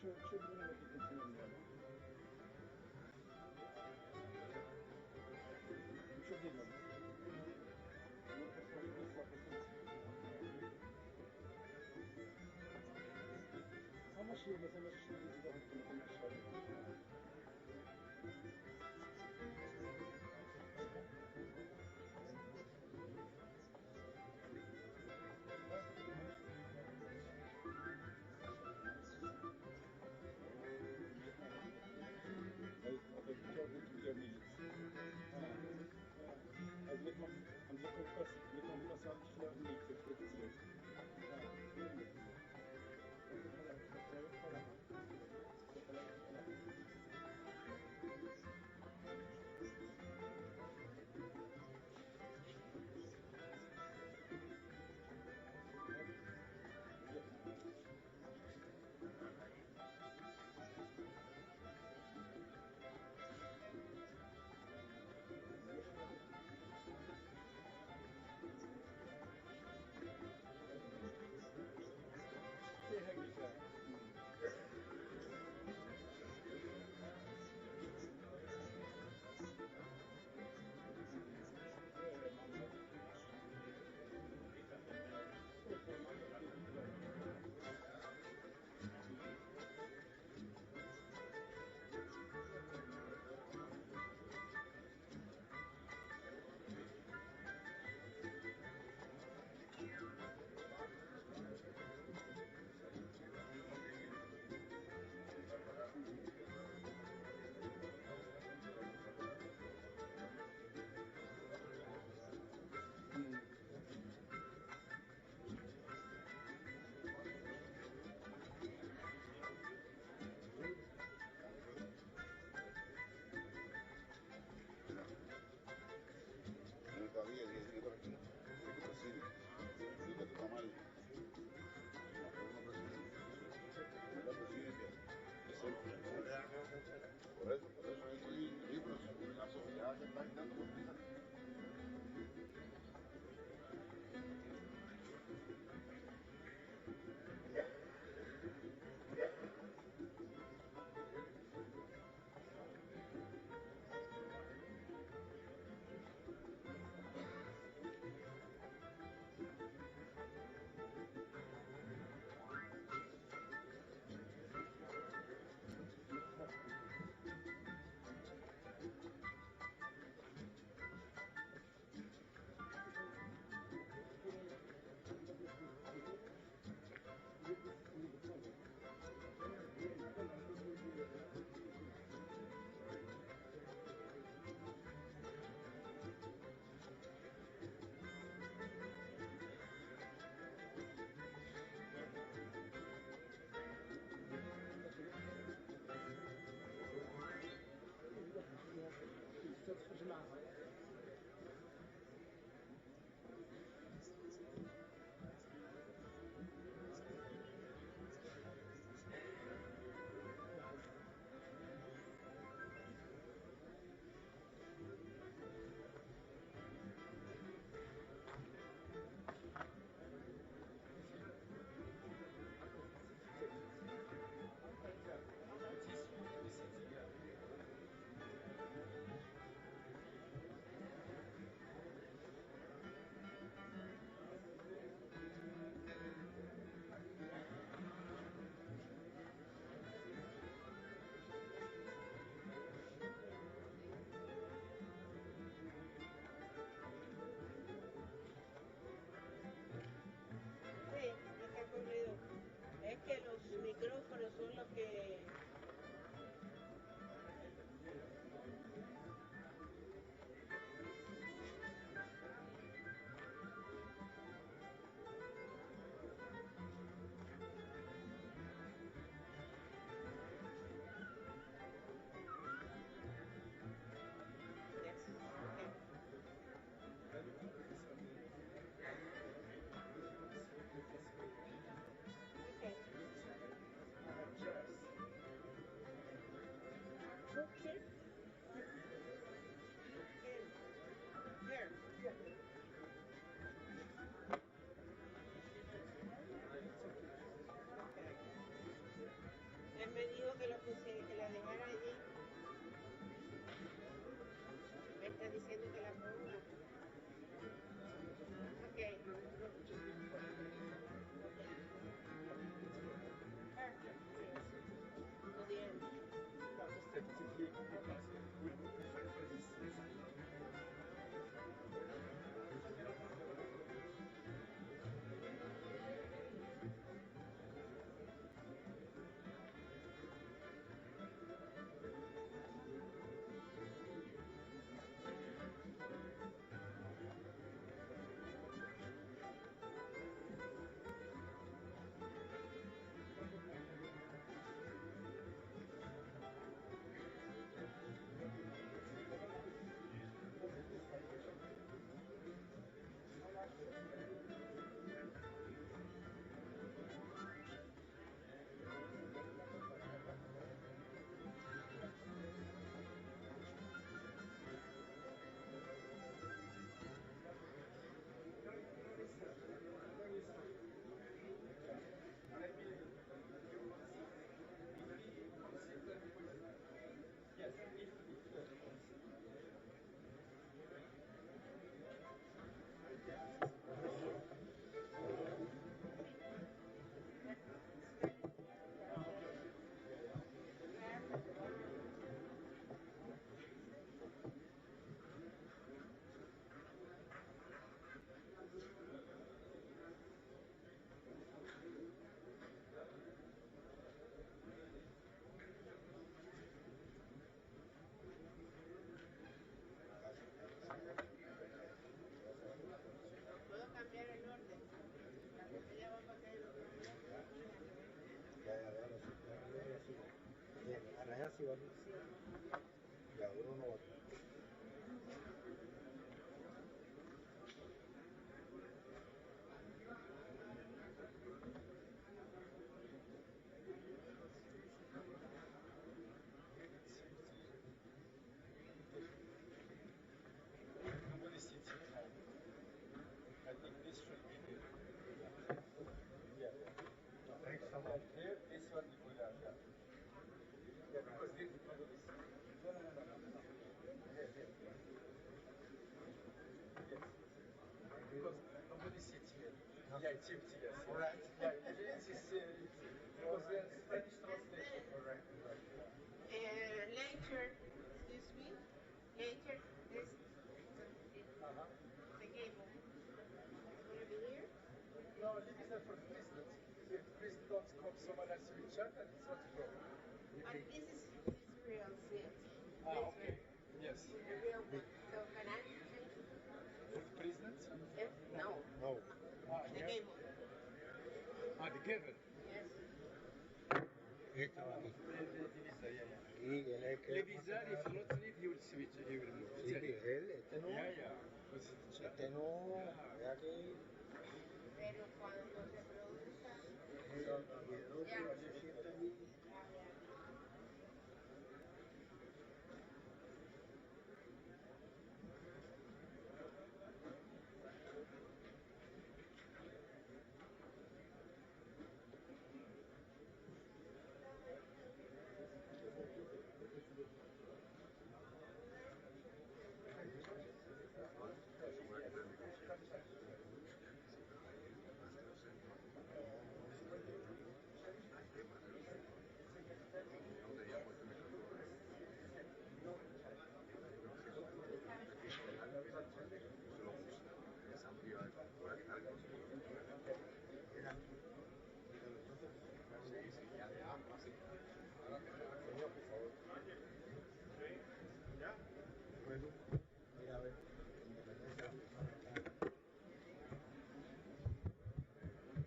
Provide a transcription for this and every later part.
Sí, está corrido. Es que los micrófonos son los que... Yes, okay. Okay. Here? Here. Here. Okay. Es sí va aquí. Sí. Ya, uno no va aquí. Nobody sits in time. I think this should be the. Yeah. Thanks so Yeah, much. here, this one, yeah. Yeah, because here nobody sits. No. Here. Yes. Because nobody sits here. Yeah, it's empty, yes. All right. Yeah, this is because there's Spanish translation. All right. Later, excuse me, later is Uh-huh. the game room. It's going to be here. No, leave it there for the president. If the president wants to call someone else to Richard, then it's not a problem. But this is his real seat. Okay. Yes. The real one. So can I change it? For the president? No, No. the Yeah. game room. The giver. Yes. Este va aquí. The visa, yeah. Aquí, él es que... Levisar, if not need, he will switch, he will move. Sí, él, este no. Yeah. Because it's the Este no. Ya que... Pero cuando se produzca. Y el otro se sienta allí. Señor, por favor. Bueno, mira a ver.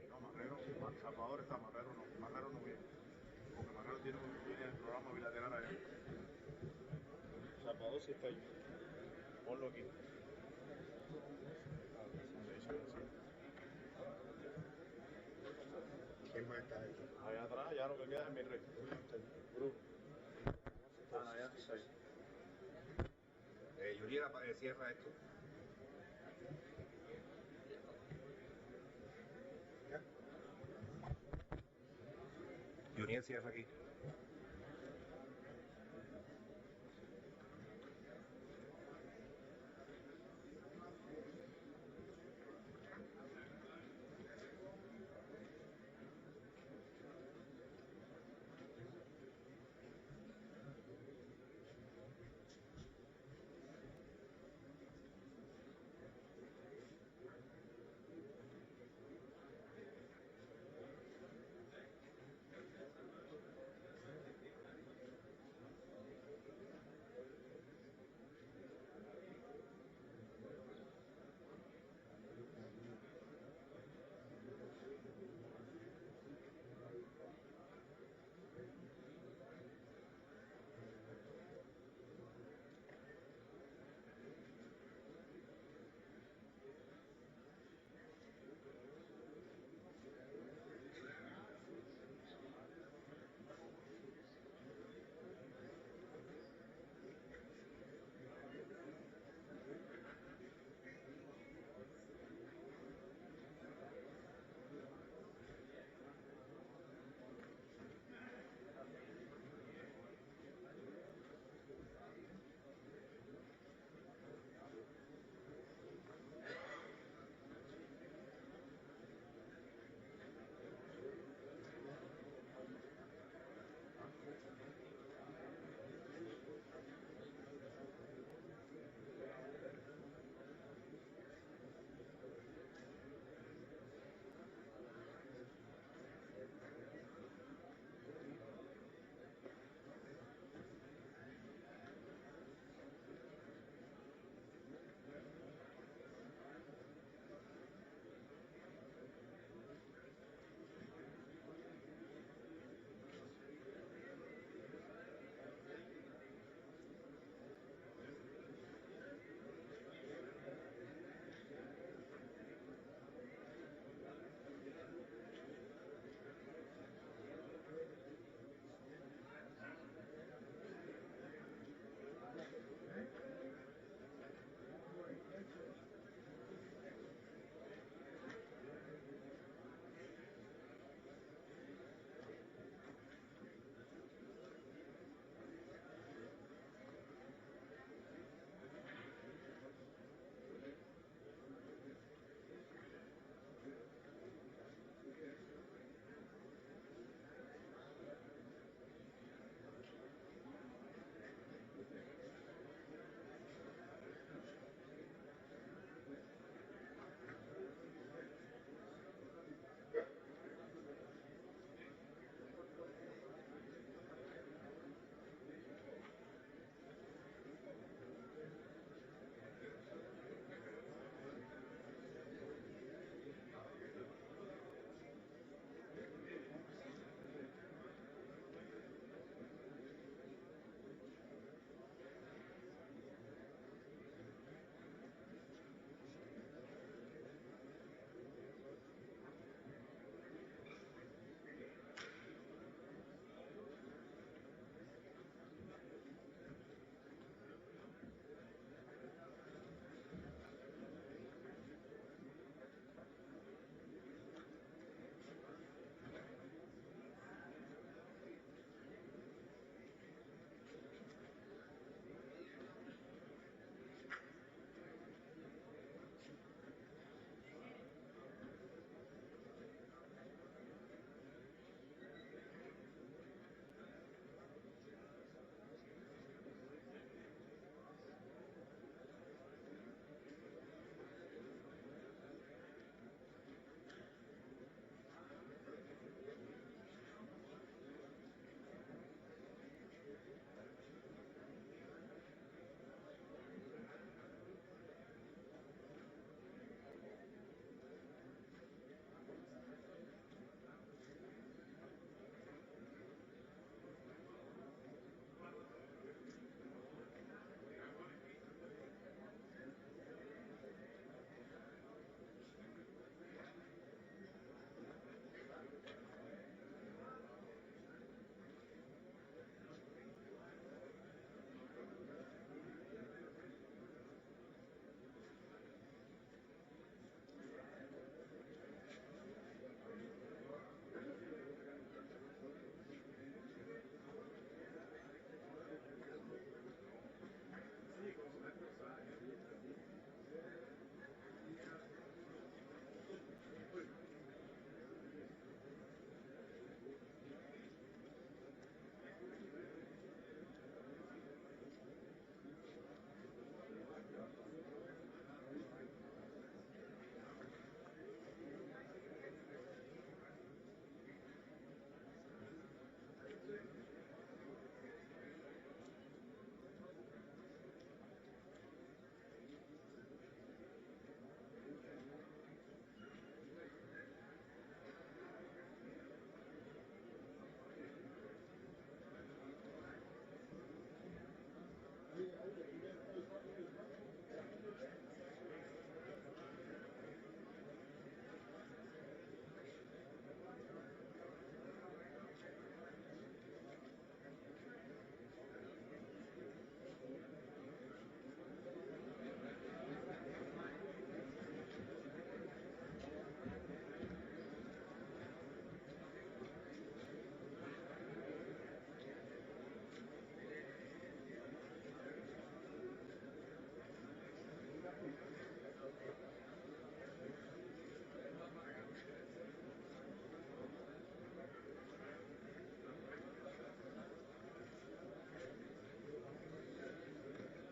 No, Marrero, Salvador está, Marrero no viene, porque Marrero tiene el programa bilateral allá. Salvador sí está ahí. Ponlo aquí. ¿Quién más está ahí? Allá atrás, ya lo que queda es mi rey. Bruno. Allá está ahí. Yuriela, cierra esto. ¿Ya? Juniel, cierra aquí.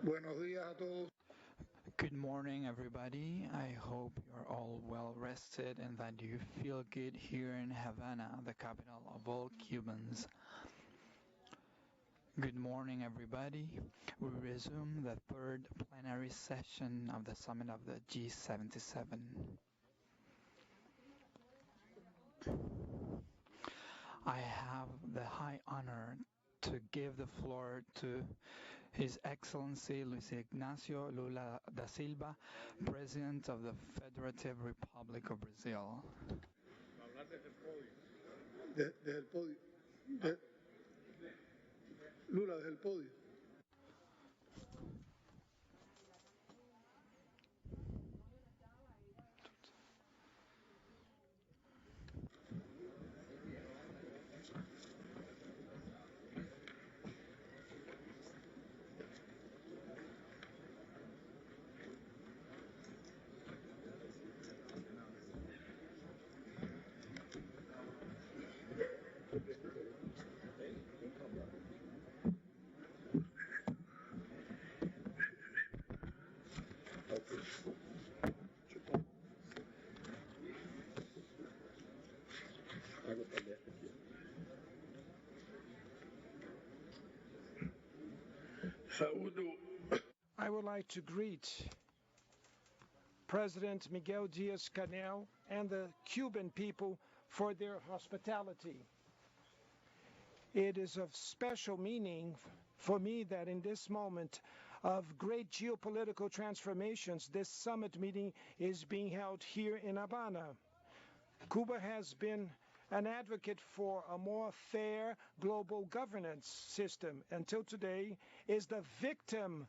Buenos días a todos. Good morning, everybody. I hope you're all well rested and that you feel good here in Havana, the capital of all Cubans. Good morning, everybody. We resume the third plenary session of the summit of the G77. I have the high honor to give the floor to His Excellency Luis Ignacio Lula da Silva, President of the Federative Republic of Brazil. Desde el podio. Lula, desde el podio. I would like to greet President Miguel Diaz-Canel and the Cuban people for their hospitality. It is of special meaning for me that in this moment of great geopolitical transformations, this summit meeting is being held here in Havana. Cuba has been an advocate for a more fair global governance system. Until today, is the victim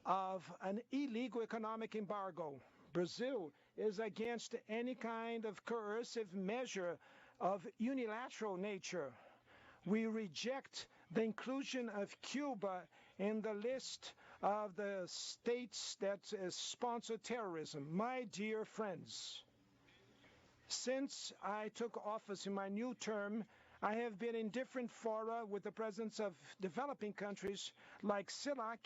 of an illegal economic embargo. Brazil is against any kind of coercive measure of unilateral nature. We reject the inclusion of Cuba in the list of the states that sponsor terrorism. My dear friends, since I took office in my new term, I have been in different fora with the presence of developing countries like CELAC,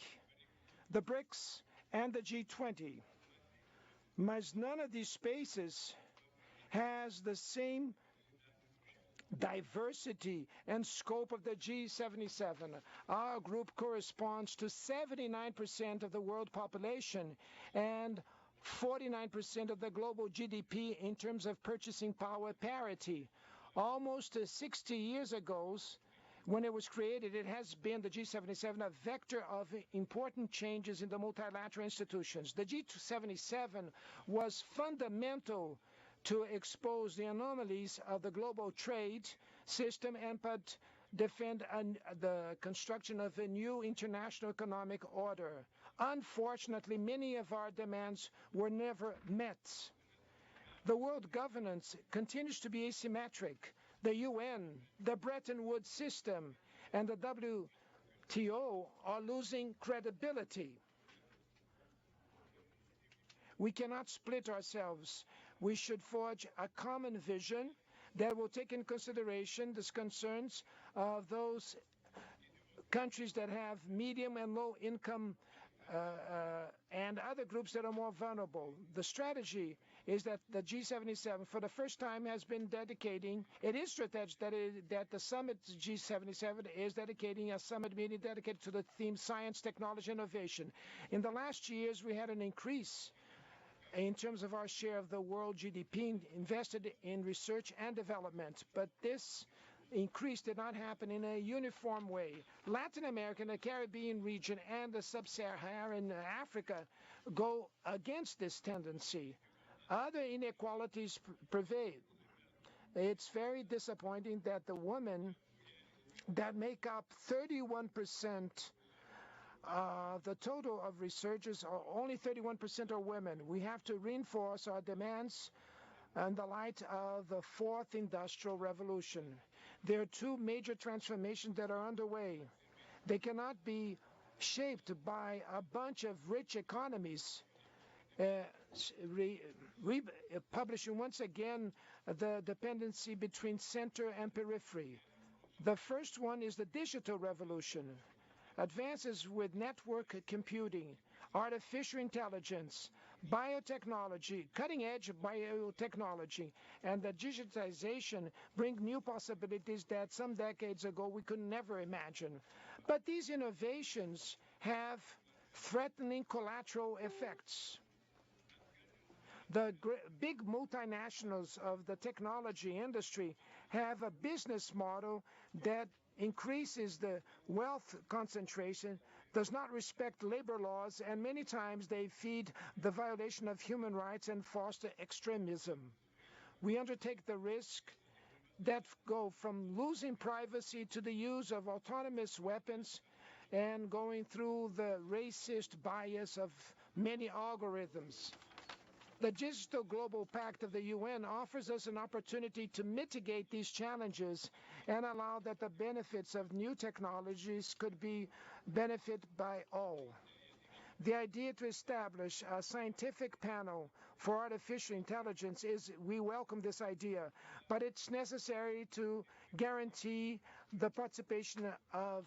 the BRICS, and the G20. But none of these spaces has the same diversity and scope of the G77. Our group corresponds to 79% of the world population and 49% of the global GDP in terms of purchasing power parity. Almost 60 years ago, when it was created, it has been, the G77, a vector of important changes in the multilateral institutions. The G77 was fundamental to expose the anomalies of the global trade system and defend the construction of a new international economic order. Unfortunately, many of our demands were never met. The world governance continues to be asymmetric. The UN, the Bretton Woods system, and the WTO are losing credibility. We cannot split ourselves. We should forge a common vision that will take into consideration the concerns of those countries that have medium and low income and other groups that are more vulnerable. The strategy is that the G77, for the first time, has been dedicating, it is strategic that the summit G77 is dedicating a summit meeting dedicated to the theme Science, Technology, Innovation. In the last years, we had an increase in terms of our share of the world GDP invested in research and development, but this increase did not happen in a uniform way. Latin America and the Caribbean region and the sub-Saharan Africa go against this tendency. Other inequalities prevail. It's very disappointing that the women that make up 31% the total of researchers, are only 31% are women. We have to reinforce our demands in the light of the fourth industrial revolution. There are two major transformations that are underway. They cannot be shaped by a bunch of rich economies publishing once again the dependency between center and periphery. The first one is the digital revolution. Advances with network computing, artificial intelligence, biotechnology, cutting-edge biotechnology, and the digitization bring new possibilities that some decades ago we could never imagine. But these innovations have threatening collateral effects. The big multinationals of the technology industry have a business model that increases the wealth concentration, does not respect labor laws, and many times they feed the violation of human rights and foster extremism. We undertake the risk that go from losing privacy to the use of autonomous weapons and going through the racist bias of many algorithms. The Digital Global Pact of the UN offers us an opportunity to mitigate these challenges and allow that the benefits of new technologies could be benefited by all. The idea to establish a scientific panel for artificial intelligence we welcome this idea, but it's necessary to guarantee the participation of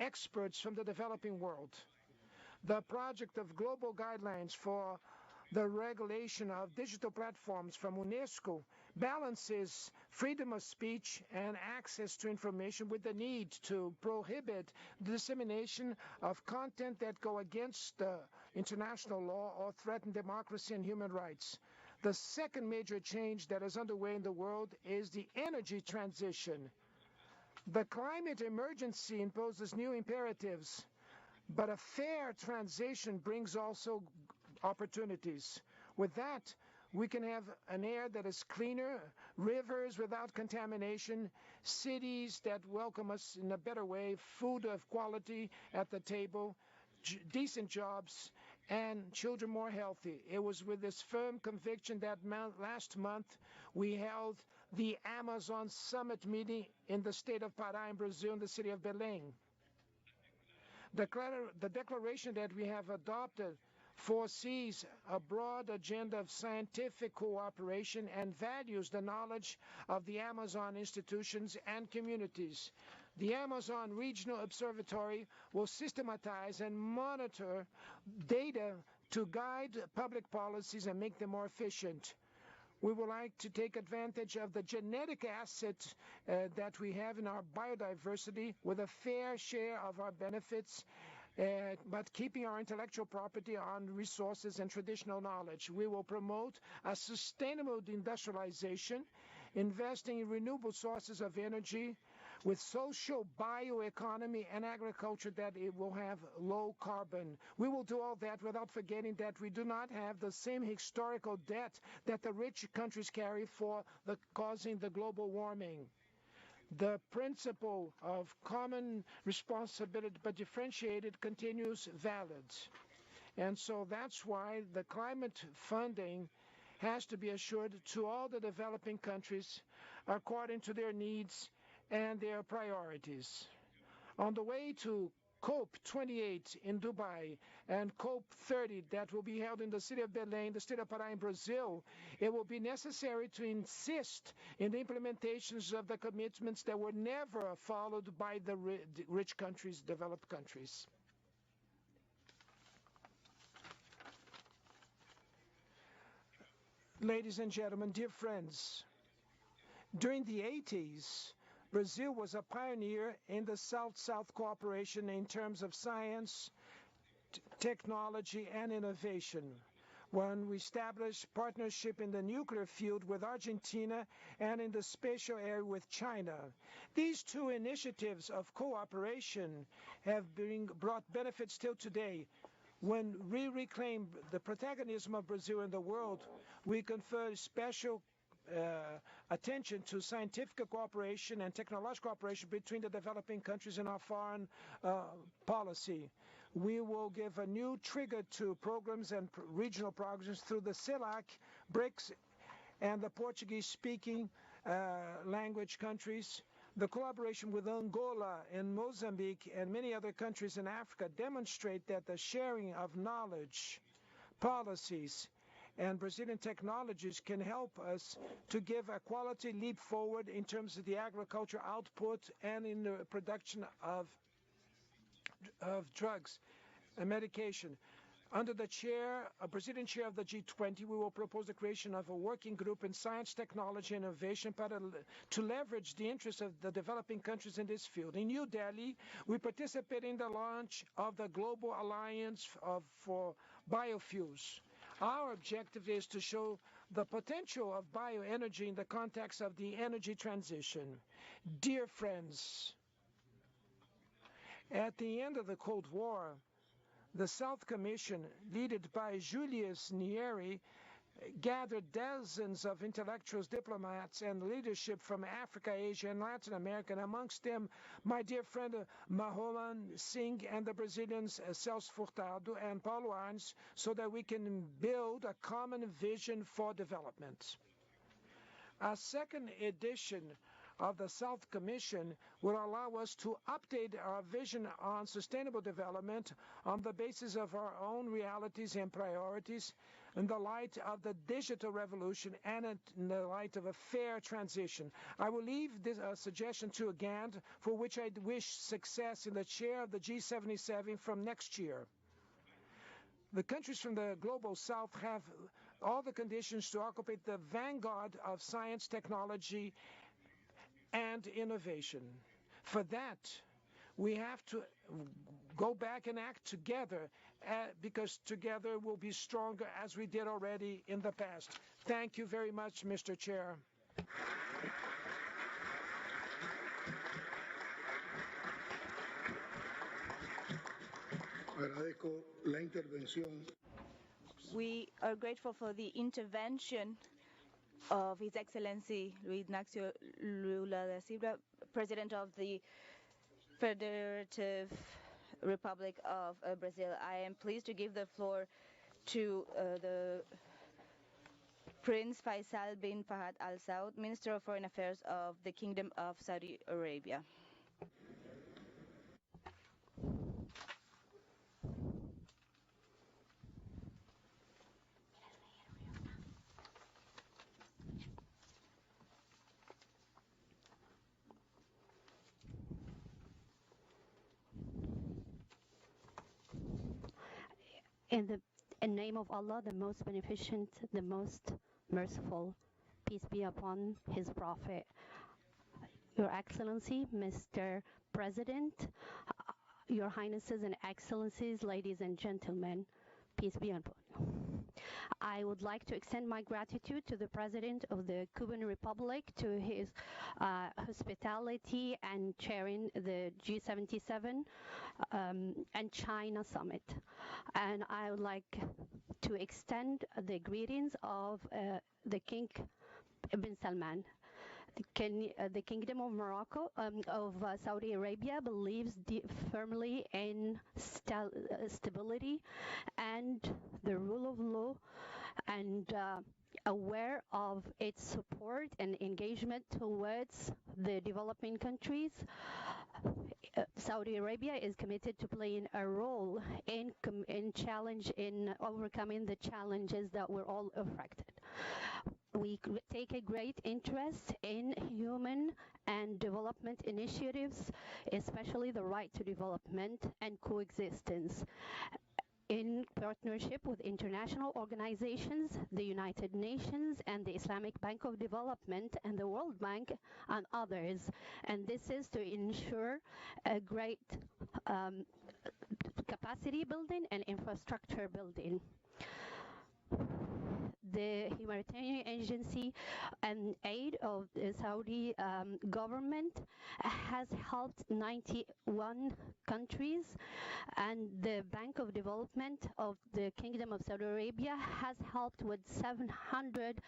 experts from the developing world. The project of global guidelines for the regulation of digital platforms from UNESCO balances freedom of speech and access to information with the need to prohibit the dissemination of content that go against international law or threaten democracy and human rights. The second major change that is underway in the world is the energy transition. The climate emergency imposes new imperatives, but a fair transition brings also opportunities. With that, we can have an air that is cleaner, rivers without contamination, cities that welcome us in a better way, food of quality at the table, decent jobs, and children more healthy. It was with this firm conviction that last month we held the Amazon Summit meeting in the state of Pará in Brazil, in the city of Belém. The declaration that we have adopted foresees a broad agenda of scientific cooperation and values the knowledge of the Amazon institutions and communities. The Amazon Regional Observatory will systematize and monitor data to guide public policies and make them more efficient. We would like to take advantage of the genetic assets that we have in our biodiversity with a fair share of our benefits, but keeping our intellectual property on resources and traditional knowledge. We will promote a sustainable industrialization, investing in renewable sources of energy with social bioeconomy and agriculture that it will have low carbon. We will do all that without forgetting that we do not have the same historical debt that the rich countries carry for causing the global warming. The principle of common responsibility but differentiated continues valid. And so that's why the climate funding has to be assured to all the developing countries according to their needs and their priorities. On the way to COP28 in Dubai and COP30 that will be held in the city of Belém, the state of Pará in Brazil, it will be necessary to insist in the implementations of the commitments that were never followed by the rich countries, developed countries. Ladies and gentlemen, dear friends, during the 80s, Brazil was a pioneer in the South-South cooperation in terms of science, technology, and innovation. When we established partnership in the nuclear field with Argentina and in the spatial area with China. These two initiatives of cooperation have brought benefits till today. When we reclaim the protagonism of Brazil in the world, we confer special attention to scientific cooperation and technological cooperation between the developing countries in our foreign policy. We will give a new trigger to programs and regional programs through the CELAC, BRICS, and the Portuguese-speaking language countries. The collaboration with Angola and Mozambique and many other countries in Africa demonstrate that the sharing of knowledge, policies, and Brazilian technologies can help us to give a quality leap forward in terms of the agriculture output and in the production of of drugs and medication. Under the Brazilian chair of the G20, we will propose the creation of a working group in science, technology, and innovation to leverage the interests of the developing countries in this field. In New Delhi, we participate in the launch of the Global Alliance for Biofuels. Our objective is to show the potential of bioenergy in the context of the energy transition. Dear friends, at the end of the Cold War, the South Commission, led by Julius Nyerere, gathered dozens of intellectuals, diplomats, and leadership from Africa, Asia, and Latin America, and amongst them, my dear friend Mohamed Singh and the Brazilians Celso Furtado and Paulo Arns, so that we can build a common vision for development. A second edition of the South Commission will allow us to update our vision on sustainable development on the basis of our own realities and priorities in the light of the digital revolution and in the light of a fair transition. I will leave this suggestion to Gand, for which I wish success in the chair of the G77 from next year. The countries from the Global South have all the conditions to occupy the vanguard of science, technology, and innovation. For that, we have to go back and act together, because together we'll be stronger, as we did already in the past. Thank you very much, Mr. Chair. Agradezco la intervención. We are grateful for the intervention of His Excellency Luis Ignacio Lula da Silva, President of the Federative Republic of Brazil. I am pleased to give the floor to the Prince Faisal bin Fahad Al Saud, Minister of Foreign Affairs of the Kingdom of Saudi Arabia. In the name of Allah, the most beneficent, the most merciful, peace be upon His Prophet. Your Excellency, Mr. President, Your Highnesses and Excellencies, ladies and gentlemen, peace be upon you. I would like to extend my gratitude to the President of the Cuban Republic, to his hospitality and chairing the G77 and China Summit. And I would like to extend the greetings of the King Ibn Salman. The Kingdom of Morocco, of Saudi Arabia, believes firmly in stability and the rule of law, and aware of its support and engagement towards the developing countries. Saudi Arabia is committed to playing a role in overcoming the challenges that we're all affected. We take a great interest in human and development initiatives, especially the right to development and coexistence, in partnership with international organizations, the United Nations and the Islamic Bank of Development and the World Bank and others. And this is to ensure a great capacity building and infrastructure building. The humanitarian agency and aid of the Saudi government has helped 91 countries, and the Bank of Development of the Kingdom of Saudi Arabia has helped with 700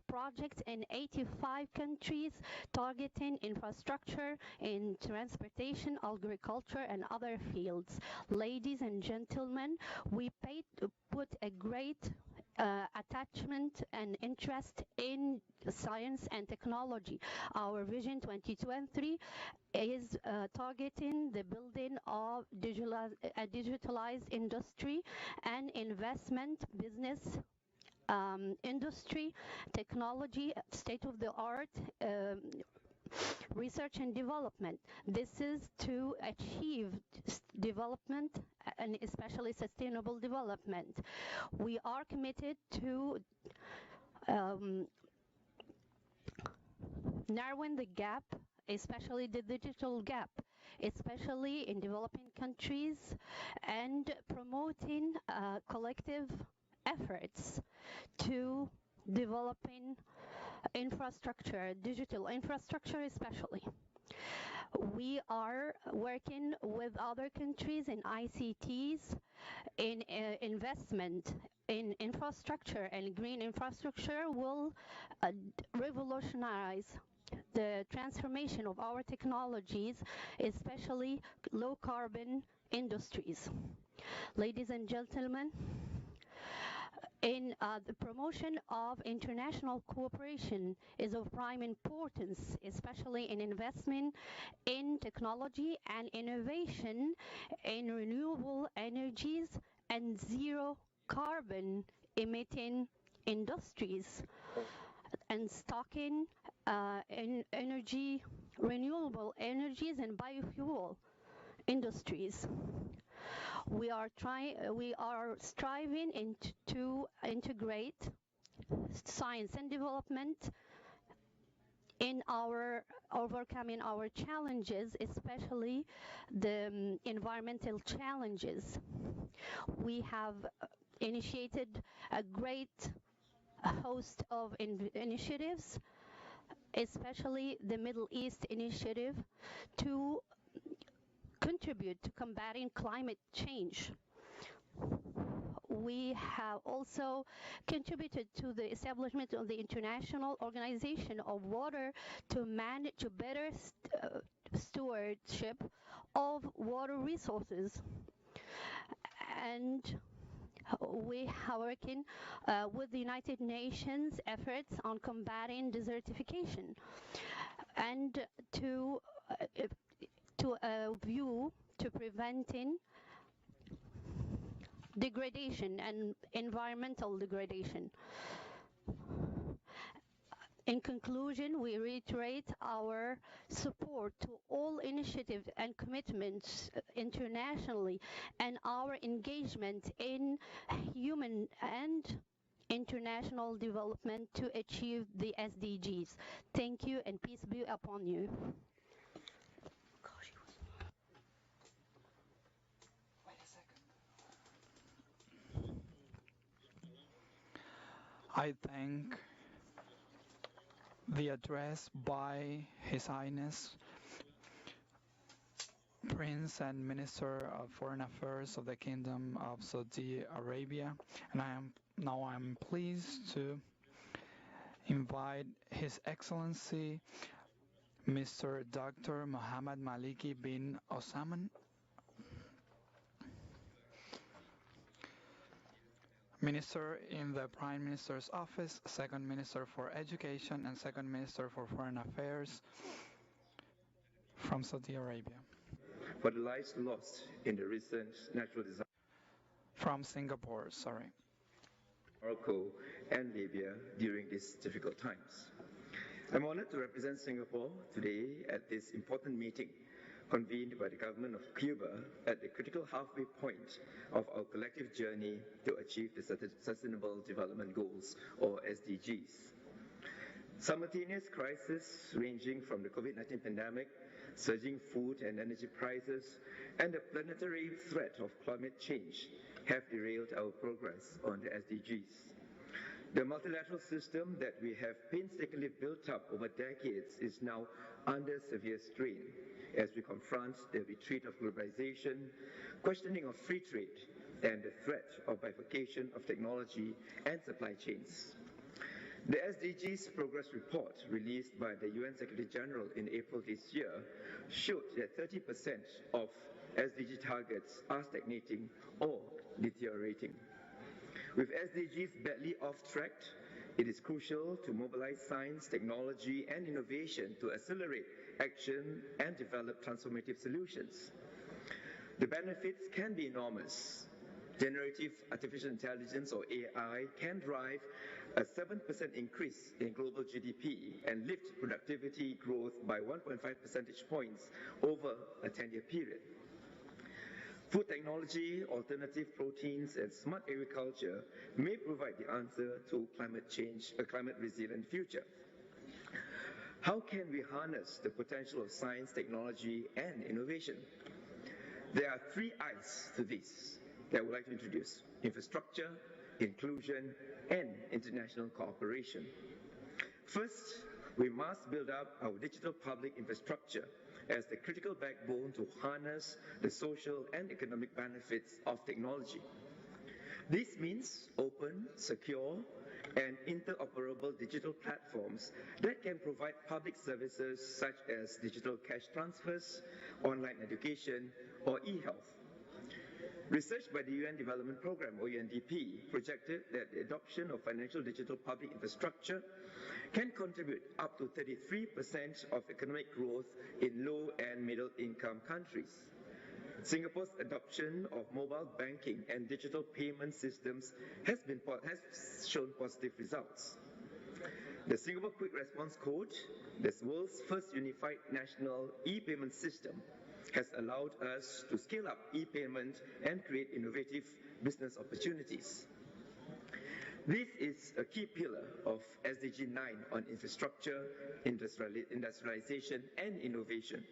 projects in 85 countries, targeting infrastructure in transportation, agriculture, and other fields. Ladies and gentlemen, we put a great attachment and interest in science and technology. Our Vision 2023 is targeting the building of a digitalized industry and investment business industry, technology, state-of-the-art research and development. This is to achieve development, and especially sustainable development. We are committed to narrowing the gap, especially the digital gap, especially in developing countries, and promoting collective efforts to developing infrastructure, digital infrastructure especially. We are working with other countries in ICTs, in investment in infrastructure, and green infrastructure will revolutionize the transformation of our technologies, especially low carbon industries. Ladies and gentlemen, in the promotion of international cooperation is of prime importance, especially in investment in technology and innovation in renewable energies and zero carbon emitting industries, and stocking in renewable energies and biofuel industries. We are striving to integrate science and development in our overcoming our challenges, especially the environmental challenges. We have initiated a great host of initiatives, especially the Middle East initiative, to contribute to combating climate change. We have also contributed to the establishment of the International Organization of Water to manage better stewardship of water resources. And we are working with the United Nations efforts on combating desertification and to a view to preventing degradation and environmental degradation. In conclusion, we reiterate our support to all initiatives and commitments internationally and our engagement in human and international development to achieve the SDGs. Thank you, and peace be upon you. I thank the address by His Highness Prince and Minister of Foreign Affairs of the Kingdom of Saudi Arabia, and I'm pleased to invite His Excellency Mr. Dr. Mohammed Maliki bin Osman, Minister in the Prime Minister's Office, Second Minister for Education, and Second Minister for Foreign Affairs from Saudi Arabia. For the lives lost in the recent natural disaster from Singapore, sorry. Morocco and Libya during these difficult times. I'm honored to represent Singapore today at this important meeting convened by the government of Cuba at the critical halfway point of our collective journey to achieve the Sustainable Development Goals, or SDGs. Simultaneous crises ranging from the COVID-19 pandemic, surging food and energy prices, and the planetary threat of climate change have derailed our progress on the SDGs. The multilateral system that we have painstakingly built up over decades is now under severe strain as we confront the retreat of globalization, questioning of free trade, and the threat of bifurcation of technology and supply chains. The SDGs Progress Report, released by the UN Secretary General in April this year, showed that 30% of SDG targets are stagnating or deteriorating. With SDGs badly off track, it is crucial to mobilize science, technology, and innovation to accelerate action and develop transformative solutions. The benefits can be enormous. generative artificial intelligence or AI can drive a 7% increase in global GDP and lift productivity growth by 1.5 percentage points over a 10-year period. Food technology, alternative proteins, and smart agriculture may provide the answer to climate change, a climate-resilient future. How can we harness the potential of science, technology, and innovation? There are 3 I's to this that I would like to introduce: infrastructure, inclusion, and international cooperation. First, we must build up our digital public infrastructure as the critical backbone to harness the social and economic benefits of technology. This means open, secure, and interoperable digital platforms that can provide public services such as digital cash transfers, online education, or e-health. Research by the UN Development Programme, or UNDP, projected that the adoption of financial digital public infrastructure can contribute up to 33% of economic growth in low and middle income countries. Singapore's adoption of mobile banking and digital payment systems has shown positive results. The Singapore Quick Response Code, the world's first unified national e-payment system, has allowed us to scale up e-payment and create innovative business opportunities. This is a key pillar of SDG 9 on infrastructure, industrialization, and innovation.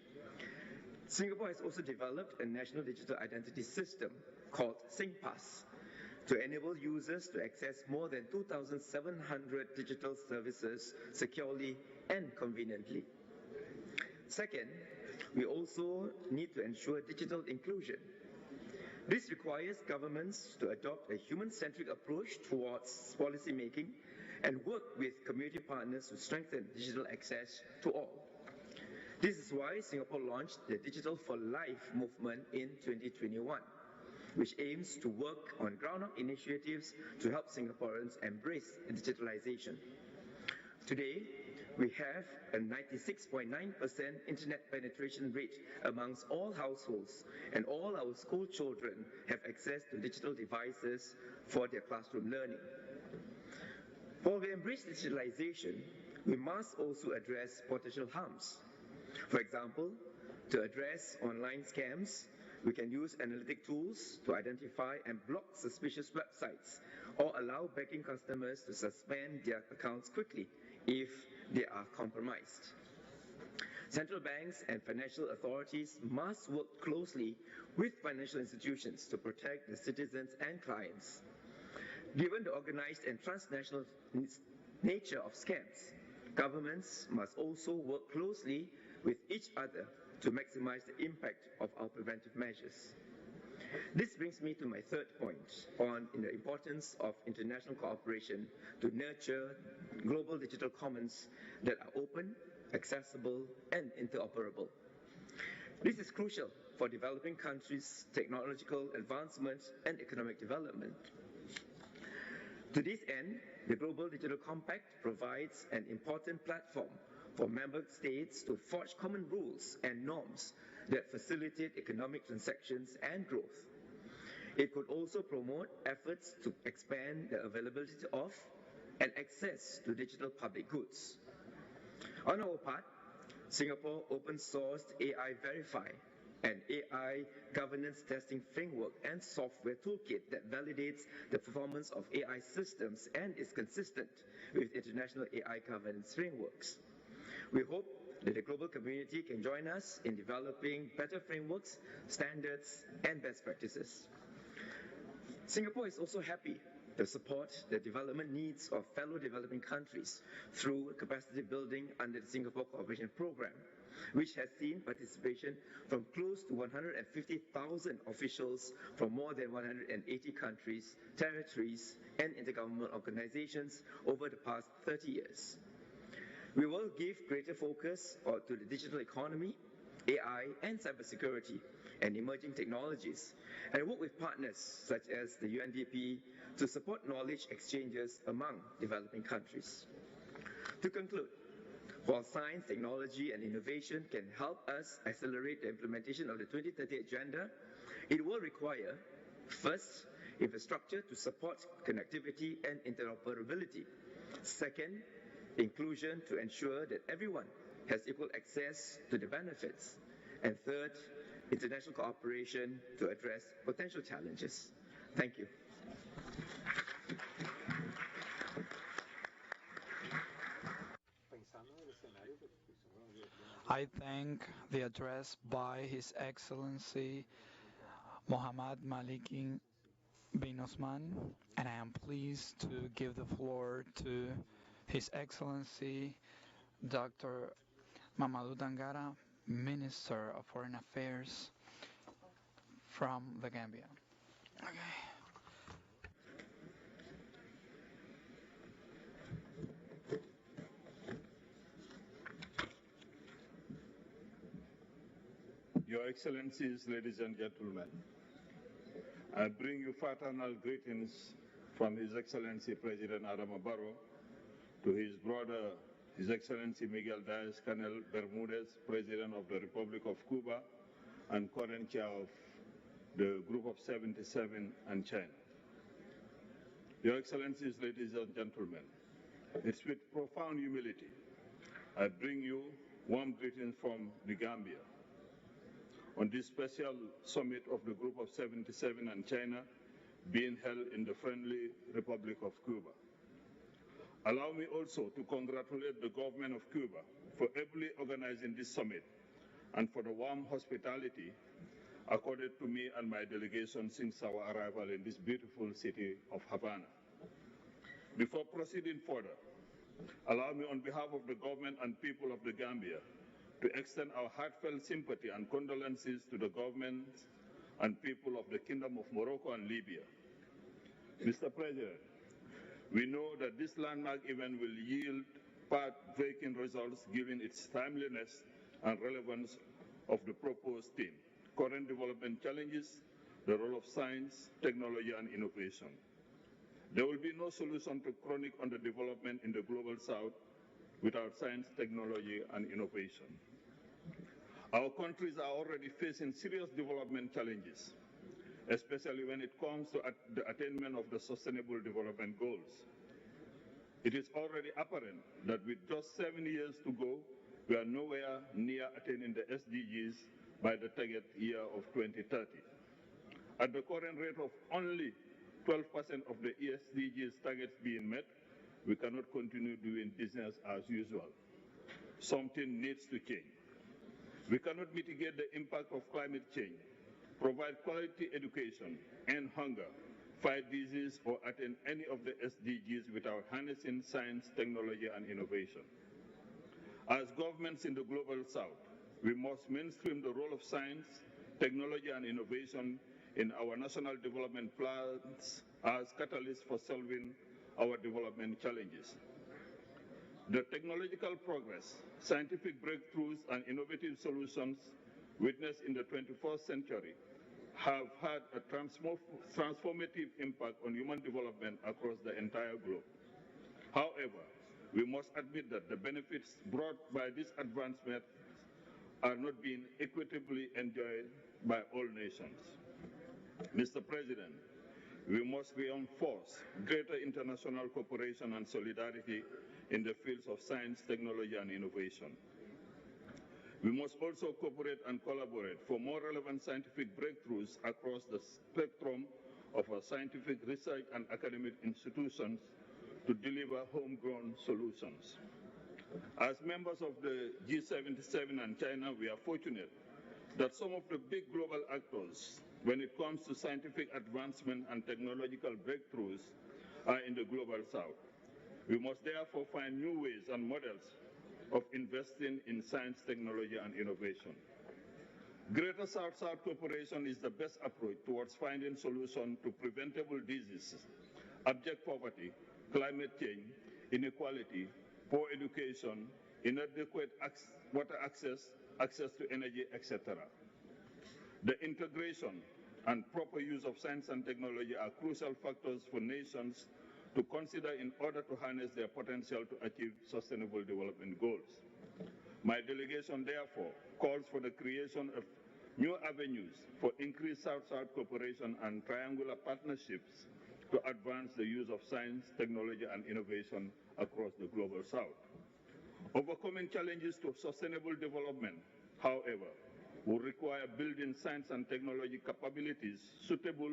Singapore has also developed a national digital identity system called SingPass to enable users to access more than 2,700 digital services securely and conveniently. Second, we also need to ensure digital inclusion. This requires governments to adopt a human-centric approach towards policy making and work with community partners to strengthen digital access to all. This is why Singapore launched the Digital for Life movement in 2021, which aims to work on ground-up initiatives to help Singaporeans embrace digitalization. Today, we have a 96.9% internet penetration rate amongst all households, and all our school children have access to digital devices for their classroom learning. While we embrace digitalization, we must also address potential harms. For example, to address online scams, we can use analytic tools to identify and block suspicious websites, or allow banking customers to suspend their accounts quickly if they are compromised. Central banks and financial authorities must work closely with financial institutions to protect the citizens and clients. Given the organized and transnational nature of scams, governments must also work closely with each other to maximize the impact of our preventive measures. This brings me to my third point on the importance of international cooperation to nurture global digital commons that are open, accessible, and interoperable. This is crucial for developing countries' technological advancement and economic development. To this end, the Global Digital Compact provides an important platform for member states to forge common rules and norms that facilitate economic transactions and growth. It could also promote efforts to expand the availability of and access to digital public goods. On our part, Singapore open-sourced AI Verify, an AI governance testing framework and software toolkit that validates the performance of AI systems and is consistent with international AI governance frameworks. We hope that the global community can join us in developing better frameworks, standards, and best practices. Singapore is also happy to support the development needs of fellow developing countries through capacity building under the Singapore Cooperation Programme, which has seen participation from close to 150,000 officials from more than 180 countries, territories, and intergovernmental organizations over the past 30 years. We will give greater focus to the digital economy, AI, and cybersecurity, and emerging technologies, and work with partners such as the UNDP to support knowledge exchanges among developing countries. To conclude, while science, technology, and innovation can help us accelerate the implementation of the 2030 Agenda, it will require, first, infrastructure to support connectivity and interoperability. Second, inclusion to ensure that everyone has equal access to the benefits. And third, international cooperation to address potential challenges. Thank you. I thank the address by His Excellency Mohammad Malikin bin Osman, and I am pleased to give the floor to His Excellency Dr. Mamadou Tangara, Minister of Foreign Affairs from the Gambia. Okay. Your Excellencies, ladies and gentlemen, I bring you fraternal greetings from His Excellency President Adama Barrow to his brother, His Excellency Miguel Diaz-Canel Bermudez, President of the Republic of Cuba and current chair of the Group of 77 and China. Your Excellencies, ladies and gentlemen, it's with profound humility I bring you warm greetings from the Gambia on this special summit of the Group of 77 and China being held in the friendly Republic of Cuba. Allow me also to congratulate the government of Cuba for ably organizing this summit and for the warm hospitality accorded to me and my delegation since our arrival in this beautiful city of Havana. Before proceeding further, allow me on behalf of the government and people of the Gambia to extend our heartfelt sympathy and condolences to the government and people of the Kingdom of Morocco and Libya. Mr. President, we know that this landmark event will yield path-breaking results given its timeliness and relevance of the proposed theme, current development challenges, the role of science, technology, and innovation. There will be no solution to chronic underdevelopment in the Global South without science, technology, and innovation. Our countries are already facing serious development challenges, especially when it comes to the attainment of the Sustainable Development Goals. It is already apparent that with just 7 years to go, we are nowhere near attaining the SDGs by the target year of 2030. At the current rate of only 12% of the SDGs targets being met, we cannot continue doing business as usual. Something needs to change. We cannot mitigate the impact of climate change, provide quality education, end hunger, fight disease, or attain any of the SDGs without harnessing science, technology, and innovation. As governments in the Global South, we must mainstream the role of science, technology, and innovation in our national development plans as catalysts for solving our development challenges. The technological progress, scientific breakthroughs, and innovative solutions witnessed in the 21st century have had a transformative impact on human development across the entire globe. However, we must admit that the benefits brought by this advancement are not being equitably enjoyed by all nations. Mr. President, we must reinforce greater international cooperation and solidarity in the fields of science, technology, and innovation. We must also cooperate and collaborate for more relevant scientific breakthroughs across the spectrum of our scientific research and academic institutions to deliver homegrown solutions. As members of the G77 and China, we are fortunate that some of the big global actors, when it comes to scientific advancement and technological breakthroughs, are in the Global South. We must therefore find new ways and models of investing in science, technology, and innovation. Greater South-South cooperation is the best approach towards finding solutions to preventable diseases, abject poverty, climate change, inequality, poor education, inadequate water access to energy, etc. The integration and proper use of science and technology are crucial factors for nations to consider in order to harness their potential to achieve Sustainable Development Goals. My delegation therefore calls for the creation of new avenues for increased South-South cooperation and triangular partnerships to advance the use of science, technology, and innovation across the global South. Overcoming challenges to sustainable development, however, will require building science and technology capabilities suitable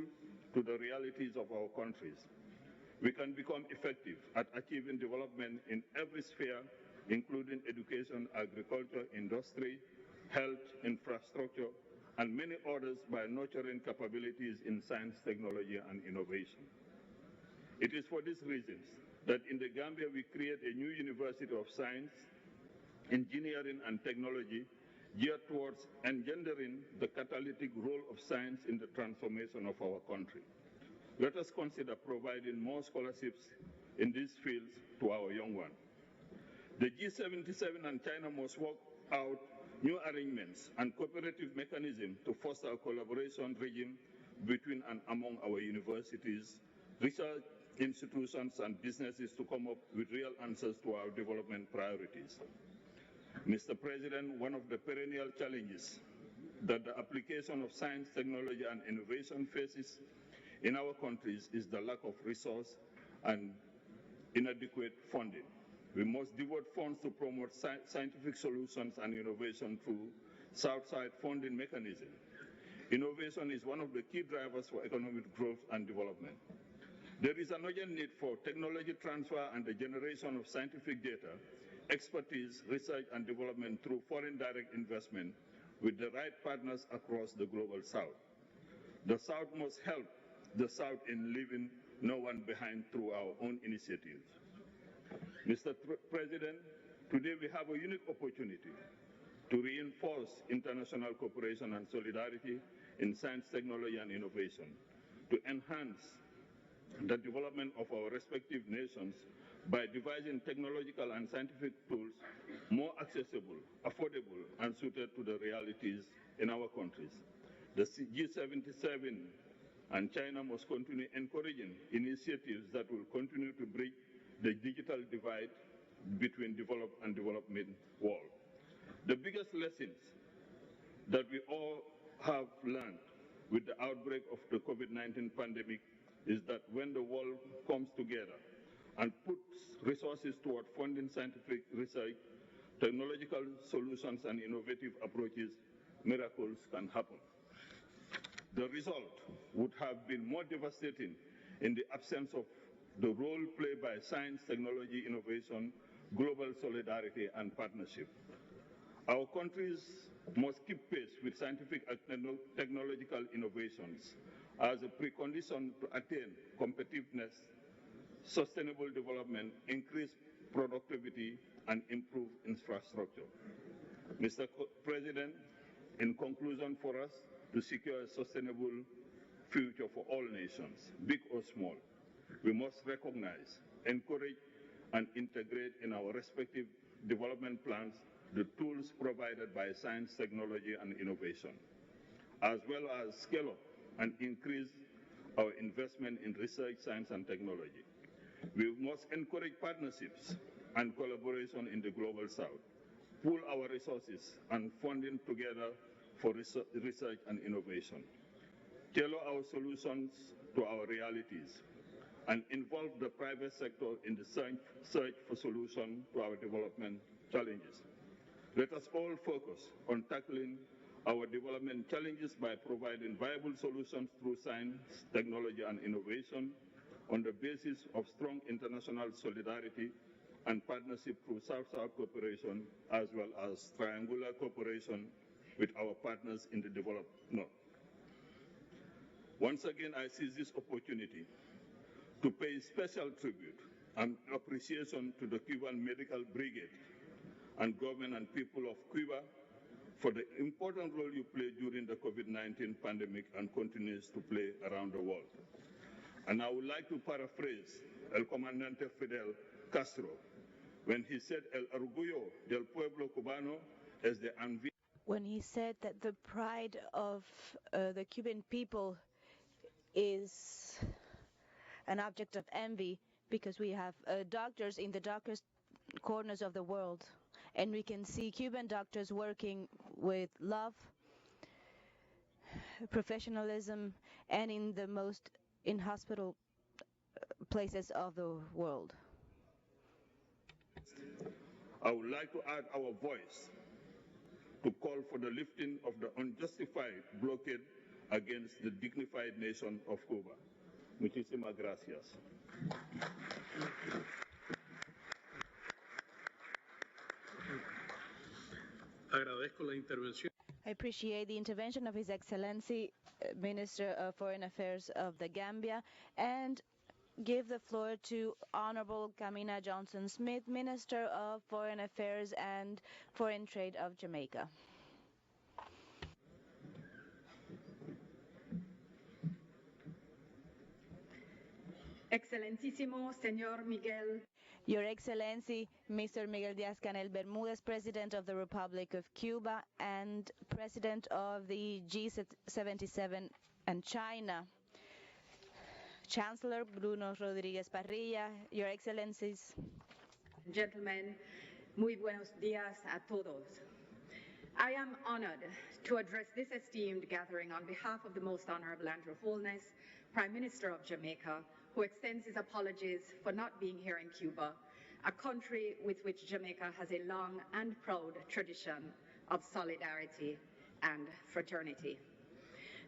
to the realities of our countries. We can become effective at achieving development in every sphere, including education, agriculture, industry, health, infrastructure, and many others by nurturing capabilities in science, technology, and innovation. It is for these reasons that in the Gambia we create a new University of Science, Engineering, and Technology geared towards engendering the catalytic role of science in the transformation of our country. Let us consider providing more scholarships in these fields to our young ones. The G77 and China must work out new arrangements and cooperative mechanisms to foster a collaboration regime between and among our universities, research institutions, and businesses to come up with real answers to our development priorities. Mr. President, one of the perennial challenges that the application of science, technology, and innovation faces in our countries is the lack of resource and inadequate funding. We must devote funds to promote scientific solutions and innovation through South-Side funding mechanism. Innovation is one of the key drivers for economic growth and development. There is an urgent need for technology transfer and the generation of scientific data, expertise, research, and development through foreign direct investment with the right partners across the global South. The South must help the South in leaving no one behind through our own initiatives. Mr. President, today we have a unique opportunity to reinforce international cooperation and solidarity in science, technology, and innovation, to enhance the development of our respective nations by devising technological and scientific tools more accessible, affordable, and suited to the realities in our countries. The G77 and China must continue encouraging initiatives that will continue to bridge the digital divide between developed and development world. The biggest lessons that we all have learned with the outbreak of the COVID-19 pandemic is that when the world comes together and puts resources toward funding scientific research, technological solutions, and innovative approaches, miracles can happen. The result would have been more devastating in the absence of the role played by science, technology, innovation, global solidarity, and partnership. Our countries must keep pace with scientific and technological innovations as a precondition to attain competitiveness, sustainable development, increase productivity, and improve infrastructure. Mr. President, in conclusion, for us to secure a sustainable future for all nations, big or small, we must recognize, encourage, and integrate in our respective development plans the tools provided by science, technology, and innovation, as well as scale up and increase our investment in research, science, and technology. We must encourage partnerships and collaboration in the global South, pool our resources and funding together for research and innovation, tailor our solutions to our realities, and involve the private sector in the search for solutions to our development challenges. Let us all focus on tackling our development challenges by providing viable solutions through science, technology, and innovation on the basis of strong international solidarity and partnership through South-South cooperation, as well as triangular cooperation with our partners in the developed North. Once again, I seize this opportunity to pay special tribute and appreciation to the Cuban Medical Brigade and government and people of Cuba for the important role you played during the COVID-19 pandemic and continues to play around the world. And I would like to paraphrase El Comandante Fidel Castro when he said, El orgullo del pueblo cubano es de envidia. When he said that the pride of the Cuban people is an object of envy because we have doctors in the darkest corners of the world, and we can see Cuban doctors working with love, professionalism, and in the most inhospitable places of the world. I would like to add our voice to call for the lifting of the unjustified blockade against the dignified nation of Cuba. Muchísimas gracias. Agradezco la intervención. I appreciate the intervention of His Excellency, Minister of Foreign Affairs of the Gambia, and give the floor to Honorable Kamina Johnson-Smith, Minister of Foreign Affairs and Foreign Trade of Jamaica. Excelentísimo Señor Miguel. Your Excellency, Mr. Miguel Díaz-Canel Bermúdez, President of the Republic of Cuba and President of the G77 and China. Chancellor Bruno Rodríguez Parrilla, Your Excellencies. Gentlemen, muy buenos días a todos. I am honored to address this esteemed gathering on behalf of the Most Honorable Andrew Holness, Prime Minister of Jamaica, who extends his apologies for not being here in Cuba, a country with which Jamaica has a long and proud tradition of solidarity and fraternity.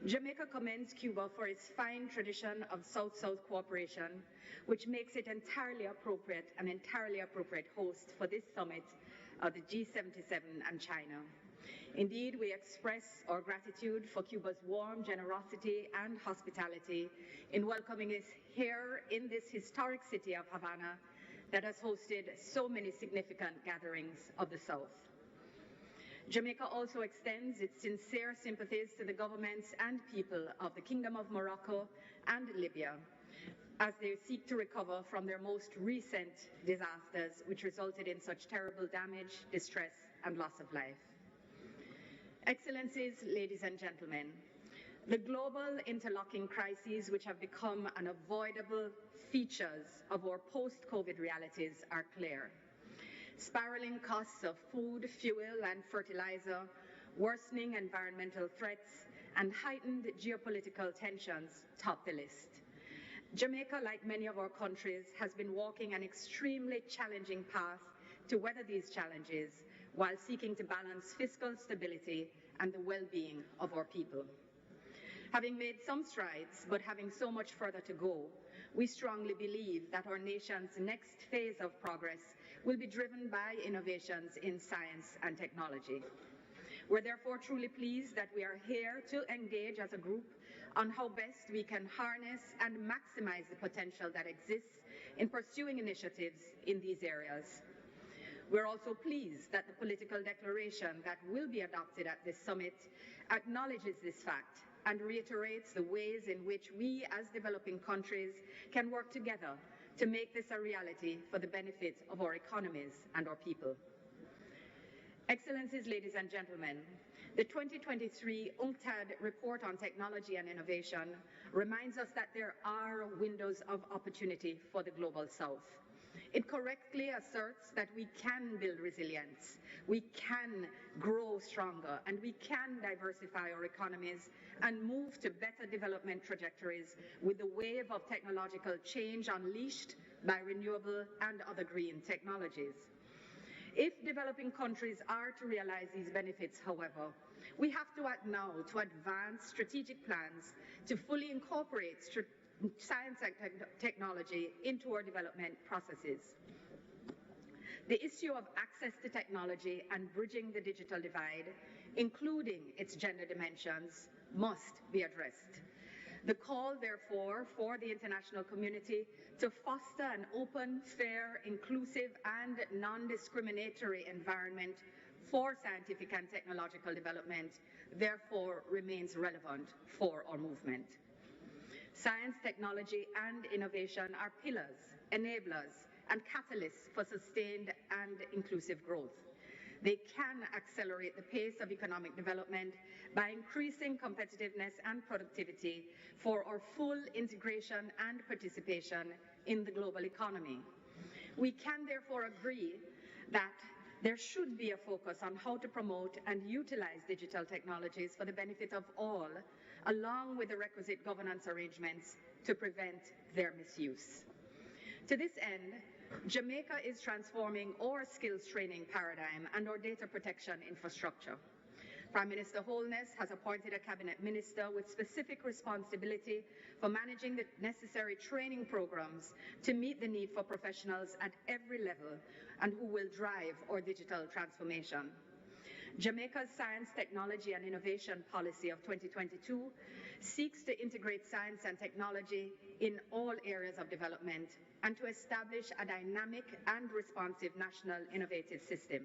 Jamaica commends Cuba for its fine tradition of South-South cooperation, which makes it entirely appropriate host for this summit of the G77 and China. Indeed, we express our gratitude for Cuba's warm generosity and hospitality in welcoming us here in this historic city of Havana that has hosted so many significant gatherings of the South. Jamaica also extends its sincere sympathies to the governments and people of the Kingdom of Morocco and Libya as they seek to recover from their most recent disasters, which resulted in such terrible damage, distress, and loss of life. Excellencies, ladies and gentlemen, the global interlocking crises which have become unavoidable features of our post-COVID realities are clear. Spiraling costs of food, fuel, and fertilizer, worsening environmental threats, and heightened geopolitical tensions top the list. Jamaica, like many of our countries, has been walking an extremely challenging path to weather these challenges while seeking to balance fiscal stability and the well-being of our people. Having made some strides, but having so much further to go, we strongly believe that our nation's next phase of progress will be driven by innovations in science and technology. We're therefore truly pleased that we are here to engage as a group on how best we can harness and maximize the potential that exists in pursuing initiatives in these areas. We're also pleased that the political declaration that will be adopted at this summit acknowledges this fact and reiterates the ways in which we as developing countries can work together to make this a reality for the benefit of our economies and our people. Excellencies, ladies and gentlemen, the 2023 UNCTAD Report on Technology and Innovation reminds us that there are windows of opportunity for the Global South. It correctly asserts that we can build resilience, we can grow stronger, and we can diversify our economies and move to better development trajectories with the wave of technological change unleashed by renewable and other green technologies. If developing countries are to realize these benefits, however, we have to act now to advance strategic plans to fully incorporate science and technology into our development processes. The issue of access to technology and bridging the digital divide, including its gender dimensions, must be addressed. The call, therefore, for the international community to foster an open, fair, inclusive, and non-discriminatory environment for scientific and technological development, therefore, remains relevant for our movement. Science, technology, and innovation are pillars, enablers, and catalysts for sustained and inclusive growth. They can accelerate the pace of economic development by increasing competitiveness and productivity for our full integration and participation in the global economy. We can therefore agree that there should be a focus on how to promote and utilize digital technologies for the benefit of all, along with the requisite governance arrangements to prevent their misuse. To this end, Jamaica is transforming our skills training paradigm and our data protection infrastructure. Prime Minister Holness has appointed a cabinet minister with specific responsibility for managing the necessary training programs to meet the need for professionals at every level and who will drive our digital transformation. Jamaica's Science, Technology and Innovation Policy of 2022 seeks to integrate science and technology in all areas of development and to establish a dynamic and responsive national innovative system.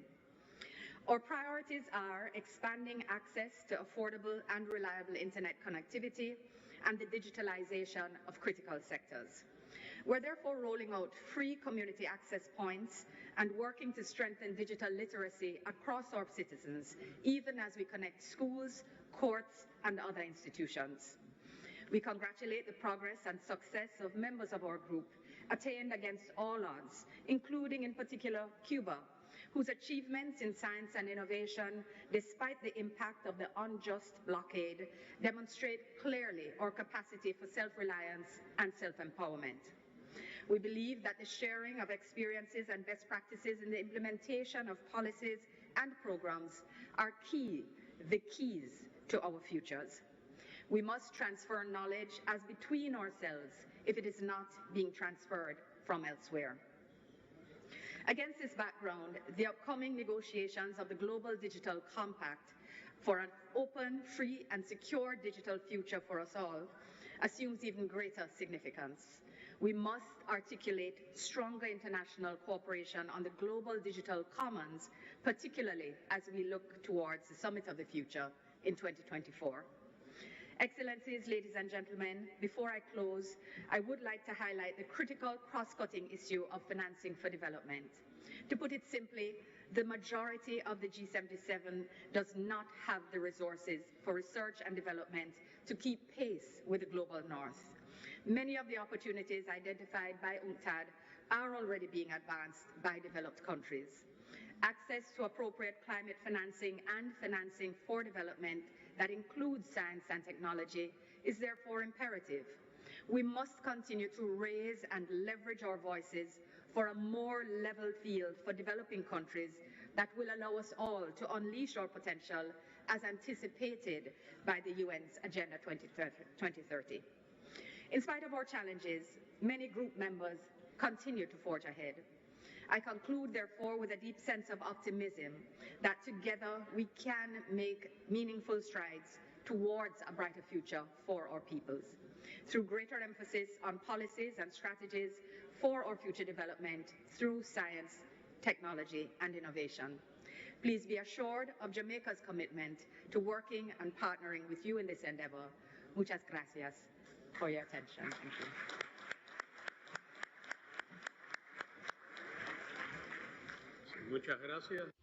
Our priorities are expanding access to affordable and reliable internet connectivity and the digitalization of critical sectors. We're therefore rolling out free community access points and working to strengthen digital literacy across our citizens, even as we connect schools, courts, and other institutions. We congratulate the progress and success of members of our group attained against all odds, including in particular Cuba, whose achievements in science and innovation, despite the impact of the unjust blockade, demonstrate clearly our capacity for self-reliance and self-empowerment. We believe that the sharing of experiences and best practices in the implementation of policies and programs are the keys to our futures. We must transfer knowledge as between ourselves if it is not being transferred from elsewhere. Against this background, the upcoming negotiations of the Global Digital Compact for an open, free and secure digital future for us all assumes even greater significance. We must articulate stronger international cooperation on the global digital commons, particularly as we look towards the Summit of the Future in 2024. Excellencies, ladies and gentlemen, before I close, I would like to highlight the critical cross-cutting issue of financing for development. To put it simply, the majority of the G77 does not have the resources for research and development to keep pace with the global north. Many of the opportunities identified by UNCTAD are already being advanced by developed countries. Access to appropriate climate financing and financing for development that includes science and technology is therefore imperative. We must continue to raise and leverage our voices for a more level field for developing countries that will allow us all to unleash our potential as anticipated by the UN's Agenda 2030. In spite of our challenges, many group members continue to forge ahead. I conclude, therefore, with a deep sense of optimism that together we can make meaningful strides towards a brighter future for our peoples, through greater emphasis on policies and strategies for our future development through science, technology, and innovation. Please be assured of Jamaica's commitment to working and partnering with you in this endeavor. Muchas gracias for your attention. Thank you. Muchas gracias.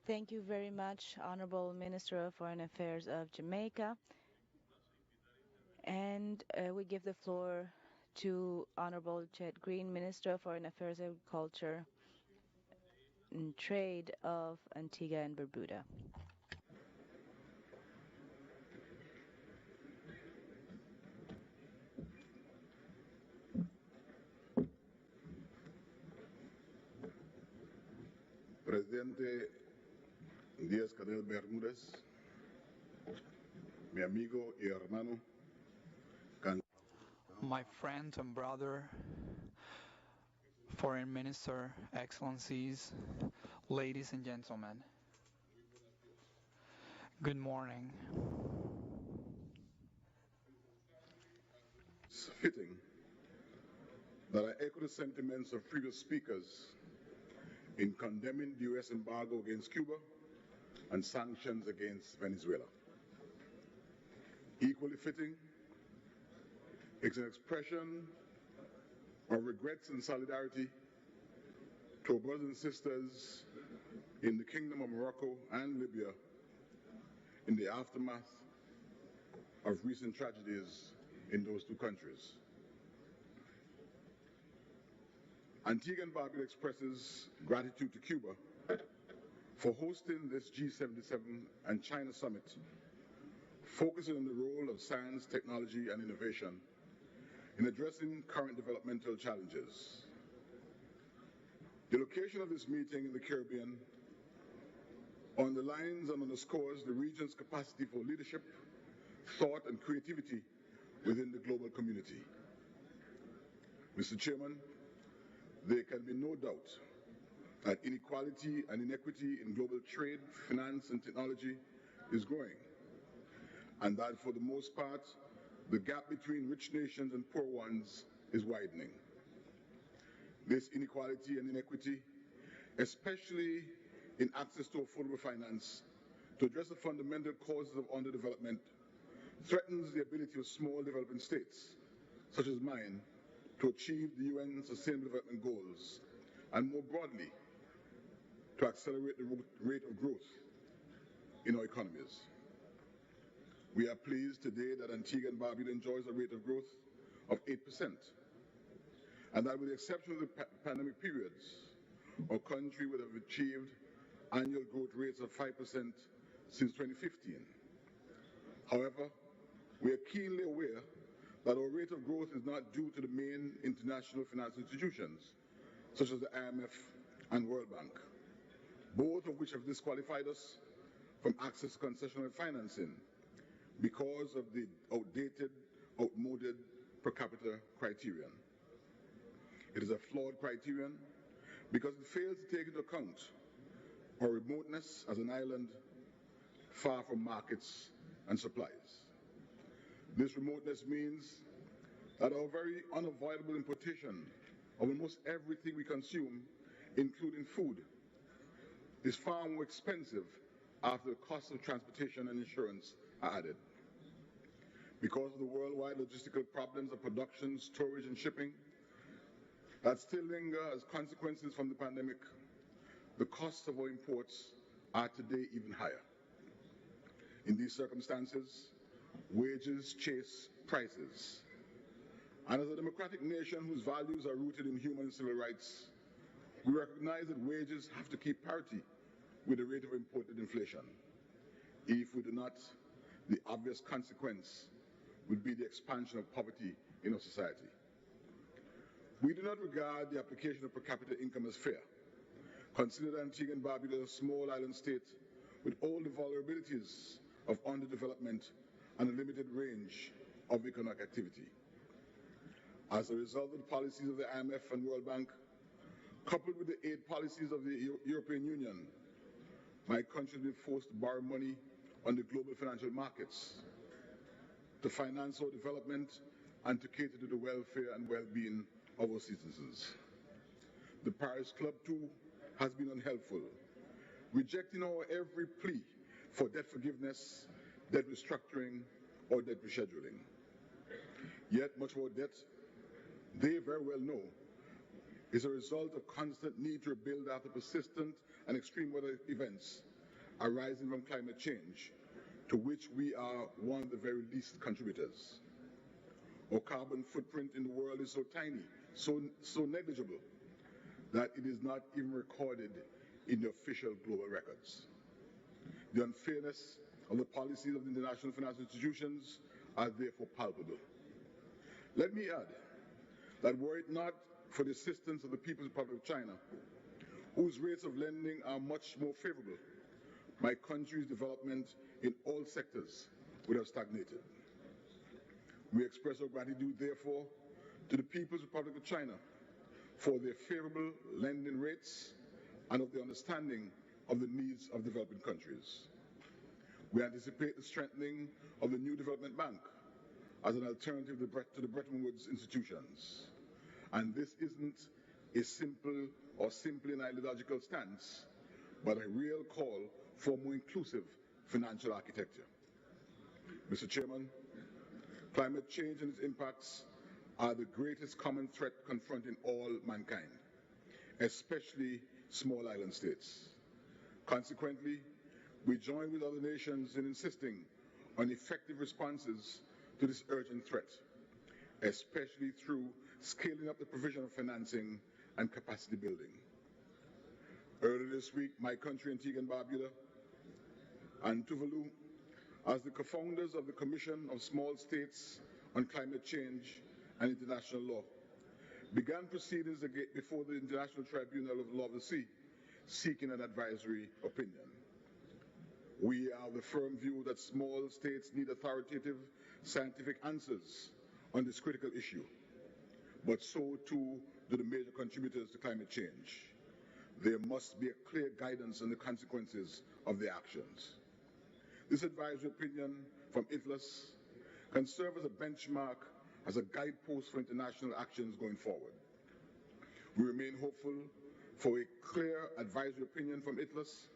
Thank you very much, Honorable Minister of Foreign Affairs of Jamaica. And we give the floor to Honorable Chet Green, Minister of Foreign Affairs, Agriculture and Trade of Antigua and Barbuda. Presidente Díaz-Canel Bermúdez, mi amigo y hermano, my friend and brother, Foreign Minister, Excellencies, ladies and gentlemen, good morning. It's fitting that I echo the sentiments of previous speakers in condemning the U.S. embargo against Cuba and sanctions against Venezuela. Equally fitting, it's an expression of regrets and solidarity to our brothers and sisters in the Kingdom of Morocco and Libya in the aftermath of recent tragedies in those two countries. Antigua and Barbuda expresses gratitude to Cuba for hosting this G77 and China summit focusing on the role of science, technology, and innovation in addressing current developmental challenges. The location of this meeting in the Caribbean underlines and underscores the region's capacity for leadership, thought, and creativity within the global community. Mr. Chairman, there can be no doubt that inequality and inequity in global trade, finance, and technology is growing, and that for the most part, the gap between rich nations and poor ones is widening. This inequality and inequity, especially in access to affordable finance, to address the fundamental causes of underdevelopment, threatens the ability of small developing states, such as mine, to achieve the UN Sustainable Development Goals, and more broadly, to accelerate the rate of growth in our economies. We are pleased today that Antigua and Barbuda enjoys a rate of growth of 8%, and that with the exception of the pandemic periods, our country would have achieved annual growth rates of 5% since 2015. However, we are keenly aware that our rate of growth is not due to the main international financial institutions, such as the IMF and World Bank, both of which have disqualified us from access to concessional financing because of the outmoded per capita criterion. It is a flawed criterion because it fails to take into account our remoteness as an island far from markets and supplies. This remoteness means that our very unavoidable importation of almost everything we consume, including food, is far more expensive after the cost of transportation and insurance are added. Because of the worldwide logistical problems of production, storage, and shipping that still linger as consequences from the pandemic, the costs of our imports are today even higher. In these circumstances, wages chase prices. And as a democratic nation whose values are rooted in human and civil rights, we recognize that wages have to keep parity with the rate of imported inflation. If we do not, the obvious consequence would be the expansion of poverty in our society. We do not regard the application of per capita income as fair. Consider Antigua and Barbuda a small island state with all the vulnerabilities of underdevelopment and a limited range of economic activity. As a result of the policies of the IMF and World Bank, coupled with the aid policies of the European Union, my country has been forced to borrow money on the global financial markets to finance our development and to cater to the welfare and well-being of our citizens. The Paris Club, too, has been unhelpful, rejecting our every plea for debt forgiveness, debt restructuring, or debt rescheduling. Yet much of our debt, they very well know, is a result of constant need to rebuild after persistent and extreme weather events arising from climate change, to which we are one of the very least contributors. Our carbon footprint in the world is so tiny, so negligible, that it is not even recorded in the official global records. The unfairness of the policies of the international financial institutions are therefore palpable. Let me add that were it not for the assistance of the People's Republic of China, whose rates of lending are much more favorable, my country's development in all sectors would have stagnated. We express our gratitude, therefore, to the People's Republic of China for their favorable lending rates and of the understanding of the needs of developing countries. We anticipate the strengthening of the new development bank as an alternative to the Bretton Woods institutions. And this isn't a simple or simply an ideological stance, but a real call for more inclusive financial architecture. Mr. Chairman, climate change and its impacts are the greatest common threat confronting all mankind, especially small island states. Consequently, we join with other nations in insisting on effective responses to this urgent threat, especially through scaling up the provision of financing and capacity building. Earlier this week, my country, Antigua and Barbuda, and Tuvalu as the co-founders of the Commission of Small States on Climate Change and International Law, began proceedings before the International Tribunal of the Law of the Sea, seeking an advisory opinion. We are of the firm view that small states need authoritative scientific answers on this critical issue, but so too do the major contributors to climate change. There must be a clear guidance on the consequences of their actions. This advisory opinion from ITLAS can serve as a benchmark, as a guidepost for international actions going forward. We remain hopeful for a clear advisory opinion from ITLAS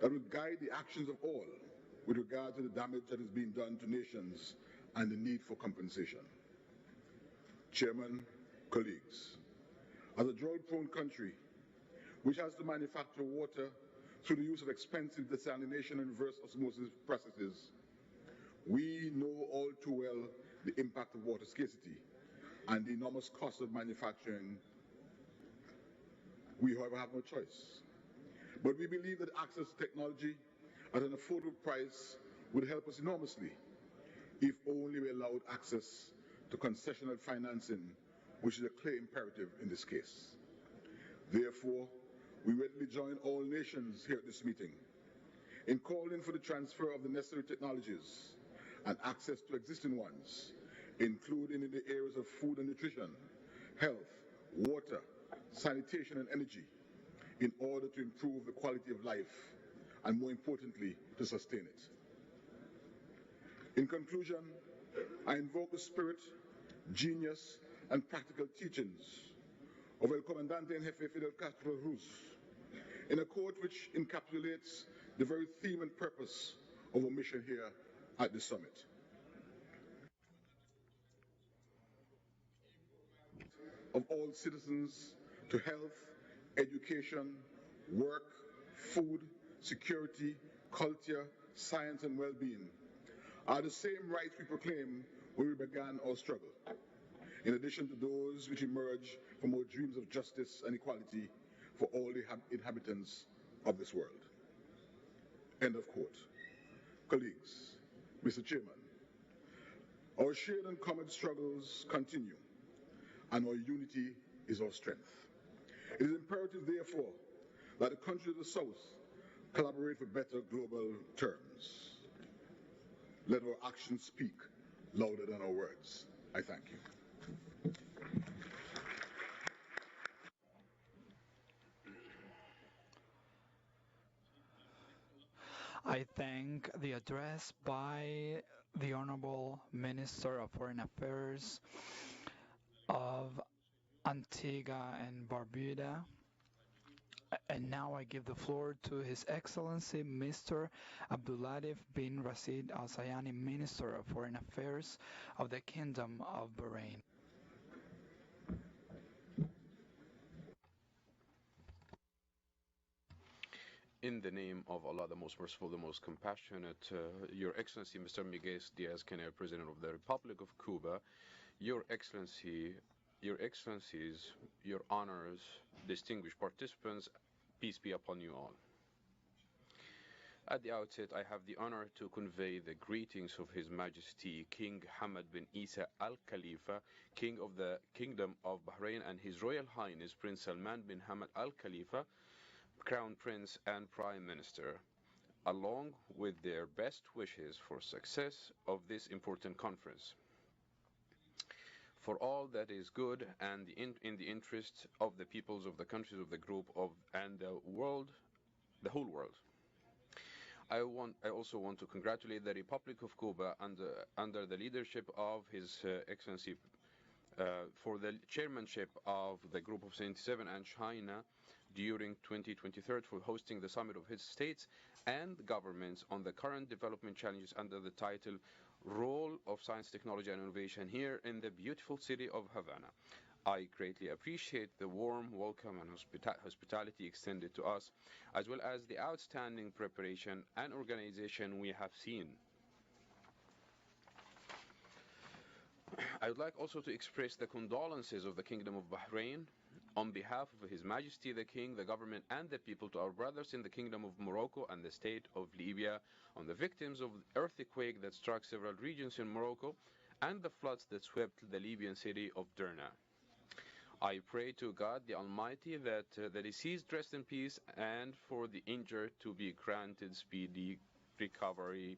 that will guide the actions of all with regard to the damage that is being done to nations and the need for compensation. Chairman, colleagues, as a drought-prone country which has to manufacture water through the use of expensive desalination and reverse osmosis processes, we know all too well the impact of water scarcity and the enormous cost of manufacturing. We, however, have no choice. But we believe that access to technology at an affordable price would help us enormously if only we allowed access to concessional financing, which is a clear imperative in this case. Therefore, we readily join all nations here at this meeting in calling for the transfer of the necessary technologies and access to existing ones, including in the areas of food and nutrition, health, water, sanitation and energy, in order to improve the quality of life and, more importantly, to sustain it. In conclusion, I invoke the spirit, genius, and practical teachings of El Comandante en Jefe Fidel Castro Ruz, in a quote which encapsulates the very theme and purpose of our mission here at the summit. Of all citizens to health, education, work, food, security, culture, science, and well-being are the same rights we proclaimed when we began our struggle, in addition to those which emerge from our dreams of justice and equality for all the inhabitants of this world. End of quote. Colleagues, Mr. Chairman, our shared and common struggles continue, and our unity is our strength. It is imperative, therefore, that the countries of the South collaborate for better global terms. Let our actions speak louder than our words. I thank you. I thank the address by the Honorable Minister of Foreign Affairs of Antigua and Barbuda. And now I give the floor to His Excellency Mr. Abdulatif bin Rashid Al Sayani, Minister of Foreign Affairs of the Kingdom of Bahrain. In the name of Allah, the most merciful, the most compassionate, Your Excellency Mr. Miguel Diaz-Canel, President of the Republic of Cuba, Your Excellency, Your Excellencies, Your Honors, distinguished participants, peace be upon you all. At the outset, I have the honor to convey the greetings of His Majesty King Hamad bin Isa Al Khalifa, King of the Kingdom of Bahrain, and His Royal Highness Prince Salman bin Hamad Al Khalifa, Crown Prince and Prime Minister, along with their best wishes for success of this important conference. For all that is good and in the interest of the peoples of the countries of the group and the world, the whole world. I also want to congratulate the Republic of Cuba under the leadership of His Excellency for the chairmanship of the Group of 77 and China during 2023 for hosting the Summit of Heads of States and Governments on the current development challenges under the title Role of Science, Technology and Innovation here in the beautiful city of Havana. I greatly appreciate the warm welcome and hospitality extended to us, as well as the outstanding preparation and organization we have seen. I would like also to express the condolences of the Kingdom of Bahrain on behalf of His Majesty the King, the government and the people, to our brothers in the Kingdom of Morocco and the state of Libya, on the victims of the earthquake that struck several regions in Morocco and the floods that swept the Libyan city of Derna. I pray to God the Almighty that the deceased rest in peace and for the injured to be granted speedy recovery.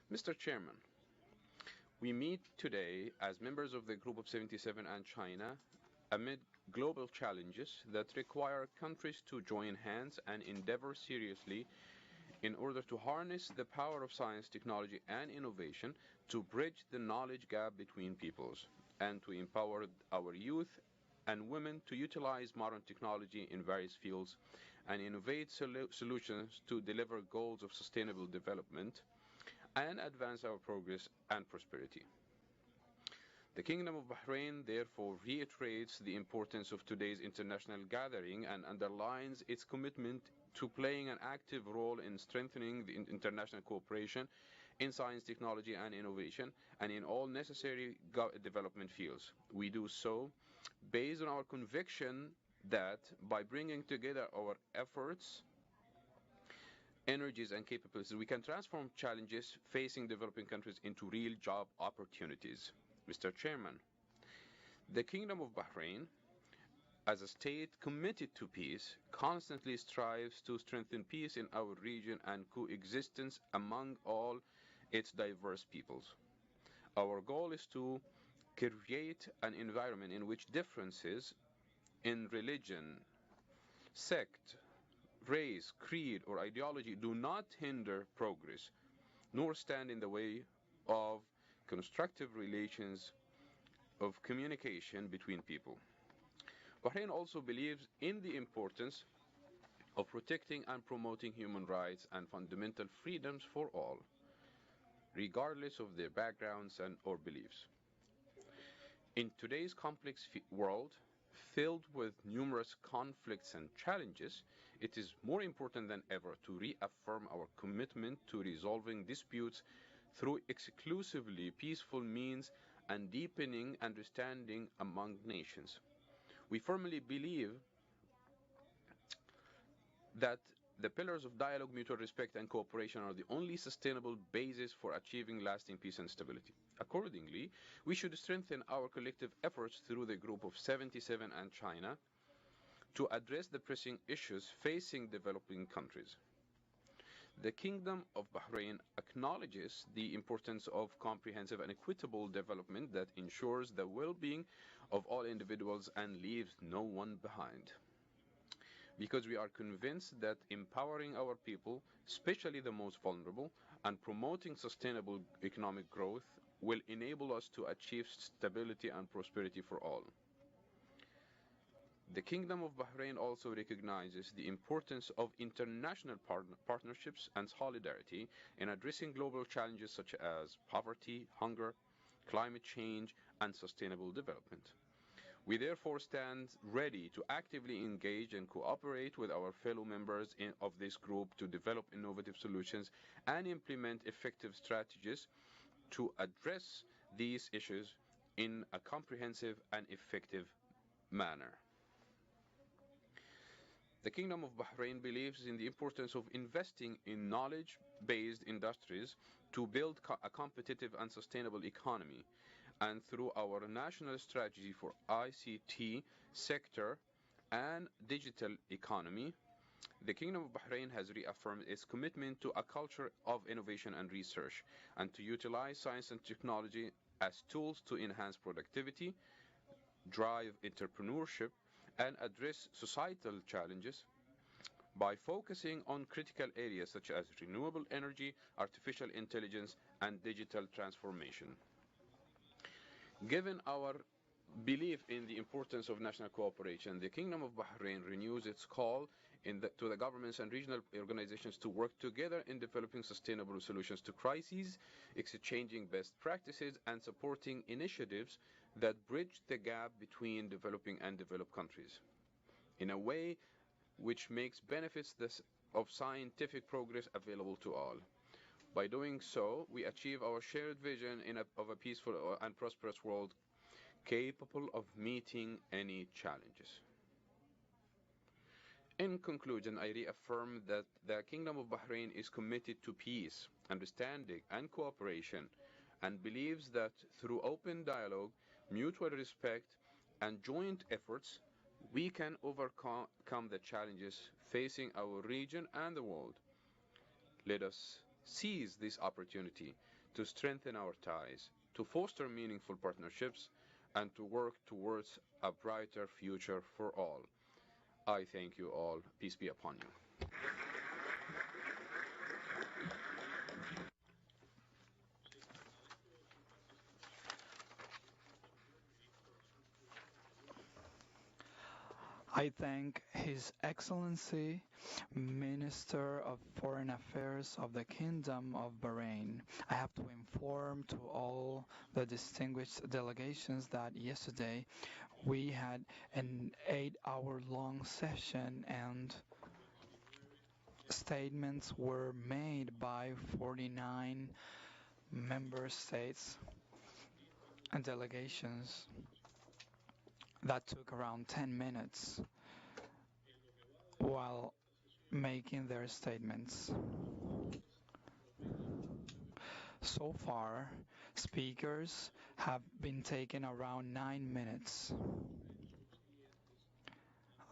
Mr. Chairman, we meet today as members of the Group of 77 and China amid global challenges that require countries to join hands and endeavor seriously in order to harness the power of science, technology, and innovation to bridge the knowledge gap between peoples and to empower our youth and women to utilize modern technology in various fields and innovate solutions to deliver goals of sustainable development and advance our progress and prosperity. The Kingdom of Bahrain therefore reiterates the importance of today's international gathering and underlines its commitment to playing an active role in strengthening the international cooperation in science, technology, and innovation, and in all necessary development fields. We do so based on our conviction that by bringing together our efforts, energies, and capabilities, we can transform challenges facing developing countries into real job opportunities. Mr. Chairman, the Kingdom of Bahrain, as a state committed to peace, constantly strives to strengthen peace in our region and coexistence among all its diverse peoples. Our goal is to create an environment in which differences in religion, sect, race, creed, or ideology do not hinder progress, nor stand in the way of constructive relations of communication between people. Bahrain also believes in the importance of protecting and promoting human rights and fundamental freedoms for all, regardless of their backgrounds or beliefs. In today's complex world, filled with numerous conflicts and challenges, it is more important than ever to reaffirm our commitment to resolving disputes through exclusively peaceful means and deepening understanding among nations. We firmly believe that the pillars of dialogue, mutual respect, and cooperation are the only sustainable basis for achieving lasting peace and stability. Accordingly, we should strengthen our collective efforts through the Group of 77 and China to address the pressing issues facing developing countries. The Kingdom of Bahrain acknowledges the importance of comprehensive and equitable development that ensures the well-being of all individuals and leaves no one behind. Because we are convinced that empowering our people, especially the most vulnerable, and promoting sustainable economic growth will enable us to achieve stability and prosperity for all. The Kingdom of Bahrain also recognizes the importance of international partnerships and solidarity in addressing global challenges such as poverty, hunger, climate change, and sustainable development. We therefore stand ready to actively engage and cooperate with our fellow members of this group to develop innovative solutions and implement effective strategies to address these issues in a comprehensive and effective manner. The Kingdom of Bahrain believes in the importance of investing in knowledge-based industries to build a competitive and sustainable economy. And through our national strategy for ICT sector and digital economy, the Kingdom of Bahrain has reaffirmed its commitment to a culture of innovation and research, and to utilize science and technology as tools to enhance productivity, drive entrepreneurship, and address societal challenges by focusing on critical areas such as renewable energy, artificial intelligence, and digital transformation. Given our belief in the importance of national cooperation, the Kingdom of Bahrain renews its call to the governments and regional organizations to work together in developing sustainable solutions to crises, exchanging best practices, and supporting initiatives that bridge the gap between developing and developed countries in a way which makes benefits of scientific progress available to all. By doing so, we achieve our shared vision of a peaceful and prosperous world capable of meeting any challenges. In conclusion, I reaffirm that the Kingdom of Bahrain is committed to peace, understanding, and cooperation, and believes that through open dialogue, mutual respect, and joint efforts, we can overcome the challenges facing our region and the world. Let us seize this opportunity to strengthen our ties, to foster meaningful partnerships, and to work towards a brighter future for all. I thank you all. Peace be upon you. I thank His Excellency, Minister of Foreign Affairs of the Kingdom of Bahrain. I have to inform to all the distinguished delegations that yesterday we had an 8-hour-long session and statements were made by 49 member states and delegations. That took around 10 minutes while making their statements. So far, speakers have been taking around 9 minutes.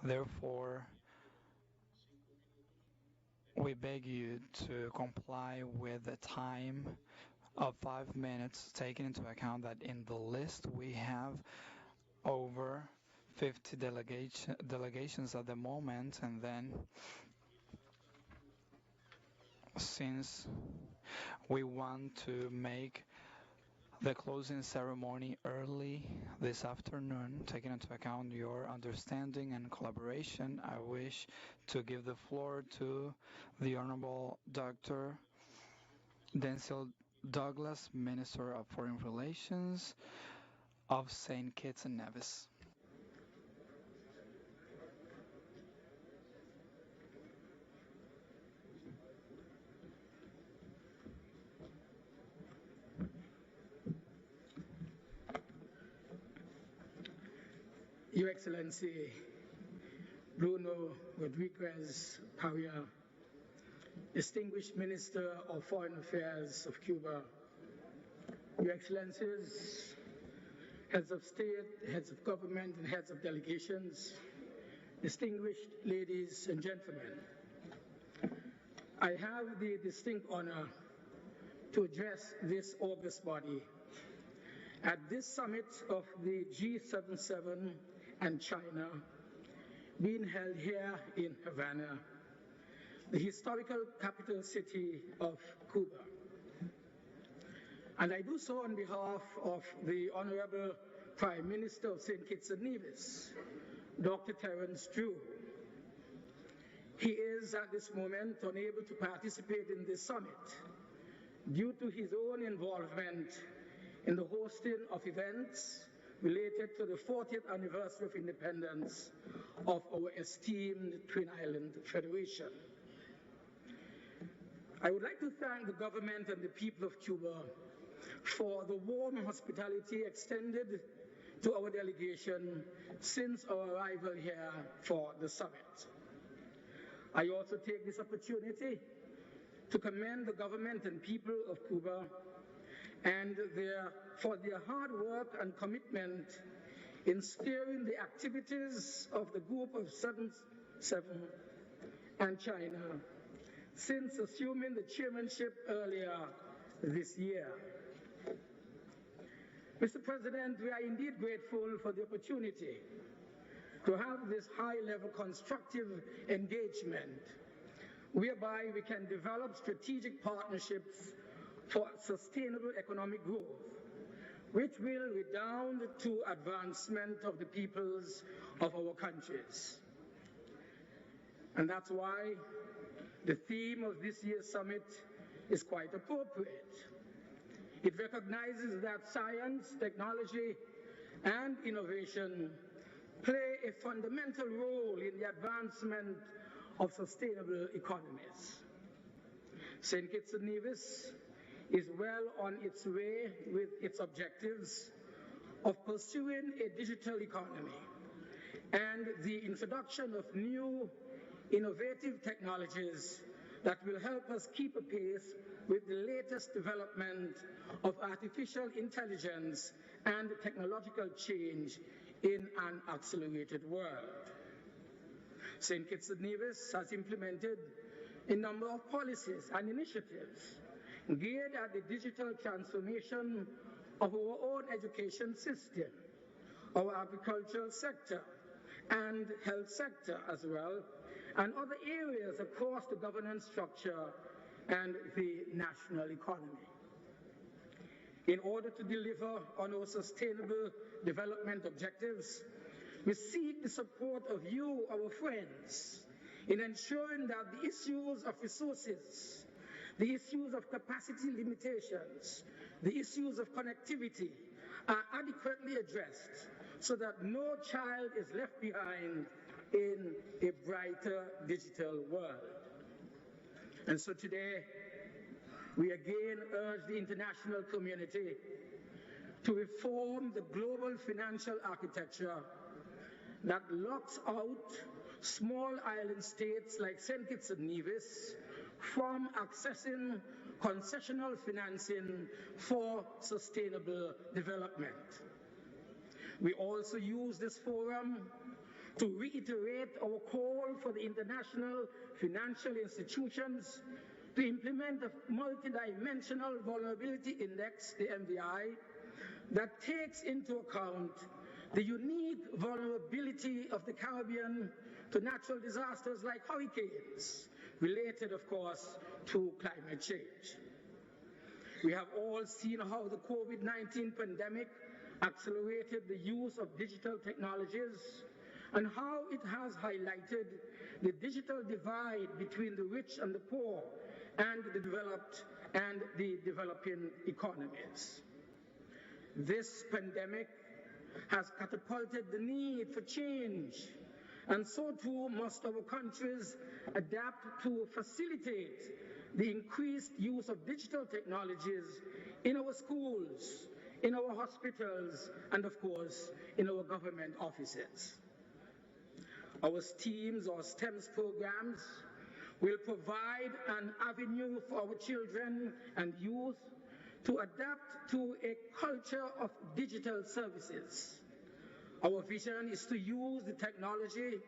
Therefore, we beg you to comply with the time of 5 minutes, taking into account that in the list we have over 50 delegations at the moment, and then since we want to make the closing ceremony early this afternoon, taking into account your understanding and collaboration, I wish to give the floor to the Honorable Dr. Denzil Douglas, Minister of Foreign Relations of St. Kitts and Nevis. Your Excellency Bruno Rodriguez Parilla, Distinguished Minister of Foreign Affairs of Cuba, Your Excellencies, Heads of State, Heads of Government, and Heads of Delegations, distinguished ladies and gentlemen, I have the distinct honor to address this august body at this summit of the G77 and China being held here in Havana, the historical capital city of Cuba. And I do so on behalf of the Honorable Prime Minister of St. Kitts and Nevis, Dr. Terence Drew. He is at this moment unable to participate in this summit due to his own involvement in the hosting of events related to the 40th anniversary of independence of our esteemed Twin Island Federation. I would like to thank the government and the people of Cuba for the warm hospitality extended to our delegation since our arrival here for the summit. I also take this opportunity to commend the government and people of Cuba and for their hard work and commitment in steering the activities of the Group of 7 and China since assuming the chairmanship earlier this year. Mr. President, we are indeed grateful for the opportunity to have this high-level constructive engagement whereby we can develop strategic partnerships for sustainable economic growth, which will redound to advancement of the peoples of our countries. And that's why the theme of this year's summit is quite appropriate. It recognizes that science, technology, and innovation play a fundamental role in the advancement of sustainable economies. St. Kitts and Nevis is well on its way with its objectives of pursuing a digital economy and the introduction of new innovative technologies that will help us keep pace with the latest development of artificial intelligence and technological change in an accelerated world. St. Kitts and Nevis has implemented a number of policies and initiatives geared at the digital transformation of our own education system, our agricultural sector, and health sector as well, and other areas across the governance structure and the national economy. In order to deliver on our sustainable development objectives, we seek the support of you, our friends, in ensuring that the issues of resources, the issues of capacity limitations, the issues of connectivity are adequately addressed so that no child is left behind in a brighter digital world. And so today, we again urge the international community to reform the global financial architecture that locks out small island states like St. Kitts and Nevis from accessing concessional financing for sustainable development. We also use this forum to reiterate our call for the international financial institutions to implement a multidimensional vulnerability index, the MVI, that takes into account the unique vulnerability of the Caribbean to natural disasters like hurricanes, related, of course, to climate change. We have all seen how the COVID-19 pandemic accelerated the use of digital technologies and how it has highlighted the digital divide between the rich and the poor and the developed and the developing economies. This pandemic has catapulted the need for change, and so too must our countries adapt to facilitate the increased use of digital technologies in our schools, in our hospitals, and of course, in our government offices. Our STEAMs or STEMS programs will provide an avenue for our children and youth to adapt to a culture of digital services. Our vision is to use the technology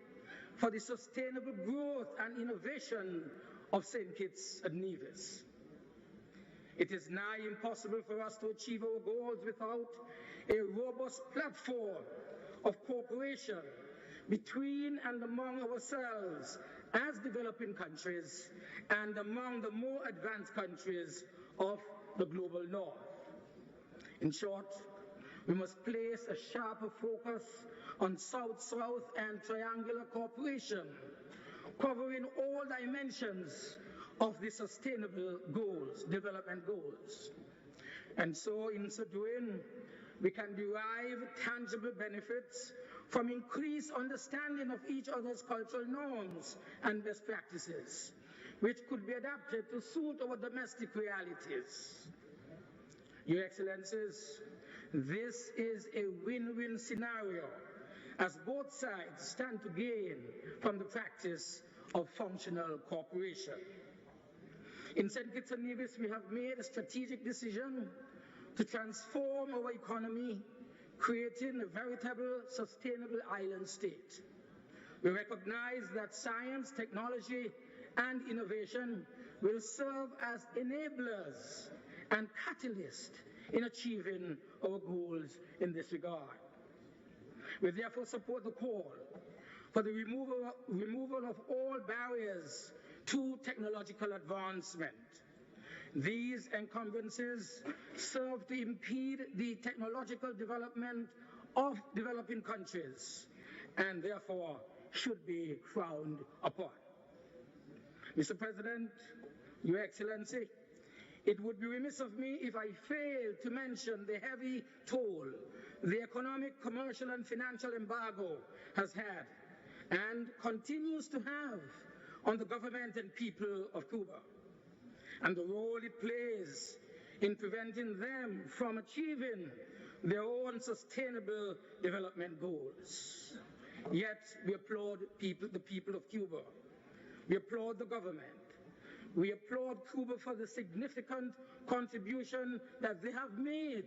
for the sustainable growth and innovation of St. Kitts and Nevis. It is nigh impossible for us to achieve our goals without a robust platform of cooperation between and among ourselves as developing countries and among the more advanced countries of the global north. In short, we must place a sharper focus on South-South and triangular cooperation, covering all dimensions of the sustainable goals, development goals. And so, in so doing, we can derive tangible benefits from increased understanding of each other's cultural norms and best practices, which could be adapted to suit our domestic realities. Your Excellencies, this is a win-win scenario, as both sides stand to gain from the practice of functional cooperation. In St. Kitts and Nevis, we have made a strategic decision to transform our economy, creating a veritable sustainable island state. We recognize that science, technology, and innovation will serve as enablers and catalysts in achieving our goals in this regard. We therefore support the call for the removal of all barriers to technological advancement. These encumbrances serve to impede the technological development of developing countries and therefore should be frowned upon. Mr. President, Your Excellency, it would be remiss of me if I failed to mention the heavy toll the economic, commercial, and financial embargo has had and continues to have on the government and people of Cuba. and the role it plays in preventing them from achieving their own sustainable development goals. Yet we applaud the people of Cuba. We applaud the government. We applaud Cuba for the significant contribution that they have made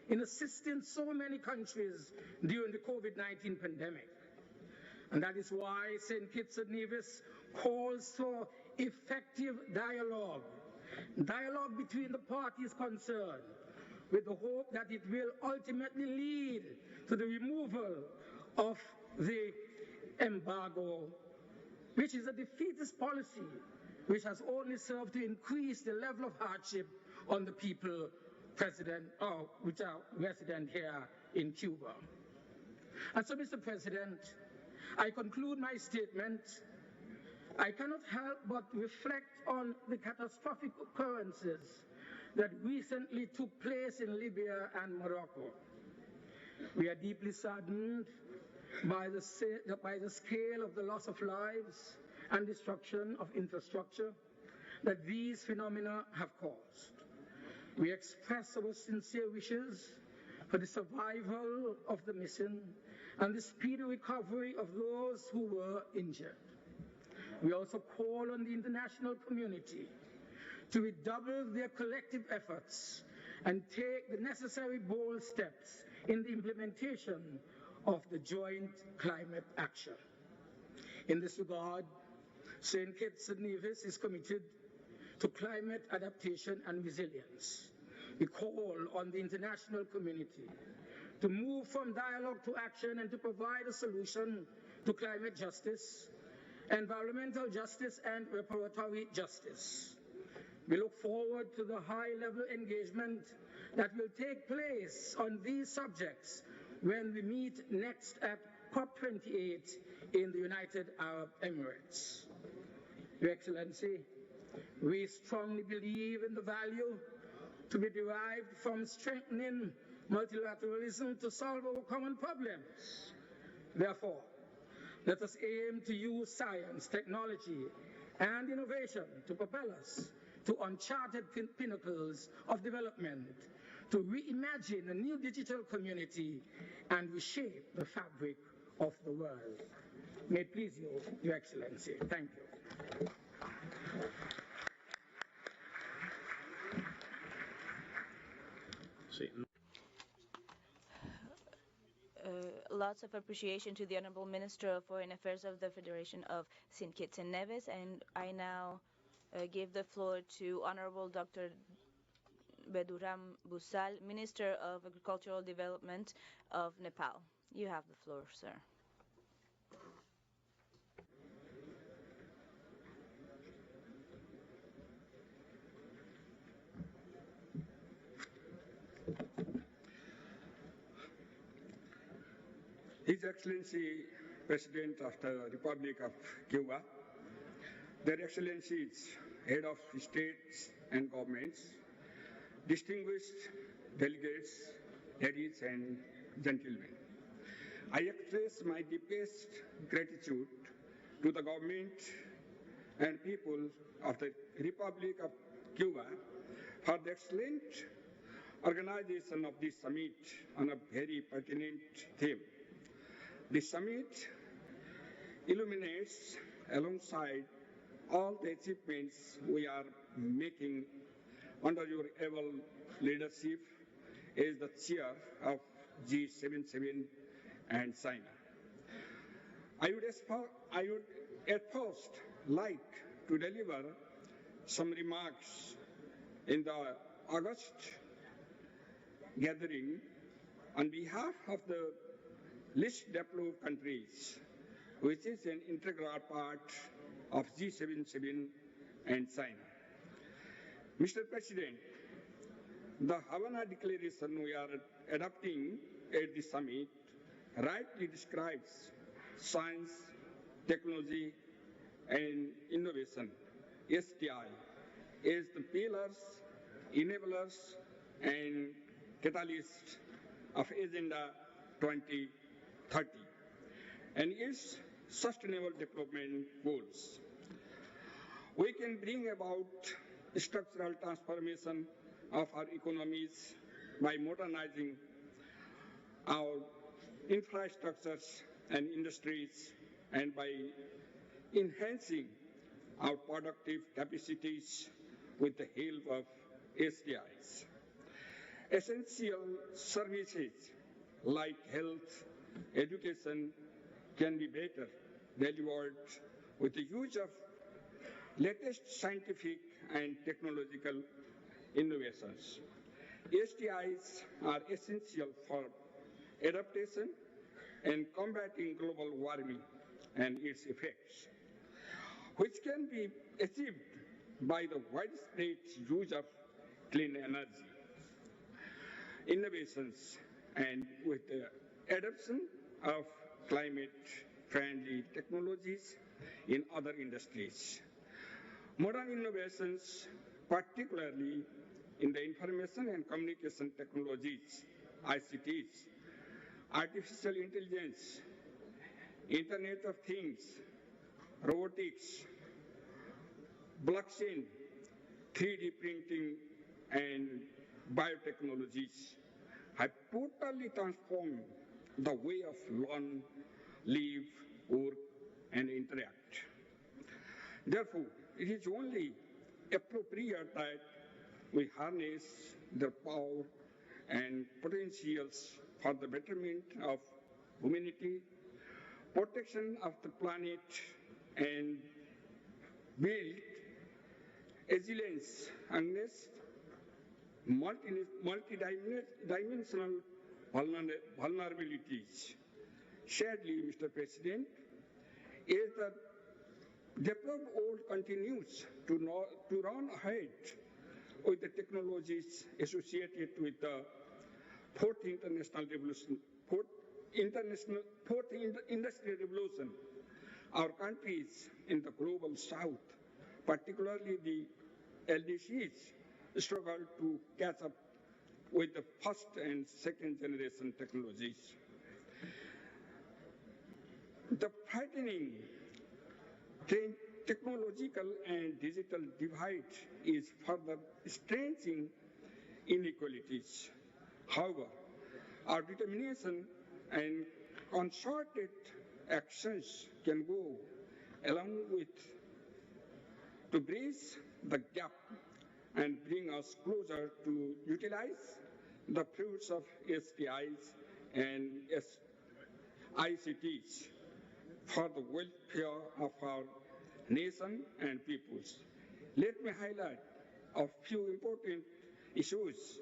in assisting so many countries during the COVID-19 pandemic. And that is why St. Kitts and Nevis calls for effective dialogue between the parties concerned, with the hope that it will ultimately lead to the removal of the embargo, which is a defeatist policy which has only served to increase the level of hardship on the people which are resident here in Cuba. And so, Mr. President, I conclude my statement. I cannot help but reflect on the catastrophic occurrences that recently took place in Libya and Morocco. We are deeply saddened by the scale of the loss of lives and destruction of infrastructure that these phenomena have caused. We express our sincere wishes for the survival of the missing and the speedy recovery of those who were injured. We also call on the international community to redouble their collective efforts and take the necessary bold steps in the implementation of the joint climate action. In this regard, St. Kitts and Nevis is committed to climate adaptation and resilience. We call on the international community to move from dialogue to action and to provide a solution to climate justice, environmental justice, and reparatory justice. We look forward to the high-level engagement that will take place on these subjects when we meet next at COP28 in the United Arab Emirates. Your Excellency, we strongly believe in the value to be derived from strengthening multilateralism to solve our common problems. Therefore, let us aim to use science, technology, and innovation to propel us to uncharted pinnacles of development, to reimagine a new digital community and reshape the fabric of the world. May it please you, Your Excellency. Thank you. Lots of appreciation to the Honorable Minister of Foreign Affairs of the Federation of St. Kitts and Nevis, and I now give the floor to Honorable Dr. Beduram Busal, Minister of Agricultural Development of Nepal. You have the floor, sir. His Excellency, President of the Republic of Cuba, Their Excellencies, Head of States and Governments, distinguished delegates, ladies and gentlemen, I express my deepest gratitude to the government and people of the Republic of Cuba for the excellent organization of this summit on a very pertinent theme. The summit illuminates, alongside all the achievements we are making under your able leadership as the chair of G77 and China. I would at first like to deliver some remarks in the August gathering on behalf of the least developed countries, which is an integral part of G77 and China. Mr. President, the Havana Declaration we are adopting at the summit rightly describes science, technology, and innovation, STI, as the pillars, enablers, and catalysts of Agenda 2030 and its sustainable development goals. We can bring about structural transformation of our economies by modernizing our infrastructures and industries and by enhancing our productive capacities with the help of STIs. Essential services like health, education can be better delivered with the use of latest scientific and technological innovations. STIs are essential for adaptation and combating global warming and its effects, which can be achieved by the widespread use of clean energy, innovations, and with the adoption of climate-friendly technologies in other industries. Modern innovations, particularly in the information and communication technologies, ICTs, artificial intelligence, Internet of Things, robotics, blockchain, 3D printing, and biotechnologies have totally transformed the way of learn, live, work, and interact. Therefore, it is only appropriate that we harness their power and potentials for the betterment of humanity, protection of the planet, and build resilience against multi-dimensional vulnerabilities. Sadly, Mr. President, as the developed world continues to run ahead with the technologies associated with the fourth industrial revolution, our countries in the global south, particularly the LDCs, struggle to catch up with the first and second generation technologies. The frightening technological and digital divide is further strengthening inequalities. However, our determination and concerted actions can go along with to bridge the gap and bring us closer to utilize the fruits of STIs and ICTs for the welfare of our nation and peoples. Let me highlight a few important issues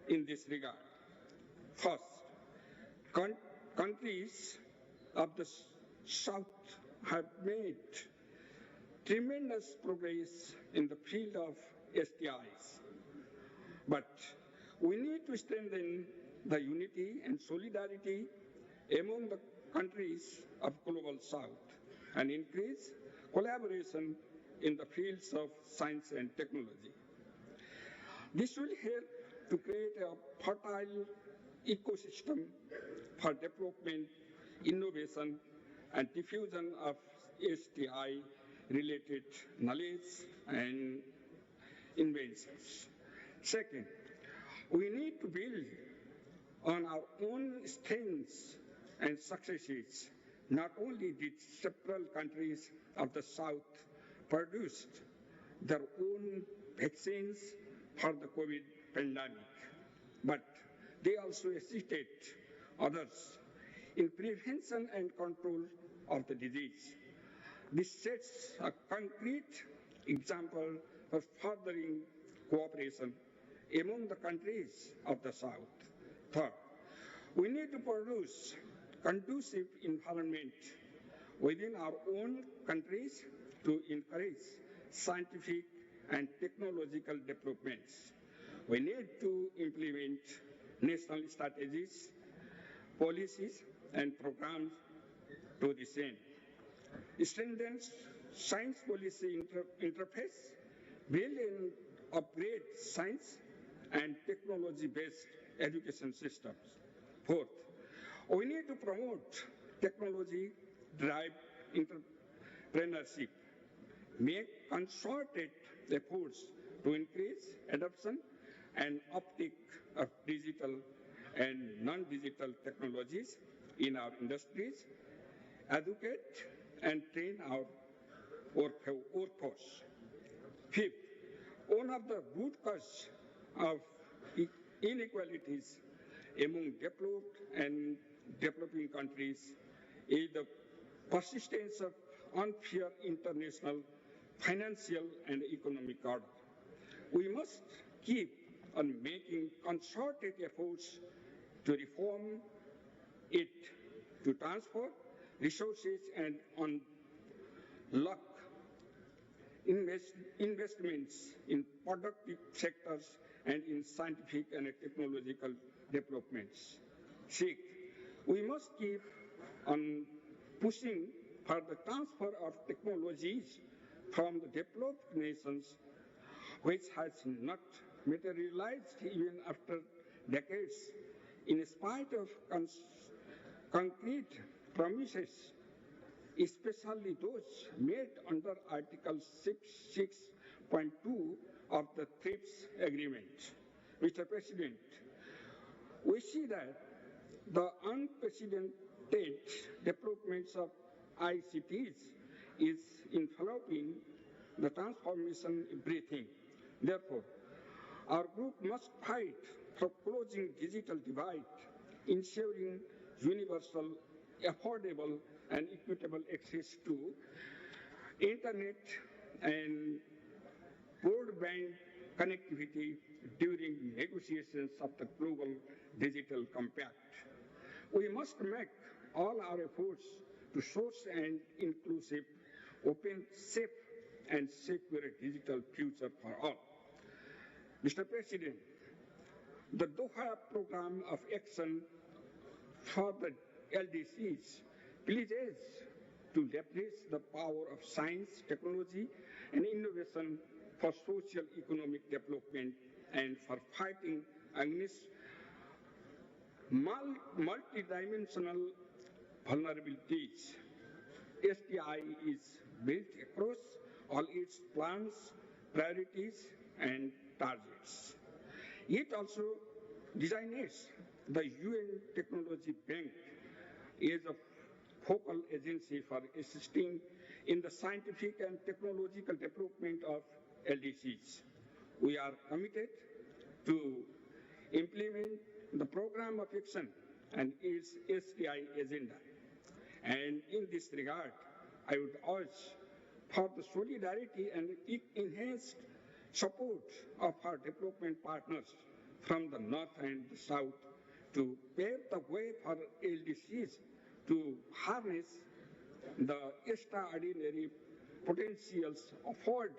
in this regard. First, countries of the South have made tremendous progress in the field of STIs. But we need to strengthen the unity and solidarity among the countries of Global South and increase collaboration in the fields of science and technology. This will help to create a fertile ecosystem for development, innovation, and diffusion of STI-related knowledge and inventions. Second, we need to build on our own strengths and successes. Not only did several countries of the South produce their own vaccines for the COVID pandemic, but they also assisted others in prevention and control of the disease. This sets a concrete example of furthering cooperation among the countries of the South. Third, we need to produce conducive environment within our own countries to encourage scientific and technological developments. We need to implement national strategies, policies, and programs to this end. Strengthen science policy interface, build and upgrade science and technology-based education systems. Fourth, we need to promote technology-driven entrepreneurship, make concerted efforts to increase adoption and uptake of digital and non-digital technologies in our industries, educate and train our workforce. Fifth, one of the root causes of inequalities among developed and developing countries is the persistence of unfair international financial and economic order. We must keep on making concerted efforts to reform it, to transfer resources and unlock investments in productive sectors and in scientific and technological developments. Sixth, we must keep on pushing for the transfer of technologies from the developed nations, which has not materialized even after decades, in spite of concrete promises, especially those made under Article 6.2 of the TRIPS Agreement. Mr. President, we see that the unprecedented developments of ICTs is enveloping the transformation everything. Therefore, our group must fight for closing digital divide, ensuring universal, affordable, and equitable access to internet and broadband connectivity during negotiations of the Global Digital Compact. We must make all our efforts to source an inclusive, open, safe, and secure digital future for all. Mr. President, the Doha Program of Action for the LDCs pledges to leverage the power of science, technology, and innovation for socio-economic development and for fighting against multidimensional vulnerabilities. SDI is built across all its plans, priorities, and targets. It also designates the UN Technology Bank as a focal agency for assisting in the scientific and technological development of LDCs. We are committed to implement the program of action and its SDI agenda. And in this regard, I would urge for the solidarity and enhanced support of our development partners from the North and the South to pave the way for LDCs to harness the extraordinary potentials offered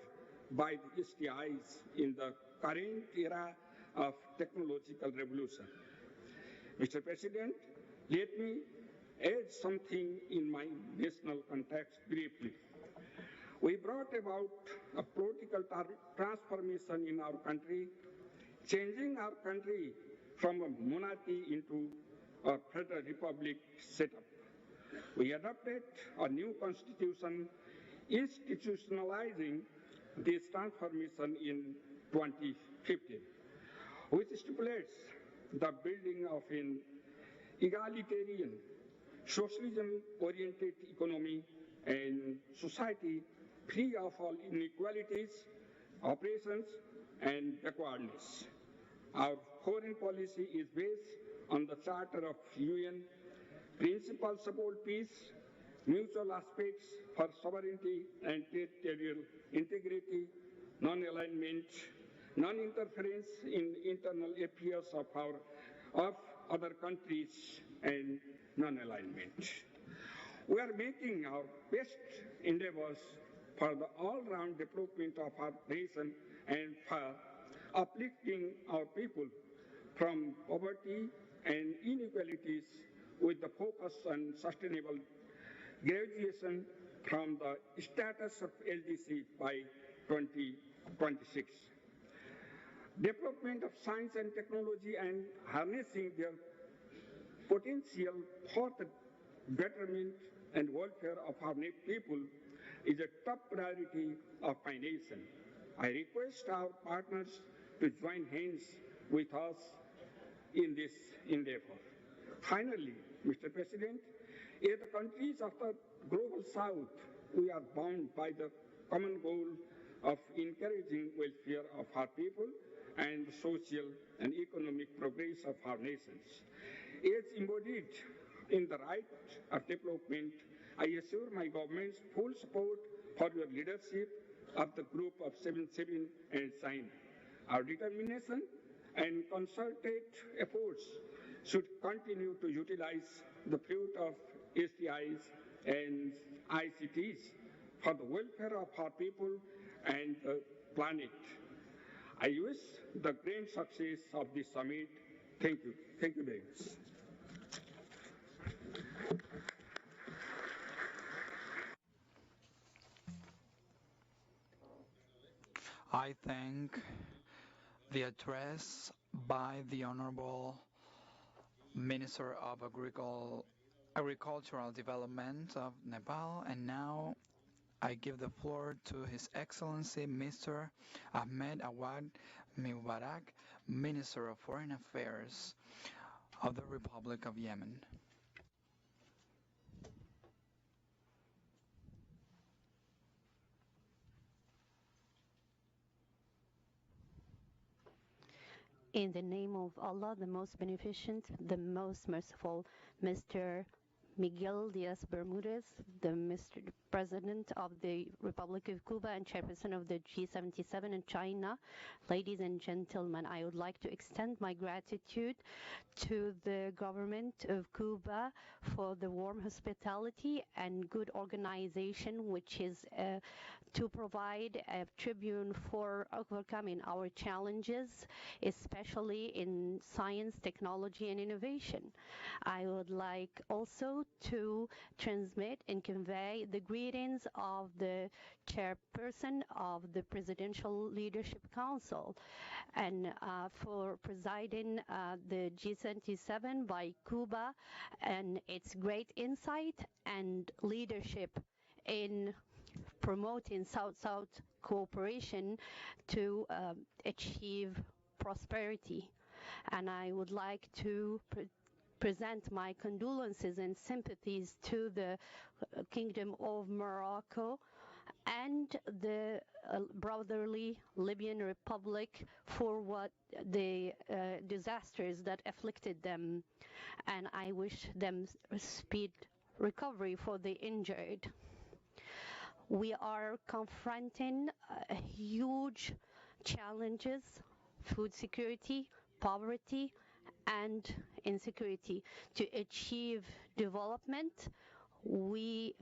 by the SDIs in the current era of technological revolution. Mr. President, let me add something in my national context briefly. We brought about a political transformation in our country, changing our country from a monarchy into a federal republic setup. We adopted a new constitution, institutionalizing this transformation in 2015, which stipulates the building of an egalitarian, socialism-oriented economy and society free of all inequalities, oppressions, and backwardness. Our foreign policy is based on the Charter of UN, principles about peace, mutual aspects for sovereignty and territorial integrity, non-alignment, non-interference in internal affairs of other countries, and non-alignment. We are making our best endeavors for the all-round development of our nation and for uplifting our people from poverty and inequalities with the focus on sustainable graduation from the status of LDC by 2026. Development of science and technology and harnessing their potential for the betterment and welfare of our people is a top priority of my nation. I request our partners to join hands with us in this endeavor. Finally, Mr. President, as the countries of the Global South, we are bound by the common goal of encouraging welfare of our people and the social and economic progress of our nations. As embodied in the right of development, I assure my government's full support for your leadership of the Group of 77 and China. Our determination and concerted efforts should continue to utilize the fruit of STIs and ICTs for the welfare of our people and the planet. I wish the grand success of this summit. Thank you. Thank you very much. I thank the address by the Honorable Minister of Agricultural Development of Nepal, and now I give the floor to His Excellency Mr. Ahmed Awad Mubarak, Minister of Foreign Affairs of the Republic of Yemen. In the name of Allah, the most beneficent, the most merciful, Mr. Miguel Diaz Bermudez, the Mr. President of the Republic of Cuba and Chairperson of the G77 in China. Ladies and gentlemen, I would like to extend my gratitude to the government of Cuba for the warm hospitality and good organization, which is to provide a tribune for overcoming our challenges, especially in science, technology, and innovation. I would like also to transmit and convey the greetings of the chairperson of the Presidential Leadership Council and for presiding the G77 by Cuba and its great insight and leadership in promoting South-South cooperation to achieve prosperity. And I would like to present my condolences and sympathies to the Kingdom of Morocco and the brotherly Libyan Republic for what the disasters that afflicted them, and I wish them speed recovery for the injured. We are confronting huge challenges: food security, poverty, and insecurity. To achieve development, we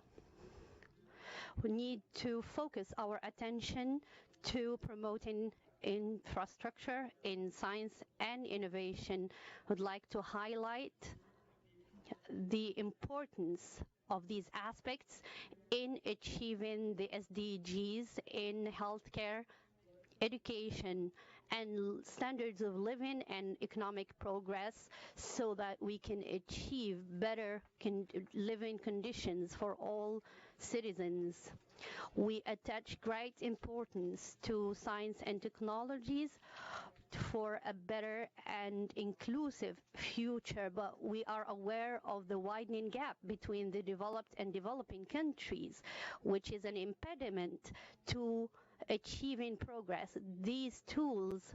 need to focus our attention to promoting infrastructure in science and innovation. I would like to highlight the importance of these aspects in achieving the SDGs in healthcare, education, and standards of living and economic progress, so that we can achieve better living conditions for all citizens. We attach great importance to science and technologies for a better and inclusive future, but we are aware of the widening gap between the developed and developing countries, which is an impediment to achieving progress. These tools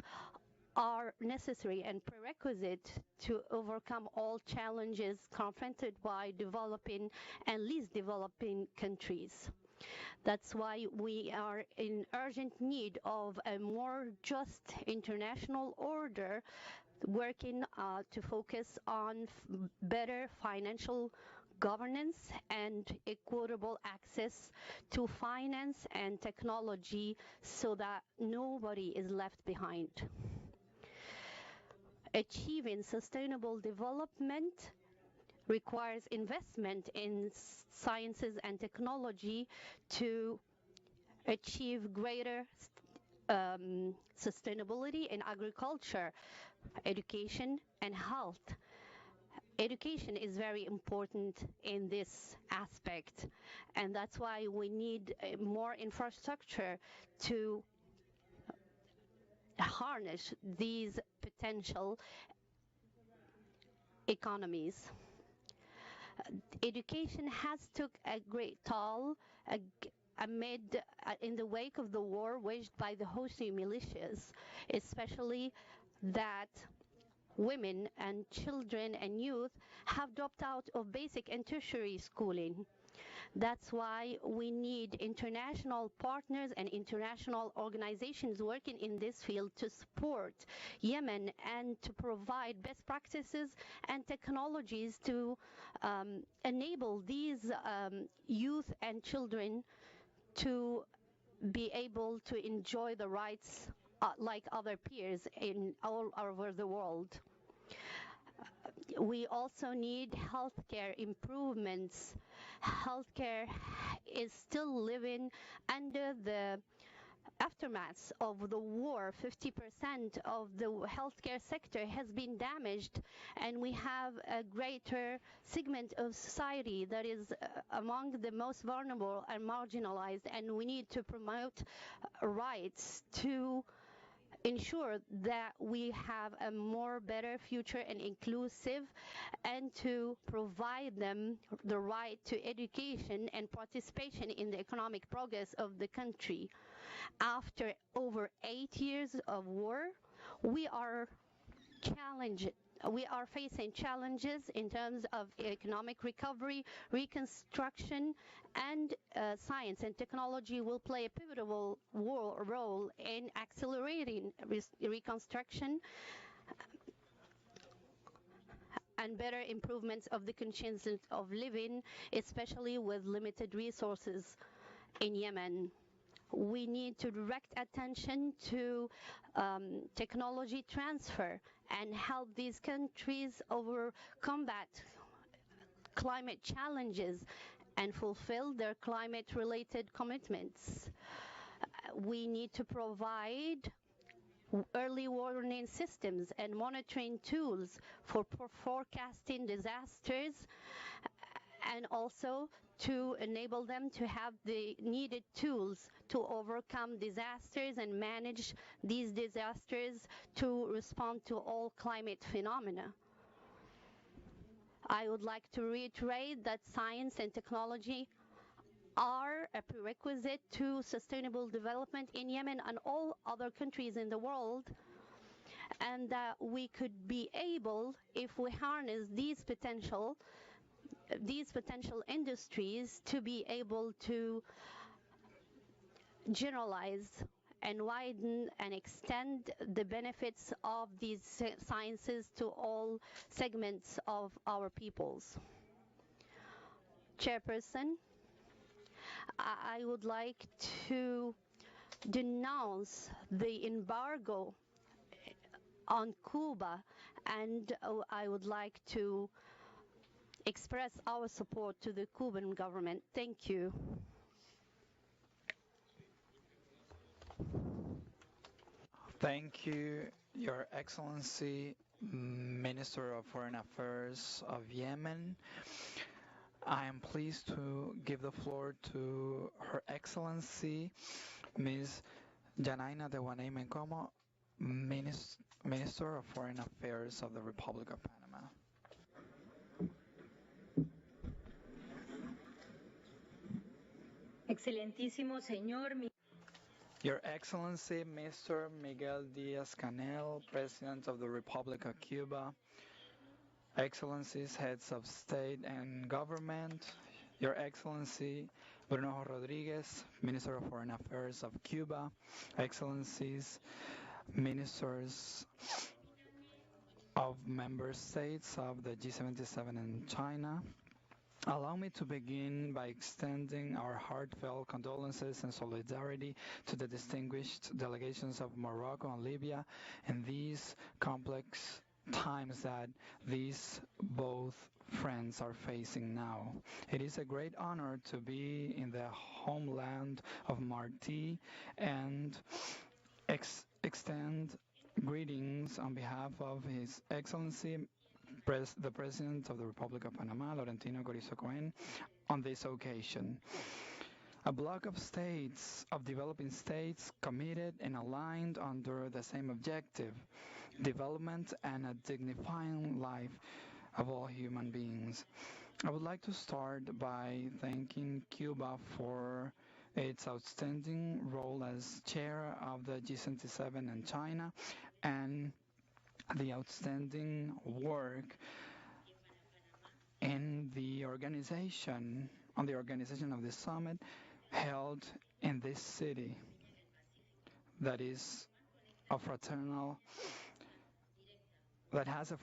are necessary and prerequisite to overcome all challenges confronted by developing and least developing countries. That's why we are in urgent need of a more just international order, working to focus on better financial governance and equitable access to finance and technology, so that nobody is left behind. Achieving sustainable development requires investment in sciences and technology to achieve greater sustainability in agriculture, education, and health. Education is very important in this aspect, and that's why we need more infrastructure to harness these potential economies. Education has took a great toll in the wake of the war waged by the Houthi militias, especially that women and children and youth have dropped out of basic and tertiary schooling. That's why we need international partners and international organizations working in this field to support Yemen and to provide best practices and technologies to enable these youth and children to be able to enjoy the rights like other peers in all over the world. We also need healthcare improvements. Healthcare is still living under the aftermath of the war. 50% of the healthcare sector has been damaged, and we have a greater segment of society that is among the most vulnerable and marginalized, and we need to promote rights to ensure that we have a more better future and inclusive, and to provide them the right to education and participation in the economic progress of the country. After over 8 years of war, we are facing challenges in terms of economic recovery, reconstruction, and science and technology will play a pivotal role in accelerating reconstruction and better improvements of the conditions of living, especially with limited resources in Yemen. We need to direct attention to technology transfer and help these countries combat climate challenges and fulfill their climate-related commitments. We need to provide early warning systems and monitoring tools for forecasting disasters, and also to enable them to have the needed tools to overcome disasters and manage these disasters to respond to all climate phenomena. I would like to reiterate that science and technology are a prerequisite to sustainable development in Yemen and all other countries in the world, and that we could be able, if we harness these potential industries, to be able to generalize and widen and extend the benefits of these sciences to all segments of our peoples. Chairperson, I would like to denounce the embargo on Cuba, and I would like to express our support to the Cuban government. Thank you. Thank you, Your Excellency, Minister of Foreign Affairs of Yemen. I am pleased to give the floor to Her Excellency, Ms. Yanaina Dewaney Mencomo, Minister of Foreign Affairs of the Republic of Panama. Excelentísimo señor. Your Excellency, Mr. Miguel Díaz-Canel, President of the Republic of Cuba, Excellencies, Heads of State and Government, Your Excellency, Bruno Rodriguez, Minister of Foreign Affairs of Cuba, Excellencies, Ministers of Member States of the G77 and China. Allow me to begin by extending our heartfelt condolences and solidarity to the distinguished delegations of Morocco and Libya in these complex times that these both friends are facing now. It is a great honor to be in the homeland of Martí and extend greetings on behalf of His Excellency the President of the Republic of Panama, Laurentino Cortizo Cohen, on this occasion. A bloc of states, of developing states, committed and aligned under the same objective, development and a dignifying life of all human beings. I would like to start by thanking Cuba for its outstanding role as chair of the G77 in China and the outstanding work in the organization, on the organization of the summit held in this city that is a fraternal, that has a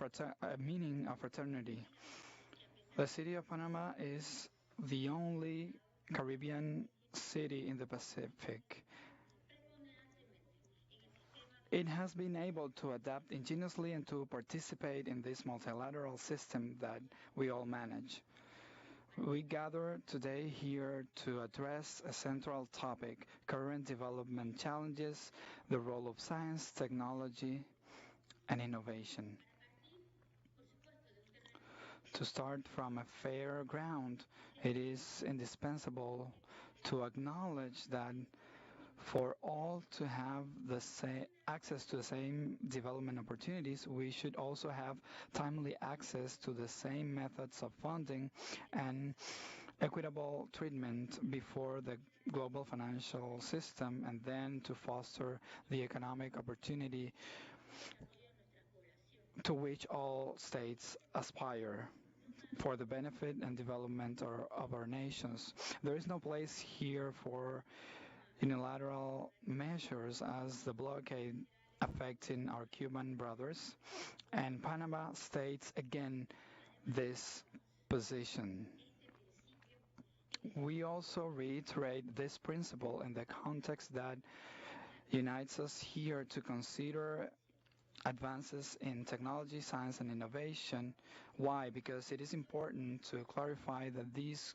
meaning of fraternity. The city of Panama is the only Caribbean city in the Pacific. It has been able to adapt ingeniously and to participate in this multilateral system that we all manage. We gather today here to address a central topic, current development challenges, the role of science, technology, and innovation. To start from a fair ground, it is indispensable to acknowledge that for all to have the same access to the same development opportunities, we should also have timely access to the same methods of funding and equitable treatment before the global financial system, and then to foster the economic opportunity to which all states aspire for the benefit and development of our nations. There is no place here for unilateral measures as the blockade affecting our Cuban brothers, and Panama states again this position. We also reiterate this principle in the context that unites us here to consider advances in technology, science, and innovation. Why? Because it is important to clarify that these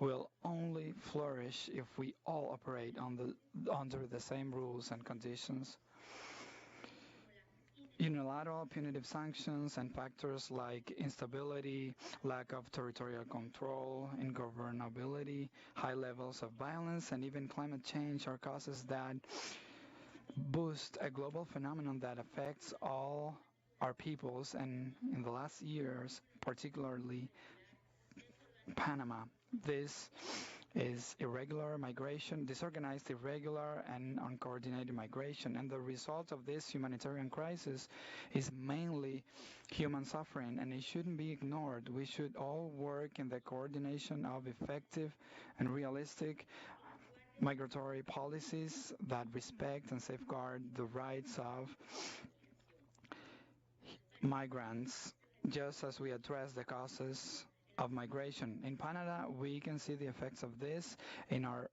will only flourish if we all operate under the same rules and conditions. Unilateral punitive sanctions and factors like instability, lack of territorial control, ungovernability, high levels of violence, and even climate change are causes that boost a global phenomenon that affects all our peoples, and in the last years, particularly Panama. This is irregular migration, disorganized, irregular, and uncoordinated migration. And the result of this humanitarian crisis is mainly human suffering, and it shouldn't be ignored. We should all work in the coordination of effective and realistic migratory policies that respect and safeguard the rights of migrants, just as we address the causes of migration. In Panama, we can see the effects of this in our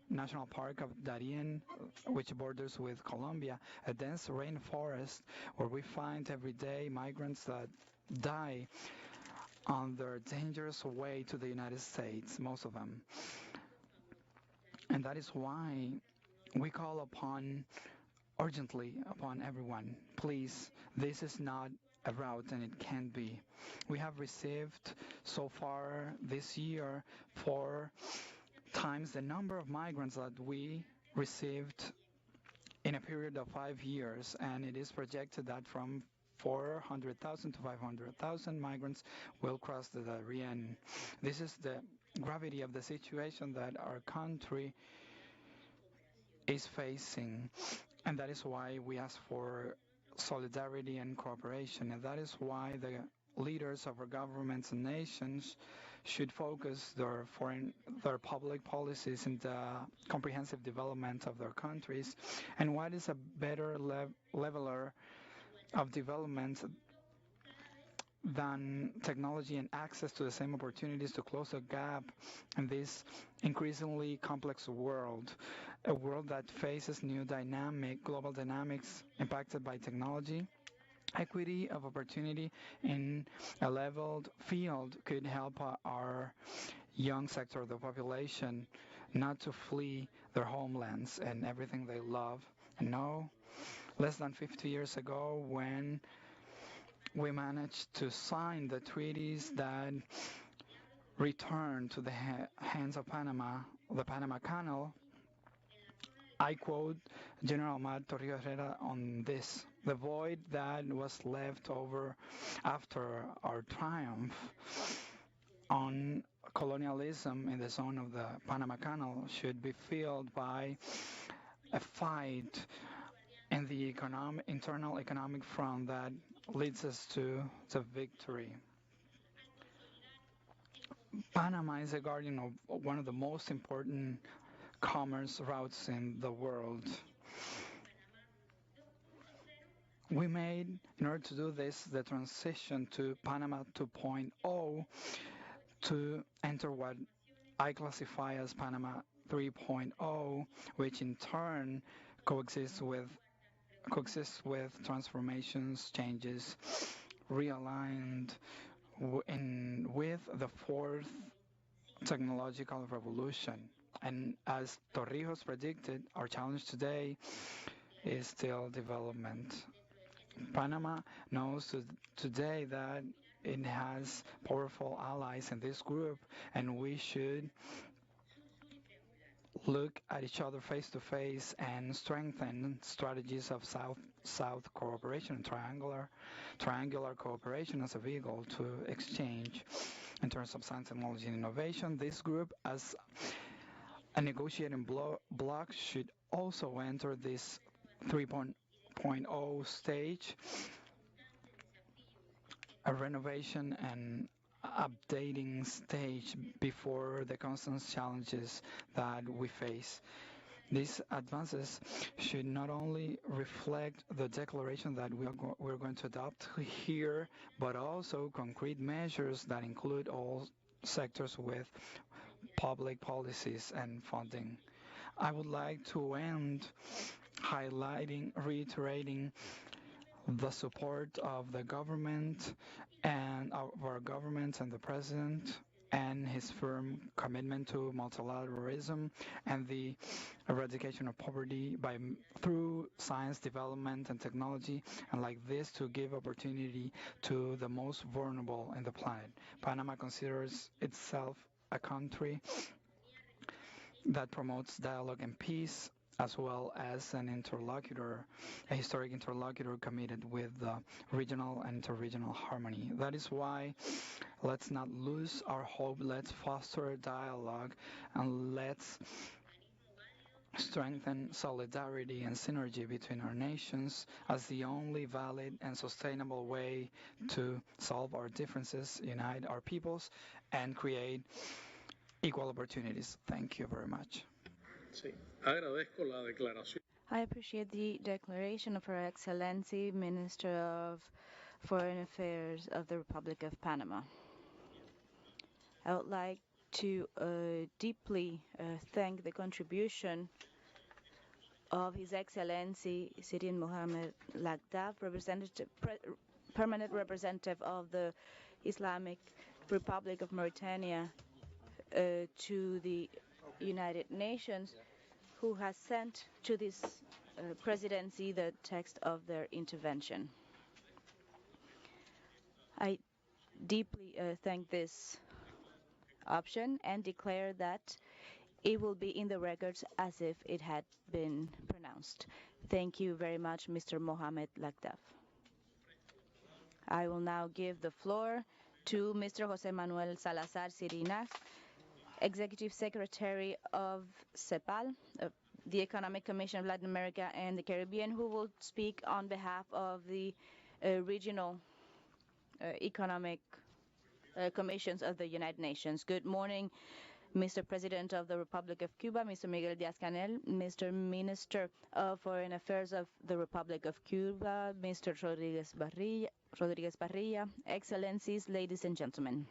national park of Darien, which borders with Colombia, a dense rainforest where we find every day migrants that die on their dangerous way to the United States, most of them. And that is why we call urgently upon everyone, please, this is not a route, and it can't be. We have received so far this year 4 times the number of migrants that we received in a period of 5 years, and it is projected that from 400,000 to 500,000 migrants will cross the Darien. This is the gravity of the situation that our country is facing, and that is why we ask for solidarity and cooperation, and that is why the leaders of our governments and nations should focus their public policies in the comprehensive development of their countries. And what is a better leveler of development than technology and access to the same opportunities to close a gap in this increasingly complex world, a world that faces new global dynamics impacted by technology. Equity of opportunity in a leveled field could help our young sector of the population not to flee their homelands and everything they love. And no, less than 50 years ago, when we managed to sign the treaties that return to the hands of Panama, the Panama Canal, I quote General Omar Torrijos Herrera on this: "The void that was left over after our triumph on colonialism in the zone of the Panama Canal should be filled by a fight in the internal economic front that leads us to the victory." Panama is a guardian of one of the most important commerce routes in the world. We made, in order to do this, the transition to Panama 2.0 to enter what I classify as Panama 3.0, which in turn coexists with transformations, changes, realigned with the fourth technological revolution. And as Torrijos predicted, our challenge today is still development. Panama knows today that it has powerful allies in this group, and we should look at each other face to face and strengthen strategies of South cooperation, triangular cooperation as a vehicle to exchange in terms of science, technology, and innovation. This group, as a negotiating bloc, should also enter this 3.0 stage, a renovation and updating stage before the constant challenges that we face. These advances should not only reflect the declaration that we're going to adopt here, but also concrete measures that include all sectors with public policies and funding. I would like to end reiterating the support of the government and of our government and the president, and his firm commitment to multilateralism and the eradication of poverty through science development and technology, and like this to give opportunity to the most vulnerable in the planet. Panama considers itself a country that promotes dialogue and peace, as well as a historic interlocutor committed with regional and interregional harmony. That is why let's not lose our hope. Let's foster a dialogue, and let's strengthen solidarity and synergy between our nations as the only valid and sustainable way to solve our differences, unite our peoples, and create equal opportunities. Thank you very much. Sí. Agradezco la declaración. I appreciate the declaration of Her Excellency, Minister of Foreign Affairs of the Republic of Panama. I would like to deeply thank the contribution of His Excellency Sirin Mohamed Lagdaf, permanent representative of the Islamic Republic of Mauritania to the United Nations, who has sent to this presidency the text of their intervention. I deeply thank this option and declare that it will be in the records as if it had been pronounced. Thank you very much, Mr. Mohamed Lagdaf. I will now give the floor to Mr. Jose Manuel Salazar Sirinac, Executive Secretary of CEPAL, the Economic Commission of Latin America and the Caribbean, who will speak on behalf of the regional economic commissions of the United Nations. Good morning, Mr. President of the Republic of Cuba, Mr. Miguel Díaz-Canel, Mr. Minister of Foreign Affairs of the Republic of Cuba, Mr. Rodriguez Parrilla, Excellencies, ladies and gentlemen.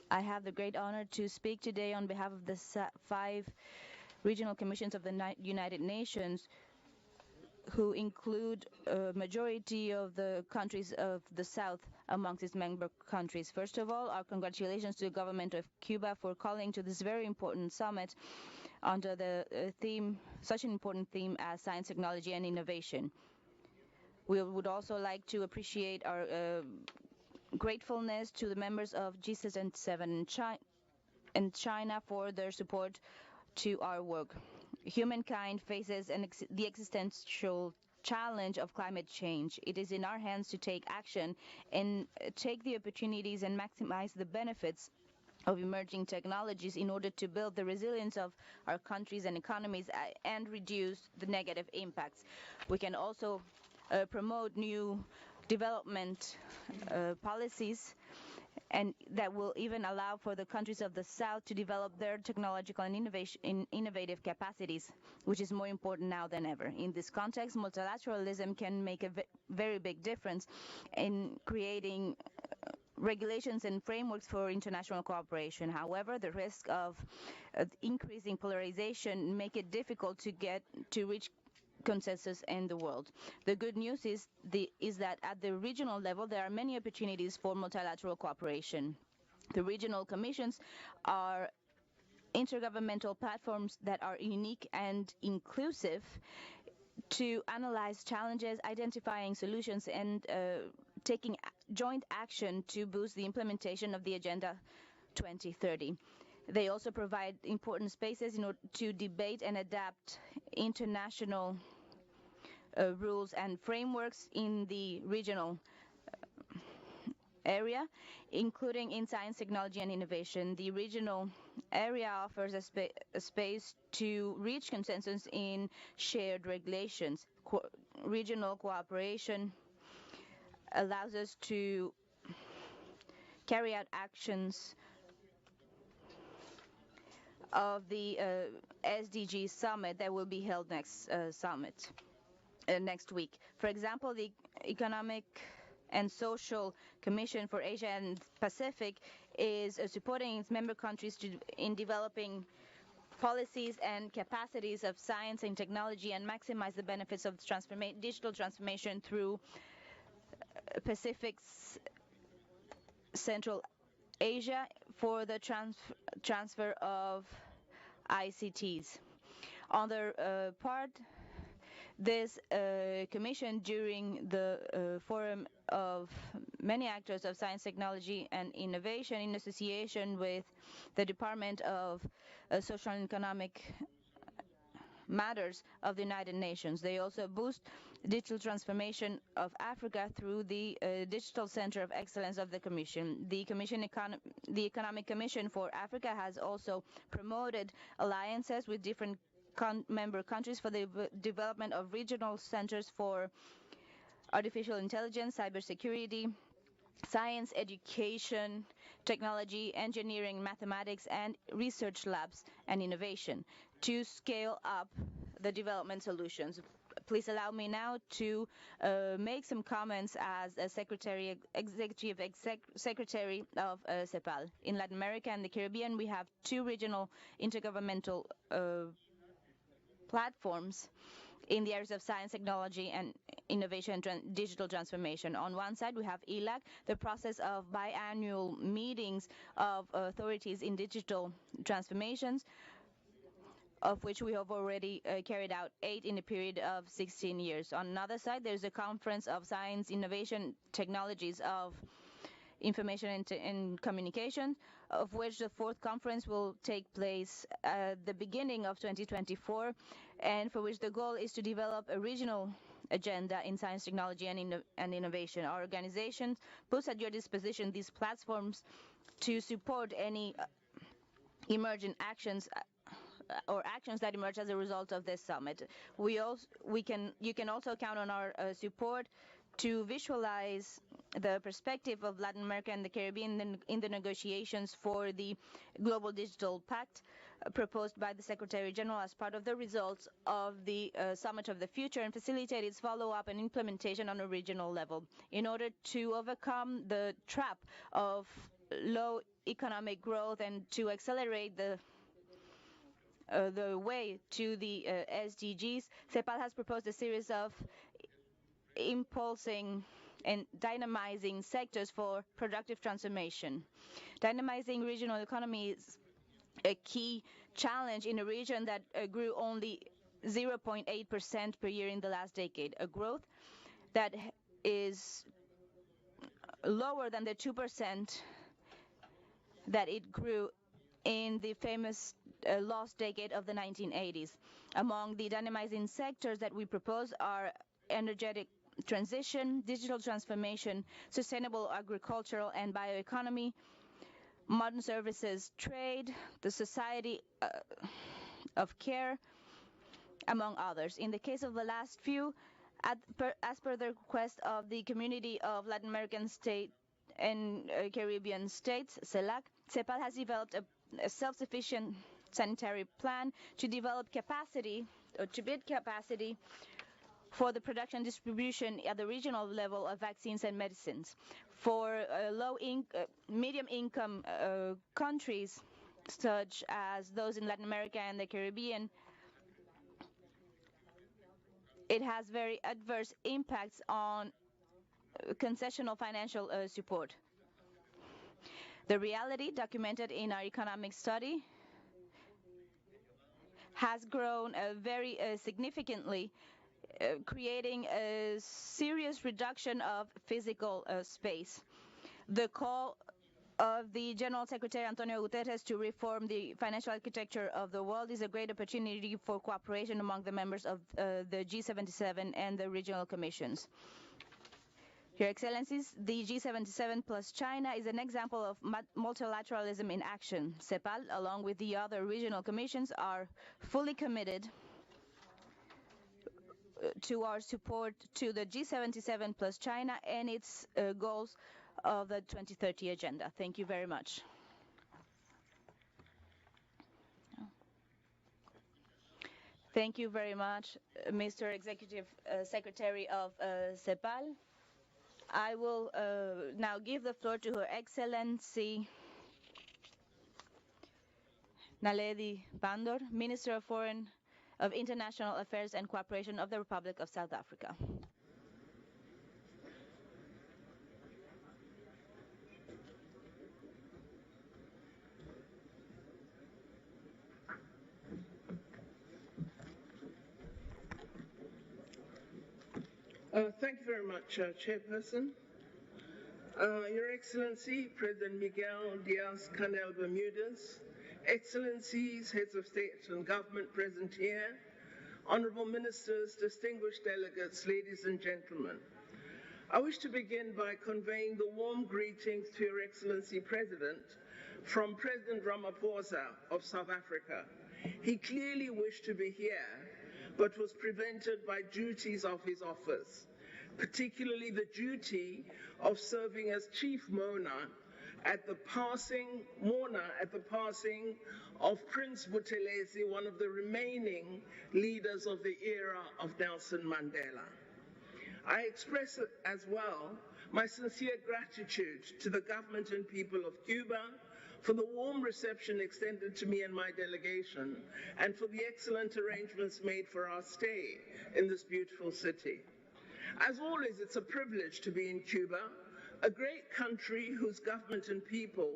I have the great honor to speak today on behalf of the 5 regional commissions of the United Nations, who include a majority of the countries of the South amongst its member countries. First of all, our congratulations to the government of Cuba for calling to this very important summit under the theme, such an important theme as science, technology, and innovation. We would also like to appreciate our gratefulness to the members of G77 and China for their support to our work. Humankind faces the existential challenge of climate change. It is in our hands to take action and take the opportunities and maximize the benefits of emerging technologies in order to build the resilience of our countries and economies and reduce the negative impacts. We can also promote new development policies, and that will even allow for the countries of the South to develop their technological and innovative capacities, which is more important now than ever. In this context, multilateralism can make a very big difference in creating regulations and frameworks for international cooperation. However, the risk of increasing polarization make it difficult to reach consensus in the world. The good news is that at the regional level, there are many opportunities for multilateral cooperation. The regional commissions are intergovernmental platforms that are unique and inclusive to analyze challenges, identifying solutions, and taking joint action to boost the implementation of the Agenda 2030. They also provide important spaces in order to debate and adapt international rules and frameworks in the regional area, including in science, technology, and innovation. The regional area offers a space to reach consensus in shared regulations. Regional cooperation allows us to carry out actions of the SDG summit that will be held next week. For example, the Economic and Social Commission for Asia and Pacific is supporting its member countries in developing policies and capacities of science and technology and maximize the benefits of digital transformation through Pacific Central Asia for the transfer of ICTs. On their part, this commission, during the forum of many actors of science, technology, and innovation in association with the Department of Social and Economic Matters of the United Nations. They also boost digital transformation of Africa through the Digital Center of Excellence of the Commission. The Economic Commission for Africa has also promoted alliances with different member countries for the development of regional centers for artificial intelligence, cybersecurity, science, education, technology, engineering, mathematics, and research labs and innovation to scale up the development solutions. Please allow me now to make some comments as a executive secretary of CEPAL. In Latin America and the Caribbean, we have two regional intergovernmental platforms in the areas of science, technology, and innovation and digital transformation. On one side, we have ELAC, the process of biannual meetings of authorities in digital transformations, of which we have already carried out 8 in a period of 16 years. On another side, there's a conference of science, innovation, technologies of information and communication, of which the 4th conference will take place at the beginning of 2024, and for which the goal is to develop a regional agenda in science, technology, and innovation. Our organization puts at your disposition these platforms to support any emergent actions or actions that emerge as a result of this summit. You can also count on our support to visualize the perspective of Latin America and the Caribbean in the negotiations for the Global Digital Pact proposed by the Secretary General as part of the results of the Summit of the Future, and facilitate its follow-up and implementation on a regional level in order to overcome the trap of low economic growth and to accelerate the way to the SDGs. CEPAL has proposed a series of impulsing and dynamizing sectors for productive transformation. Dynamizing regional economy is a key challenge in a region that grew only 0.8% per year in the last decade, a growth that is lower than the 2% that it grew in the famous lost decade of the 1980s. Among the dynamizing sectors that we propose are energetic transition, digital transformation, sustainable agricultural and bioeconomy, modern services trade, the society of care, among others. In the case of the last few, as per the request of the Community of Latin American States and Caribbean States, CELAC, CEPAL has developed a self-sufficient sanitary plan to develop capacity, or to build capacity for the production and distribution at the regional level of vaccines and medicines. For medium-income countries, such as those in Latin America and the Caribbean, it has very adverse impacts on concessional financial support. The reality documented in our economic study has grown very significantly, creating a serious reduction of physical space. The call of the General Secretary Antonio Guterres to reform the financial architecture of the world is a great opportunity for cooperation among the members of the G77 and the regional commissions. Your Excellencies, the G77 plus China is an example of multilateralism in action. CEPAL, along with the other regional commissions, are fully committed to our support to the G77 plus China and its goals of the 2030 agenda. Thank you very much. Thank you very much, Mr. Executive Secretary of CEPAL. I will now give the floor to Her Excellency Naledi Pandor, Minister of International Affairs and Cooperation of the Republic of South Africa. Thank you very much, Chairperson. Your Excellency, President Miguel Diaz-Canel Bermudez, Excellencies, Heads of State and Government present here, Honorable Ministers, distinguished delegates, ladies and gentlemen. I wish to begin by conveying the warm greetings to Your Excellency President from President Ramaphosa of South Africa. He clearly wished to be here, but was prevented by duties of his office, particularly the duty of serving as chief mourner at the passing of Prince Buthelezi, one of the remaining leaders of the era of Nelson Mandela. I express as well my sincere gratitude to the government and people of Cuba for the warm reception extended to me and my delegation, and for the excellent arrangements made for our stay in this beautiful city. As always, it's a privilege to be in Cuba, a great country whose government and people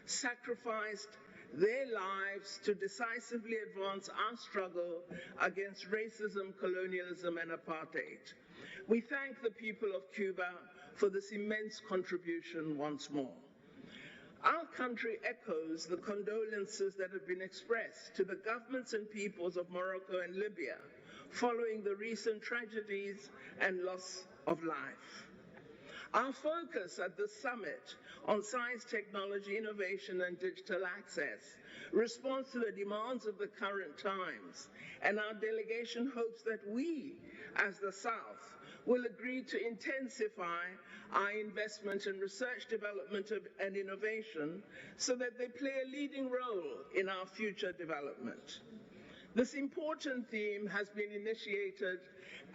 sacrificed their lives to decisively advance our struggle against racism, colonialism, and apartheid. We thank the people of Cuba for this immense contribution once more. Our country echoes the condolences that have been expressed to the governments and peoples of Morocco and Libya following the recent tragedies and loss of life. Our focus at the summit on science, technology, innovation, and digital access responds to the demands of the current times, and our delegation hopes that we, as the South, will agree to intensify our investment in research, development, and innovation so that they play a leading role in our future development. This important theme has been initiated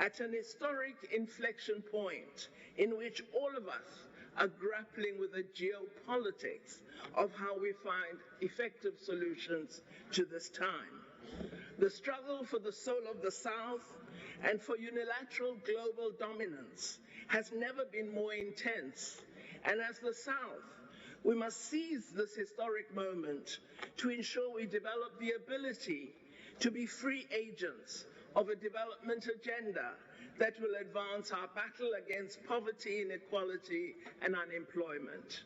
at an historic inflection point in which all of us are grappling with the geopolitics of how we find effective solutions to this time. The struggle for the soul of the South and for unilateral global dominance has never been more intense, and as the South, we must seize this historic moment to ensure we develop the ability to be free agents of a development agenda that will advance our battle against poverty, inequality, and unemployment.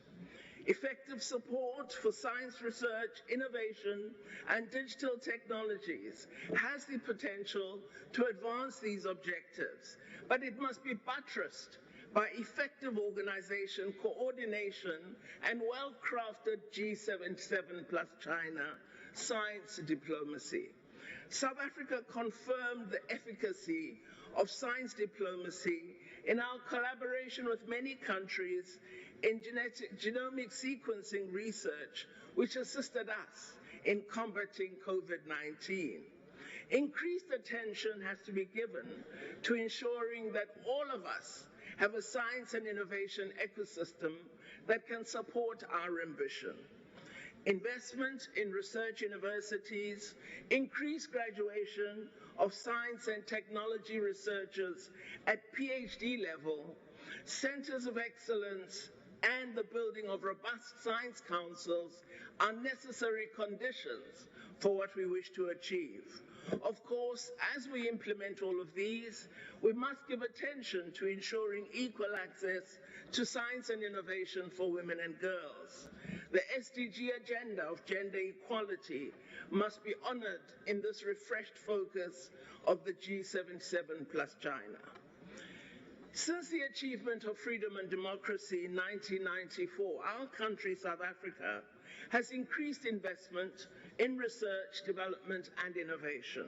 Effective support for science research, innovation, and digital technologies has the potential to advance these objectives, but it must be buttressed by effective organization, coordination, and well-crafted G77 plus China science diplomacy. South Africa confirmed the efficacy of science diplomacy in our collaboration with many countries in genomic sequencing research, which assisted us in combating COVID-19. Increased attention has to be given to ensuring that all of us have a science and innovation ecosystem that can support our ambition. Investment in research universities, increased graduation of science and technology researchers at PhD level, centers of excellence, and the building of robust science councils are necessary conditions for what we wish to achieve. Of course, as we implement all of these, we must give attention to ensuring equal access to science and innovation for women and girls. The SDG agenda of gender equality must be honored in this refreshed focus of the G77 plus China. Since the achievement of freedom and democracy in 1994, our country, South Africa, has increased investment in research, development, and innovation.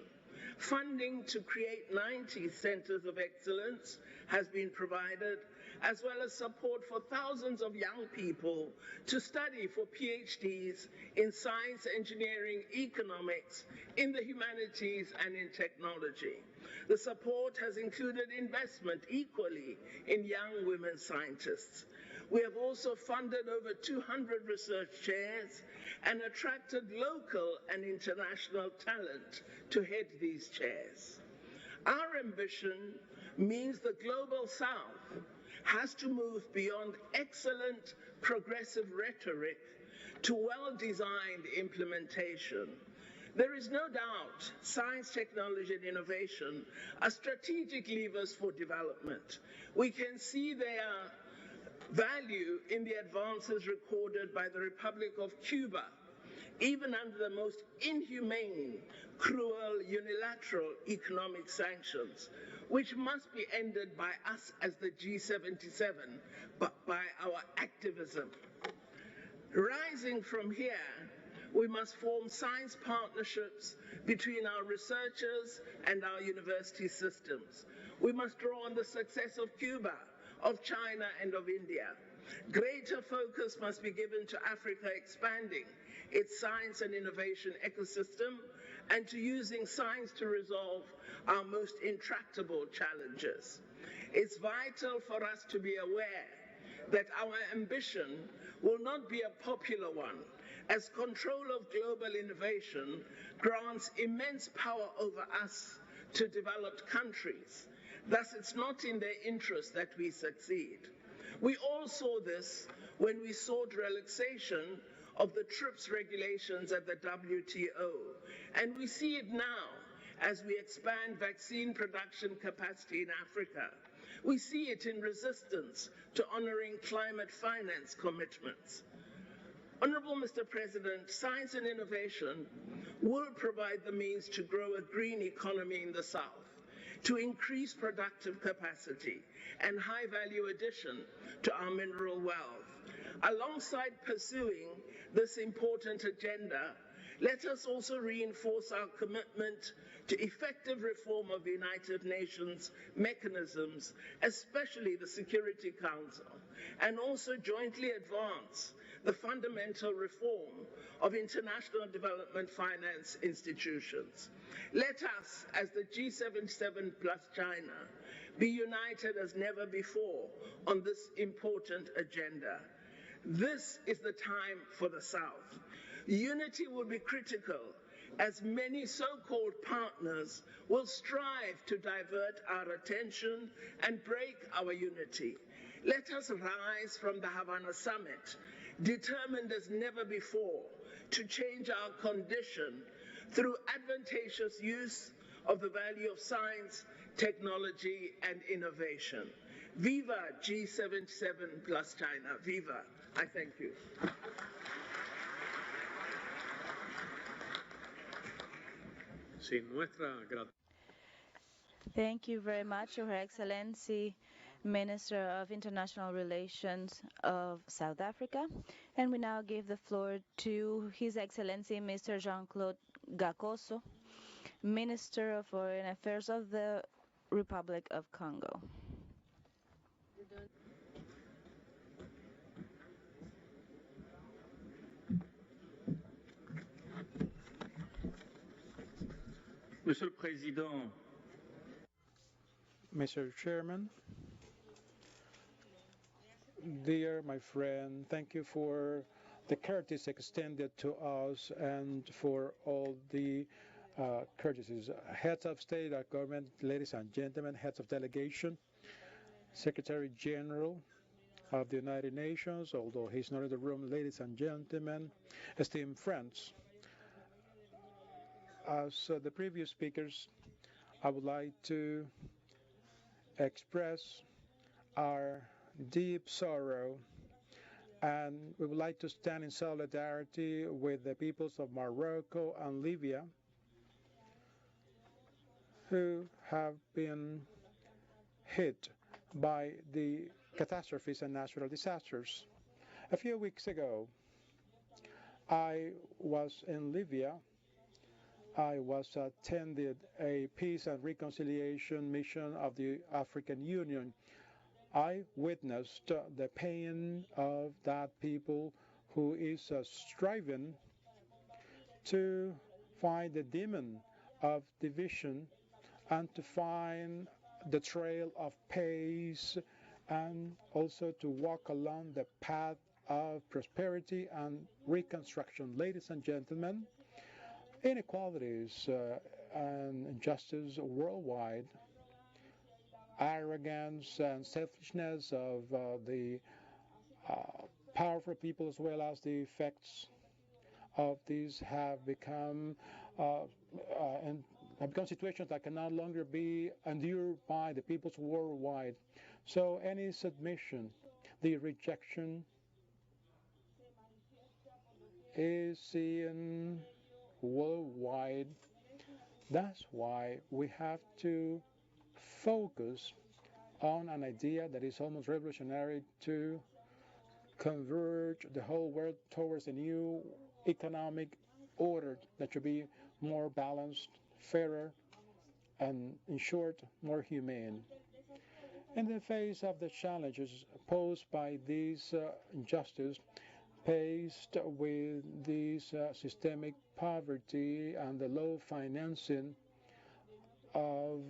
Funding to create 90 centers of excellence has been provided, as well as support for thousands of young people to study for PhDs in science, engineering, economics, in the humanities, and in technology. The support has included investment equally in young women scientists. We have also funded over 200 research chairs and attracted local and international talent to head these chairs. Our ambition means the global South has to move beyond excellent progressive rhetoric to well-designed implementation. There is no doubt science, technology, and innovation are strategic levers for development. We can see their value in the advances recorded by the Republic of Cuba, even under the most inhumane, cruel, unilateral economic sanctions, which must be ended by us as the G77, but by our activism. Rising from here, we must form science partnerships between our researchers and our university systems. We must draw on the success of Cuba, of China, and of India. Greater focus must be given to Africa expanding its science and innovation ecosystem and to using science to resolve our most intractable challenges. It's vital for us to be aware that our ambition will not be a popular one, as control of global innovation grants immense power over us to developed countries. Thus, it's not in their interest that we succeed. We all saw this when we sought relaxation of the TRIPS regulations at the WTO, and we see it now as we expand vaccine production capacity in Africa. We see it in resistance to honoring climate finance commitments. Honorable Mr. President, science and innovation will provide the means to grow a green economy in the South, to increase productive capacity and high-value addition to our mineral wealth. Alongside pursuing this important agenda, let us also reinforce our commitment to effective reform of the United Nations mechanisms, especially the Security Council, and also jointly advance the fundamental reform of international development finance institutions. Let us, as the G77 plus China, be united as never before on this important agenda. This is the time for the South. Unity will be critical, as many so-called partners will strive to divert our attention and break our unity. Let us rise from the Havana summit, determined as never before to change our condition through advantageous use of the value of science, technology, and innovation. Viva G77 plus China. Viva. I thank you. Sí, nuestra Thank you very much, Your Excellency, Minister of International Relations of South Africa. And we now give the floor to His Excellency Mr. Jean-Claude Gakoso, Minister of Foreign Affairs of the Republic of Congo. Monsieur le Président, Mr. Chairman, dear my friend, thank you for the courtesy extended to us and for all the courtesies. Heads of state, government, ladies and gentlemen, heads of delegation, Secretary General of the United Nations, although he's not in the room, ladies and gentlemen, esteemed friends. As the previous speakers, I would like to express our deep sorrow, and we would like to stand in solidarity with the peoples of Morocco and Libya who have been hit by the catastrophes and natural disasters. A few weeks ago, I was in Libya. I was attended a peace and reconciliation mission of the African Union. I witnessed the pain of that people who is striving to find the demon of division and to find the trail of peace and also to walk along the path of prosperity and reconstruction. Ladies and gentlemen, inequalities and injustice worldwide, arrogance and selfishness of the powerful people as well as the effects of these have become situations that can no longer be endured by the peoples worldwide. So any submission, the rejection is seen worldwide. That's why we have to focus on an idea that is almost revolutionary to converge the whole world towards a new economic order that should be more balanced, fairer, and in short, more humane. In the face of the challenges posed by this injustice, faced with this systemic poverty and the low financing of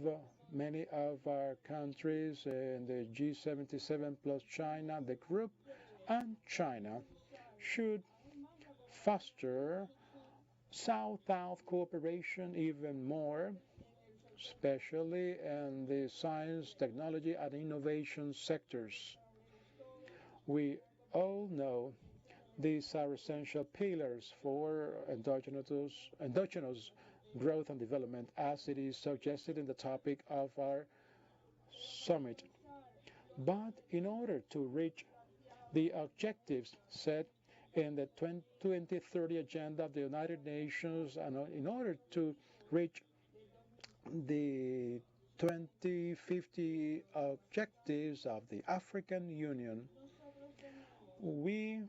many of our countries in the G77 plus China, the group and China should foster South-South cooperation even more, especially in the science, technology, and innovation sectors. We all know these are essential pillars for endogenous growth and development, as it is suggested in the topic of our summit. But in order to reach the objectives set in the 2030 Agenda of the United Nations, and in order to reach the 2050 objectives of the African Union, we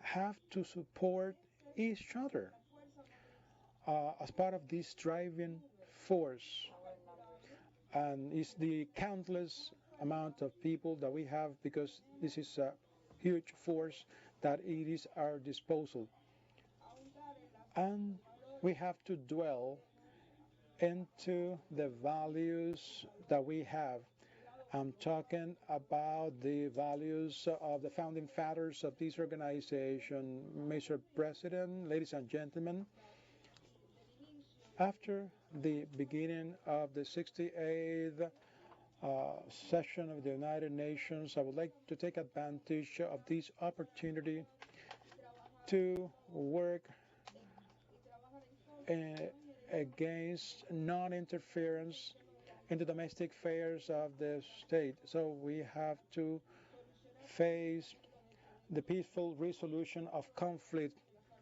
have to support each other as part of this driving force. And it's the countless amount of people that we have, because this is a huge force that it is at our disposal. And we have to dwell into the values that we have. I'm talking about the values of the founding fathers of this organization. Mr. President, ladies and gentlemen, after the beginning of the 68th session of the United Nations, I would like to take advantage of this opportunity to work against non-interference in the domestic affairs of the state. So we have to face the peaceful resolution of conflict,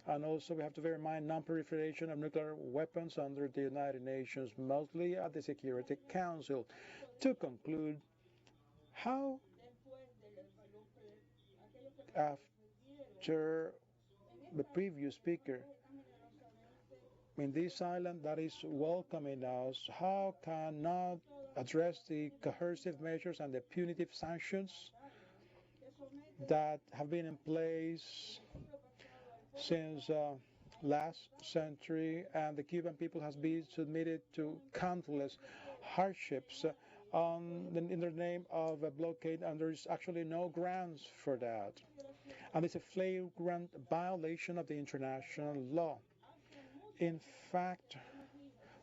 and also we have to bear in mind non-proliferation of nuclear weapons under the United Nations, mostly at the Security Council. To conclude, how, after the previous speaker, in this island that is welcoming us, how cannot address the coercive measures and the punitive sanctions that have been in place since last century, and the Cuban people has been submitted to countless hardships in the name of a blockade, and there is actually no grounds for that. And it's a flagrant violation of the international law. In fact,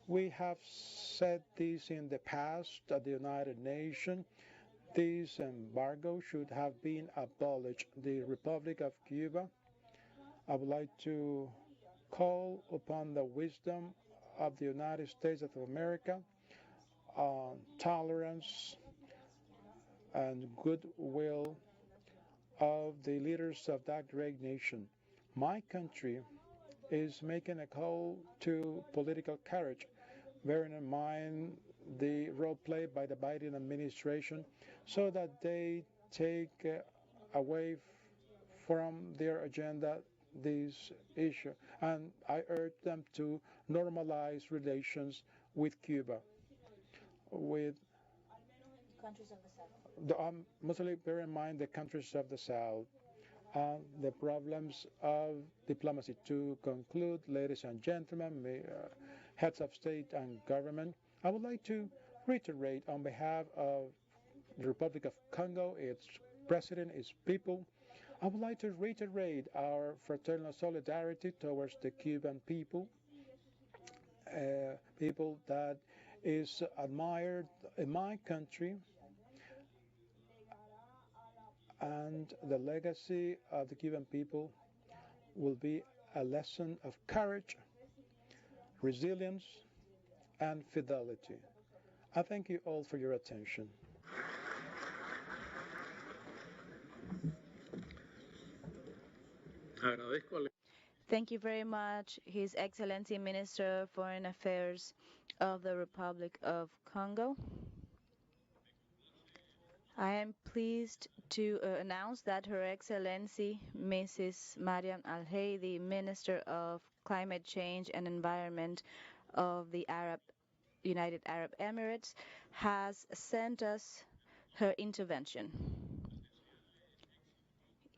we have said this in the past at the United Nations. This embargo should have been abolished. The Republic of Cuba, I would like to call upon the wisdom of the United States of America, tolerance and goodwill of the leaders of that great nation. My country is making a call to political courage, bearing in mind the role played by the Biden administration, so that they take away from their agenda this issue. And I urge them to normalize relations with Cuba, with countries of the South. Mostly bear in mind the countries of the South and the problems of diplomacy. To conclude, ladies and gentlemen, heads of state and government, I would like to reiterate on behalf of the Republic of Congo, its president, its people, I would like to reiterate our fraternal solidarity towards the Cuban people, people that is admired in my country, and the legacy of the Cuban people will be a lesson of courage, resilience, and fidelity. I thank you all for your attention. Thank you very much, His Excellency Minister of Foreign Affairs of the Republic of Congo. I am pleased to announce that Her Excellency Mrs. Mariam Al-Hay, the Minister of Climate Change and Environment of the United Arab Emirates, has sent us her intervention.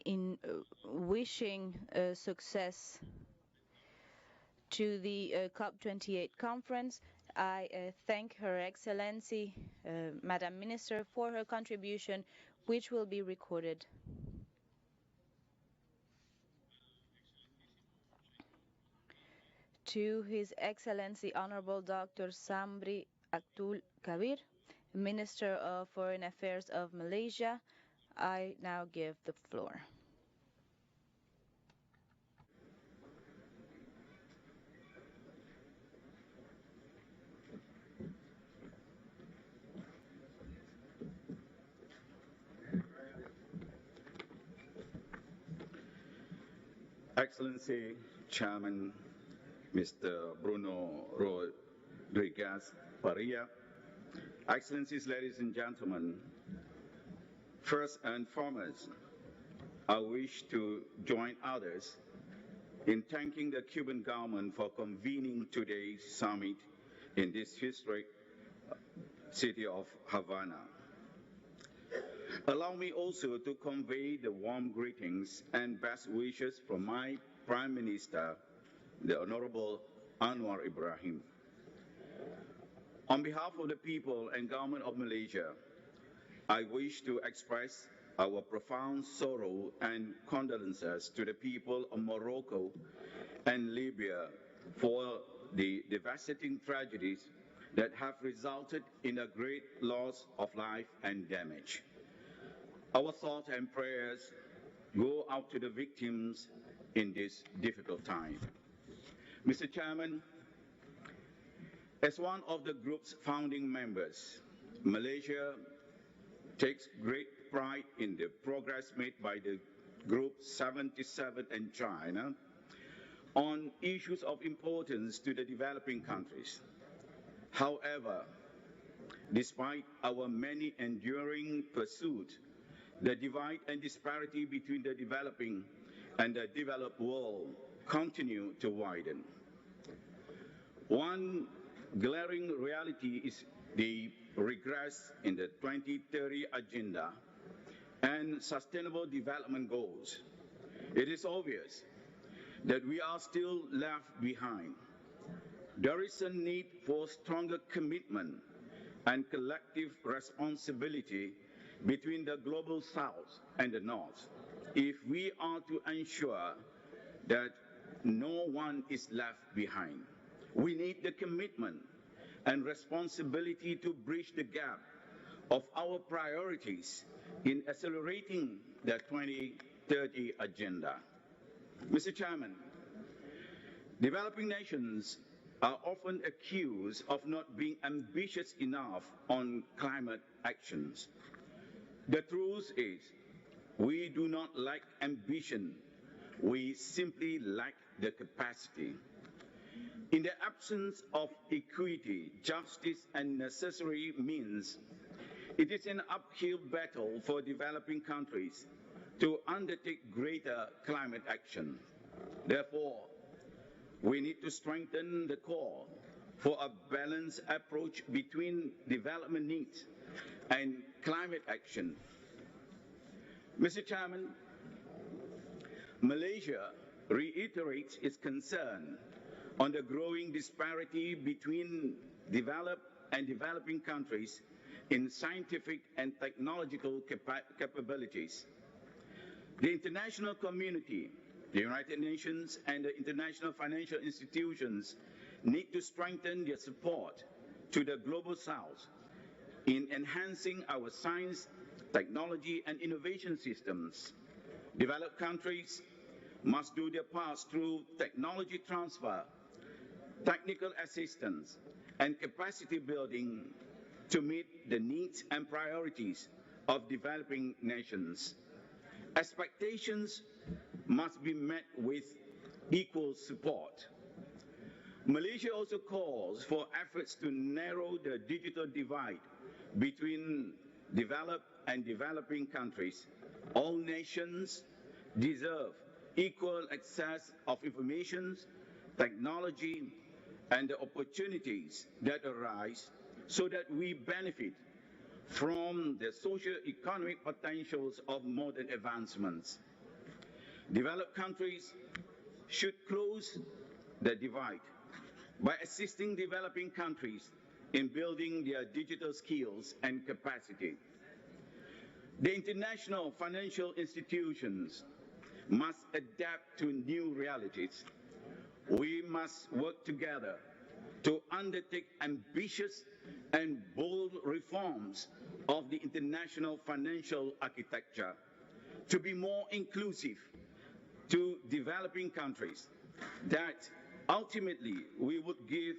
In wishing success to the COP28 conference, I thank Her Excellency, Madam Minister, for her contribution, which will be recorded. To His Excellency Honorable Dr. Samri Abdul Kabir, Minister of Foreign Affairs of Malaysia, I now give the floor. Excellency Chairman Mr. Bruno Rodriguez Paria, Excellencies, ladies and gentlemen, first and foremost, I wish to join others in thanking the Cuban government for convening today's summit in this historic city of Havana. Allow me also to convey the warm greetings and best wishes from my Prime Minister, the Honorable Anwar Ibrahim. On behalf of the people and government of Malaysia, I wish to express our profound sorrow and condolences to the people of Morocco and Libya for the devastating tragedies that have resulted in a great loss of life and damage. Our thoughts and prayers go out to the victims in this difficult time. Mr. Chairman, As one of the group's founding members, Malaysia takes great pride in the progress made by the Group 77 and China on issues of importance to the developing countries. However, despite our many enduring pursuits, the divide and disparity between the developing and the developed world continue to widen. One glaring reality is the regress in the 2030 Agenda and Sustainable Development Goals. It is obvious that we are still left behind. There is a need for stronger commitment and collective responsibility between the Global South and the North if we are to ensure that no one is left behind. We need the commitment and responsibility to bridge the gap of our priorities in accelerating the 2030 Agenda. Mr. Chairman, developing nations are often accused of not being ambitious enough on climate actions. The truth is, we do not lack ambition, we simply lack the capacity. In the absence of equity, justice, and necessary means, it is an uphill battle for developing countries to undertake greater climate action. Therefore, we need to strengthen the core for a balanced approach between development needs and climate action. Mr. Chairman, Malaysia reiterates its concern on the growing disparity between developed and developing countries in scientific and technological capabilities. The international community, the United Nations, and the international financial institutions need to strengthen their support to the Global South in enhancing our science, technology, and innovation systems. Developed countries must do their part through technology transfer, technical assistance, and capacity building to meet the needs and priorities of developing nations. Expectations must be met with equal support. Malaysia also calls for efforts to narrow the digital divide between developed and developing countries. All nations deserve equal access of information, technology, and the opportunities that arise so that we benefit from the socio-economic potentials of modern advancements. Developed countries should close the divide by assisting developing countries in building their digital skills and capacity. The international financial institutions must adapt to new realities. We must work together to undertake ambitious and bold reforms of the international financial architecture to be more inclusive to developing countries, that ultimately we would give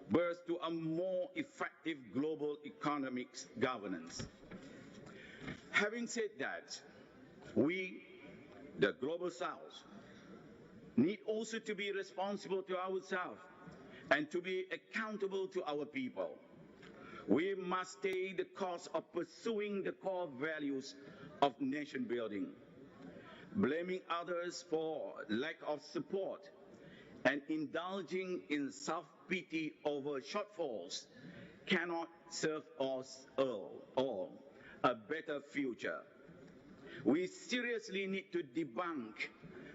birth to a more effective global economic governance. Having said that, we, the Global South, need also to be responsible to ourselves and to be accountable to our people. We must stay the course of pursuing the core values of nation building. Blaming others for lack of support and indulging in self-pity over shortfalls cannot serve us all a better future. We seriously need to debunk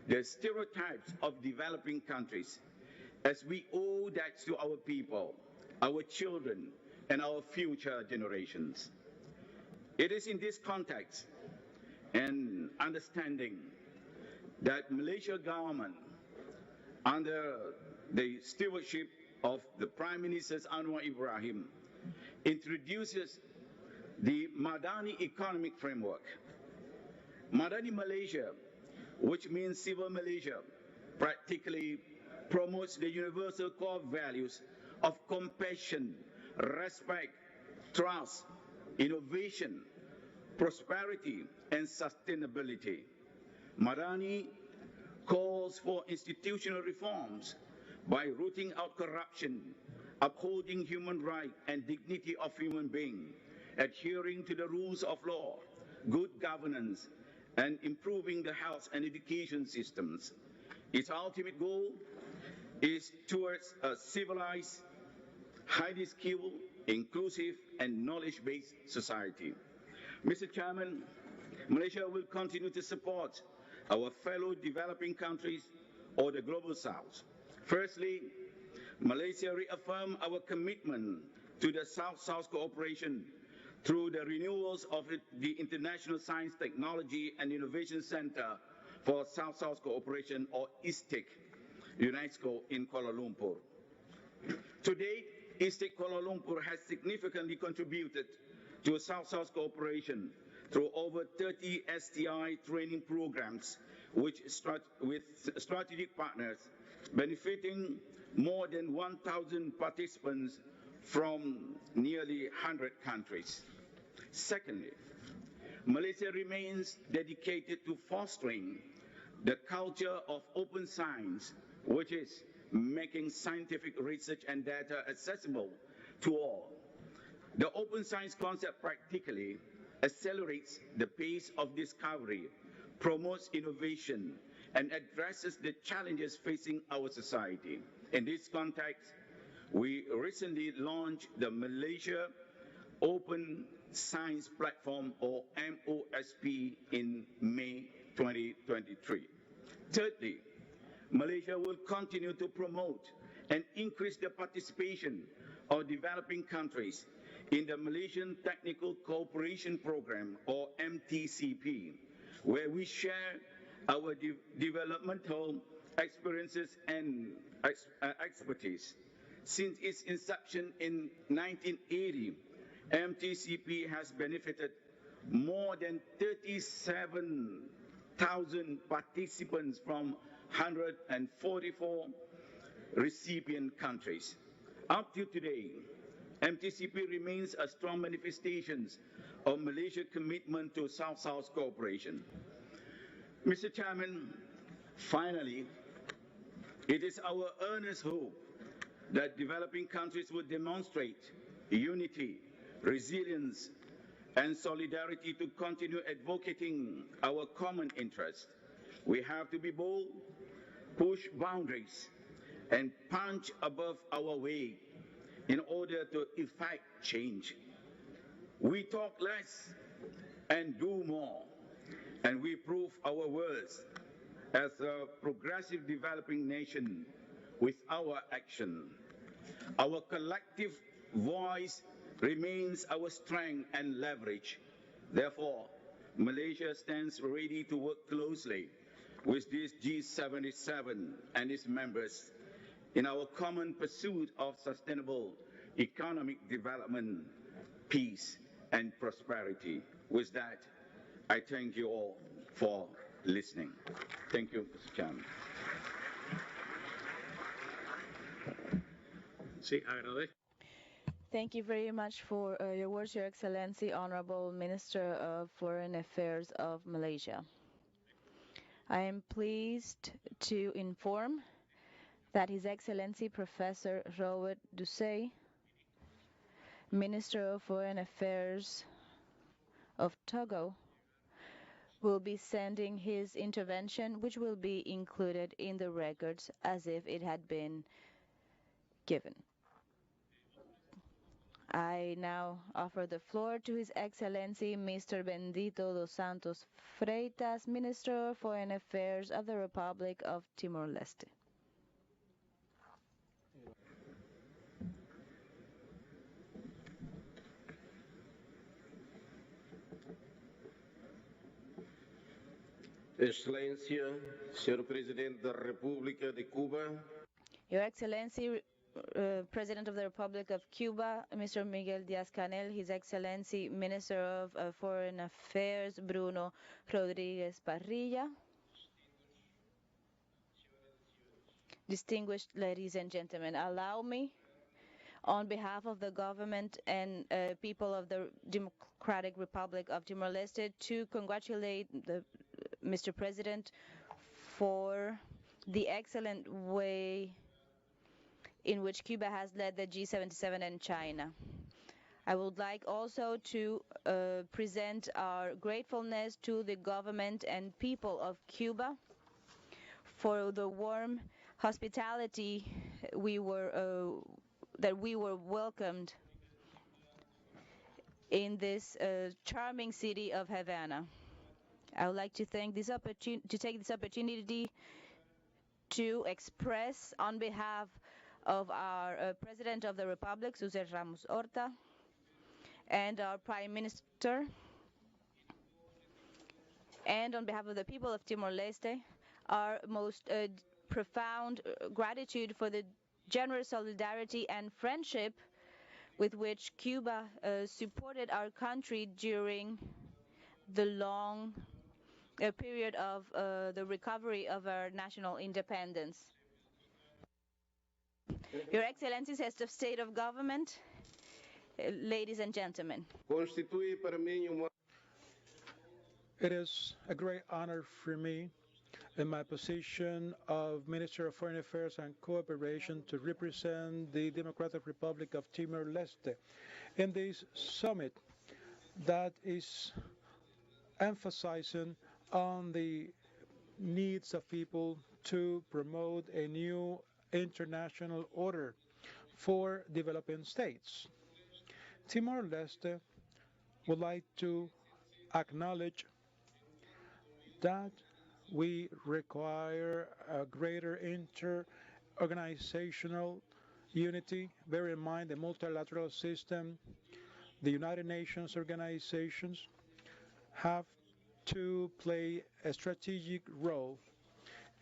the stereotypes of developing countries, as we owe that to our people, our children, and our future generations. It is in this context and understanding that Malaysia government, under the stewardship of the Prime Minister Anwar Ibrahim, introduces the Madani Economic Framework. Madani Malaysia, which means civil Malaysia, practically promotes the universal core values of compassion, respect, trust, innovation, prosperity, and sustainability. Madani calls for institutional reforms by rooting out corruption, upholding human rights and dignity of human beings, adhering to the rules of law, good governance, and improving the health and education systems. Its ultimate goal is towards a civilized, highly skilled, inclusive, and knowledge-based society. Mr. Chairman, Malaysia will continue to support our fellow developing countries or the Global South. Firstly, Malaysia reaffirmed our commitment to the South-South cooperation through the renewals of the International Science, Technology and Innovation Center for South-South Cooperation, or ISTIC, UNESCO in Kuala Lumpur. To date, ISTIC Kuala Lumpur has significantly contributed to South-South cooperation through over 30 STI training programs with strategic partners, benefiting more than 1,000 participants from nearly 100 countries. Secondly, Malaysia remains dedicated to fostering the culture of open science, which is making scientific research and data accessible to all. The open science concept practically accelerates the pace of discovery, promotes innovation, and addresses the challenges facing our society. In this context, we recently launched the Malaysia Open Science Platform, or MOSP, in May 2023. Thirdly, Malaysia will continue to promote and increase the participation of developing countries in the Malaysian Technical Cooperation Program, or MTCP, where we share our developmental experiences and expertise. Since its inception in 1980, MTCP has benefited more than 37,000 participants from 144 recipient countries. Up to today, MTCP remains a strong manifestation of Malaysia's commitment to South-South cooperation. Mr. Chairman, finally, it is our earnest hope that developing countries will demonstrate unity, resilience, and solidarity to continue advocating our common interests. We have to be bold, push boundaries, and punch above our weight in order to effect change. We talk less and do more, and we prove our worth as a progressive developing nation with our action. Our collective voice remains our strength and leverage. Therefore, Malaysia stands ready to work closely with this G77 and its members in our common pursuit of sustainable economic development, peace, and prosperity. With that, I thank you all for listening. Thank you, Mr. Chairman. Sí, agradezco. Thank you very much for your words, Your Excellency, Honorable Minister of Foreign Affairs of Malaysia. I am pleased to inform that His Excellency Professor Robert Dussey, Minister of Foreign Affairs of Togo, will be sending his intervention, which will be included in the records as if it had been given. I now offer the floor to His Excellency Mr. Bendito dos Santos Freitas, Minister of Foreign Affairs of the Republic of Timor-Leste. Excelência, Sr. Presidente da República de Cuba, Your Excellency, President of the Republic of Cuba, Mr. Miguel Díaz-Canel, His Excellency, Minister of Foreign Affairs, Bruno Rodriguez Parrilla, distinguished ladies and gentlemen, allow me on behalf of the government and people of the Democratic Republic of Timor-Leste, to congratulate Mr. President for the excellent way in which Cuba has led the G77 and China. I would like also to present our gratefulness to the government and people of Cuba for the warm hospitality that we were welcomed in this charming city of Havana. I would like to take this opportunity to express on behalf of our President of the Republic, José Ramos Horta, and our Prime Minister, and on behalf of the people of Timor-Leste, our most profound gratitude for the generous solidarity and friendship with which Cuba supported our country during the long period of the recovery of our national independence. Your Excellencies, Heads of State of Government, ladies and gentlemen. It is a great honor for me in my position of Minister of Foreign Affairs and Cooperation to represent the Democratic Republic of Timor-Leste in this summit that is emphasizing on the needs of people to promote a new international order for developing states. Timor-Leste would like to acknowledge that we require a greater inter-organizational unity. Bear in mind the multilateral system, the United Nations organizations have to play a strategic role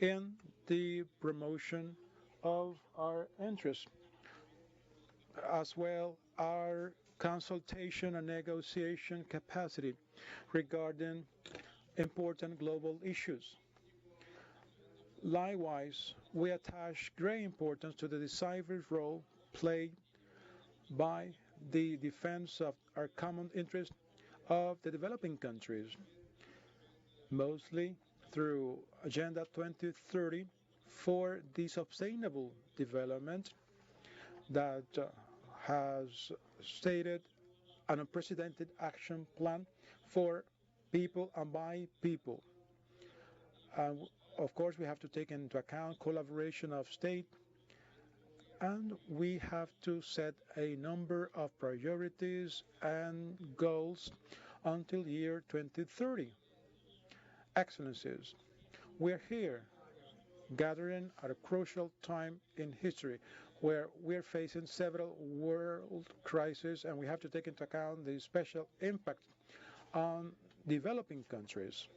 in the promotion of our interests, as well our consultation and negotiation capacity regarding important global issues. Likewise, we attach great importance to the decisive role played by the defense of our common interest of the developing countries, mostly through Agenda 2030 for the sustainable development that has stated an unprecedented action plan for people and by people. Of course, we have to take into account collaboration of state, and we have to set a number of priorities and goals until year 2030. Excellencies, we're here gathering at a crucial time in history where we're facing several world crises, and we have to take into account the special impact on developing countries.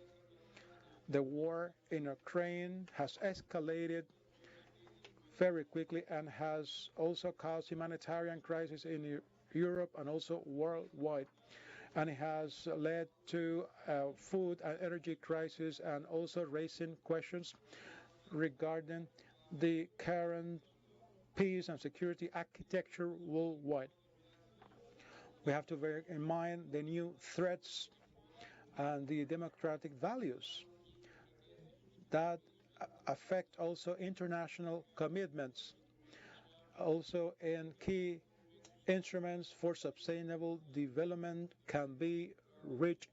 The war in Ukraine has escalated very quickly and has also caused humanitarian crisis in Europe and also worldwide. And it has led to a food and energy crisis, and also raising questions regarding the current peace and security architecture worldwide. We have to bear in mind the new threats and the democratic values that affect also international commitments, also in key instruments for sustainable development can be reached.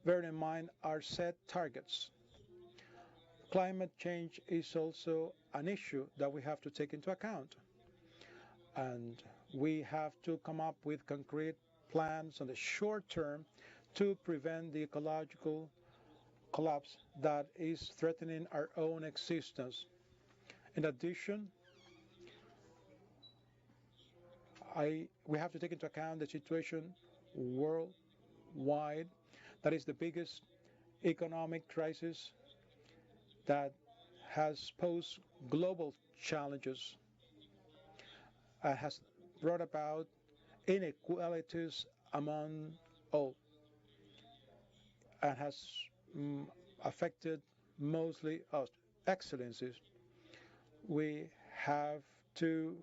Bear in mind our set targets. Climate change is also an issue that we have to take into account, and we have to come up with concrete plans on the short term to prevent the ecological collapse that is threatening our own existence. In addition, we have to take into account the situation worldwide. That is the biggest economic crisis that has posed global challenges, has brought about inequalities among all, and has affected mostly us. Excellencies, we have to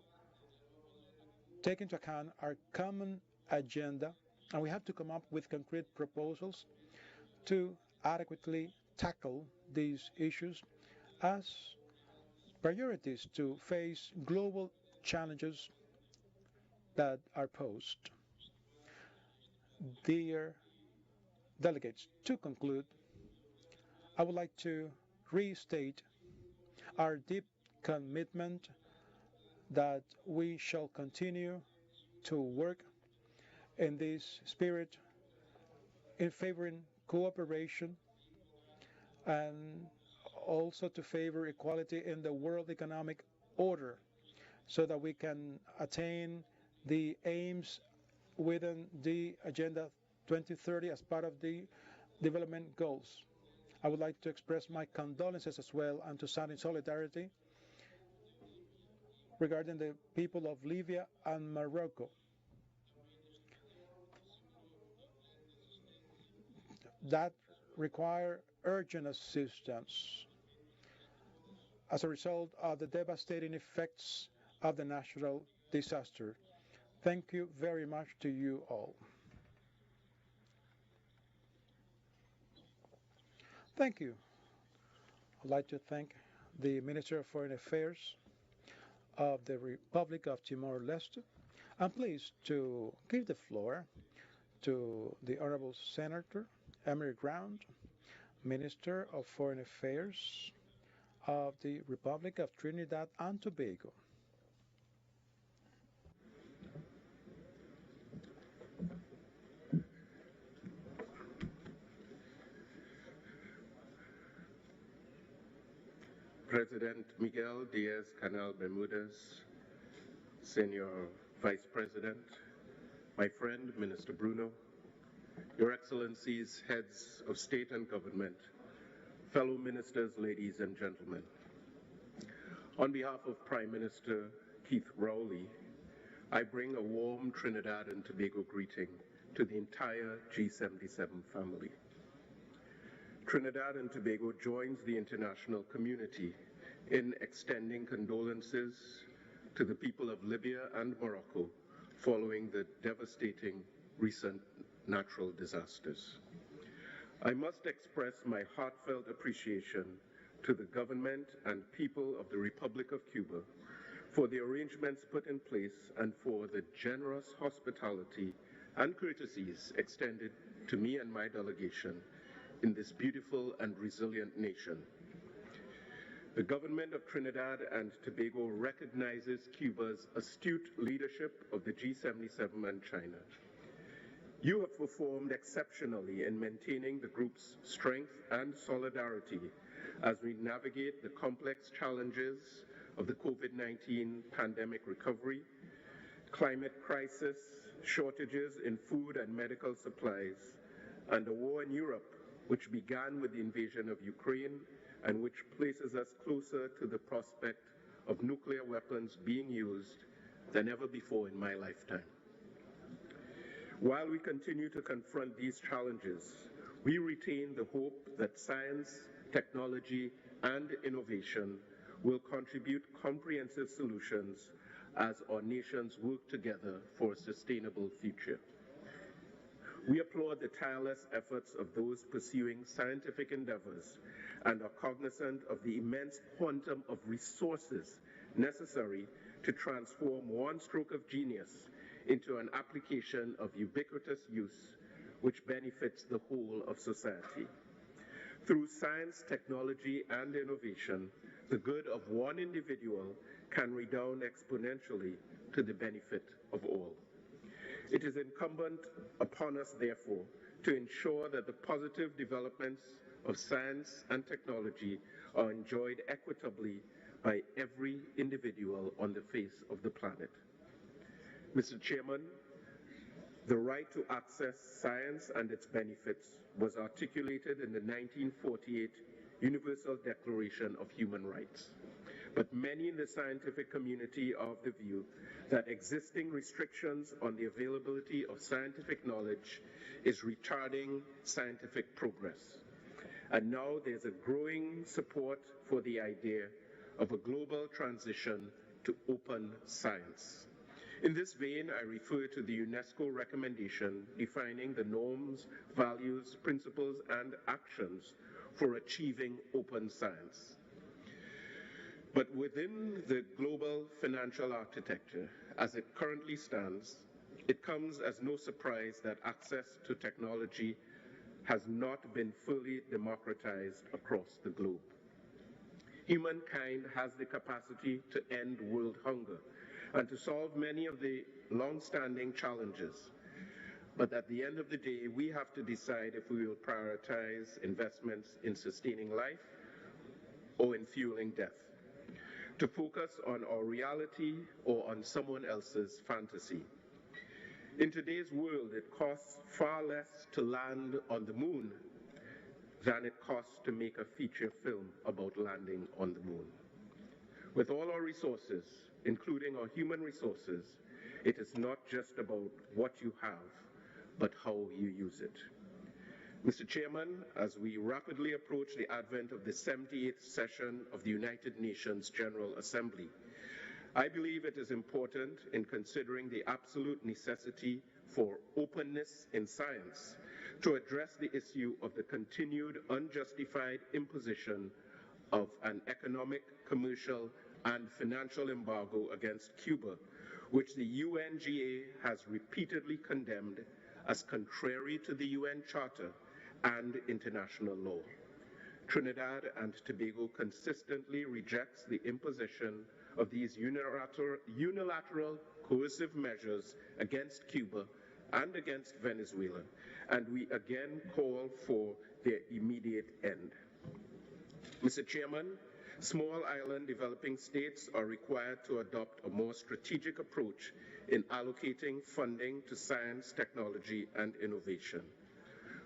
take into account our common agenda, and we have to come up with concrete proposals to adequately tackle these issues as priorities to face global challenges that are posed. Dear delegates, to conclude, I would like to restate our deep commitment that we shall continue to work in this spirit in favoring cooperation and also to favor equality in the world economic order so that we can attain the aims within the Agenda 2030 as part of the development goals. I would like to express my condolences as well and to stand in solidarity regarding the people of Libya and Morocco. That require urgent assistance as a result of the devastating effects of the natural disaster. Thank you very much to you all. Thank you. I'd like to thank the Minister of Foreign Affairs of the Republic of Timor-Leste. I'm pleased to give the floor to the Honorable Senator Emery Ground, Minister of Foreign Affairs of the Republic of Trinidad and Tobago. President Miguel Diaz-Canel Bermudez, Senior Vice President, my friend Minister Bruno, Your Excellencies, Heads of State and Government, fellow ministers, ladies and gentlemen. On behalf of Prime Minister Keith Rowley, I bring a warm Trinidad and Tobago greeting to the entire G77 family. Trinidad and Tobago joins the international community in extending condolences to the people of Libya and Morocco following the devastating recent natural disasters. I must express my heartfelt appreciation to the government and people of the Republic of Cuba for the arrangements put in place and for the generous hospitality and courtesies extended to me and my delegation in this beautiful and resilient nation. The government of Trinidad and Tobago recognizes Cuba's astute leadership of the G77 and China. You have performed exceptionally in maintaining the group's strength and solidarity as we navigate the complex challenges of the COVID-19 pandemic recovery, climate crisis, shortages in food and medical supplies, and a war in Europe which began with the invasion of Ukraine and which places us closer to the prospect of nuclear weapons being used than ever before in my lifetime. While we continue to confront these challenges, we retain the hope that science, technology, and innovation will contribute comprehensive solutions as our nations work together for a sustainable future. We applaud the tireless efforts of those pursuing scientific endeavors and are cognizant of the immense quantum of resources necessary to transform one stroke of genius into an application of ubiquitous use which benefits the whole of society. Through science, technology, and innovation, the good of one individual can redound exponentially to the benefit of all. It is incumbent upon us, therefore, to ensure that the positive developments of science and technology are enjoyed equitably by every individual on the face of the planet. Mr. Chairman, the right to access science and its benefits was articulated in the 1948 Universal Declaration of Human Rights. But many in the scientific community are of the view that existing restrictions on the availability of scientific knowledge is retarding scientific progress. And now there's a growing support for the idea of a global transition to open science. In this vein, I refer to the UNESCO recommendation defining the norms, values, principles, and actions for achieving open science. But within the global financial architecture, as it currently stands, it comes as no surprise that access to technology has not been fully democratized across the globe. Humankind has the capacity to end world hunger and to solve many of the long-standing challenges. But at the end of the day, we have to decide if we will prioritize investments in sustaining life or in fueling death, to focus on our reality or on someone else's fantasy. In today's world, it costs far less to land on the moon than it costs to make a feature film about landing on the moon. With all our resources, including our human resources, it is not just about what you have, but how you use it. Mr. Chairman, as we rapidly approach the advent of the 78th session of the United Nations General Assembly, I believe it is important in considering the absolute necessity for openness in science to address the issue of the continued unjustified imposition of an economic, commercial, and financial embargo against Cuba, which the UNGA has repeatedly condemned as contrary to the UN Charter and international law. Trinidad and Tobago consistently rejects the imposition of these unilateral coercive measures against Cuba and against Venezuela, and we again call for their immediate end. Mr. Chairman, small island developing states are required to adopt a more strategic approach in allocating funding to science, technology, and innovation.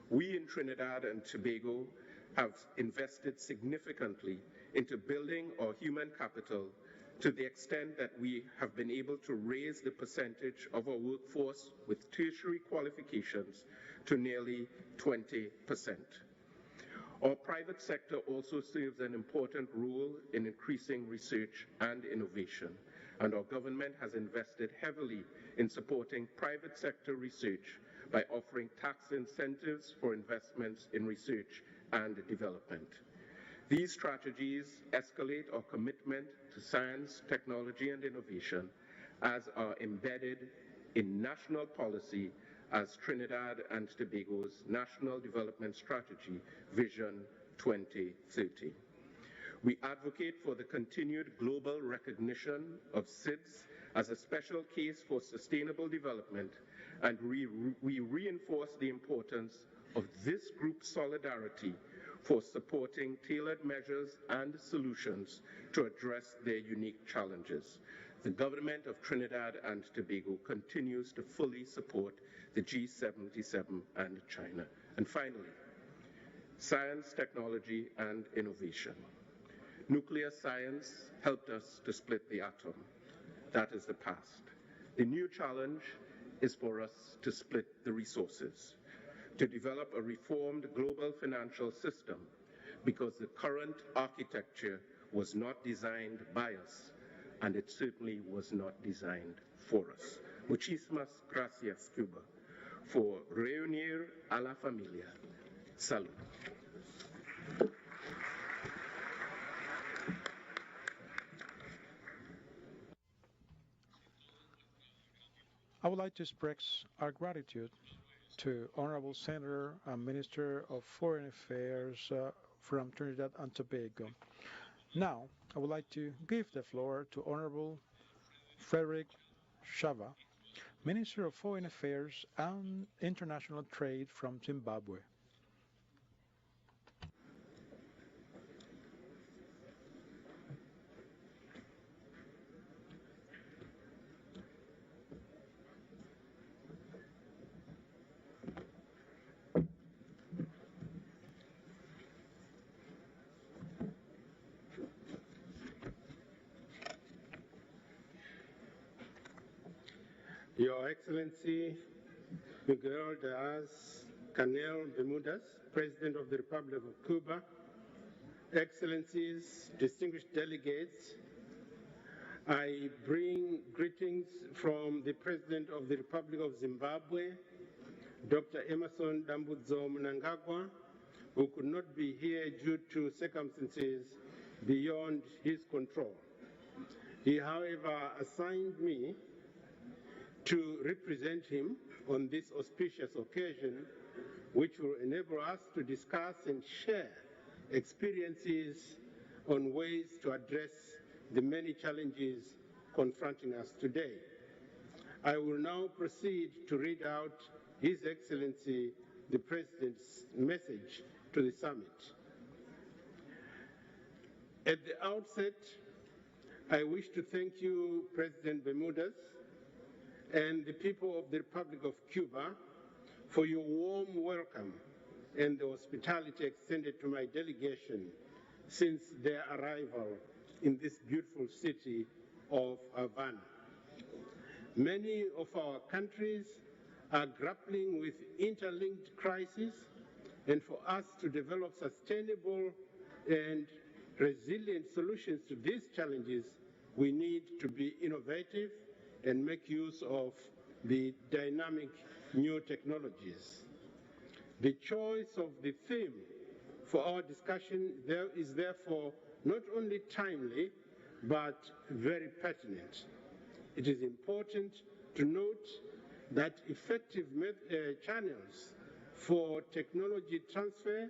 We in Trinidad and Tobago have invested significantly into building our human capital to the extent that we have been able to raise the percentage of our workforce with tertiary qualifications to nearly 20%. Our private sector also serves an important role in increasing research and innovation, and our government has invested heavily in supporting private sector research by offering tax incentives for investments in research and development. These strategies escalate our commitment to science, technology, and innovation as are embedded in national policy as Trinidad and Tobago's National Development Strategy, Vision 2030. We advocate for the continued global recognition of SIDS as a special case for sustainable development, and we reinforce the importance of this group's solidarity for supporting tailored measures and solutions to address their unique challenges. The government of Trinidad and Tobago continues to fully support the G77 and China. And finally, science, technology, and innovation. Nuclear science helped us to split the atom. That is the past. The new challenge is for us to split the resources, to develop a reformed global financial system, because the current architecture was not designed by us, and it certainly was not designed for us. Muchísimas gracias, Cuba, for reunir a la familia. Salud. I would like to express our gratitude to Honorable Senator and Minister of Foreign Affairs from Trinidad and Tobago. Now, I would like to give the floor to Honorable Frederick Shava, Minister of Foreign Affairs and International Trade from Zimbabwe. Your Excellency Miguel Diaz-Canel Bermudez, President of the Republic of Cuba, Excellencies, distinguished delegates, I bring greetings from the President of the Republic of Zimbabwe, Dr. Emerson Dambudzo Mnangagwa, who could not be here due to circumstances beyond his control. He, however, assigned me to represent him on this auspicious occasion, which will enable us to discuss and share experiences on ways to address the many challenges confronting us today. I will now proceed to read out His Excellency the President's message to the summit. At the outset, I wish to thank you, President Bermudez, and the people of the Republic of Cuba for your warm welcome and the hospitality extended to my delegation since their arrival in this beautiful city of Havana. Many of our countries are grappling with interlinked crises, and for us to develop sustainable and resilient solutions to these challenges, we need to be innovative and make use of the dynamic new technologies. The choice of the theme for our discussion is therefore not only timely, but very pertinent. It is important to note that effective channels for technology transfer,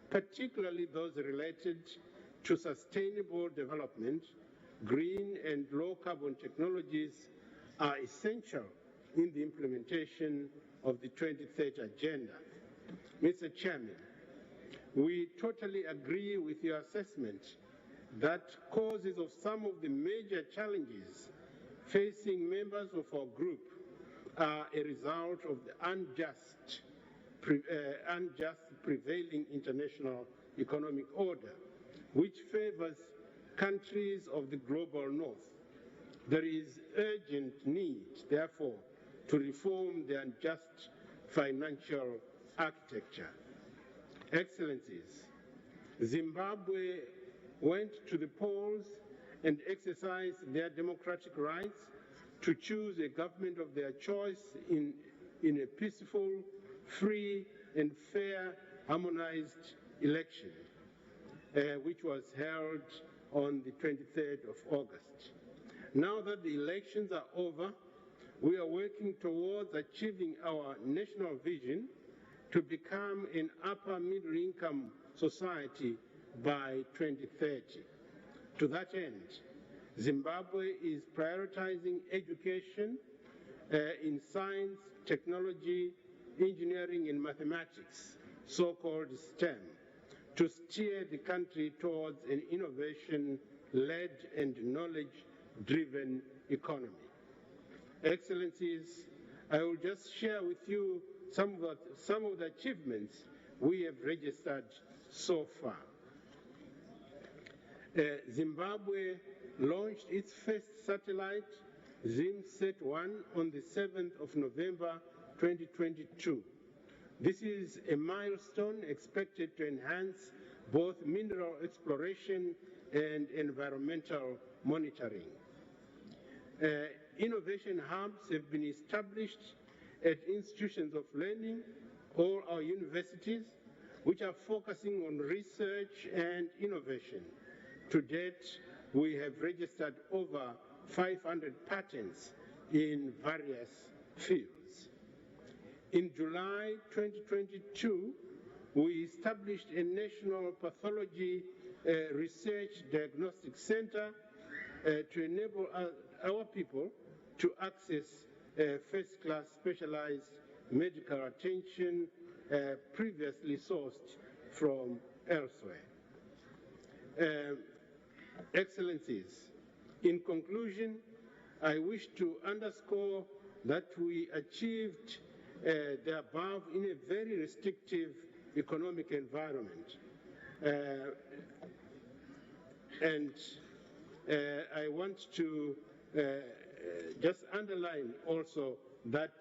particularly those related to sustainable development, green and low carbon technologies, are essential in the implementation of the 2030 Agenda. Mr. Chairman, we totally agree with your assessment that causes of some of the major challenges facing members of our group are a result of the unjust prevailing international economic order, which favors countries of the global north. There is urgent need, therefore, to reform the unjust financial architecture. Excellencies, Zimbabwe went to the polls and exercised their democratic rights to choose a government of their choice in a peaceful, free and fair, harmonized election, which was held on the 23rd of August. Now that the elections are over, we are working towards achieving our national vision to become an upper middle income society by 2030. To that end, Zimbabwe is prioritizing education in science, technology, engineering and mathematics, so-called STEM, to steer the country towards an innovation-led and knowledge-driven economy. Excellencies, I will just share with you some of the achievements we have registered so far. Zimbabwe launched its first satellite, ZimSat-1, on the 7th of November 2022. This is a milestone expected to enhance both mineral exploration and environmental monitoring. Innovation hubs have been established at institutions of learning, all our universities, which are focusing on research and innovation. To date, we have registered over 500 patents in various fields. In July 2022, we established a National Pathology Research Diagnostic Center to enable our people to access first-class specialized medical attention previously sourced from elsewhere. Excellencies, in conclusion, I wish to underscore that we achieved the above in a very restrictive economic environment. I want to just underline also that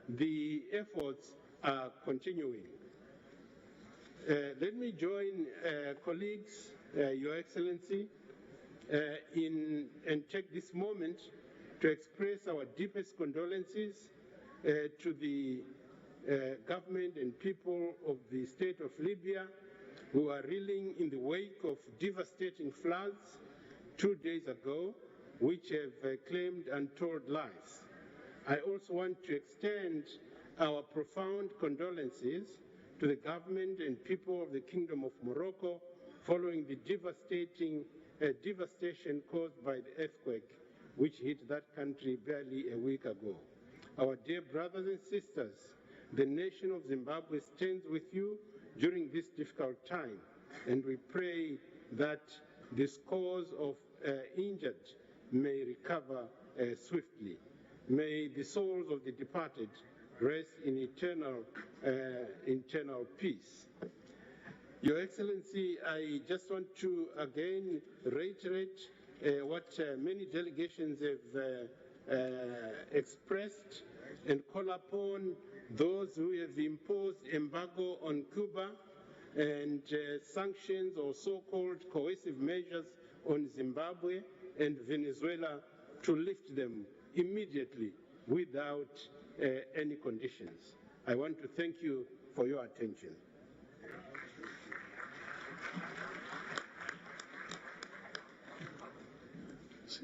the efforts are continuing. Let me join colleagues, Your Excellency, and take this moment to express our deepest condolences to the government and people of the state of Libya who are reeling in the wake of devastating floods 2 days ago, which have claimed untold lives. I also want to extend our profound condolences to the government and people of the Kingdom of Morocco following the devastation caused by the earthquake which hit that country barely a week ago. Our dear brothers and sisters, the nation of Zimbabwe stands with you during this difficult time, and we pray that the scores of injured may recover swiftly. May the souls of the departed rest in eternal peace. Your Excellency, I just want to again reiterate what many delegations have expressed and call upon those who have imposed embargo on Cuba and sanctions or so-called coercive measures on Zimbabwe and Venezuela to lift them immediately without any conditions. I want to thank you for your attention.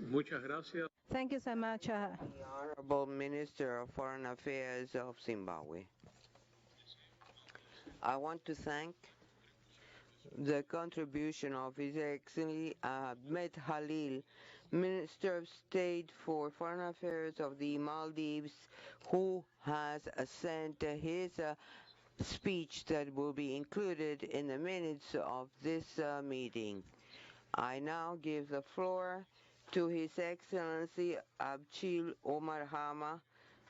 Muchas gracias. Thank you so much. The Honorable Minister of Foreign Affairs of Zimbabwe. I want to thank the contribution of His Excellency Ahmed Khalil, Minister of State for Foreign Affairs of the Maldives, who has sent his speech that will be included in the minutes of this meeting. I now give the floor to His Excellency Abchil Omar Hama,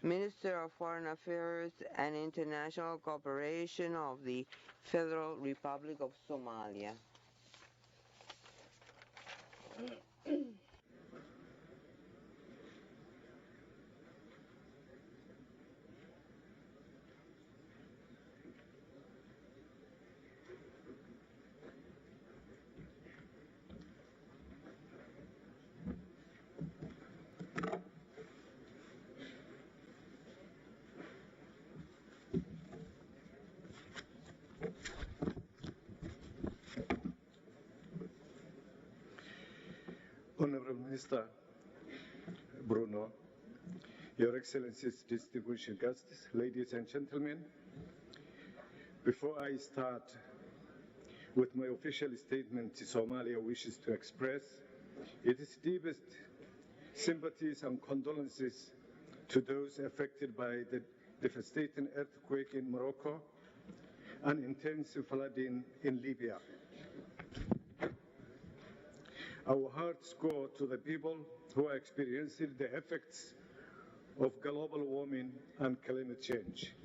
Minister of Foreign Affairs and International Cooperation of the Federal Republic of Somalia. Honorable Minister Bruno, Your Excellencies, distinguished guests, ladies and gentlemen, before I start with my official statement, Somalia wishes to express its deepest sympathies and condolences to those affected by the devastating earthquake in Morocco and intense flooding in Libya. Our hearts go to the people who are experiencing the effects of global warming and climate change.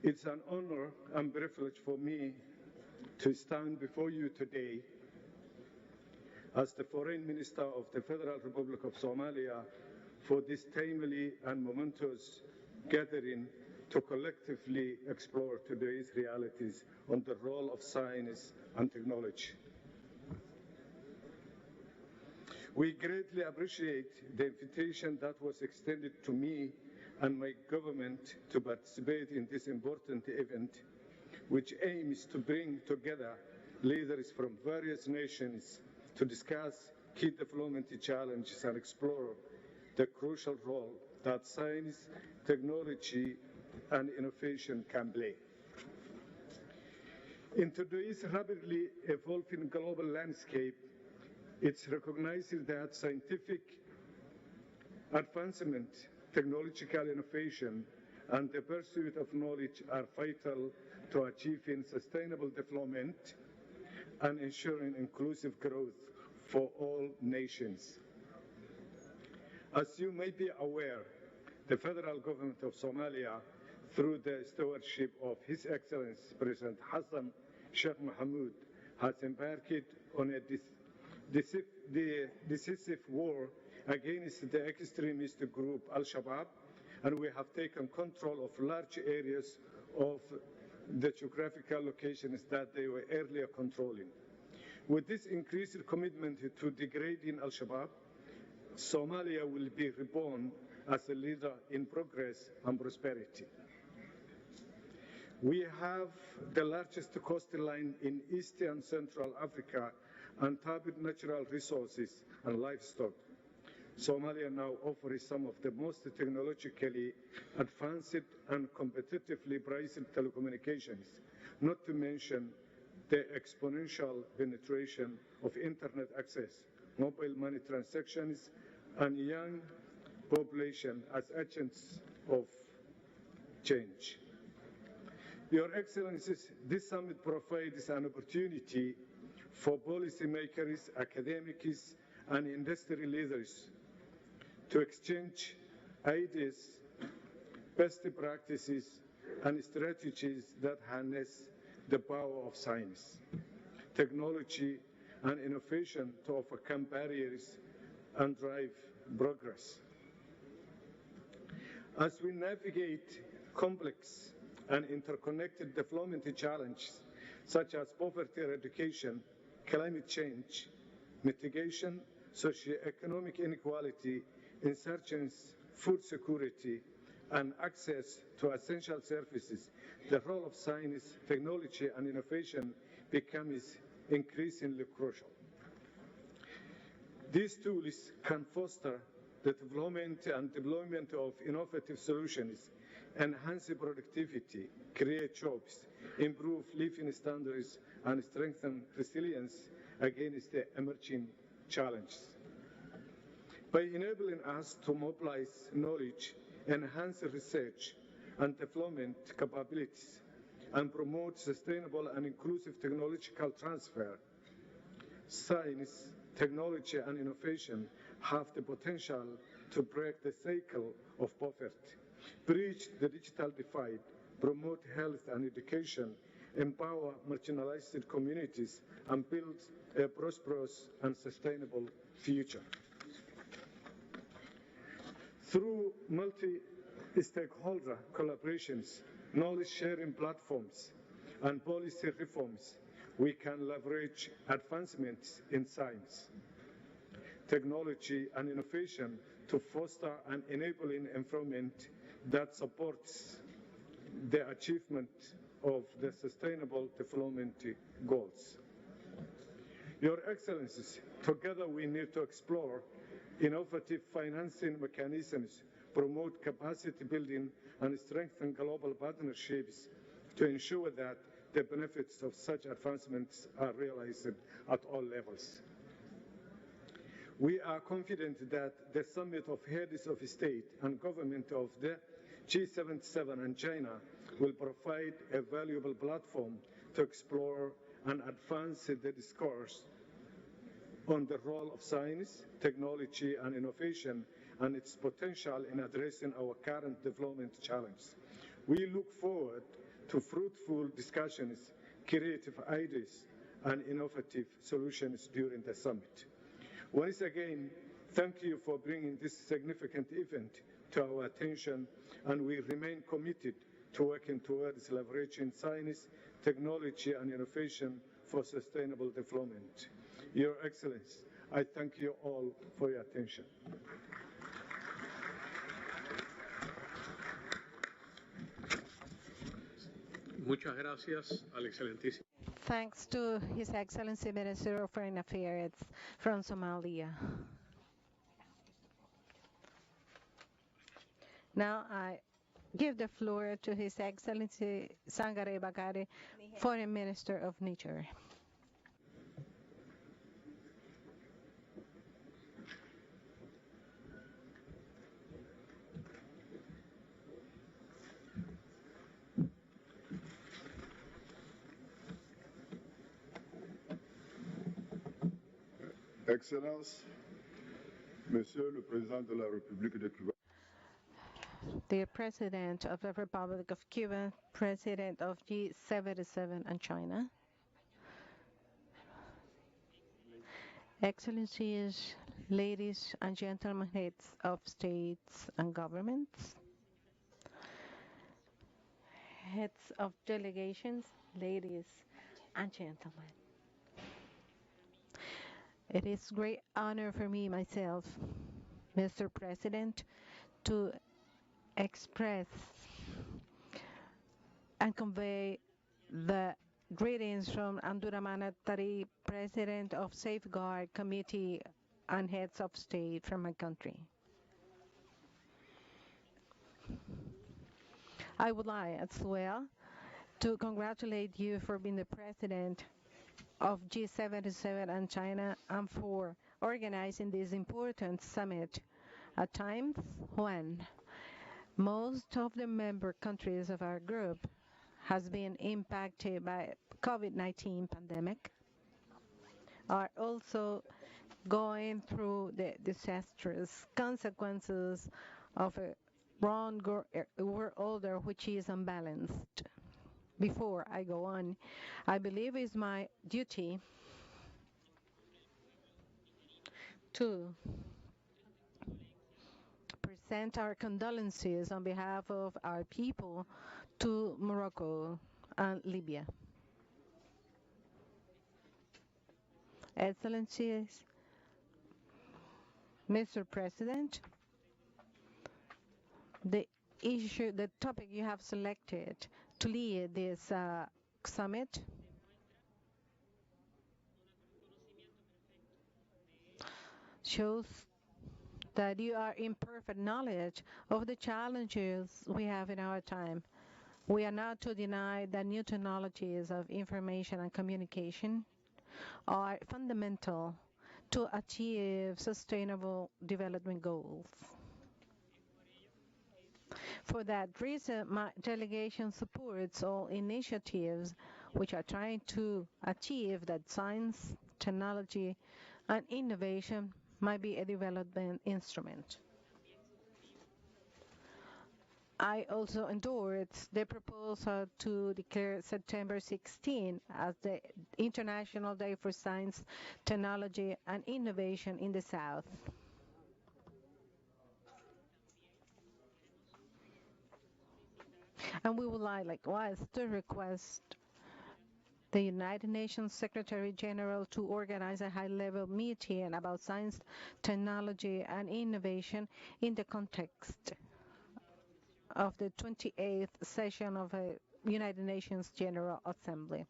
It's an honor and privilege for me to stand before you today as the Foreign Minister of the Federal Republic of Somalia for this timely and momentous gathering to collectively explore today's realities on the role of science and technology. We greatly appreciate the invitation that was extended to me and my government to participate in this important event, which aims to bring together leaders from various nations to discuss key development challenges and explore the crucial role that science, technology, and innovation can play. In today's rapidly evolving global landscape, it's recognizing that scientific advancement, technological innovation, and the pursuit of knowledge are vital to achieving sustainable development and ensuring inclusive growth for all nations. As you may be aware, the federal government of Somalia, through the stewardship of His Excellency President Hassan Sheikh Mohamud, has embarked on a decisive war against the extremist group Al-Shabaab, and we have taken control of large areas of the geographical locations that they were earlier controlling. With this increased commitment to degrading Al-Shabaab, Somalia will be reborn as a leader in progress and prosperity. We have the largest coastline in East and Central Africa and tapped natural resources and livestock. Somalia now offers some of the most technologically advanced and competitively priced telecommunications, not to mention the exponential penetration of internet access, mobile money transactions, and young population as agents of change. Your Excellencies, this summit provides an opportunity for policymakers, academics, and industry leaders to exchange ideas, best practices, and strategies that harness the power of science, technology, and innovation to overcome barriers and drive progress. As we navigate complex and interconnected development challenges such as poverty eradication, climate change, mitigation, socioeconomic inequality, insurgents, food security, and access to essential services, the role of science, technology, and innovation becomes increasingly crucial. These tools can foster the development and deployment of innovative solutions, enhance productivity, create jobs, improve living standards, and strengthen resilience against the emerging challenges. By enabling us to mobilize knowledge, enhance research and development capabilities, and promote sustainable and inclusive technological transfer, science, technology, and innovation have the potential to break the cycle of poverty, bridge the digital divide, promote health and education, empower marginalized communities, and build a prosperous and sustainable future. Through multi-stakeholder collaborations, knowledge-sharing platforms, and policy reforms, we can leverage advancements in science, technology, and innovation to foster an enabling environment that supports the achievement of the Sustainable Development Goals. Your Excellencies, together we need to explore innovative financing mechanisms, promote capacity building, and strengthen global partnerships to ensure that the benefits of such advancements are realized at all levels. We are confident that the summit of heads of state and government of the G77 and China will provide a valuable platform to explore and advance the discourse on the role of science, technology, and innovation and its potential in addressing our current development challenges. We look forward to fruitful discussions, creative ideas, and innovative solutions during the summit. Once again, thank you for bringing this significant event to our attention, and we remain committed to working towards leveraging science, technology, and innovation for sustainable development. Your Excellency, I thank you all for your attention. Muchas gracias al excelentísimo. Thanks to His Excellency Minister of Foreign Affairs from Somalia. Now I give the floor to His Excellency Sangare Bakari, Foreign Minister of Niger. Excellences, Monsieur le Président de la République de Cuba, the President of the Republic of Cuba, President of G77 and China, Excellencies, ladies and gentlemen, heads of states and governments, heads of delegations, ladies and gentlemen. It is great honor for me myself, Mr. President, to express and convey the greetings from Abdurrahman Tari, President of Safeguard Committee and Heads of State from my country. I would like as well to congratulate you for being the President of G77 and China and for organizing this important summit at times when most of the member countries of our group has been impacted by COVID-19 pandemic, are also going through the disastrous consequences of a world order which is unbalanced. Before I go on, I believe it's my duty to present our condolences on behalf of our people to Morocco and Libya. Excellencies, Mr. President, the topic you have selected to lead this summit shows that you are in perfect knowledge of the challenges we have in our time. We are not to deny that new technologies of information and communication are fundamental to achieve sustainable development goals. For that reason, my delegation supports all initiatives which are trying to achieve that science, technology, and innovation might be a development instrument. I also endorse the proposal to declare September 16 as the International Day for Science, Technology, and Innovation in the South. And we would like, likewise, to request the United Nations Secretary General to organize a high-level meeting about science, technology, and innovation in the context of the 28th session of the United Nations General Assembly.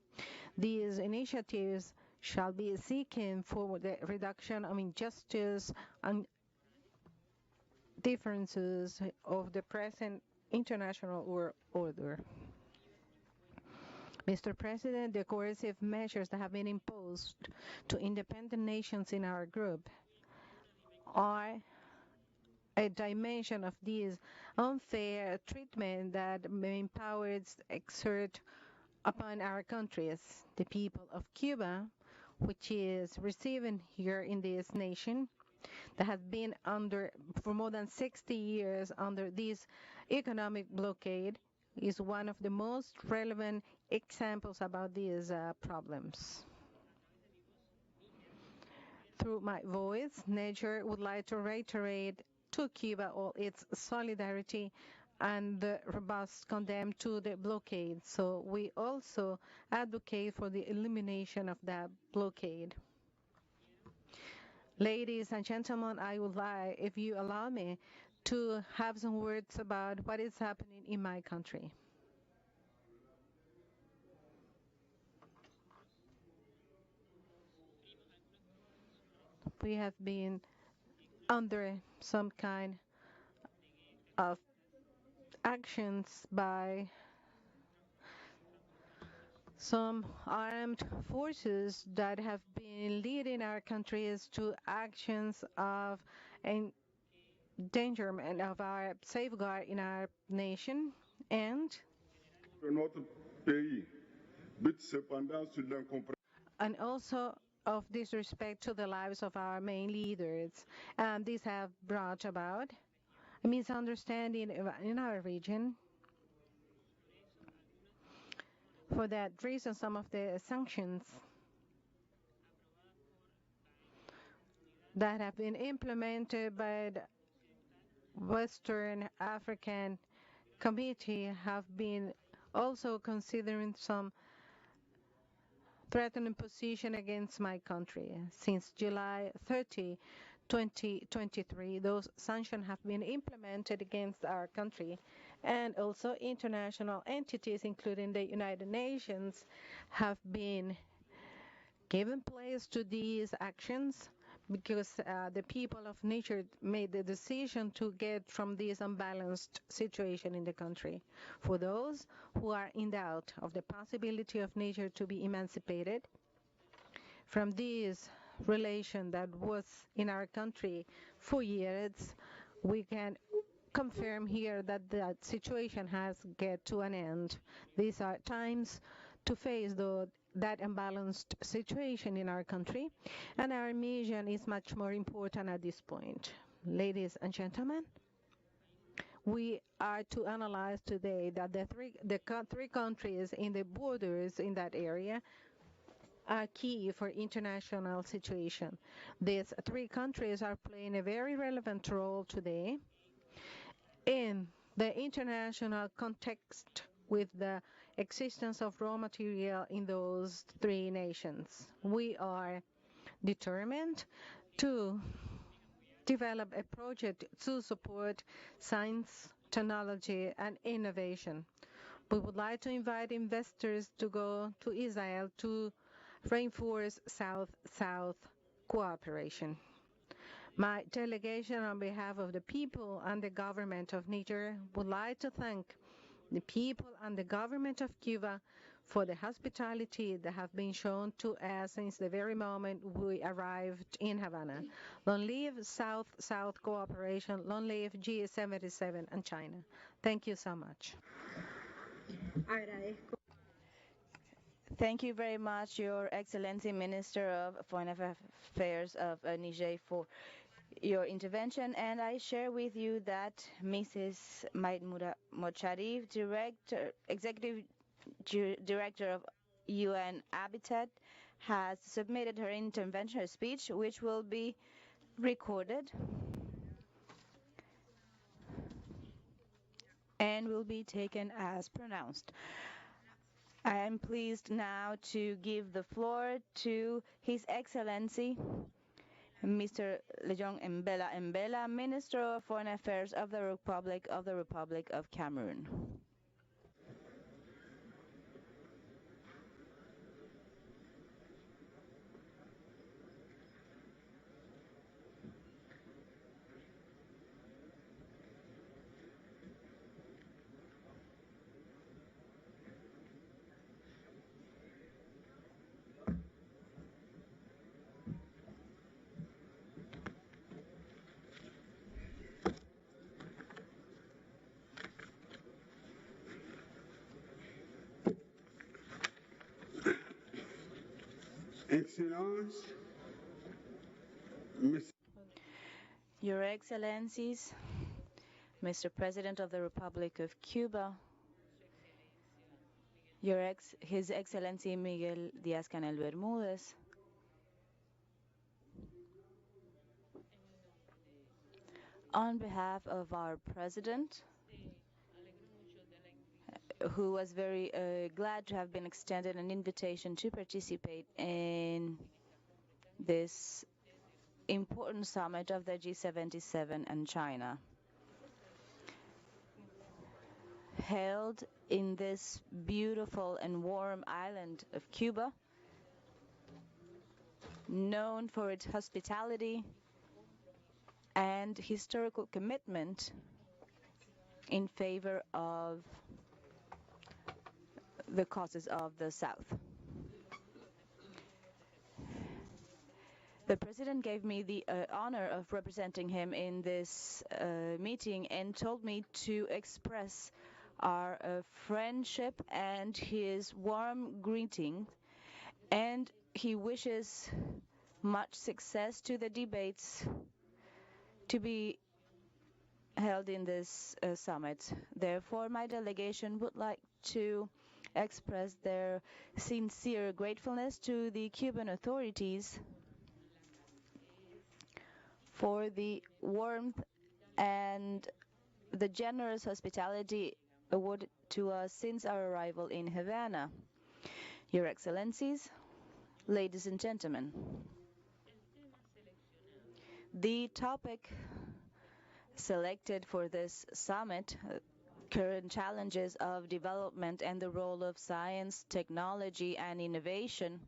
These initiatives shall be seeking for the reduction of injustice and differences of the present international world order. Mr. President, the coercive measures that have been imposed to independent nations in our group are a dimension of this unfair treatment that main powers exert upon our countries. The people of Cuba, which is receiving here in this nation, that has been under, for more than 60 years, under this economic blockade, is one of the most relevant examples about these problems. Through my voice, Nature would like to reiterate to Cuba all its solidarity and the robust condemn to the blockade. So we also advocate for the elimination of that blockade. Ladies and gentlemen, I would like, if you allow me, to have some words about what is happening in my country. We have been under some kind of actions by some armed forces that have been leading our countries to actions of endangerment of our safeguard in our nation and also of disrespect to the lives of our main leaders. And these have brought about a misunderstanding in our region. For that reason, some of the sanctions that have been implemented by the Western African Committee have been also considering some threatening position against my country. Since July 30, 2023, those sanctions have been implemented against our country, and also international entities, including the United Nations, have been given place to these actions because the people of nature made the decision to get from this unbalanced situation in the country. For those who are in doubt of the possibility of nature to be emancipated from this relation that was in our country for years, we can confirm here that that situation has get to an end. These are times to face that unbalanced situation in our country, and our mission is much more important at this point. Ladies and gentlemen, we are to analyze today that the three countries in the borders in that area are key for international situation. These three countries are playing a very relevant role today in the international context with the existence of raw material in those three nations. We are determined to develop a project to support science, technology, and innovation. We would like to invite investors to go to Israel to reinforce South-South cooperation. My delegation on behalf of the people and the government of Niger would like to thank the people and the government of Cuba for the hospitality that have been shown to us since the very moment we arrived in Havana. Long live South-South cooperation, long live G77 and China. Thank you so much. Thank you very much, Your Excellency Minister of Foreign Affairs of Niger, for your intervention, and I share with you that Mrs. Mahmoud Mocharif, Executive Director of UN Habitat, has submitted her intervention, her speech, which will be recorded and will be taken as pronounced. I am pleased now to give the floor to His Excellency Mr. Lejong Mbela, Minister of Foreign Affairs of the Republic of Cameroon. Excellence, Your Excellencies, Mr. President of the Republic of Cuba, His Excellency Miguel Díaz-Canel Bermúdez, on behalf of our President, who was very glad to have been extended an invitation to participate in this important summit of the G77 and China, held in this beautiful and warm island of Cuba, known for its hospitality and historical commitment in favor of the causes of the South. The President gave me the honor of representing him in this meeting and told me to express our friendship and his warm greeting, and he wishes much success to the debates to be held in this summit. Therefore, my delegation would like to express their sincere gratefulness to the Cuban authorities for the warmth and the generous hospitality awarded to us since our arrival in Havana. Your Excellencies, Ladies and gentlemen, the topic selected for this summit, current challenges of development and the role of science, technology, and innovation,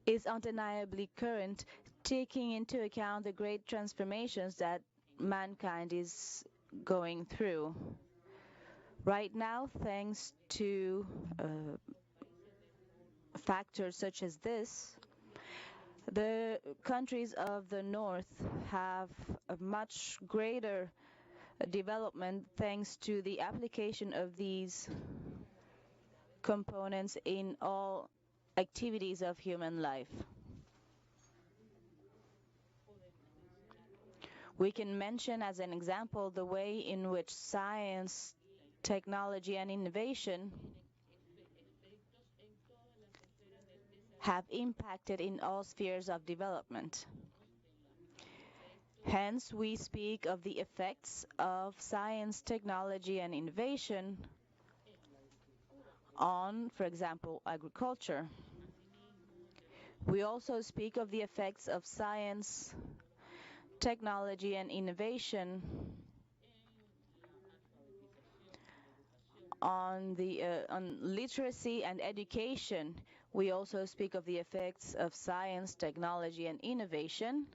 is undeniably current, taking into account the great transformations that mankind is going through. Right now, thanks to factors such as this, the countries of the North have a much greater development thanks to the application of these components in all activities of human life. We can mention as an example the way in which science, technology, and innovation have impacted in all spheres of development. Hence, we speak of the effects of science, technology, and innovation on, for example, agriculture. We also speak of the effects of science, technology, and innovation on literacy and education. We also speak of the effects of science, technology, and innovation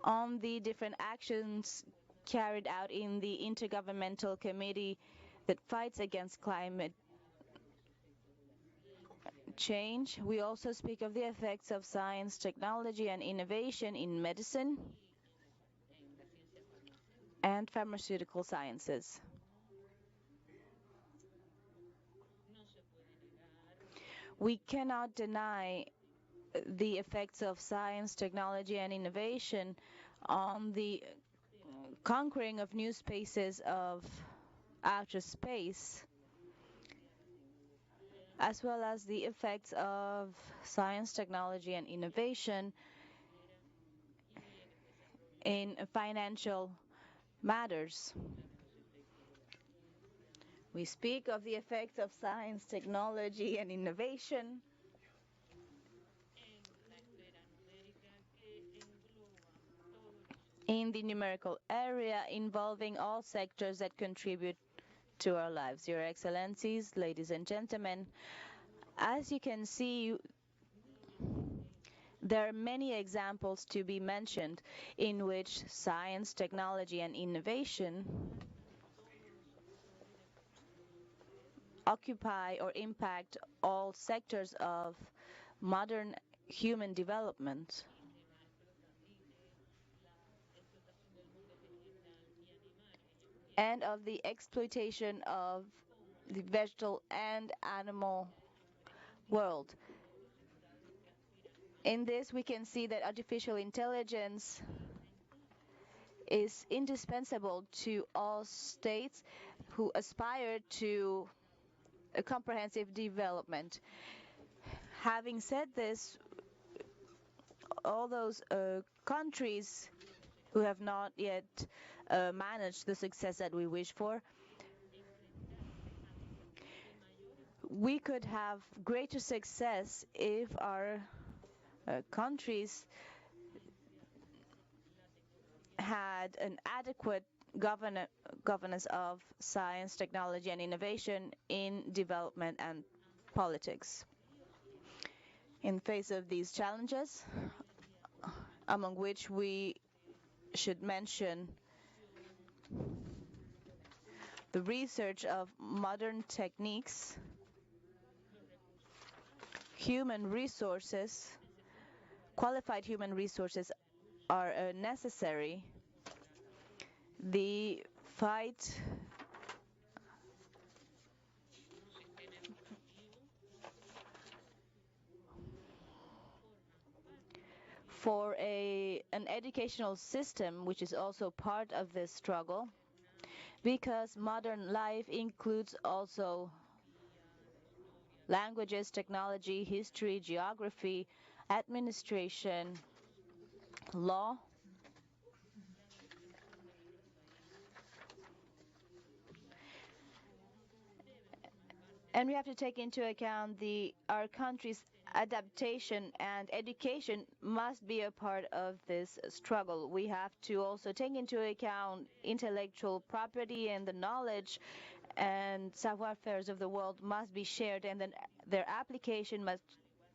on the different actions carried out in the Intergovernmental Committee that fights against climate change. We also speak of the effects of science, technology, and innovation in medicine and pharmaceutical sciences. We cannot deny the effects of science, technology, and innovation on the conquering of new spaces of outer space, as well as the effects of science, technology, and innovation in financial matters. We speak of the effects of science, technology, and innovation in the numerical area involving all sectors that contribute to our lives. Your Excellencies, ladies and gentlemen, as you can see, there are many examples to be mentioned in which science, technology, and innovation occupy or impact all sectors of modern human development. And of the exploitation of the vegetal and animal world. In this, we can see that artificial intelligence is indispensable to all states who aspire to a comprehensive development. Having said this, all those countries who have not yet managed the success that we wish for, we could have greater success if our countries had an adequate governance of science, technology, and innovation in development and politics. In face of these challenges, among which we should mention the research of modern techniques, human resources, qualified human resources are necessary. The fight for an educational system, which is also part of this struggle, because modern life includes also languages, technology, history, geography, administration, law, And we have to take into account our country's adaptation, and education must be a part of this struggle. We have to also take into account intellectual property, and the knowledge and savoir-faire of the world must be shared, and then their application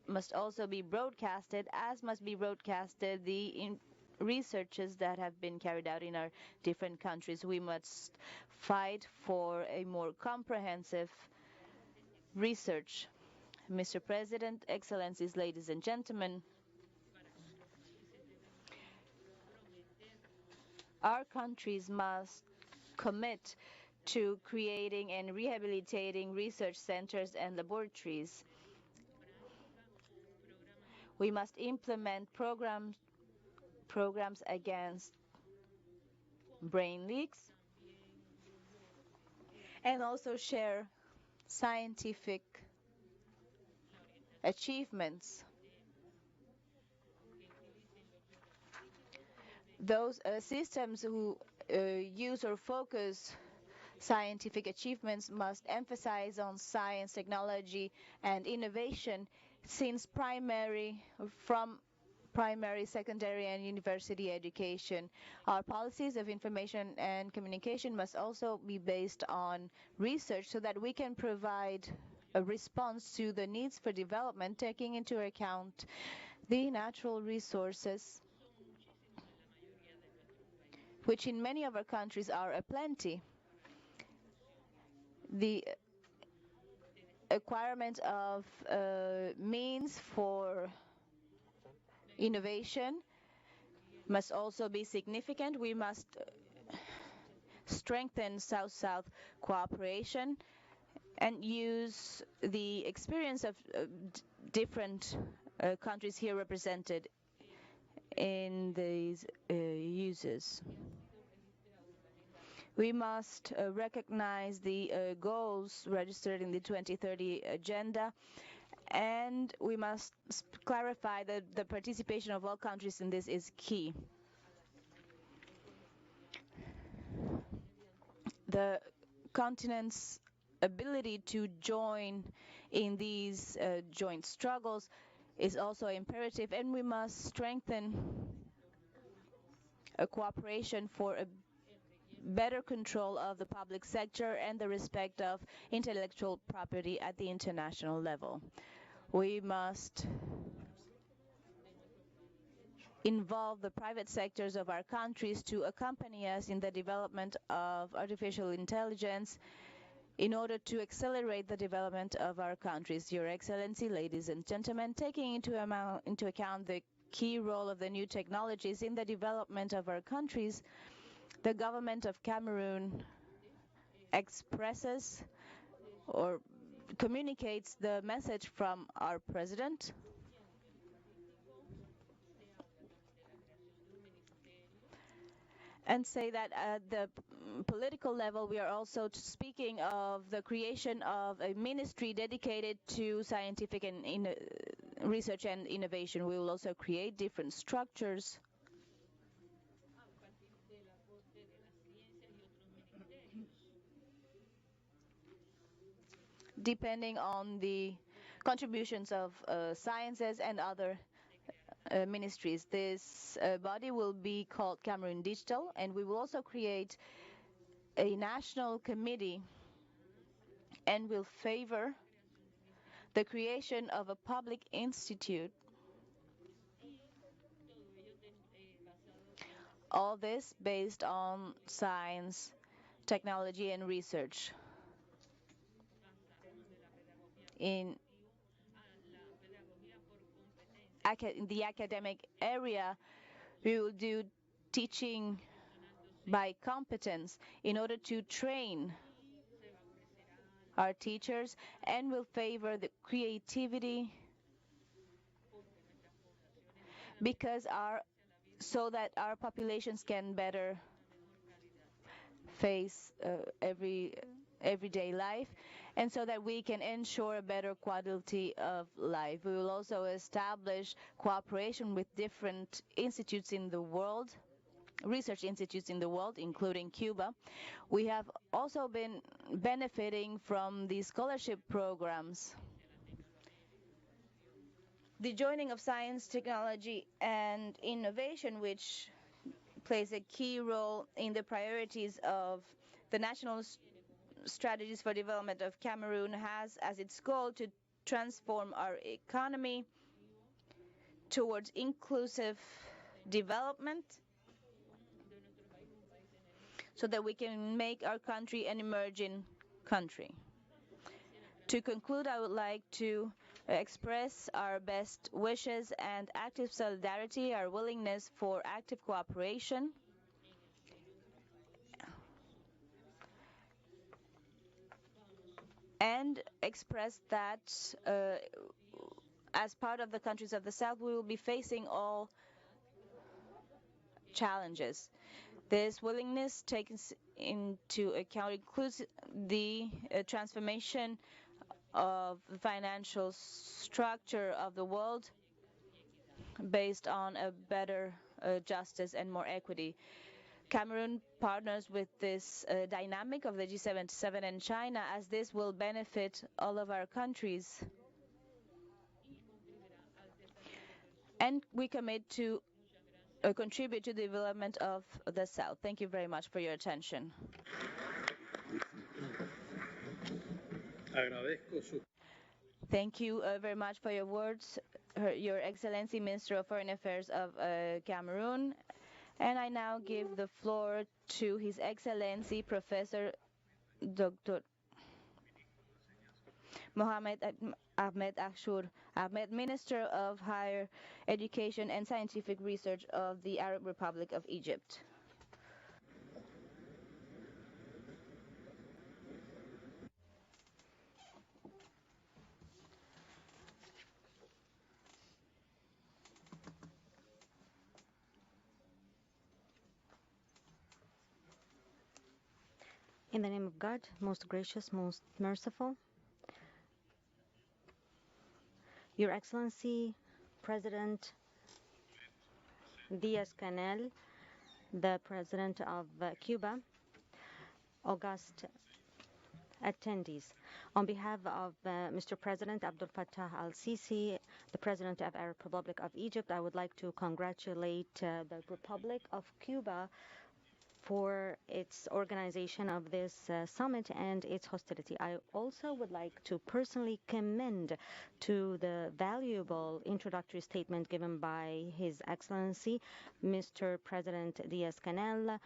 must also be broadcasted, as must be broadcasted the researches that have been carried out in our different countries. We must fight for a more comprehensive research. Mr. President, Excellencies, ladies and gentlemen, our countries must commit to creating and rehabilitating research centers and laboratories. We must implement programs against brain leaks, and also share scientific achievements. Those systems who use or focus scientific achievements must emphasize on science, technology, and innovation from primary, secondary, and university education. Our policies of information and communication must also be based on research so that we can provide a response to the needs for development, taking into account the natural resources, which in many of our countries are aplenty. The acquirement of means for innovation must also be significant. We must strengthen South-South cooperation and use the experience of different countries here represented in these uses. We must recognize the goals registered in the 2030 agenda, and we must clarify that the participation of all countries in this is key. The continent's ability to join in these joint struggles is also imperative, and we must strengthen a cooperation for a better control of the public sector and the respect of intellectual property at the international level. We must involve the private sectors of our countries to accompany us in the development of artificial intelligence in order to accelerate the development of our countries. Your Excellency, ladies and gentlemen, taking into account the key role of the new technologies in the development of our countries, the government of Cameroon expresses or communicates the message from our president and say that at the political level we are also speaking of the creation of a ministry dedicated to scientific and research and innovation. We will also create different structures depending on the contributions of sciences and other ministries. This body will be called Cameroon Digital, and we will also create a national committee and will favor the creation of a public institute. All this based on science, technology, and research. In the academic area, we will do teaching by competence in order to train our teachers, and will favor the creativity so that our populations can better face everyday life, and so that we can ensure a better quality of life. We will also establish cooperation with different institutes in the world research institutes in the world, including Cuba. We have also been benefiting from the scholarship programs. The joining of science, technology, and innovation, which plays a key role in the priorities of the national strategies for development of Cameroon, has as its goal to transform our economy towards inclusive development so that we can make our country an emerging country. To conclude, I would like to express our best wishes and active solidarity, our willingness for active cooperation, and express that as part of the countries of the South, we will be facing all challenges. This willingness takes into account includes the transformation of the financial structure of the world based on a better justice and more equity. Cameroon partners with this dynamic of the G77 and China, as this will benefit all of our countries. And we commit to contribute to the development of the South. Thank you very much for your attention. Thank you very much for your words, Your Excellency, Minister of Foreign Affairs of Cameroon. And I now give the floor to His Excellency Professor Dr. Mohamed Ahmed Ashur Ahmed, Minister of Higher Education and Scientific Research of the Arab Republic of Egypt. In the name of God, most gracious, most merciful, Your Excellency, President Diaz-Canel, the President of Cuba, august attendees. On behalf of Mr. President Abdel Fattah al-Sisi, the President of Arab Republic of Egypt, I would like to congratulate the Republic of Cuba for its organization of this summit and its hostility. I also would like to personally commend to the valuable introductory statement given by His Excellency, Mr. President Diaz-Canel,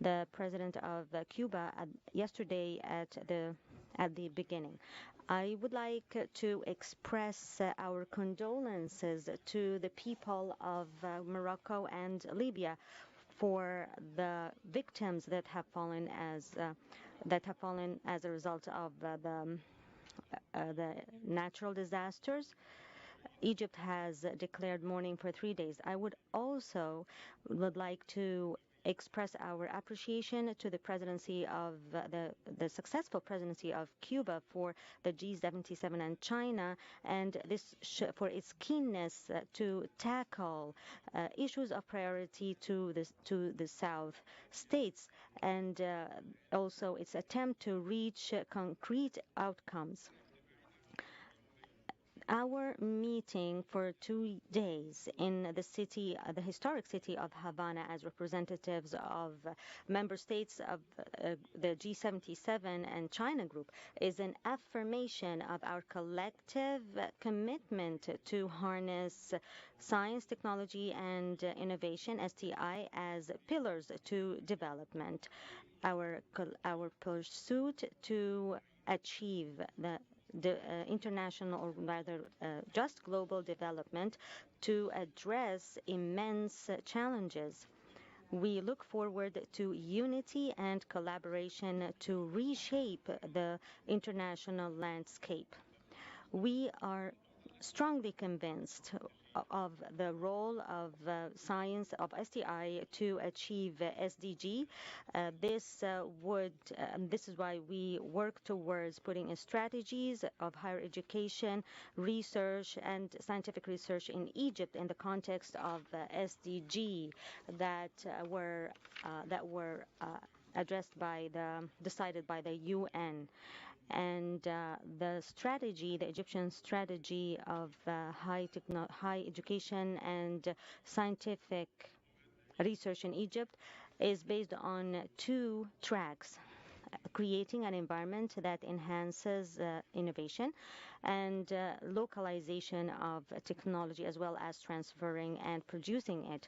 the President of Cuba, yesterday at the beginning. I would like to express our condolences to the people of Morocco and Libya for the victims that have fallen as a result of the natural disasters. Egypt has declared mourning for 3 days. I would like to express our appreciation to the presidency of the successful presidency of Cuba for the G77 and China, and this for its keenness to tackle issues of priority to the South states, and also its attempt to reach concrete outcomes. Our meeting for 2 days in the historic city of Havana, as representatives of member states of the G77 and China group, is an affirmation of our collective commitment to harness science, technology, and innovation, STI, as pillars to development. Our pursuit to achieve the international, or rather just global development, to address immense challenges. We look forward to unity and collaboration to reshape the international landscape. We are strongly convinced of the role of science of STI to achieve SDG. This is why we work towards putting in strategies of higher education, research, and scientific research in Egypt in the context of SDG that were decided by the UN. And the Egyptian strategy of high education and scientific research in Egypt is based on two tracks: creating an environment that enhances innovation and localization of technology, as well as transferring and producing it.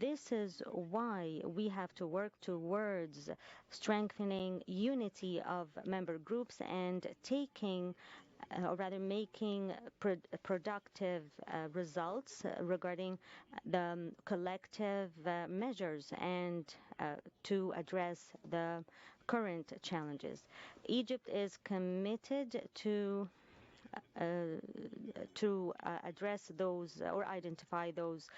This is why we have to work towards strengthening unity of member groups and making productive results regarding the collective measures and to address the current challenges. Egypt is committed to address those or identify those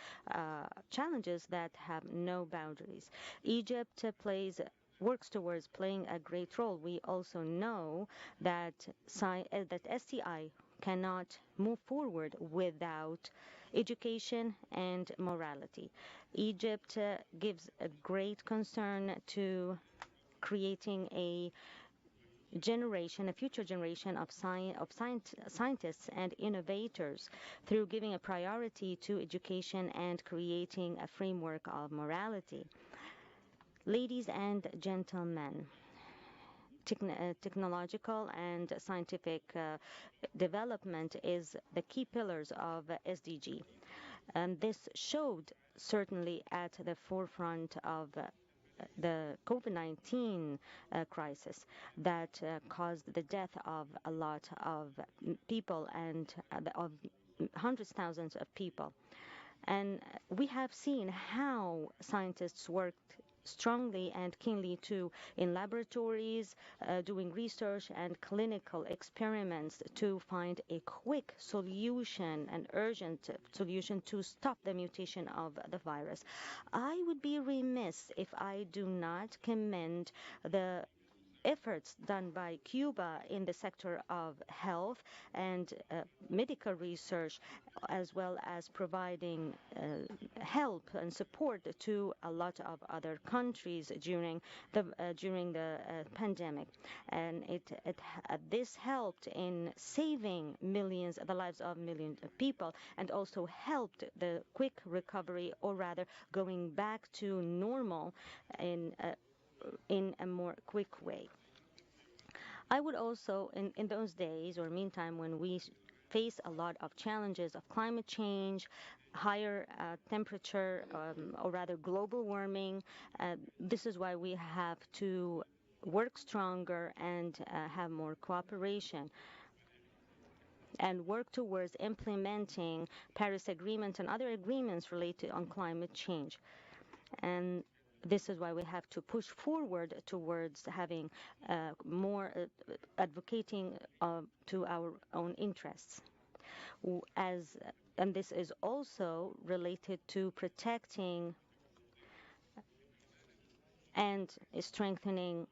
challenges that have no boundaries. Egypt works towards playing a great role. We also know that STI cannot move forward without education and morality. Egypt gives a great concern to creating a future generation of scientists and innovators through giving a priority to education and creating a framework of morality. Ladies and gentlemen, technological and scientific development is the key pillars of SDG. And this showed certainly at the forefront of the COVID-19 crisis that caused the death of a lot of people and of hundreds of thousands of people. And we have seen how scientists worked strongly and keenly in laboratories, doing research and clinical experiments to find a quick solution, an urgent solution to stop the mutation of the virus. I would be remiss if I do not commend the efforts done by Cuba in the sector of health and medical research, as well as providing help and support to a lot of other countries during the pandemic. And this helped in saving the lives of millions of people, and also helped the quick recovery, or rather going back to normal in a more quick way. I would also, in those days or meantime, when we face a lot of challenges of climate change, higher temperature, or rather global warming, this is why we have to work stronger and have more cooperation and work towards implementing Paris Agreement and other agreements related on climate change. And this is why we have to push forward towards having more advocating to our own interests. And this is also related to protecting and strengthening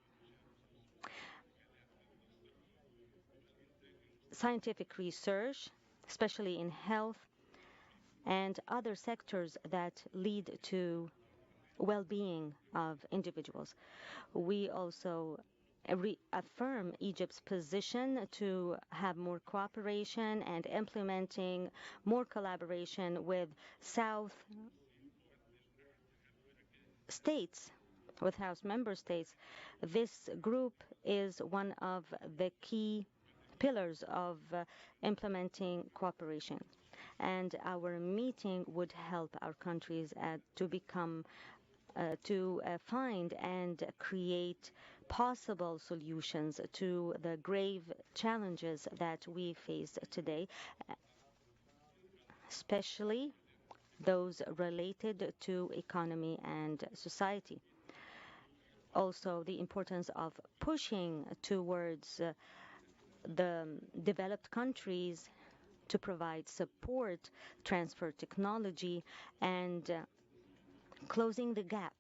scientific research, especially in health and other sectors that lead to well-being of individuals. We also reaffirm Egypt's position to have more cooperation and implementing more collaboration with South states, with House member states. This group is one of the key pillars of implementing cooperation. And our meeting would help our countries to find and create possible solutions to the grave challenges that we face today, especially those related to economy and society. Also, the importance of pushing towards the developed countries to provide support, transfer technology, and closing the gap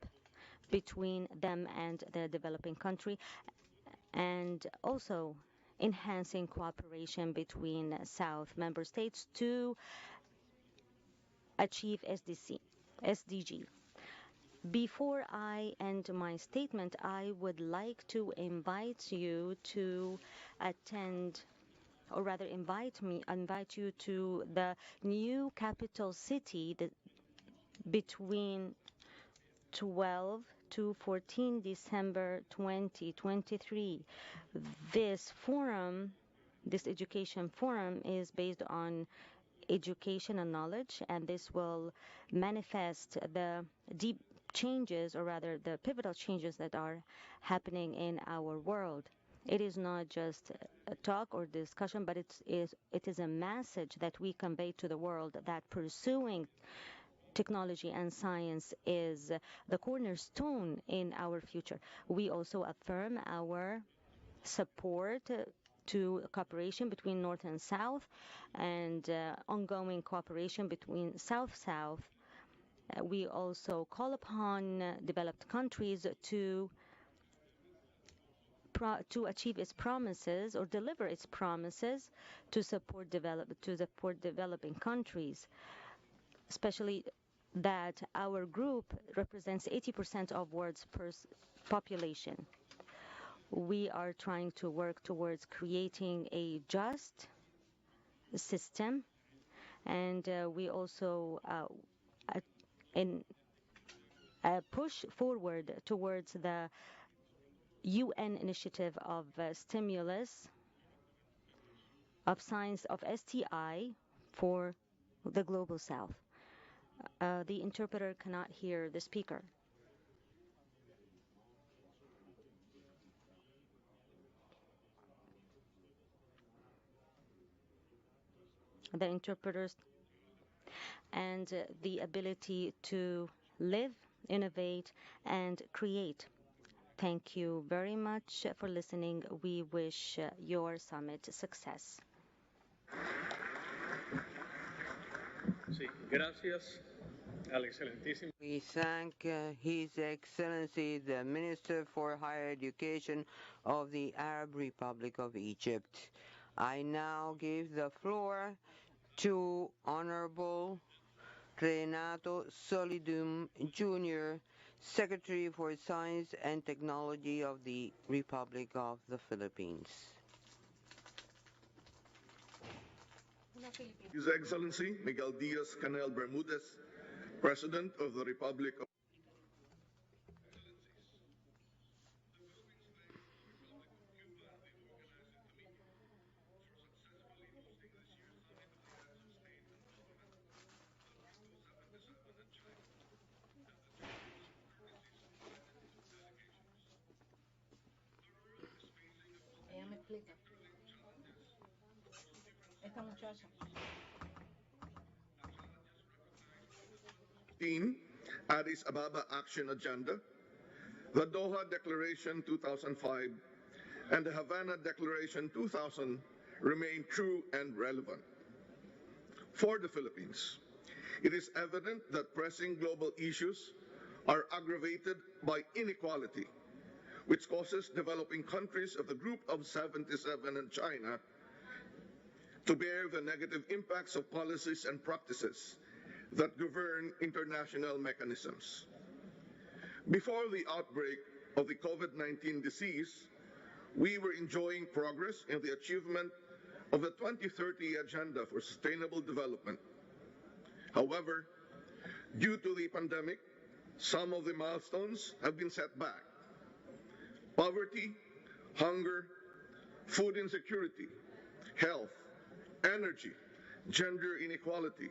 between them and the developing country, and also enhancing cooperation between South member states to achieve SDG. Before I end my statement, I would like to invite you to attend, or rather invite you to the new capital city between 12 to 14 December 2023. This forum, this education forum, is based on education and knowledge, and this will manifest the deep changes, or rather the pivotal changes that are happening in our world. It is not just a talk or discussion, but it is a message that we convey to the world that pursuing technology and science is the cornerstone in our future. We also affirm our support to cooperation between North and South, and ongoing cooperation between South-South. We also call upon developed countries to achieve its promises or deliver its promises to support developing countries, especially that our group represents 80% of world's population. We are trying to work towards creating a just system, and we also push forward towards the UN initiative of stimulus of science of STI for the Global South. The interpreter cannot hear the speaker. The interpreters and the ability to live, innovate, and create. Thank you very much for listening. We wish your summit success. Sí, gracias al excelentísimo. We thank His Excellency the Minister for Higher Education of the Arab Republic of Egypt. I now give the floor to Honorable Renato Solidum Jr., Secretary for Science and Technology of the Republic of the Philippines. His Excellency Miguel Diaz-Canel Bermudez, President of the Republic of Addis Ababa Action Agenda, the Doha Declaration 2005, and the Havana Declaration 2000 remain true and relevant. For the Philippines, it is evident that pressing global issues are aggravated by inequality, which causes developing countries of the Group of 77 and China to bear the negative impacts of policies and practices that govern international mechanisms. Before the outbreak of the COVID-19 disease, we were enjoying progress in the achievement of the 2030 Agenda for Sustainable Development. However, due to the pandemic, some of the milestones have been set back. Poverty, hunger, food insecurity, health, energy, gender inequality,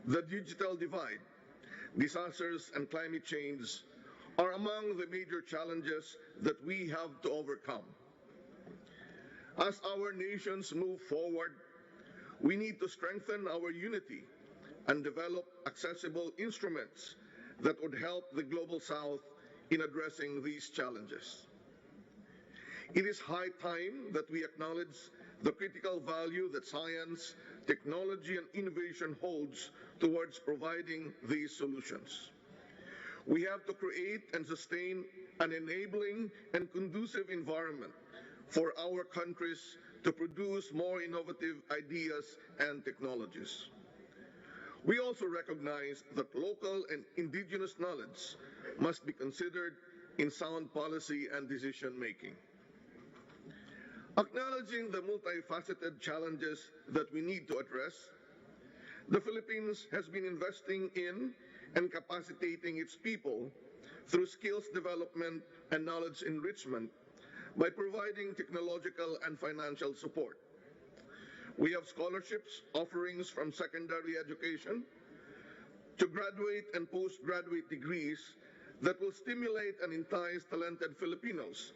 the digital divide, disasters, and climate change are among the major challenges that we have to overcome. As our nations move forward, we need to strengthen our unity and develop accessible instruments that would help the Global South in addressing these challenges. It is high time that we acknowledge the critical value that science, technology, and innovation holds towards providing these solutions. We have to create and sustain an enabling and conducive environment for our countries to produce more innovative ideas and technologies. We also recognize that local and indigenous knowledge must be considered in sound policy and decision making. Acknowledging the multifaceted challenges that we need to address, the Philippines has been investing in and capacitating its people through skills development and knowledge enrichment by providing technological and financial support. We have scholarships, offerings from secondary education to graduate and postgraduate degrees that will stimulate and entice talented Filipinos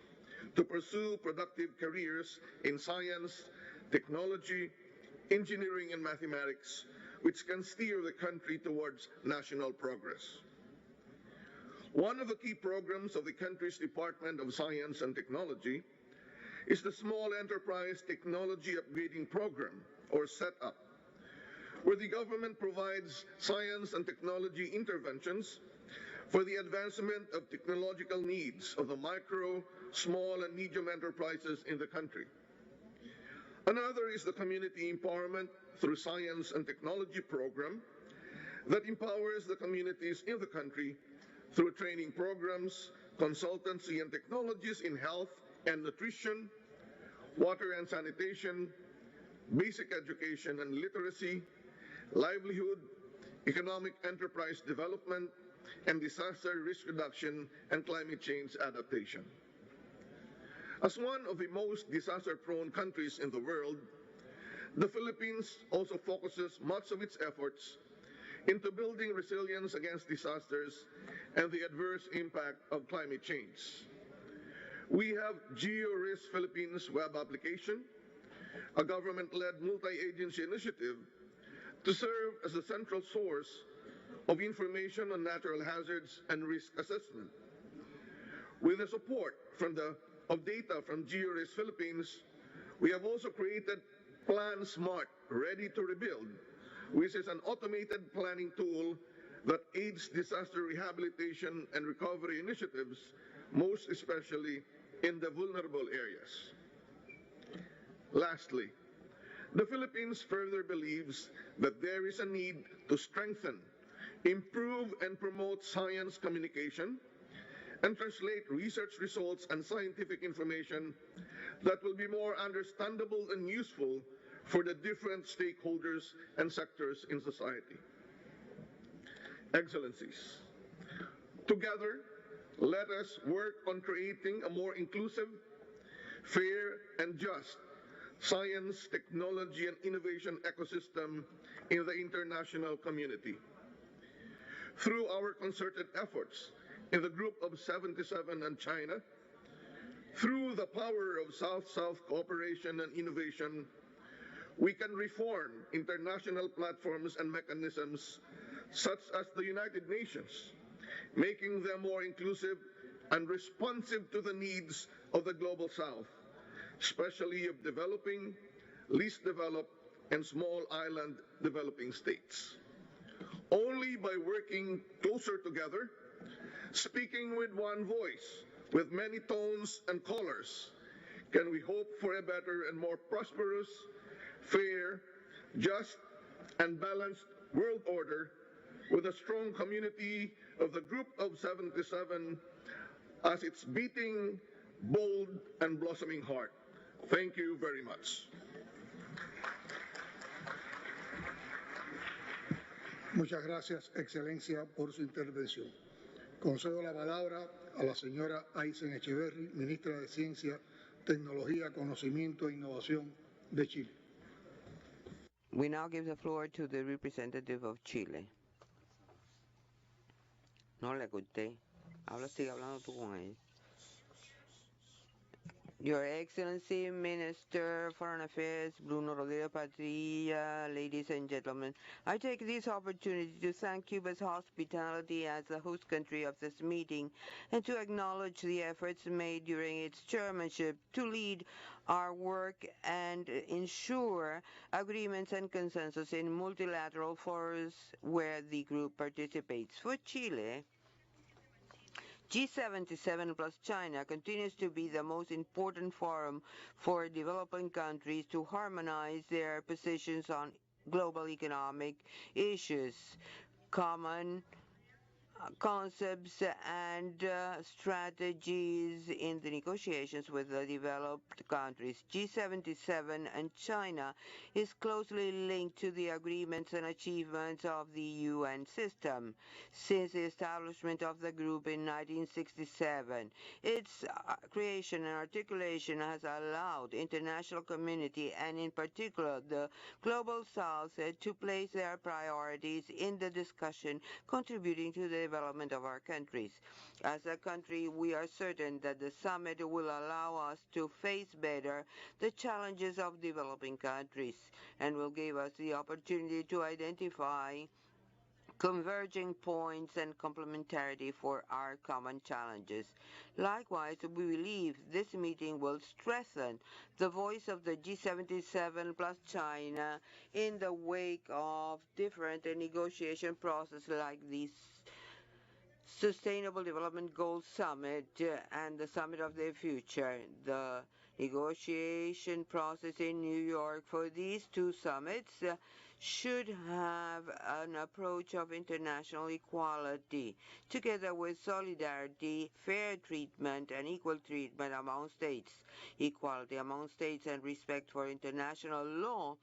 to pursue productive careers in science, technology, engineering, and mathematics, which can steer the country towards national progress. One of the key programs of the country's Department of Science and Technology is the Small Enterprise Technology Upgrading Program, or SETUP, where the government provides science and technology interventions for the advancement of technological needs of the micro, small, and medium enterprises in the country. Another is the Community Empowerment through Science and Technology program that empowers the communities in the country through training programs, consultancy, and technologies in health and nutrition, water and sanitation, basic education and literacy, livelihood, economic enterprise development, and disaster risk reduction and climate change adaptation. As one of the most disaster-prone countries in the world, the Philippines also focuses much of its efforts into building resilience against disasters and the adverse impact of climate change. We have GeoRisk Philippines web application, a government-led multi-agency initiative to serve as a central source of information on natural hazards and risk assessment. With the support of data from GeoRisk Philippines, we have also created Plan Smart Ready to Rebuild, which is an automated planning tool that aids disaster rehabilitation and recovery initiatives, most especially in the vulnerable areas. Lastly, the Philippines further believes that there is a need to strengthen, improve, and promote science communication and translate research results and scientific information that will be more understandable and useful for the different stakeholders and sectors in society. Excellencies, together, let us work on creating a more inclusive, fair, and just science, technology, and innovation ecosystem in the international community. Through our concerted efforts in the Group of 77 and China, through the power of South-South cooperation and innovation, we can reform international platforms and mechanisms such as the United Nations, making them more inclusive and responsive to the needs of the Global South, especially of developing, least developed, and small island developing states. Only by working closer together, speaking with one voice, with many tones and colors, can we hope for a better and more prosperous, fair, just, and balanced world order with a strong community of the Group of 77 as its beating, bold, and blossoming heart. Thank you very much. Muchas gracias, Excelencia, por su intervención. Concedo la palabra a la señora Aysen Echeverri, Ministra de Ciencia, Tecnología, Conocimiento e Innovación de Chile. We now give the floor to the representative of Chile. No le corté. Sigue hablando tú con él. Your Excellency, Minister of Foreign Affairs, Bruno Rodríguez Padilla, ladies and gentlemen, I take this opportunity to thank Cuba's hospitality as the host country of this meeting and to acknowledge the efforts made during its chairmanship to lead our work and ensure agreements and consensus in multilateral forums where the group participates. For Chile, G77 plus China continues to be the most important forum for developing countries to harmonize their positions on global economic issues. Common concepts and strategies in the negotiations with the developed countries. G77 and China is closely linked to the agreements and achievements of the UN system. Since the establishment of the group in 1967, its creation and articulation has allowed international community and in particular the Global South to place their priorities in the discussion, contributing to the development of our countries. As a country, we are certain that the summit will allow us to face better the challenges of developing countries and will give us the opportunity to identify converging points and complementarity for our common challenges. Likewise, we believe this meeting will strengthen the voice of the G77 plus China in the wake of different negotiation processes like this Sustainable Development Goals Summit and the Summit of the Future. The negotiation process in New York for these two summits should have an approach of international equality, together with solidarity, fair treatment, and equal treatment among states. Equality among states and respect for international law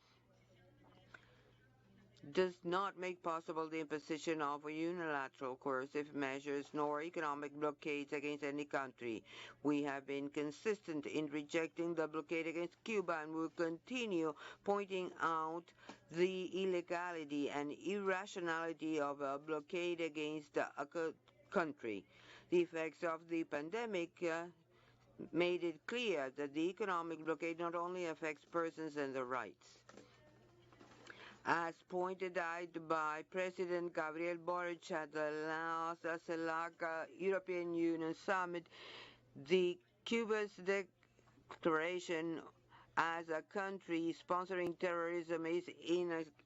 does not make possible the imposition of unilateral coercive measures nor economic blockades against any country. We have been consistent in rejecting the blockade against Cuba and will continue pointing out the illegality and irrationality of a blockade against a country. The effects of the pandemic made it clear that the economic blockade not only affects persons and their rights. As pointed out by President Gabriel Boric at the last CELAC European Union Summit, the Cuba's declaration as a country sponsoring terrorism is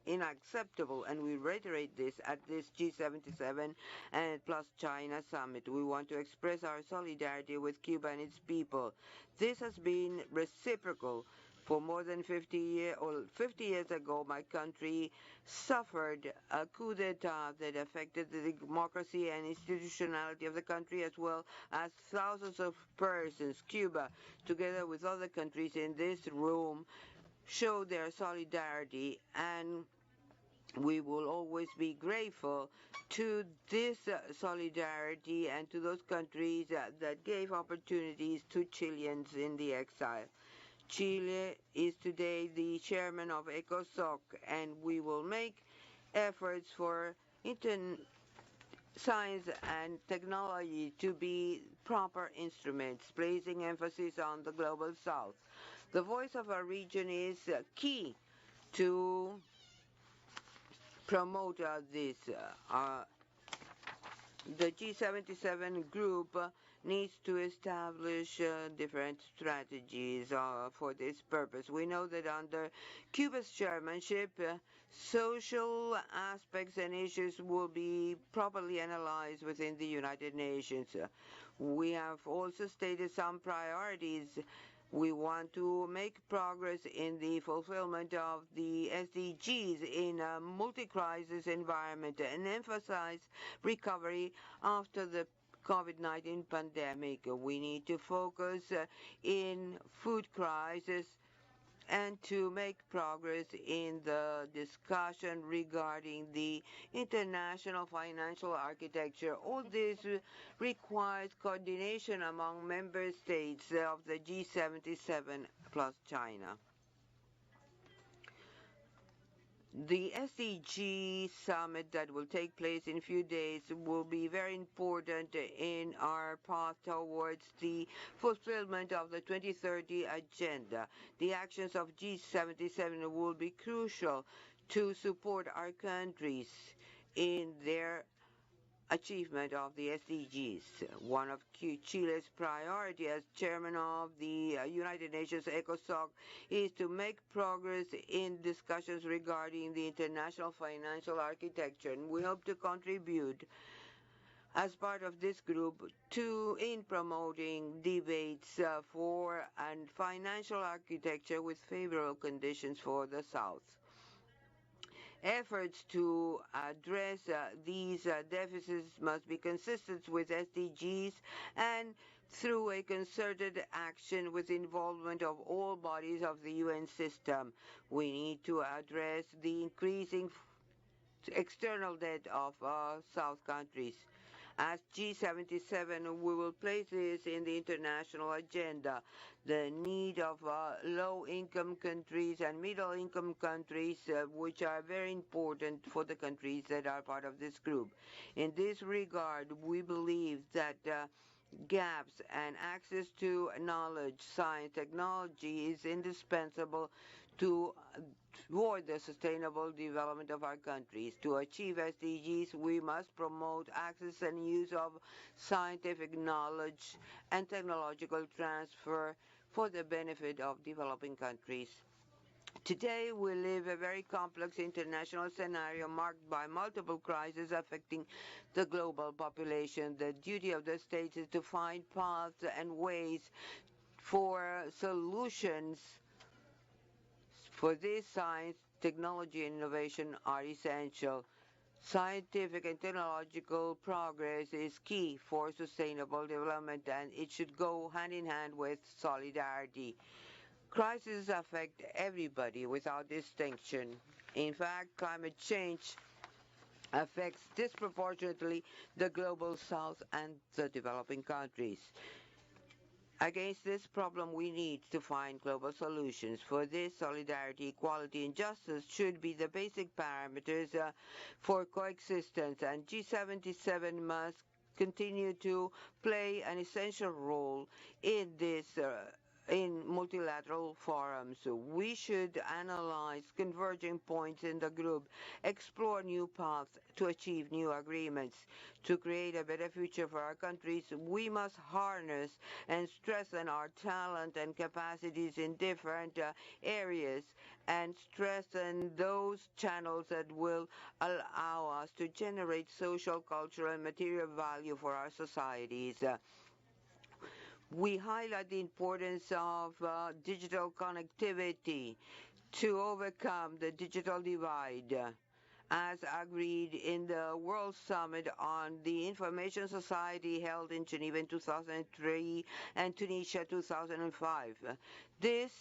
unacceptable, and we reiterate this at this G77 and plus China summit. We want to express our solidarity with Cuba and its people. This has been reciprocal. For more than 50 years ago, my country suffered a coup d'etat that affected the democracy and institutionality of the country, as well as thousands of persons. Cuba, together with other countries in this room, showed their solidarity, and we will always be grateful to this solidarity and to those countries that gave opportunities to Chileans in the exile. Chile is today the chairman of ECOSOC, and we will make efforts for science and technology to be proper instruments, placing emphasis on the Global South. The voice of our region is key to promote this. The G77 group needs to establish different strategies for this purpose. We know that under Cuba's chairmanship, social aspects and issues will be properly analyzed within the United Nations. We have also stated some priorities. We want to make progress in the fulfillment of the SDGs in a multi-crisis environment and emphasize recovery after the COVID-19 pandemic. We need to focus in food crisis and to make progress in the discussion regarding the international financial architecture. All this requires coordination among member states of the G77 plus China. The SDG summit that will take place in a few days will be very important in our path towards the fulfillment of the 2030 agenda. The actions of G77 will be crucial to support our countries in their achievement of the SDGs. One of Chile's priority as chairman of the United Nations ECOSOC is to make progress in discussions regarding the international financial architecture, and we hope to contribute as part of this group in promoting debates for a financial architecture with favorable conditions for the South. Efforts to address these deficits must be consistent with SDGs and through a concerted action with involvement of all bodies of the UN system. We need to address the increasing external debt of South countries. As G77, we will place this in the international agenda. The need of low-income countries and middle-income countries, which are very important for the countries that are part of this group. In this regard, we believe that gaps and access to knowledge, science, technology is indispensable to toward the sustainable development of our countries. To achieve SDGs, we must promote access and use of scientific knowledge and technological transfer for the benefit of developing countries. Today, we live a very complex international scenario marked by multiple crises affecting the global population. The duty of the states is to find paths and ways for solutions. For this, science, technology, and innovation are essential. Scientific and technological progress is key for sustainable development, and it should go hand in hand with solidarity. Crises affect everybody without distinction. In fact, climate change affects disproportionately the global South and the developing countries. Against this problem, we need to find global solutions. For this, solidarity, equality, and justice should be the basic parameters for coexistence, and G77 must continue to play an essential role in this in multilateral forums. We should analyze converging points in the group, explore new paths to achieve new agreements. To create a better future for our countries, we must harness and strengthen our talent and capacities in different areas and strengthen those channels that will allow us to generate social, cultural, and material value for our societies. We highlight the importance of digital connectivity to overcome the digital divide, as agreed in the World Summit on the Information Society held in Geneva in 2003 and Tunisia 2005. This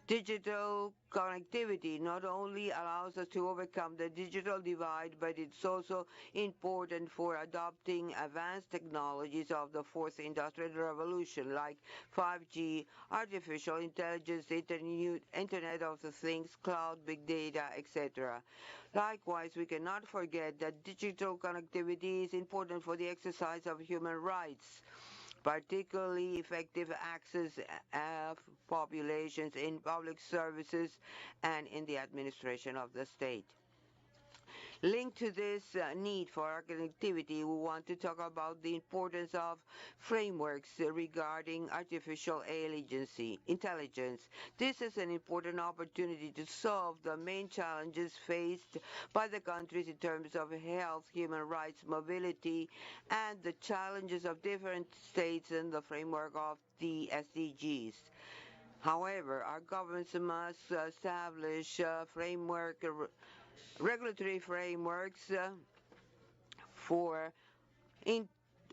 digital connectivity not only allows us to overcome the digital divide, but it's also important for adopting advanced technologies of the fourth industrial revolution like 5G, artificial intelligence, Internet of the Things, cloud, big data, etc. Likewise, we cannot forget that digital connectivity is important for the exercise of human rights, particularly effective access of populations in public services and in the administration of the state. Linked to this need for our connectivity, we want to talk about the importance of frameworks regarding artificial intelligence. This is an important opportunity to solve the main challenges faced by the countries in terms of health, human rights, mobility, and the challenges of different states in the framework of the SDGs. However, our governments must establish regulatory frameworks for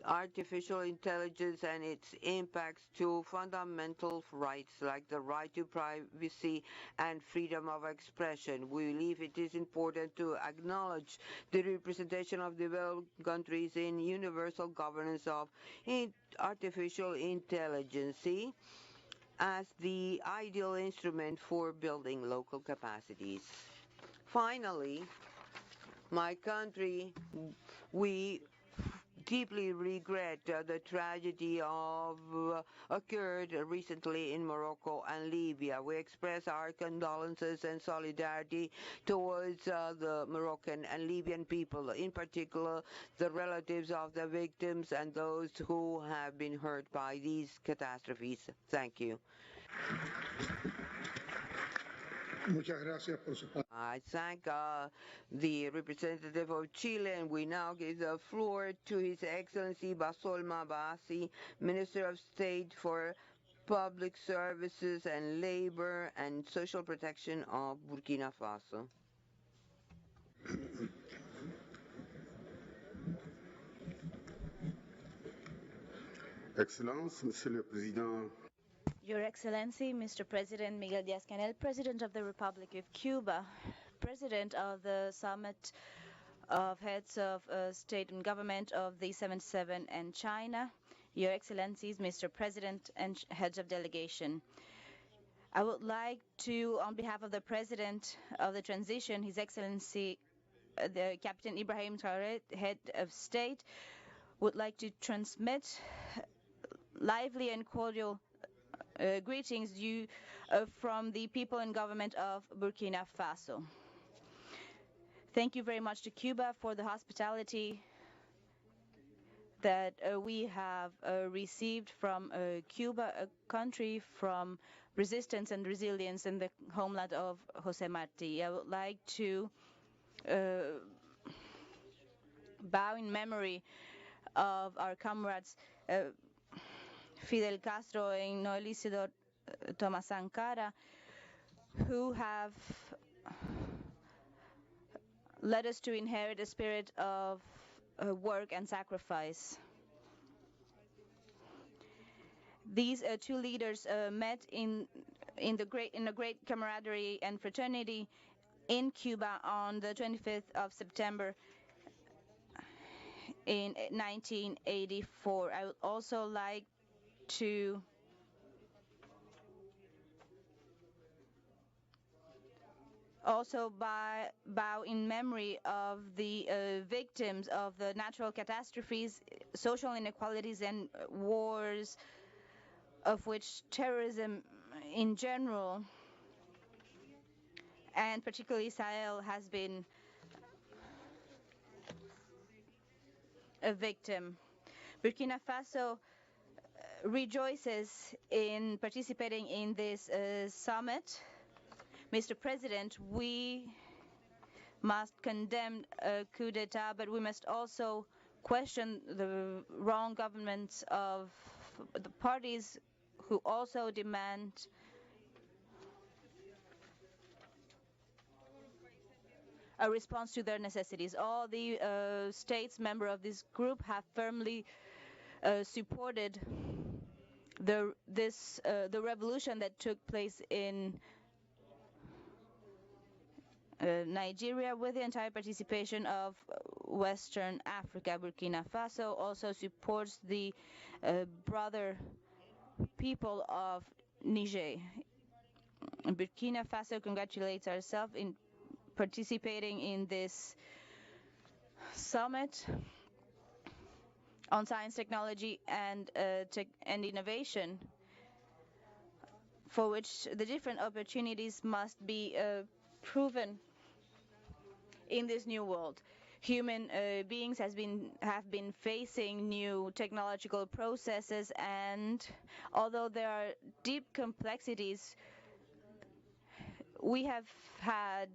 artificial intelligence and its impacts to fundamental rights like the right to privacy and freedom of expression. We believe it is important to acknowledge the representation of developed countries in universal governance of artificial intelligence as the ideal instrument for building local capacities. Finally, my country, we deeply regret the tragedy occurred recently in Morocco and Libya. We express our condolences and solidarity towards the Moroccan and Libyan people, in particular the relatives of the victims and those who have been hurt by these catastrophes. Thank you. I thank the representative of Chile, and we now give the floor to His Excellency Basolma Basi, Minister of State for Public Services and Labor and Social Protection of Burkina Faso. Excellences, Monsieur le Président. Your Excellency, Mr. President Miguel Díaz-Canel, President of the Republic of Cuba, President of the Summit of Heads of State and Government of the 77 and China, Your Excellencies, Mr. President and Heads of Delegation. I would like to, on behalf of the President of the Transition, His Excellency the Captain Ibrahim Traoré, Head of State, would like to transmit lively and cordial greetings from the people and government of Burkina Faso. Thank you very much to Cuba for the hospitality that we have received from Cuba, a country from resistance and resilience in the homeland of José Martí. I would like to bow in memory of our comrades Fidel Castro and Noel Isidor Thomas Sankara, who have led us to inherit a spirit of work and sacrifice. These two leaders met in a great camaraderie and fraternity in Cuba on the 25th of September in 1984. I would also like to bow in memory of the victims of the natural catastrophes, social inequalities and wars, of which terrorism in general and particularly Sahel has been a victim. Burkina Faso rejoices in participating in this summit. Mr. President, we must condemn a coup d'etat, but we must also question the wrong governments of the parties who also demand a response to their necessities. All the states member of this group have firmly supported the revolution that took place in Nigeria with the entire participation of Western Africa. Burkina Faso also supports the brother people of Niger. Burkina Faso congratulates ourselves in participating in this summit on science, technology, and innovation, for which the different opportunities must be proven in this new world. Human beings have been facing new technological processes, and although there are deep complexities, we have had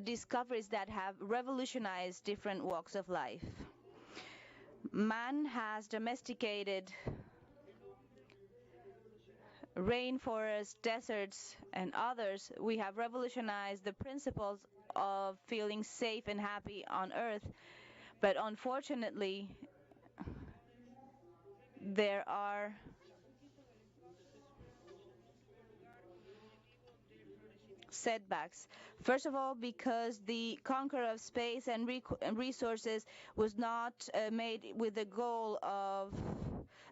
discoveries that have revolutionized different walks of life. Man has domesticated rainforests, deserts, and others. We have revolutionized the principles of feeling safe and happy on Earth. But unfortunately, there are setbacks. First of all, because the conquer of space and resources was not made with the goal of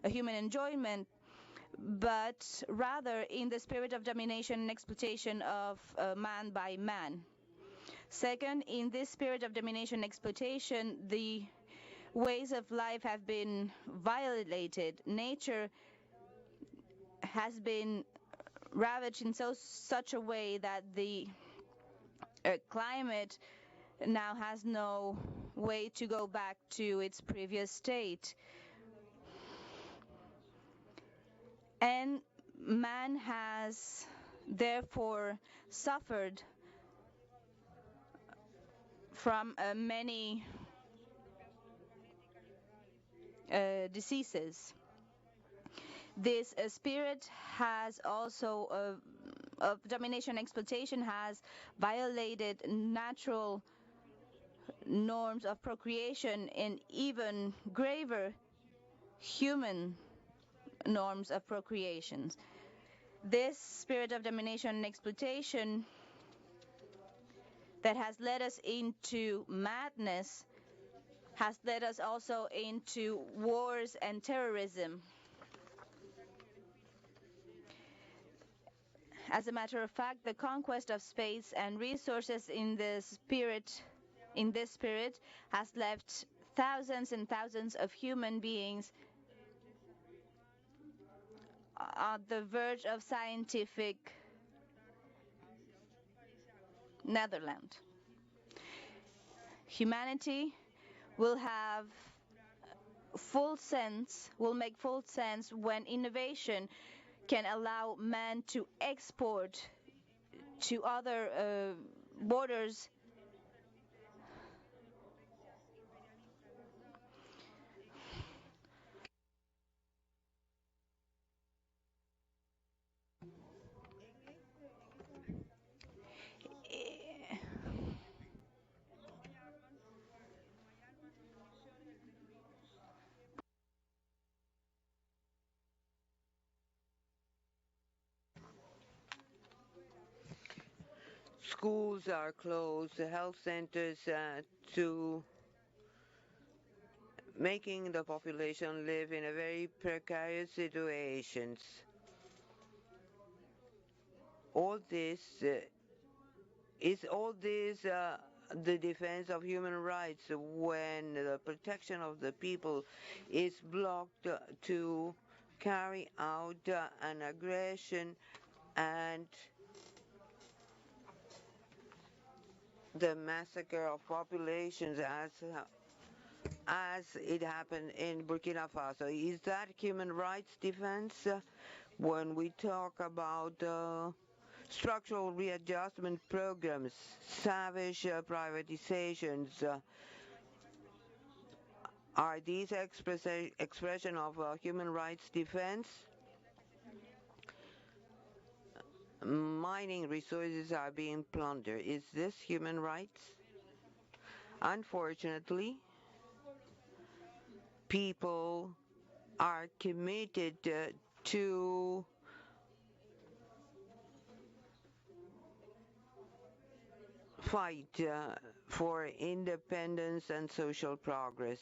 a human enjoyment, but rather in the spirit of domination and exploitation of man by man. Second, in this spirit of domination and exploitation, the ways of life have been violated. Nature has been ravaged in such a way that the climate now has no way to go back to its previous state. And man has therefore suffered from many diseases. This spirit has also of domination and exploitation has violated natural norms of procreation and even graver human norms of procreation. This spirit of domination and exploitation that has led us into madness has led us also into wars and terrorism. As a matter of fact, the conquest of space and resources in this spirit has left thousands and thousands of human beings at the verge of scientific Netherlands. Humanity will make full sense when innovation can allow man to export to other borders Schools are closed, health centers to making the population live in a very precarious situations. All this the defense of human rights when the protection of the people is blocked to carry out an aggression and the massacre of populations as it happened in Burkina Faso. Is that human rights defense? When we talk about structural readjustment programs, savage privatizations, are these expression of human rights defense? Mining resources are being plundered. Is this human rights? Unfortunately, people are committed to fight for independence and social progress.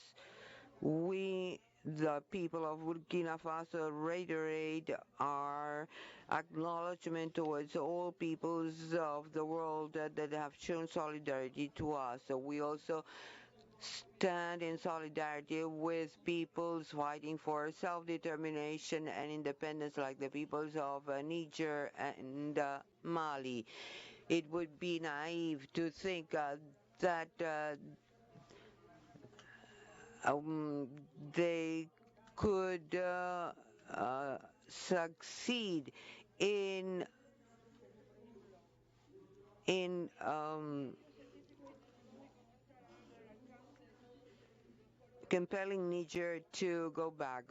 We, the people of Burkina Faso, reiterate our acknowledgement towards all peoples of the world that have shown solidarity to us. So we also stand in solidarity with peoples fighting for self-determination and independence like the peoples of Niger and Mali. It would be naive to think that they could succeed in compelling Niger to go back.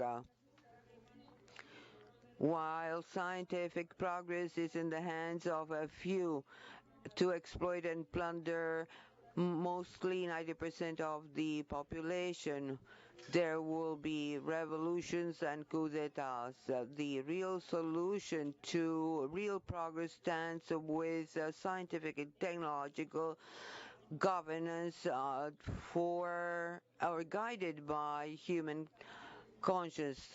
While scientific progress is in the hands of a few to exploit and plunder mostly 90% of the population, there will be revolutions and coups d'etats. The real solution to real progress stands with scientific and technological governance guided by human conscience.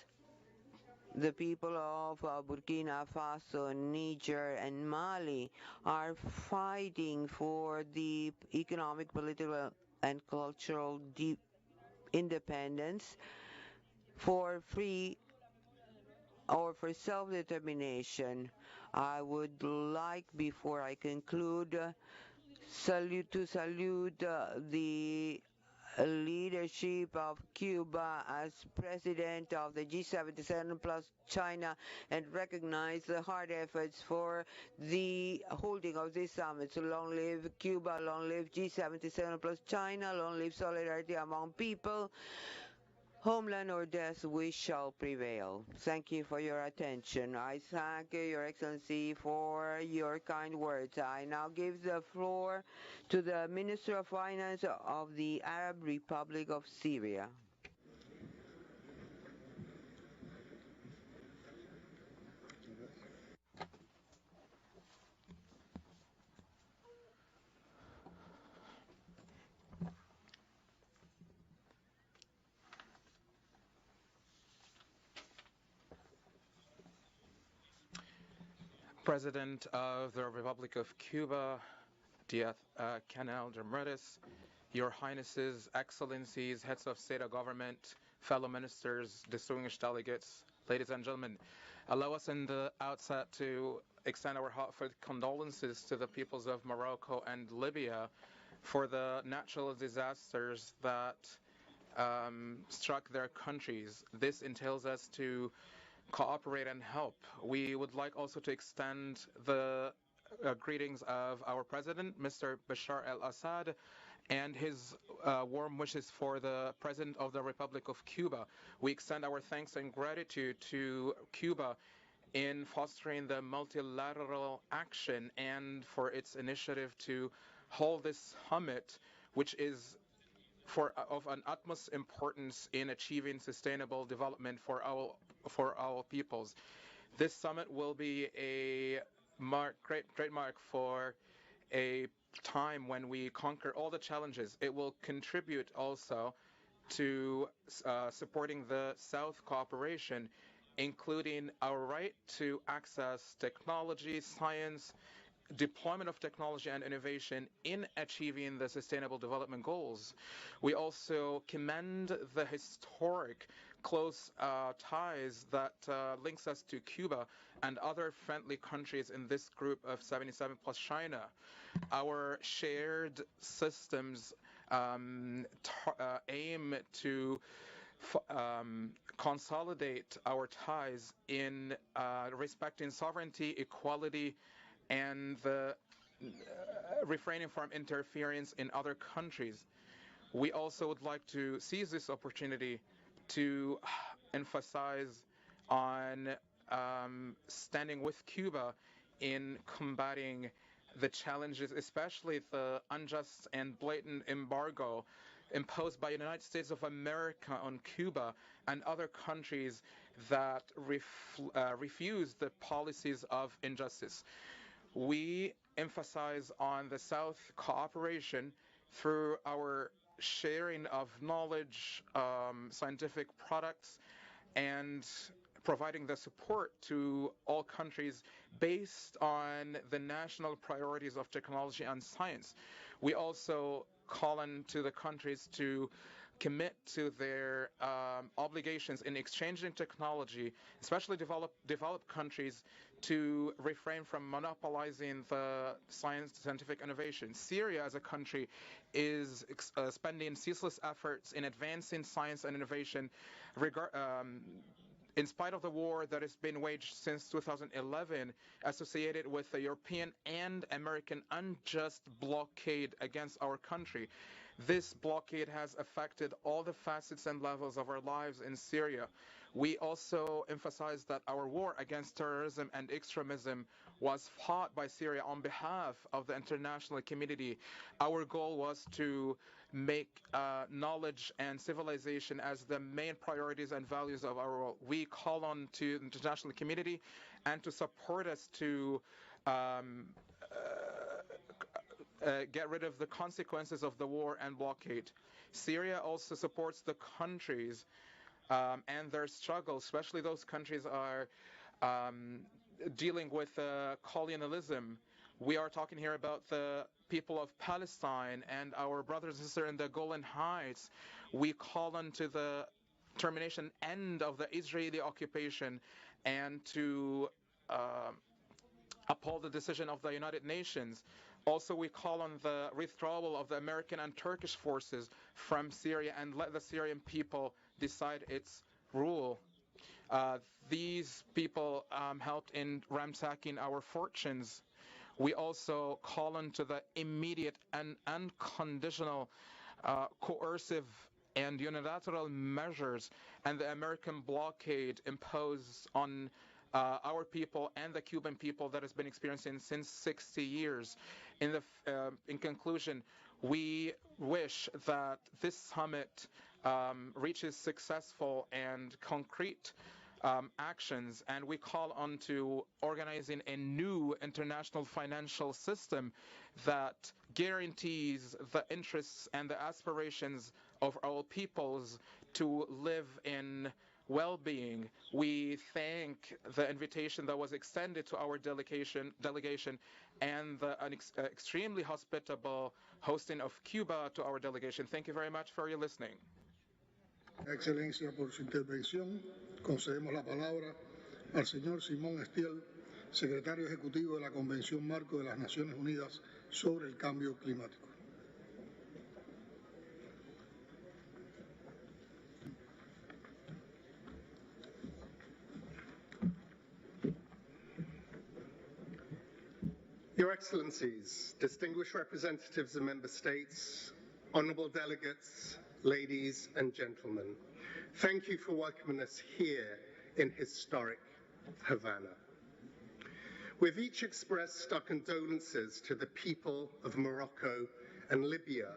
The people of Burkina Faso, Niger, and Mali are fighting for the economic, political, and cultural independence, for free or for self-determination. I would like, before I conclude, salute the leadership of Cuba as president of the G77 plus China and recognize the hard efforts for the holding of this summit. So long live Cuba, long live G77 plus China, long live solidarity among people. Homeland or death, we shall prevail. Thank you for your attention. I thank Your Excellency for your kind words. I now give the floor to the Minister of Finance of the Arab Republic of Syria. President of the Republic of Cuba, Diaz-Canel de Meirelles, Your Highnesses, Excellencies, Heads of State or Government, fellow ministers, distinguished delegates, ladies and gentlemen, allow us in the outset to extend our heartfelt condolences to the peoples of Morocco and Libya for the natural disasters that struck their countries. This entails us to cooperate and help. We would like also to extend the greetings of our president, Mr. Bashar al-Assad, and his warm wishes for the President of the Republic of Cuba. We extend our thanks and gratitude to Cuba in fostering the multilateral action and for its initiative to hold this summit, which is of an utmost importance in achieving sustainable development for our peoples. This summit will be a great mark for a time when we conquer all the challenges. It will contribute also to supporting the South cooperation, including our right to access technology, science, deployment of technology and innovation in achieving the Sustainable Development Goals. We also commend the historic close ties that links us to Cuba and other friendly countries in this group of 77 plus China. Our shared systems aim to consolidate our ties in respecting sovereignty, equality, and the refraining from interference in other countries. We also would like to seize this opportunity to emphasize on standing with Cuba in combating the challenges, especially the unjust and blatant embargo imposed by the United States of America on Cuba and other countries that refuse the policies of injustice. We emphasize on the South cooperation through our sharing of knowledge, scientific products, and providing the support to all countries based on the national priorities of technology and science. We also call on to the countries to commit to their obligations in exchanging technology, especially developed countries, to refrain from monopolizing the scientific innovation. Syria as a country is spending ceaseless efforts in advancing science and innovation in spite of the war that has been waged since 2011 associated with the European and American unjust blockade against our country. This blockade has affected all the facets and levels of our lives in Syria. We also emphasize that our war against terrorism and extremism was fought by Syria on behalf of the international community. Our goal was to make knowledge and civilization as the main priorities and values of our world. We call on to the international community and to support us to get rid of the consequences of the war and blockade. Syria also supports the countries and their struggles, especially those countries are dealing with colonialism. We are talking here about the people of Palestine and our brothers and sisters in the Golan Heights. We call on to the termination end of the Israeli occupation and to uphold the decision of the United Nations. Also, we call on the withdrawal of the American and Turkish forces from Syria and let the Syrian people decide its rule. These people helped in ransacking our fortunes. We also call on to the immediate and unconditional coercive and unilateral measures and the American blockade imposed on our people and the Cuban people that has been experiencing since 60 years. In conclusion, we wish that this summit reaches successful and concrete actions, and we call on to organizing a new international financial system that guarantees the interests and the aspirations of our peoples to live in well-being. We thank the invitation that was extended to our delegation and the extremely hospitable hosting of Cuba to our delegation. Thank you very much for your listening. Excelencia, por su intervención, concedemos la palabra al señor Simón Estiel, secretario ejecutivo de la Convención Marco de las Naciones Unidas sobre el Cambio Climático. Your Excellencies, distinguished representatives of member states, honorable delegates, ladies and gentlemen, thank you for welcoming us here in historic Havana. We've each expressed our condolences to the people of Morocco and Libya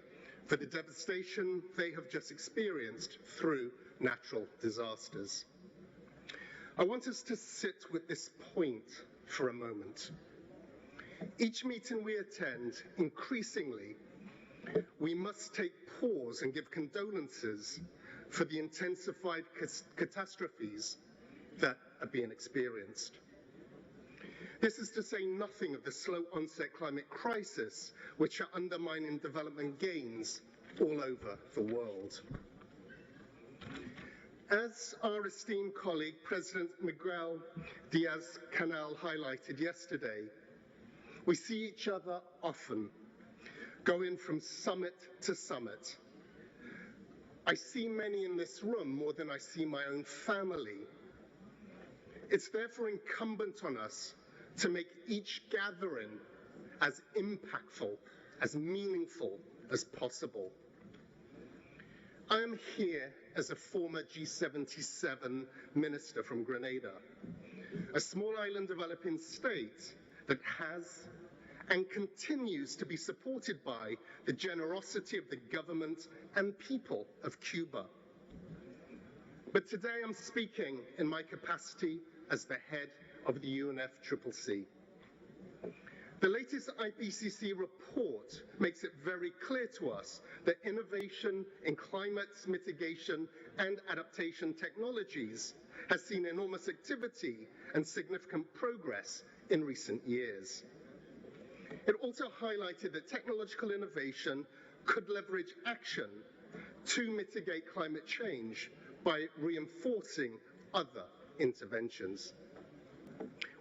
for the devastation they have just experienced through natural disasters. I want us to sit with this point for a moment. Each meeting we attend, increasingly, we must take pause and give condolences for the intensified catastrophes that are being experienced. This is to say nothing of the slow onset climate crisis, which are undermining development gains all over the world. As our esteemed colleague, President Miguel Diaz-Canel highlighted yesterday, we see each other often, going from summit to summit. I see many in this room more than I see my own family. It's therefore incumbent on us to make each gathering as impactful, as meaningful as possible. I am here as a former G77 minister from Grenada, a small island developing state that has and continues to be supported by the generosity of the government and people of Cuba. But today I'm speaking in my capacity as the head of the UNFCCC. The latest IPCC report makes it very clear to us that innovation in climate mitigation and adaptation technologies has seen enormous activity and significant progress in recent years. It also highlighted that technological innovation could leverage action to mitigate climate change by reinforcing other interventions.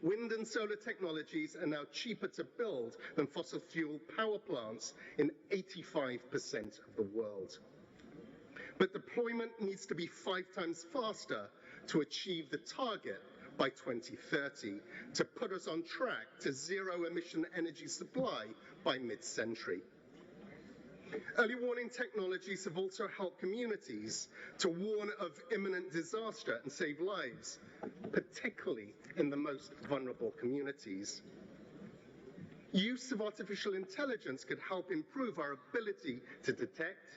Wind and solar technologies are now cheaper to build than fossil fuel power plants in 85% of the world. But deployment needs to be 5 times faster to achieve the target by 2030 to put us on track to zero emission energy supply by mid-century. Early warning technologies have also helped communities to warn of imminent disaster and save lives, particularly in the most vulnerable communities. Use of artificial intelligence could help improve our ability to detect,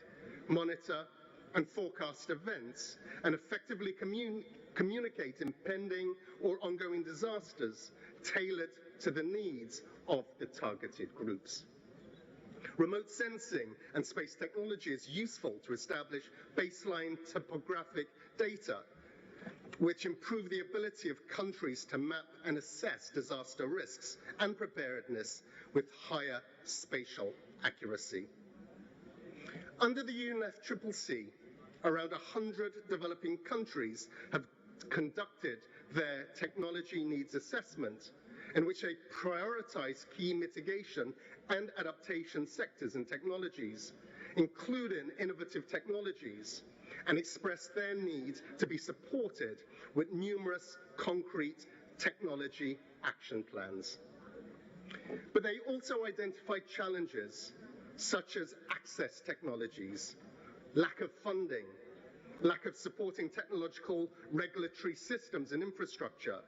monitor, and forecast events and effectively communicate impending or ongoing disasters tailored to the needs of the targeted groups. Remote sensing and space technology is useful to establish baseline topographic data, which improve the ability of countries to map and assess disaster risks and preparedness with higher spatial accuracy. Under the UNFCCC, around 100 developing countries have conducted their technology needs assessment, in which they prioritize key mitigation and adaptation sectors and technologies, including innovative technologies, and express their need to be supported with numerous concrete technology action plans. But they also identified challenges such as access technologies, lack of funding, lack of supporting technological regulatory systems and infrastructure,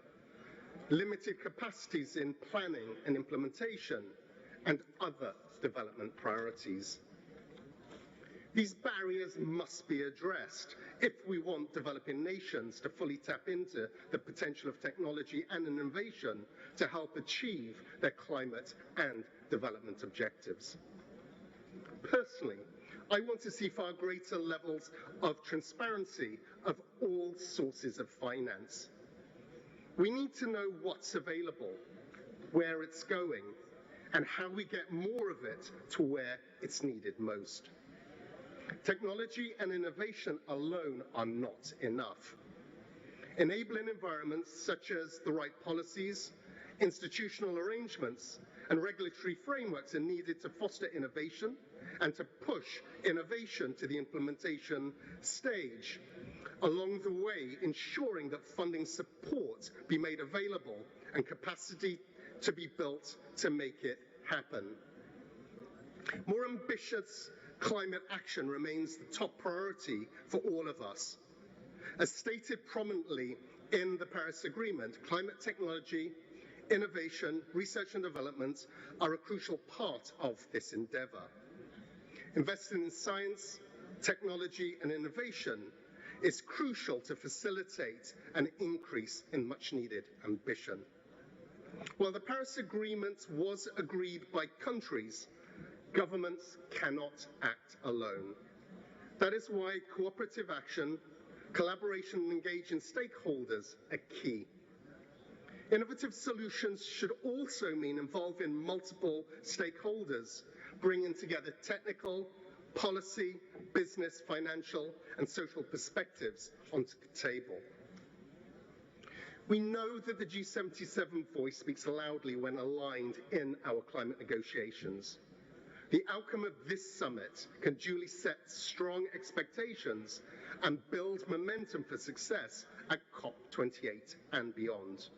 limited capacities in planning and implementation, and other development priorities. These barriers must be addressed if we want developing nations to fully tap into the potential of technology and innovation to help achieve their climate and development objectives. Personally, I want to see far greater levels of transparency of all sources of finance. We need to know what's available, where it's going, and how we get more of it to where it's needed most. Technology and innovation alone are not enough. Enabling environments such as the right policies, institutional arrangements, and regulatory frameworks are needed to foster innovation and to push innovation to the implementation stage. Along the way, ensuring that funding support be made available and capacity to be built to make it happen. More ambitious climate action remains the top priority for all of us. As stated prominently in the Paris Agreement, climate technology, innovation, research and development are a crucial part of this endeavor. Investing in science, technology and innovation is crucial to facilitate an increase in much needed ambition. While the Paris Agreement was agreed by countries, governments cannot act alone. That is why cooperative action, collaboration and engaging stakeholders are key. Innovative solutions should also mean involving multiple stakeholders, bringing together technical, policy, business, financial, and social perspectives onto the table. We know that the G77 voice speaks loudly when aligned in our climate negotiations. The outcome of this summit can duly set strong expectations and build momentum for success at COP28 and beyond.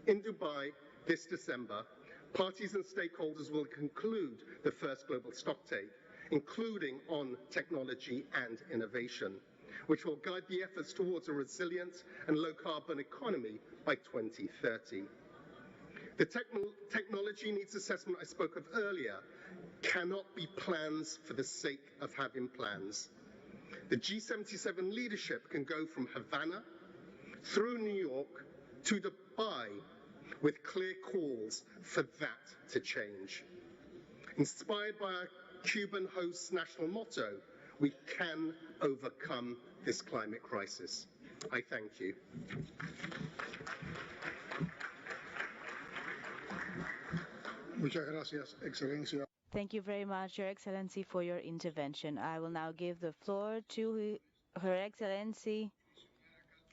In Dubai this December, parties and stakeholders will conclude the first global stocktake, including on technology and innovation, which will guide the efforts towards a resilient and low-carbon economy by 2030. The technology needs assessment I spoke of earlier cannot be plans for the sake of having plans. The G77 leadership can go from Havana through New York to Dubai with clear calls for that to change. Inspired by our Cuban host's national motto, we can overcome this climate crisis. I thank you. Muchas gracias, Excelencia. Thank you very much, Your Excellency, for your intervention. I will now give the floor to Her Excellency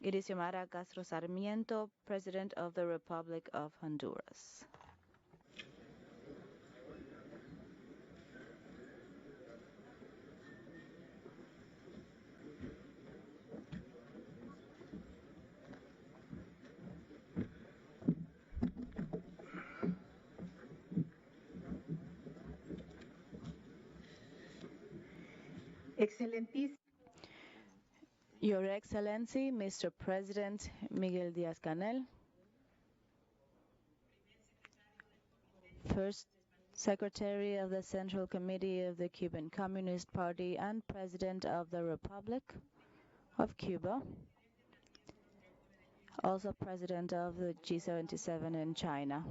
Xiomara Castro Sarmiento, President of the Republic of Honduras. Your Excellency, Mr. President Miguel Díaz-Canel, First Secretary of the Central Committee of the Cuban Communist Party and President of the Republic of Cuba, also President of the G77 in China.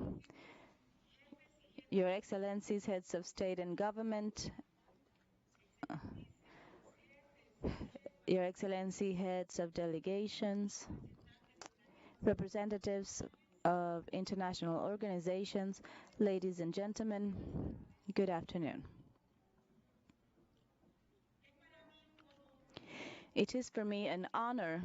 Your Excellencies, heads of state and government, Your Excellency, heads of delegations, representatives of international organizations, ladies and gentlemen, good afternoon. It is for me an honor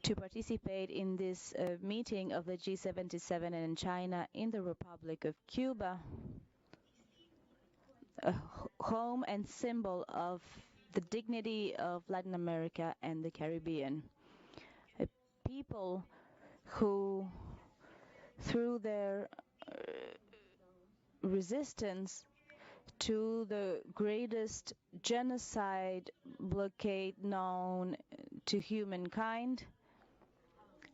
to participate in this meeting of the G77 in China in the Republic of Cuba, a home and symbol of the dignity of Latin America and the Caribbean. A people who, through their resistance to the greatest genocide blockade known to humankind,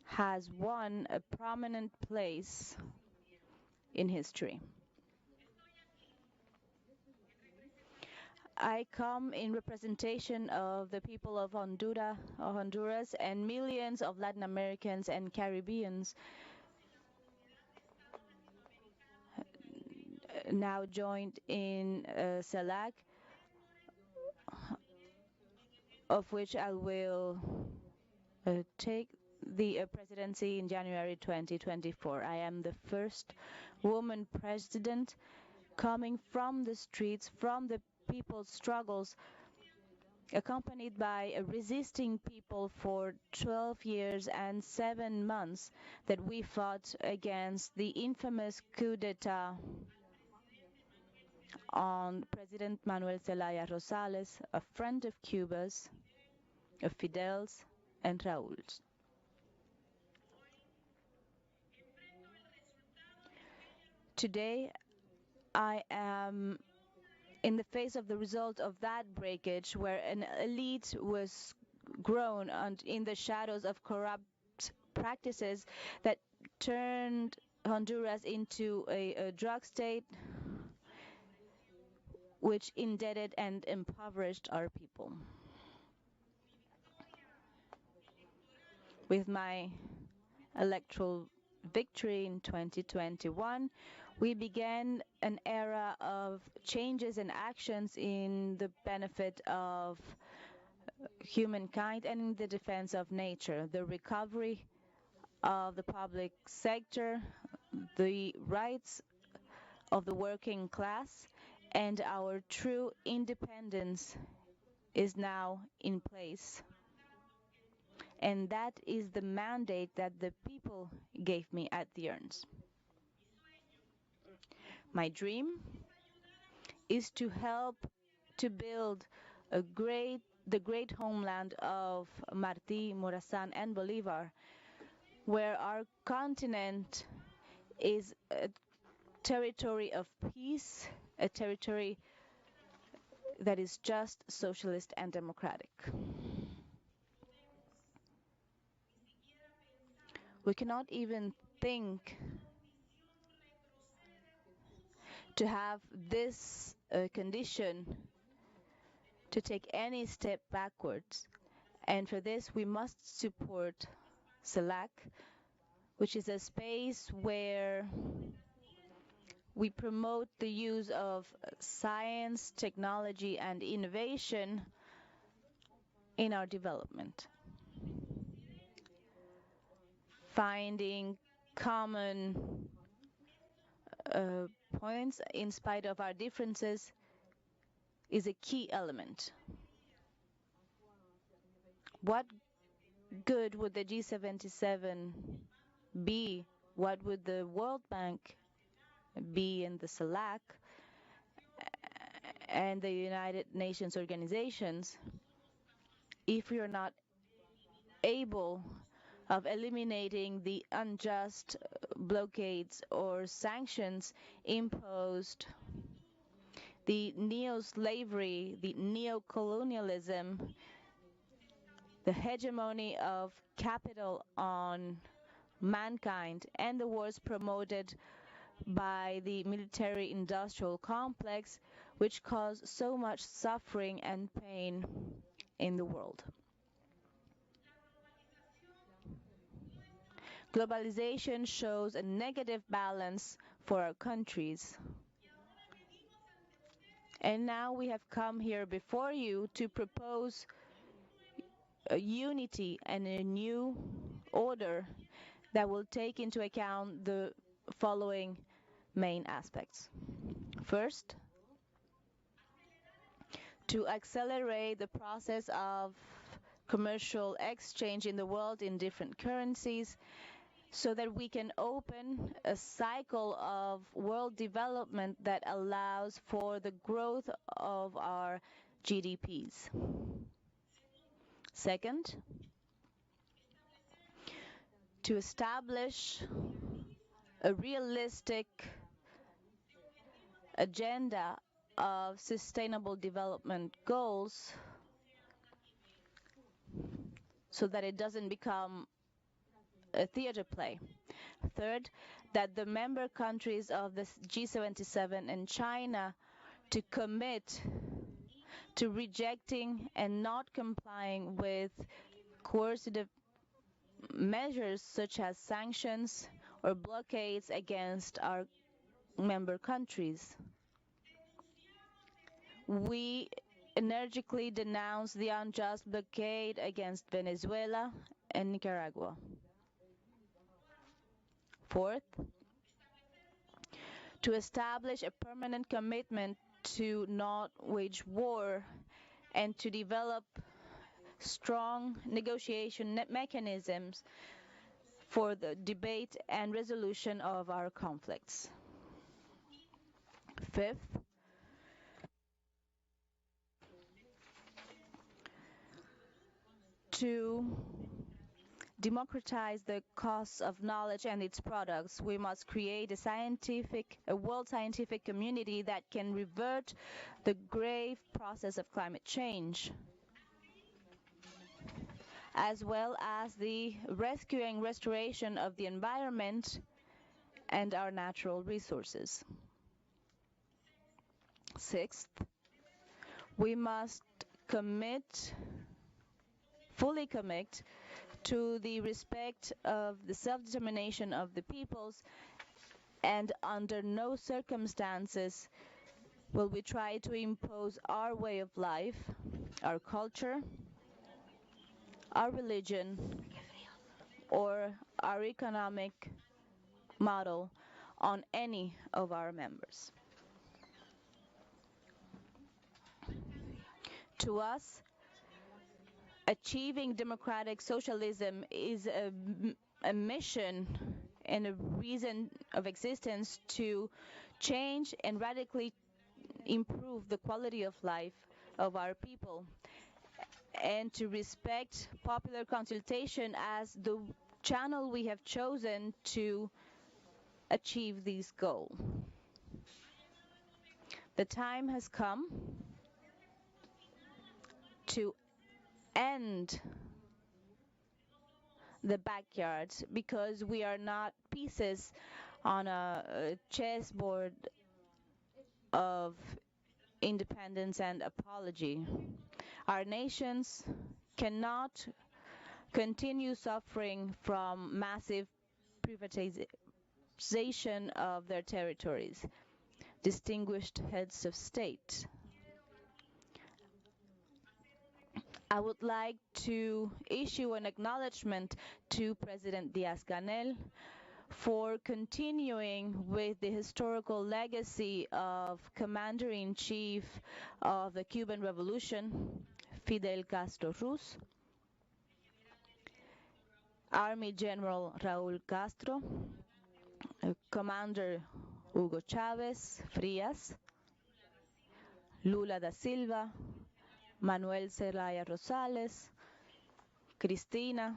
has won a prominent place in history. I come in representation of the people of Honduras and millions of Latin Americans and Caribbeans now joined in CELAC, of which I will take the presidency in January 2024. I am the first woman president coming from the streets, from the people's struggles, accompanied by a resisting people for 12 years and 7 months that we fought against the infamous coup d'etat on President Manuel Zelaya Rosales, a friend of Cuba's, of Fidel's and Raúl's. Today, I am in the face of the result of that breakage, where an elite was grown in the shadows of corrupt practices that turned Honduras into a drug state, which indebted and impoverished our people. With my electoral victory in 2021, we began an era of changes and actions in the benefit of humankind and in the defense of nature, the recovery of the public sector, the rights of the working class, and our true independence is now in place. And that is the mandate that the people gave me at the urns. My dream is to help to build the great homeland of Martí, Morazán, and Bolívar, where our continent is a territory of peace, a territory that is just, socialist, and democratic. We cannot even think to have this condition to take any step backwards. And for this, we must support CELAC, which is a space where we promote the use of science, technology, and innovation in our development. Finding common points in spite of our differences is a key element. What good would the G77 be? What would the World Bank be in the CELAC and the United Nations organizations if we are not able of eliminating the unjust blockades or sanctions imposed, the neo-slavery, the neo-colonialism, the hegemony of capital on mankind, and the wars promoted by the military-industrial complex, which cause so much suffering and pain in the world. Globalization shows a negative balance for our countries. And now we have come here before you to propose a unity and a new order that will take into account the following main aspects. First, to accelerate the process of commercial exchange in the world in different currencies so that we can open a cycle of world development that allows for the growth of our GDPs. Second, to establish a realistic agenda of sustainable development goals so that it doesn't become a theater play. Third, that the member countries of the G77 and China to commit to rejecting and not complying with coercive measures such as sanctions or blockades against our member countries. We energically denounce the unjust blockade against Venezuela and Nicaragua. Fourth, to establish a permanent commitment to not wage war and to develop strong negotiation mechanisms for the debate and resolution of our conflicts. Fifth, to democratize the costs of knowledge and its products, we must create a world scientific community that can revert the grave process of climate change, as well as the rescue and restoration of the environment and our natural resources. Sixth, we must fully commit to the respect of the self-determination of the peoples, and under no circumstances will we try to impose our way of life, our culture, our religion, or our economic model on any of our members. To us, achieving democratic socialism is a mission and a reason of existence to change and radically improve the quality of life of our people, and to respect popular consultation as the channel we have chosen to achieve this goal. The time has come to end the backyard, because we are not pieces on a chessboard of independence and apology. Our nations cannot continue suffering from massive privatization of their territories. Distinguished heads of state, I would like to issue an acknowledgement to President Díaz-Canel for continuing with the historical legacy of Commander-in-Chief of the Cuban Revolution, Fidel Castro Ruz, Army General Raúl Castro, Commander Hugo Chávez Frías, Lula da Silva, Manuel Zelaya Rosales, Cristina,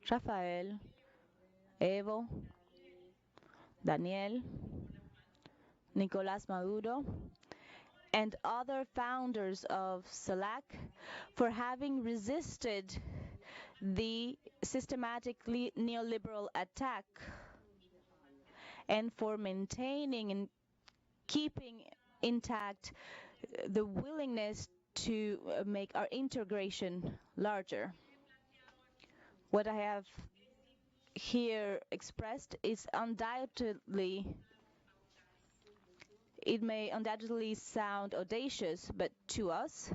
Rafael, Evo, Daniel, Nicolás Maduro, and other founders of CELAC for having resisted the systematically neoliberal attack and for maintaining and keeping intact the willingness to make our integration larger. What I have here expressed is undoubtedly, it may undoubtedly sound audacious, but to us,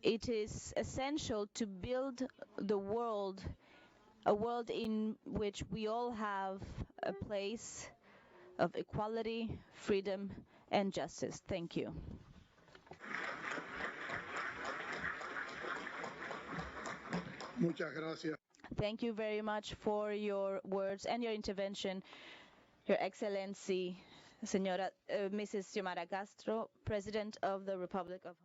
it is essential to build the world, a world in which we all have a place of equality, freedom, and justice. Thank you. Muchas gracias. Thank you very much for your words and your intervention, Your Excellency, Mrs. Xiomara Castro, President of the Republic of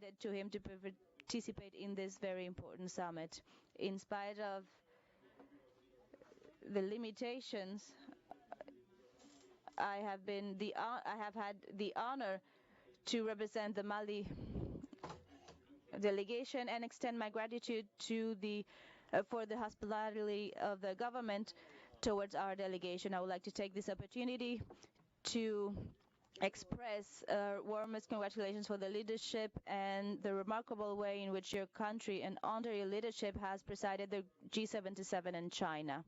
recommended to him to participate in this very important summit. In spite of the limitations, I have had the honor to represent the Mali delegation and extend my gratitude to for the hospitality of the government towards our delegation. I would like to take this opportunity to express warmest congratulations for the leadership and the remarkable way in which your country and under your leadership has presided the G77 in China.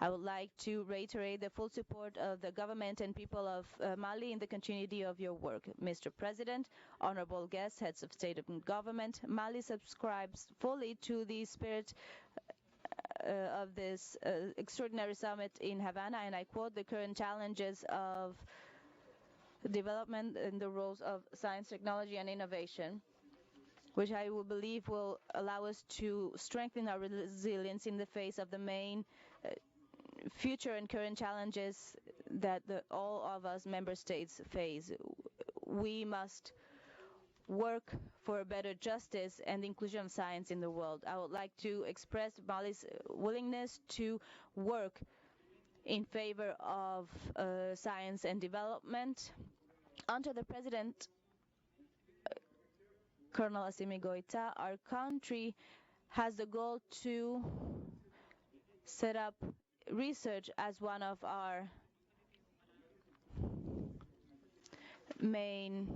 I would like to reiterate the full support of the government and people of Mali in the continuity of your work. Mr. President, honorable guests, heads of state and government, Mali subscribes fully to the spirit of this extraordinary summit in Havana, and I quote, the current challenges of development and the roles of science, technology, and innovation, which I will believe will allow us to strengthen our resilience in the face of the main future and current challenges that all of us member states face. We must work for better justice and the inclusion of science in the world. I would like to express Mali's willingness to work in favor of science and development. Under the President, Colonel Assimi Goïta, our country has the goal to set up research as one of our main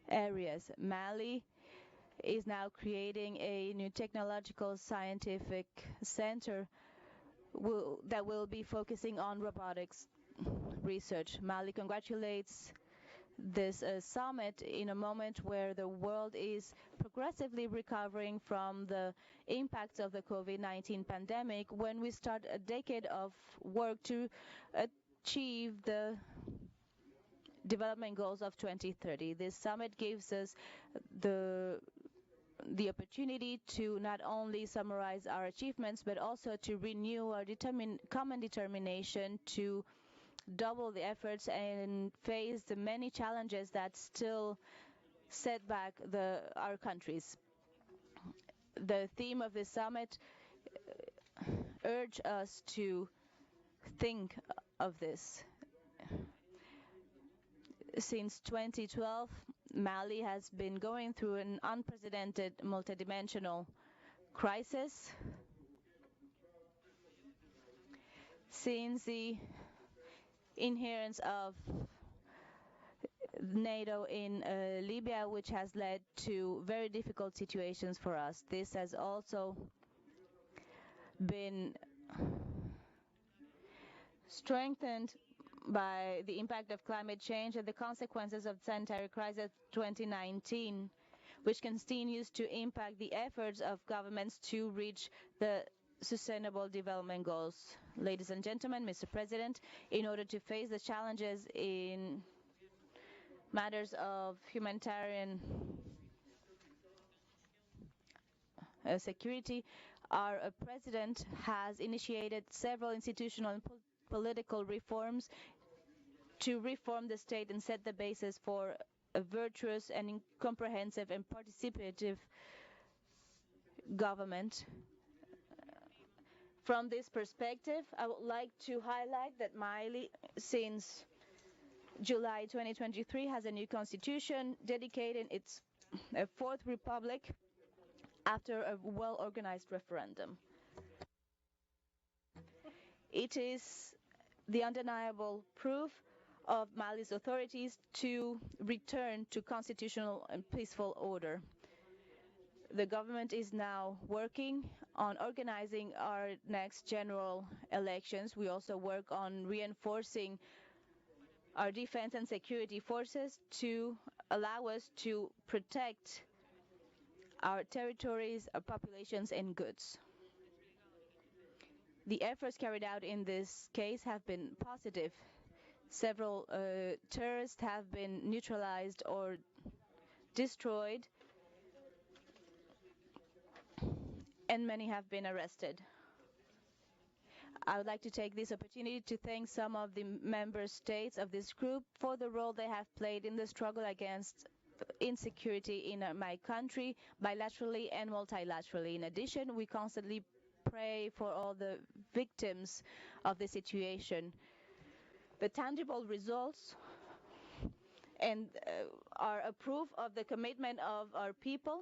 areas. Mali is now creating a new technological scientific center that will be focusing on robotics research. Mali congratulates this summit in a moment where the world is progressively recovering from the impacts of the COVID-19 pandemic, when we start a decade of work to achieve the development goals of 2030. This summit gives us the opportunity to not only summarize our achievements, but also to renew our common determination to double the efforts and face the many challenges that still set back our countries. The theme of this summit urges us to think of this. Since 2012, Mali has been going through an unprecedented multidimensional crisis. Since the inherence of NATO in Libya, which has led to very difficult situations for us. This has also been strengthened by the impact of climate change and the consequences of the sanitary crisis of 2019, which continues to impact the efforts of governments to reach the Sustainable Development Goals. Ladies and gentlemen, Mr. President, in order to face the challenges in matters of humanitarian security, our President has initiated several institutional and political reforms to reform the state and set the basis for a virtuous and comprehensive and participative government. From this perspective, I would like to highlight that Mali, since July 2023, has a new constitution dedicating its fourth republic after a well-organized referendum. It is the undeniable proof of Mali's authorities to return to constitutional and peaceful order. The government is now working on organizing our next general elections. We also work on reinforcing our defense and security forces to allow us to protect our territories, our populations, and goods. The efforts carried out in this case have been positive. Several terrorists have been neutralized or destroyed, and many have been arrested. I would like to take this opportunity to thank some of the member states of this group for the role they have played in the struggle against insecurity in my country, bilaterally and multilaterally. In addition, we constantly pray for all the victims of the situation. The tangible results and are a proof of the commitment of our people,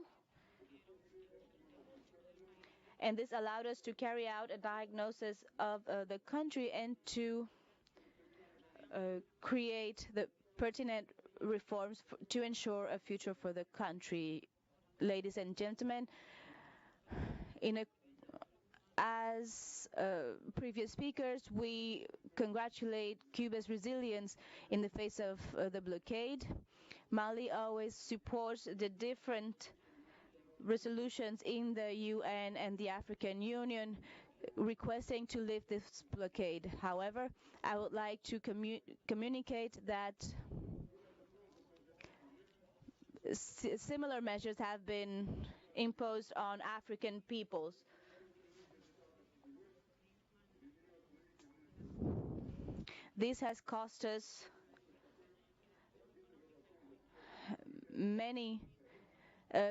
and this allowed us to carry out a diagnosis of the country and to create the pertinent reforms to ensure a future for the country. Ladies and gentlemen, as previous speakers, we congratulate Cuba's resilience in the face of the blockade. Mali always supports the different resolutions in the UN and the African Union requesting to lift this blockade. However, I would like to communicate that similar measures have been imposed on African peoples. This has cost us many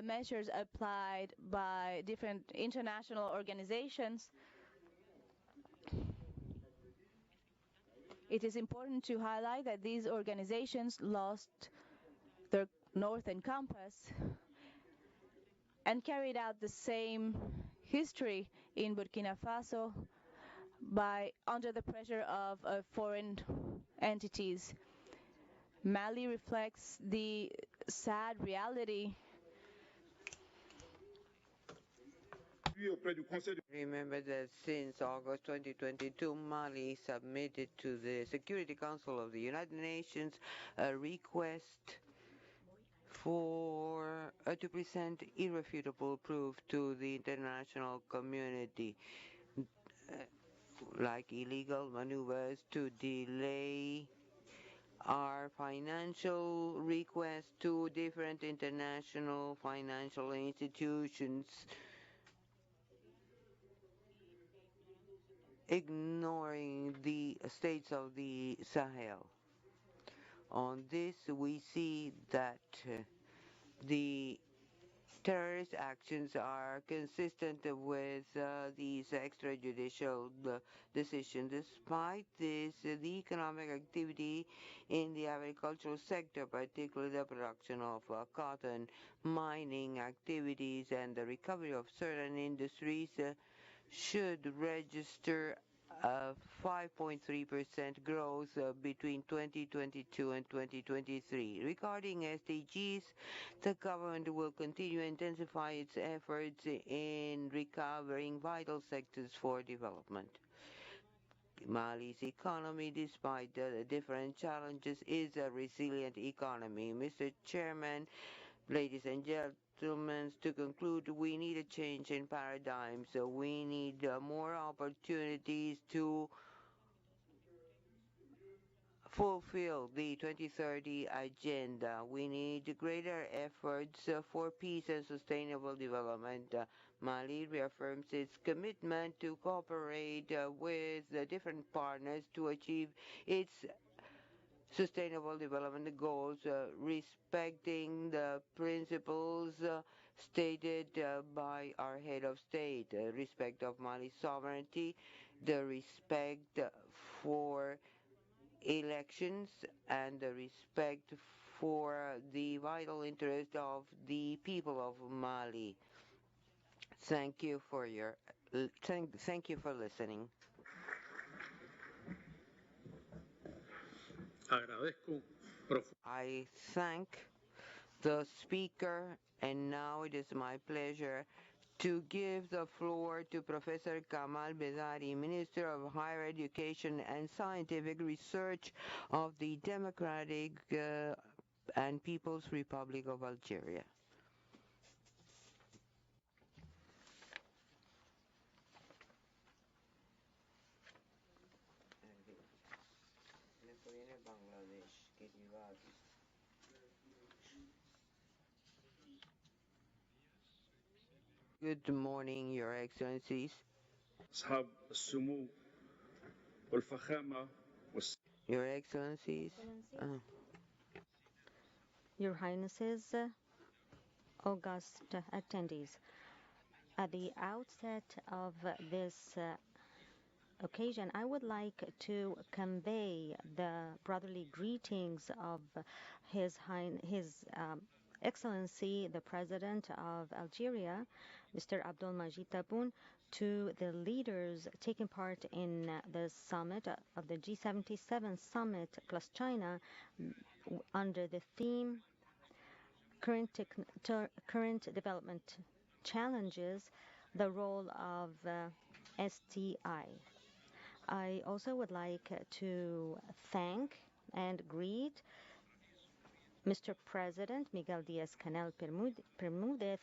measures applied by different international organizations. It is important to highlight that these organizations lost their northern compass and carried out the same history in Burkina Faso under the pressure of foreign entities. Mali reflects the sad reality. Remember that since August 2022, Mali submitted to the Security Council of the United Nations a request to present irrefutable proof to the international community, like illegal maneuvers to delay our financial request to different international financial institutions, ignoring the states of the Sahel. On this, we see that the terrorist actions are consistent with these extrajudicial decisions. Despite this, the economic activity in the agricultural sector, particularly the production of cotton, mining activities, and the recovery of certain industries, should register a 5.3% growth between 2022 and 2023. Regarding SDGs, the government will continue to intensify its efforts in recovering vital sectors for development. Mali's economy, despite the different challenges, is a resilient economy. Mr. Chairman, ladies and gentlemen, to conclude, we need a change in paradigm. So we need more opportunities to fulfill the 2030 agenda. We need greater efforts for peace and sustainable development. Mali reaffirms its commitment to cooperate with different partners to achieve its sustainable development goals, respecting the principles stated by our head of state, respect of Mali's sovereignty, the respect for elections, and the respect for the vital interest of the people of Mali. Thank you for listening. I thank the speaker, and now it is my pleasure to give the floor to Professor Kamal Bedari, Minister of Higher Education and Scientific Research of the Democratic and People's Republic of Algeria. Good morning, Your Excellencies. Your Excellencies, Your Highnesses, august attendees. At the outset of this occasion, I would like to convey the brotherly greetings of His Excellency, the President of Algeria, Mr. Abdelmajid Tebboune, to the leaders taking part in the summit of the G77 summit plus China under the theme current development challenges, the role of STI. I also would like to thank and greet Mr. President Miguel Diaz-Canel Bermudez,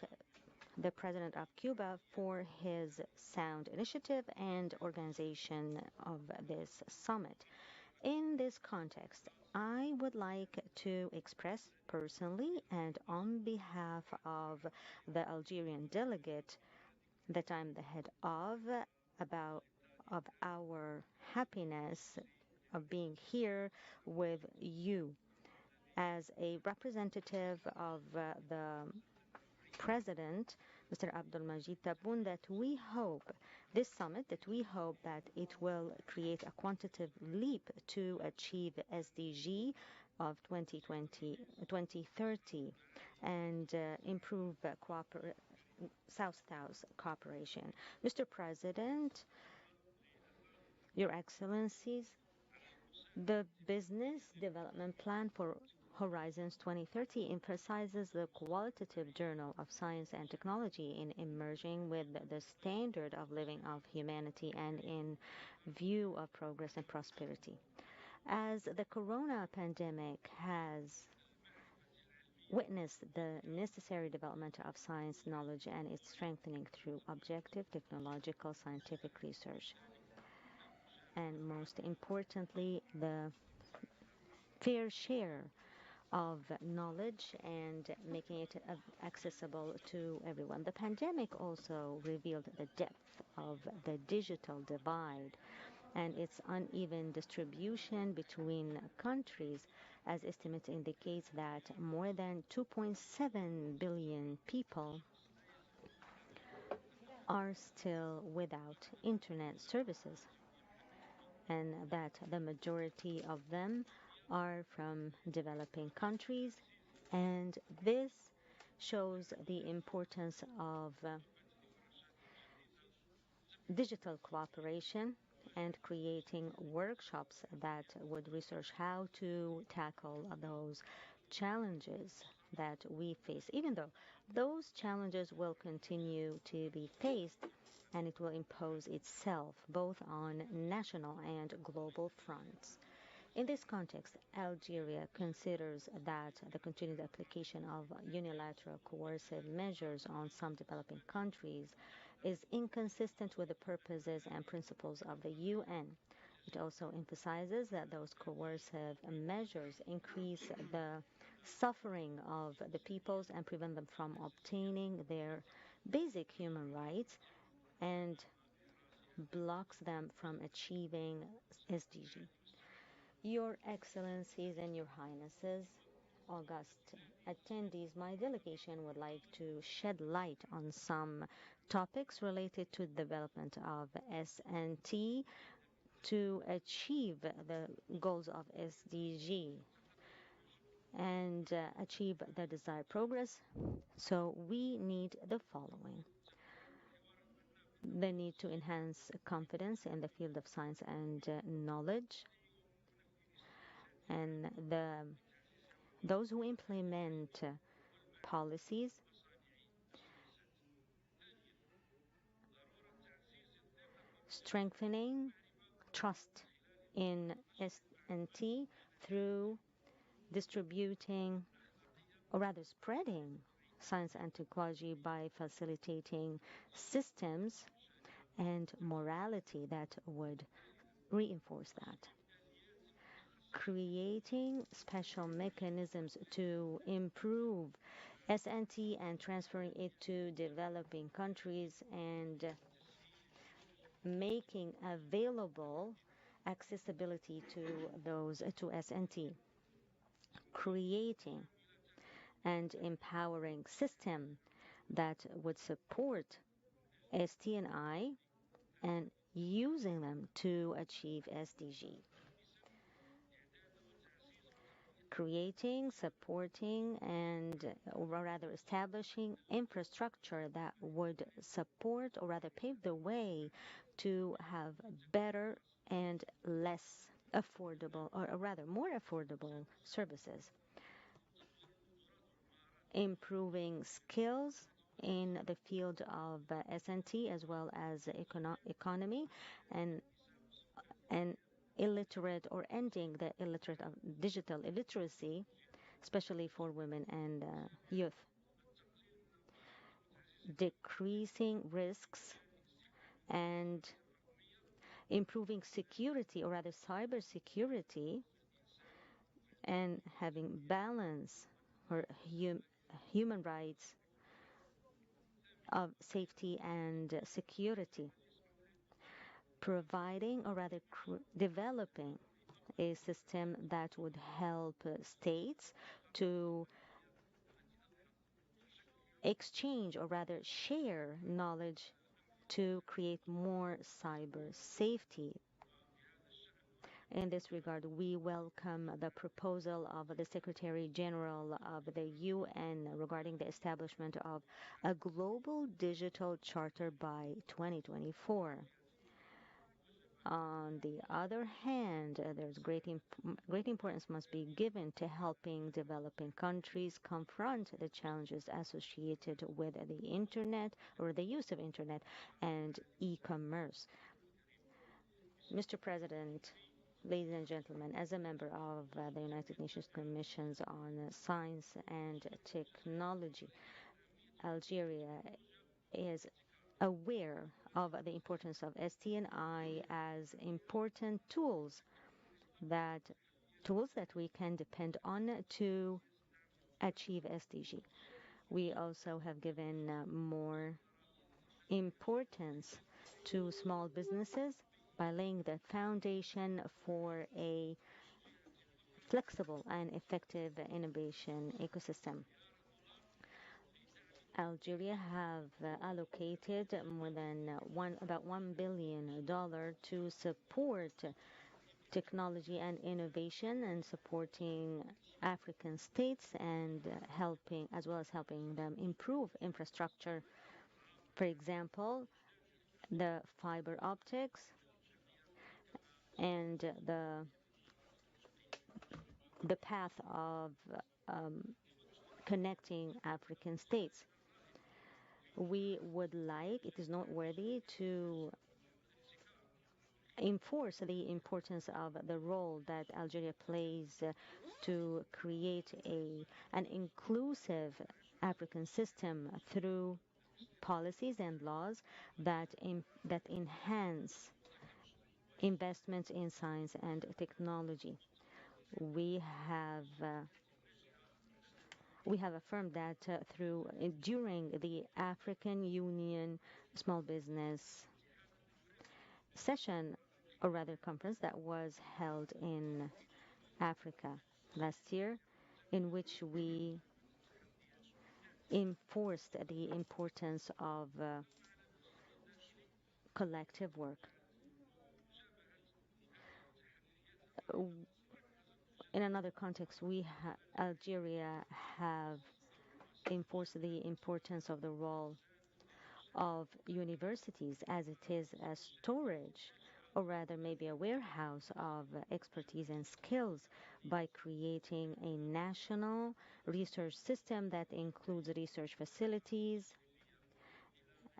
the President of Cuba, for his sound initiative and organization of this summit. In this context, I would like to express personally and on behalf of the Algerian delegate that I'm the head of our happiness of being here with you as a representative of the President, Mr. Abdelmajid Tebboune, that we hope that it will create a quantitative leap to achieve SDG of 2030 and improve South-South cooperation. Mr. President, Your Excellencies, the Business Development Plan for Horizons 2030 emphasizes the qualitative journal of science and technology in emerging with the standard of living of humanity and in view of progress and prosperity. As the corona pandemic has witnessed the necessary development of science knowledge and its strengthening through objective technological scientific research, and most importantly, the fair share of knowledge and making it accessible to everyone. The pandemic also revealed the depth of the digital divide and its uneven distribution between countries, as estimates indicate that more than 2.7 billion people are still without internet services, and that the majority of them are from developing countries, and this shows the importance of digital cooperation and creating workshops that would research how to tackle those challenges that we face, even though those challenges will continue to be faced and it will impose itself both on national and global fronts. In this context, Algeria considers that the continued application of unilateral coercive measures on some developing countries is inconsistent with the purposes and principles of the UN. It also emphasizes that those coercive measures increase the suffering of the peoples and prevent them from obtaining their basic human rights and blocks them from achieving SDG. Your Excellencies and Your Highnesses, august attendees, my delegation would like to shed light on some topics related to the development of S&T to achieve the goals of SDG and achieve the desired progress. So we need the following: the need to enhance confidence in the field of science and knowledge, and those who implement policies strengthening trust in S&T through distributing, or rather spreading, science and technology by facilitating systems and morality that would reinforce that. Creating special mechanisms to improve S&T and transferring it to developing countries and making available accessibility to those to S&T. Creating and empowering system that would support ST&I and using them to achieve SDG. Creating, supporting, and or rather establishing infrastructure that would support or rather pave the way to have better and less affordable, or rather more affordable services. Improving skills in the field of S&T as well as economy, and illiterate or ending the illiterate of digital illiteracy, especially for women and youth. Decreasing risks and improving security, or rather cyber security, and having balance or human rights of safety and security. Providing, or rather developing, a system that would help states to exchange or rather share knowledge to create more cyber safety. In this regard, we welcome the proposal of the Secretary General of the UN regarding the establishment of a global digital charter by 2024. On the other hand, there's great importance must be given to helping developing countries confront the challenges associated with the internet or the use of internet and e-commerce. Mr. President, ladies and gentlemen, as a member of the United Nations Commissions on Science and Technology, Algeria is aware of the importance of ST&I as important tools that we can depend on to achieve SDG. We also have given more importance to small businesses by laying the foundation for a flexible and effective innovation ecosystem. Algeria have allocated more than about $1 billion to support technology and innovation and supporting African states and as well as helping them improve infrastructure. For example, the fiber optics and the path of connecting African states. It is noteworthy to enforce the importance of the role that Algeria plays to create an inclusive African system through policies and laws that enhance investments in science and technology. We have affirmed that during the African Union Small Business session, or rather conference, that was held in Africa last year, in which we enforced the importance of collective work. In another context, Algeria have enforced the importance of the role of universities, as it is a storage, or rather maybe a warehouse of expertise and skills, by creating a national research system that includes research facilities,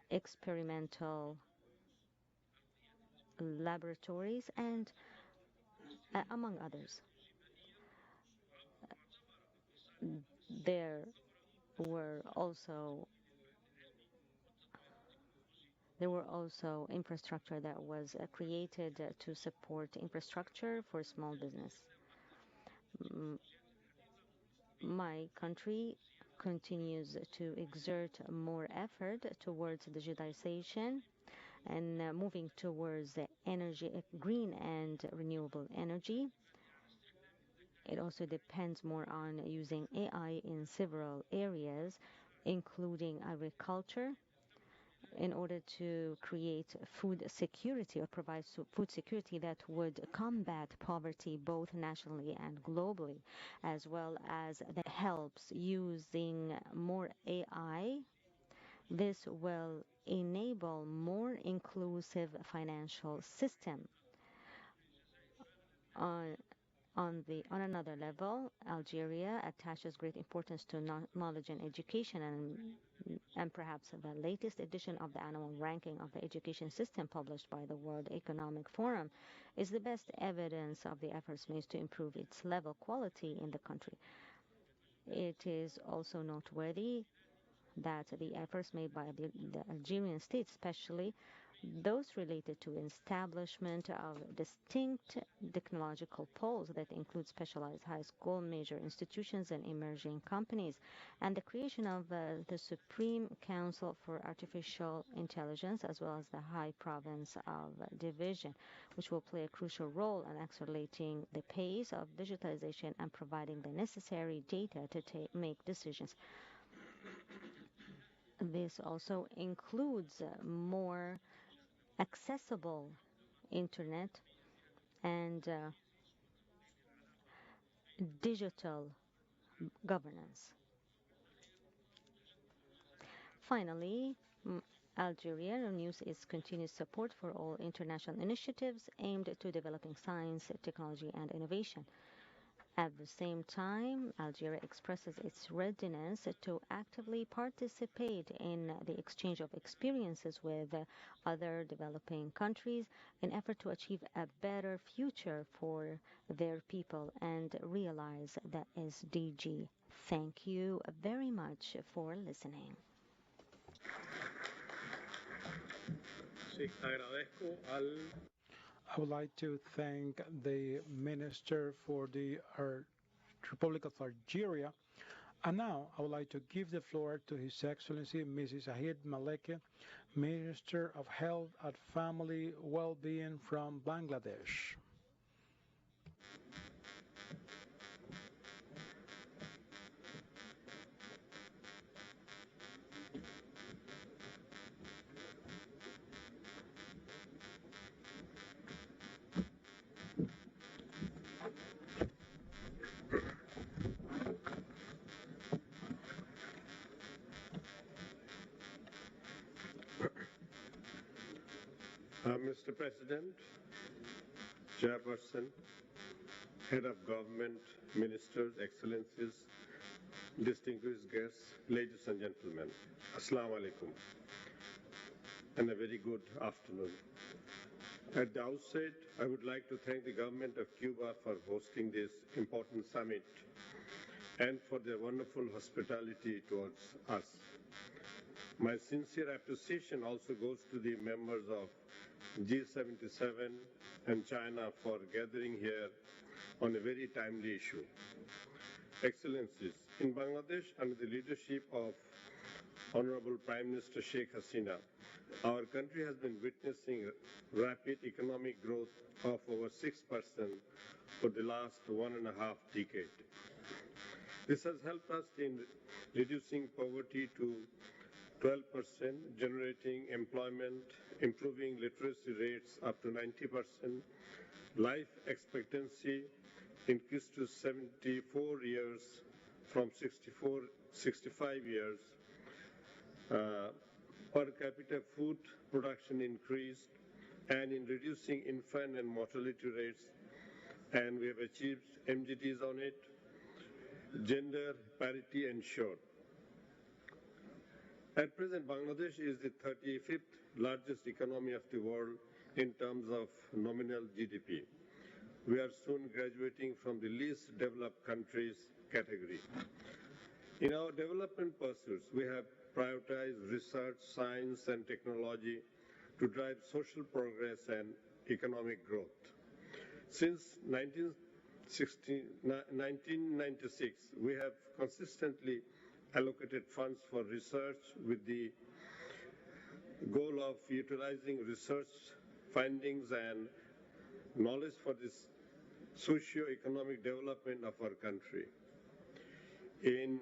experimental laboratories, and among others. There were also infrastructure that was created to support infrastructure for small business. My country continues to exert more effort towards digitization and moving towards green and renewable energy. It also depends more on using AI in several areas, including agriculture, in order to create food security or provide food security that would combat poverty both nationally and globally, as well as that helps using more AI. This will enable more inclusive financial system. On another level, Algeria attaches great importance to knowledge and education, and perhaps the latest edition of the annual ranking of the education system published by the World Economic Forum is the best evidence of the efforts made to improve its level quality in the country. It is also noteworthy that the efforts made by the Algerian state, especially those related to establishment of distinct technological poles that include specialized high school, major institutions, and emerging companies, and the creation of the Supreme Council for Artificial Intelligence, as well as the High Province of Division, which will play a crucial role in accelerating the pace of digitalization and providing the necessary data to make decisions. This also includes more accessible internet and digital governance. Finally, Algeria renews its continuous support for all international initiatives aimed to developing science, technology, and innovation. At the same time, Algeria expresses its readiness to actively participate in the exchange of experiences with other developing countries in effort to achieve a better future for their people and realize the SDG. Thank you very much for listening. I would like to thank the Minister for the Republic of Algeria. And now I would like to give the floor to His Excellency Mrs. Zahid Maleke, Minister of Health and Family Well-being from Bangladesh. Mr. President, Chairperson, Head of Government, Ministers, Excellencies, distinguished guests, ladies and gentlemen, Assalamu alaikum, and a very good afternoon. At the outset, I would like to thank the government of Cuba for hosting this important summit and for their wonderful hospitality towards us. My sincere appreciation also goes to the members of G77 and China for gathering here on a very timely issue. Excellencies, in Bangladesh, under the leadership of Honorable Prime Minister Sheikh Hasina, our country has been witnessing rapid economic growth of over 6% for the last 1.5 decades. This has helped us in reducing poverty to 12%, generating employment, improving literacy rates up to 90%, life expectancy increased to 74 years from 65 years, per capita food production increased, and in reducing infant and mortality rates, and we have achieved MDGs on it, gender parity ensured. At present, Bangladesh is the 35th largest economy of the world in terms of nominal GDP. We are soon graduating from the least developed countries category. In our development pursuits, we have prioritized research, science, and technology to drive social progress and economic growth. Since 1996, we have consistently allocated funds for research with the goal of utilizing research findings and knowledge for this socio-economic development of our country. In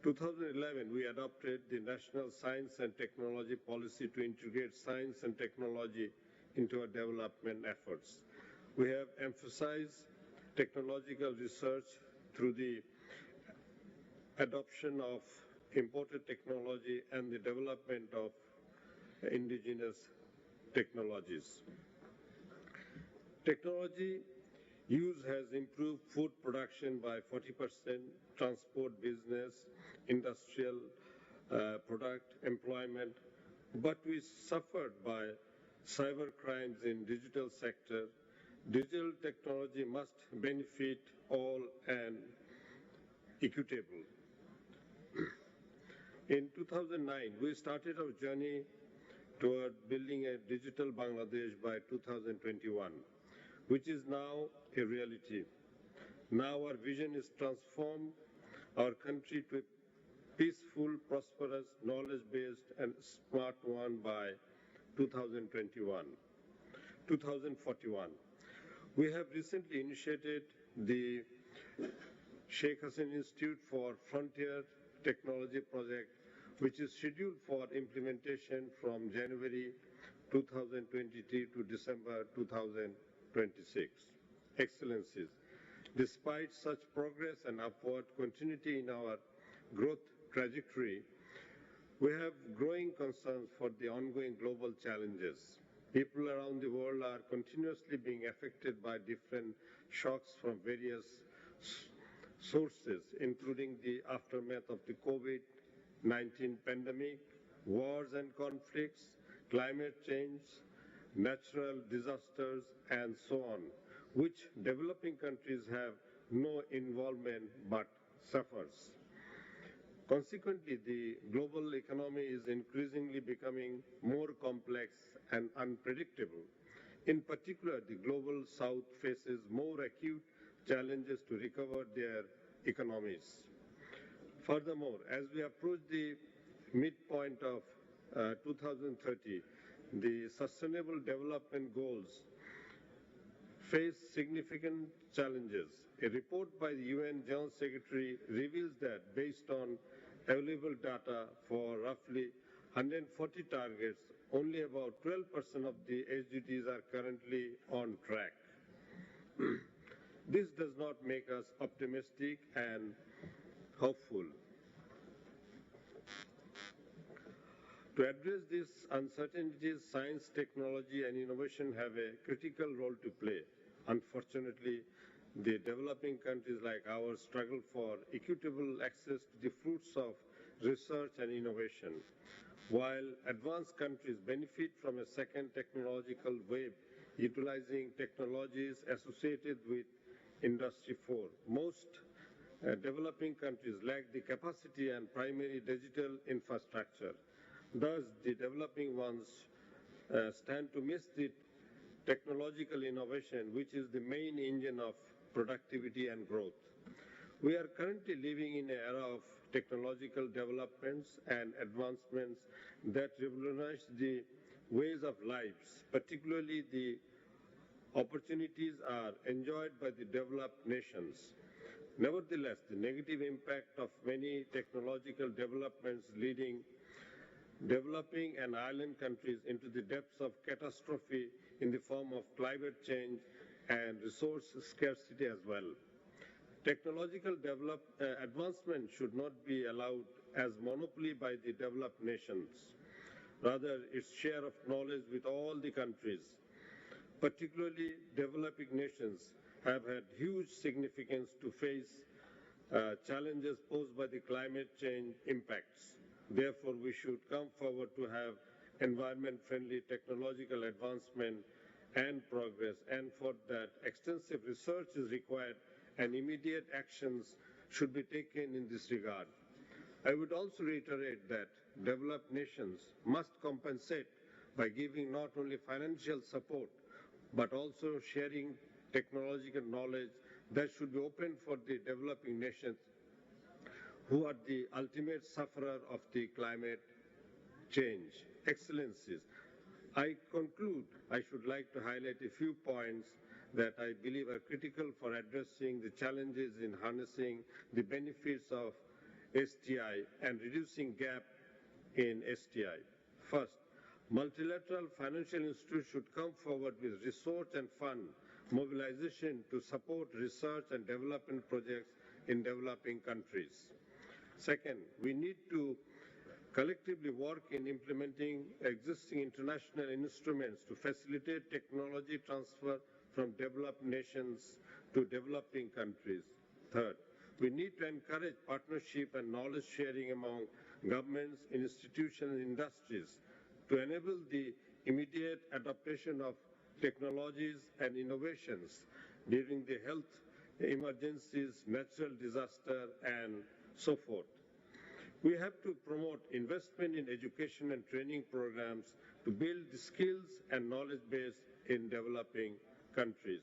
2011, we adopted the National Science and Technology Policy to integrate science and technology into our development efforts. We have emphasized technological research through the adoption of imported technology and the development of indigenous technologies. Technology use has improved food production by 40%, transport business, industrial product employment, but we suffered by cyber crimes in digital sector. Digital technology must benefit all and equitable. In 2009, we started our journey toward building a digital Bangladesh by 2021, which is now a reality. Now our vision is to transform our country to a peaceful, prosperous, knowledge-based and smart one by 2041. We have recently initiated the Sheikh Hasina Institute for Frontier Technology Project, which is scheduled for implementation from January 2023 to December 2026. Excellencies, despite such progress and upward continuity in our growth trajectory, we have growing concerns for the ongoing global challenges. People around the world are continuously being affected by different shocks from various sources, including the aftermath of the COVID-19 pandemic, wars and conflicts, climate change, natural disasters, and so on, which developing countries have no involvement but suffers. Consequently, the global economy is increasingly becoming more complex and unpredictable. In particular, the global south faces more acute challenges to recover their economies. Furthermore, as we approach the midpoint of 2030, the Sustainable Development Goals face significant challenges. A report by the UN General Secretary reveals that based on available data for roughly 140 targets, only about 12% of the SDGs are currently on track. This does not make us optimistic and hopeful. To address these uncertainties, science, technology, and innovation have a critical role to play. Unfortunately, the developing countries like ours struggle for equitable access to the fruits of research and innovation, while advanced countries benefit from a second technological wave utilizing technologies associated with Industry 4. Most developing countries lack the capacity and primary digital infrastructure. Thus, the developing ones stand to miss the technological innovation, which is the main engine of productivity and growth. We are currently living in an era of technological developments and advancements that revolutionize the ways of lives, particularly the opportunities are enjoyed by the developed nations. Nevertheless, the negative impact of many technological developments leading developing and island countries into the depths of catastrophe in the form of climate change and resource scarcity as well. Technological advancement should not be allowed as monopoly by the developed nations. Rather, its share of knowledge with all the countries, particularly developing nations, have had huge significance to face challenges posed by the climate change impacts. Therefore, we should come forward to have environment-friendly technological advancement and progress, and for that, extensive research is required and immediate actions should be taken in this regard. I would also reiterate that developed nations must compensate by giving not only financial support, but also sharing technological knowledge that should be open for the developing nations who are the ultimate sufferer of the climate change. Excellencies, I conclude, I should like to highlight a few points that I believe are critical for addressing the challenges in harnessing the benefits of STI and reducing gap in STI. First, multilateral financial institutions should come forward with resource and fund mobilization to support research and development projects in developing countries. Second, we need to collectively work in implementing existing international instruments to facilitate technology transfer from developed nations to developing countries. Third, we need to encourage partnership and knowledge sharing among governments, institutions, and industries to enable the immediate adaptation of technologies and innovations during the health emergencies, natural disaster, and so forth. We have to promote investment in education and training programs to build the skills and knowledge base in developing countries.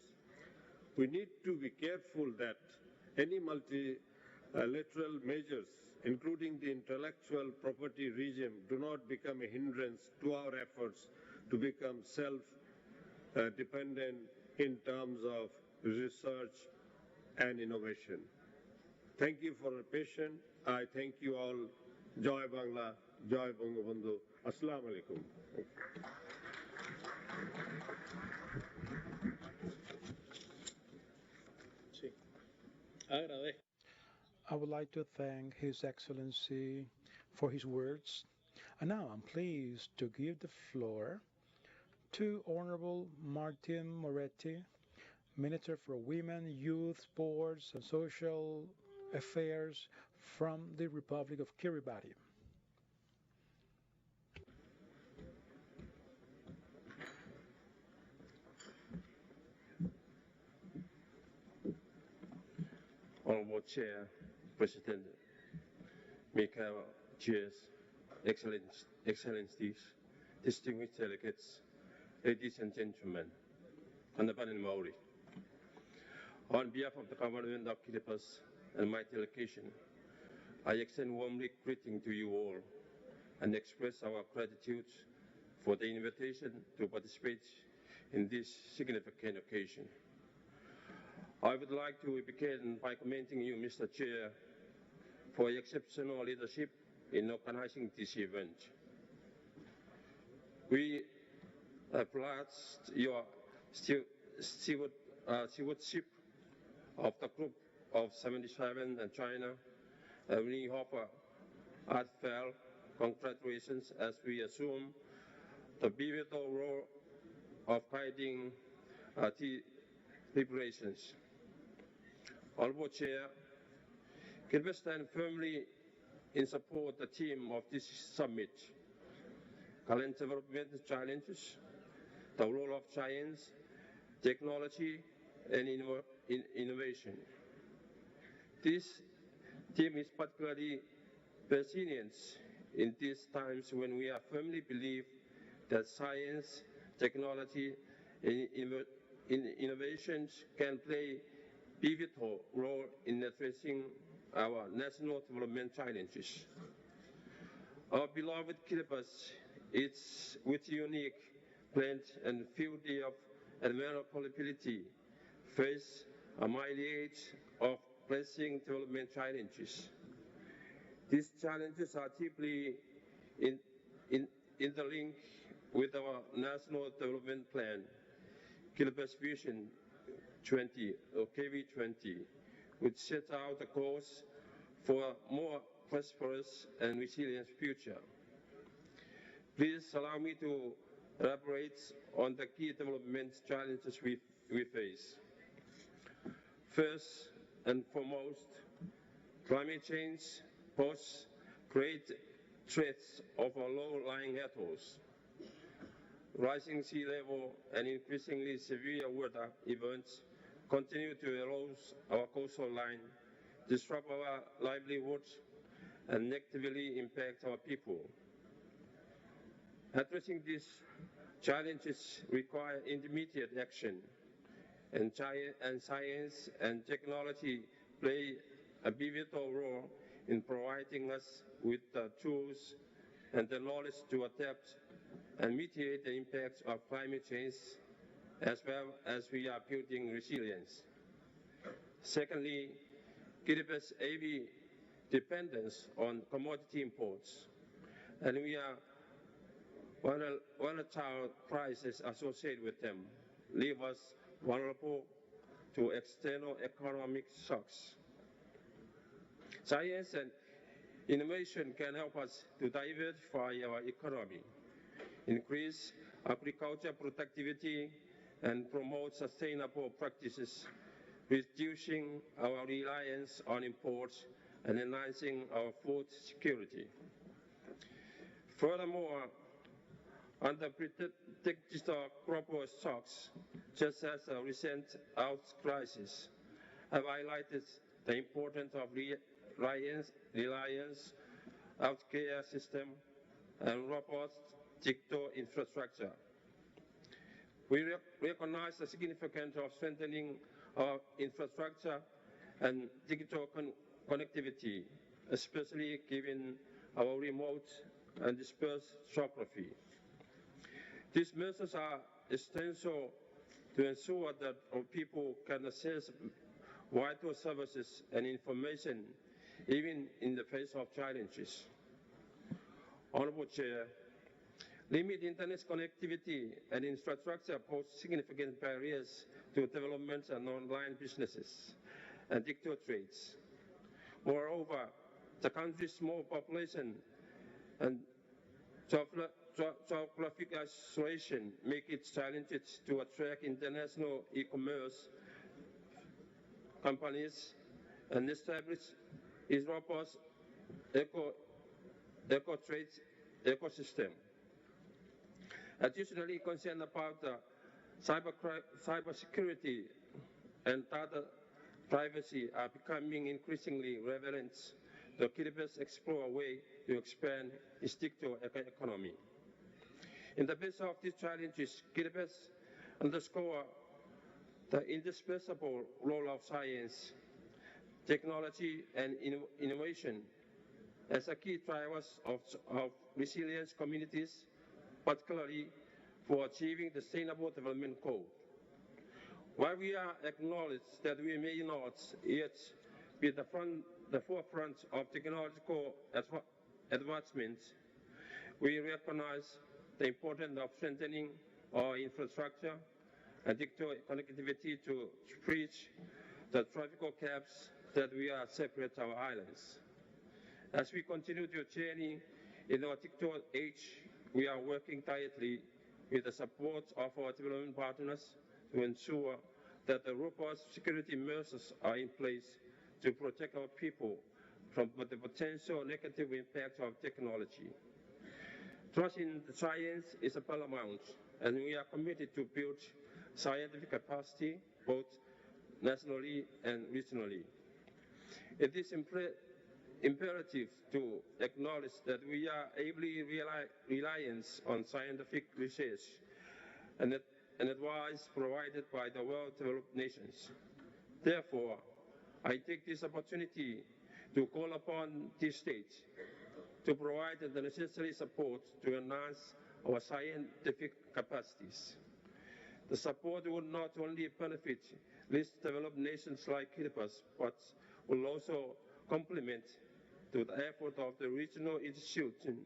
We need to be careful that any multilateral measures, including the intellectual property regime, do not become a hindrance to our efforts to become self-dependent in terms of research and innovation. Thank you for your patience. I thank you all. Joy Bangla, Joy Bangabandhu. Assalamu alaikum. I would like to thank His Excellency for his words. And now I'm pleased to give the floor to Honorable Martin Moretti, Minister for Women, Youth, Sports and Social Affairs from the Republic of Kiribati. Honorable Chair, President Mikhail Chairs, Excellencies, distinguished delegates, ladies and gentlemen, Honorable Maori. On behalf of the government of Kiribati and my delegation, I extend warmly greeting to you all and express our gratitude for the invitation to participate in this significant occasion. I would like to begin by commending you, Mr. Chair, for your exceptional leadership in organizing this event. We applaud your stewardship of the Group of 77 and China. We offer heartfelt congratulations as we assume the pivotal role of guiding the deliberations. Honorable Chair, Kiribati stands firmly in support of the theme of this summit, current development challenges, the role of science, technology, and innovation. This theme is particularly pertinent in these times when we firmly believe that science, technology, and innovations can play a pivotal role in addressing our national development challenges. Our beloved Kiribati is with unique plant and field of environmental capability face a myriad of pressing development challenges. These challenges are deeply interlinked with our National Development Plan, Kiribati Vision 20, or KV20, which set out the course for a more prosperous and resilient future. Please allow me to elaborate on the key development challenges we face. First and foremost, climate change poses great threats of our low-lying atolls. Rising sea level and increasingly severe weather events continue to erode our coastal line, disrupt our livelihoods, and negatively impact our people. Addressing these challenges require immediate action, and science and technology play a pivotal role in providing us with the tools and the knowledge to adapt and mitigate the impacts of climate change as well as we are building resilience. Secondly, Kiribati's heavy dependence on commodity imports, and we are volatile prices associated with them leave us vulnerable to external economic shocks. Science and innovation can help us to diversify our economy, increase agriculture productivity, and promote sustainable practices, reducing our reliance on imports and enhancing our food security. Furthermore, unpredictable global shocks, such as the recent health crisis, have highlighted the importance of reliance healthcare system and robust digital infrastructure. We recognize the significance of strengthening our infrastructure and digital connectivity, especially given our remote and dispersed geography. These measures are essential to ensure that our people can access vital services and information even in the face of challenges. Honorable Chair, limited internet connectivity and infrastructure pose significant barriers to development and online businesses and digital trades. Moreover, the country's small population and geographic isolation make it challenging to attract international e-commerce companies and establish a robust eco-trade ecosystem. Additionally, concern about cybersecurity and data privacy are becoming increasingly relevant. The Kiribati explore a way to expand its digital economy. In the face of these challenges, Kiribati underscore the indispensable role of science, technology, and innovation as a key drivers of resilient communities, particularly for achieving the Sustainable Development Goal. While we are acknowledged that we may not yet be at the forefront of technological advancements, we recognize the importance of strengthening our infrastructure and digital connectivity to bridge the tropical gaps that we are separate our islands. As we continue to journey in our digital age, we are working tirelessly with the support of our development partners to ensure that the robust security measures are in place to protect our people from the potential negative impacts of technology. Trust in the science is paramount, and we are committed to build scientific capacity both nationally and regionally. It is imperative to acknowledge that we are heavily reliant on scientific research and advice provided by the well-developed nations. Therefore, I take this opportunity to call upon this state to provide the necessary support to enhance our scientific capacities. The support would not only benefit least developed nations like Kiribati, but will also complement to the effort of the regional institution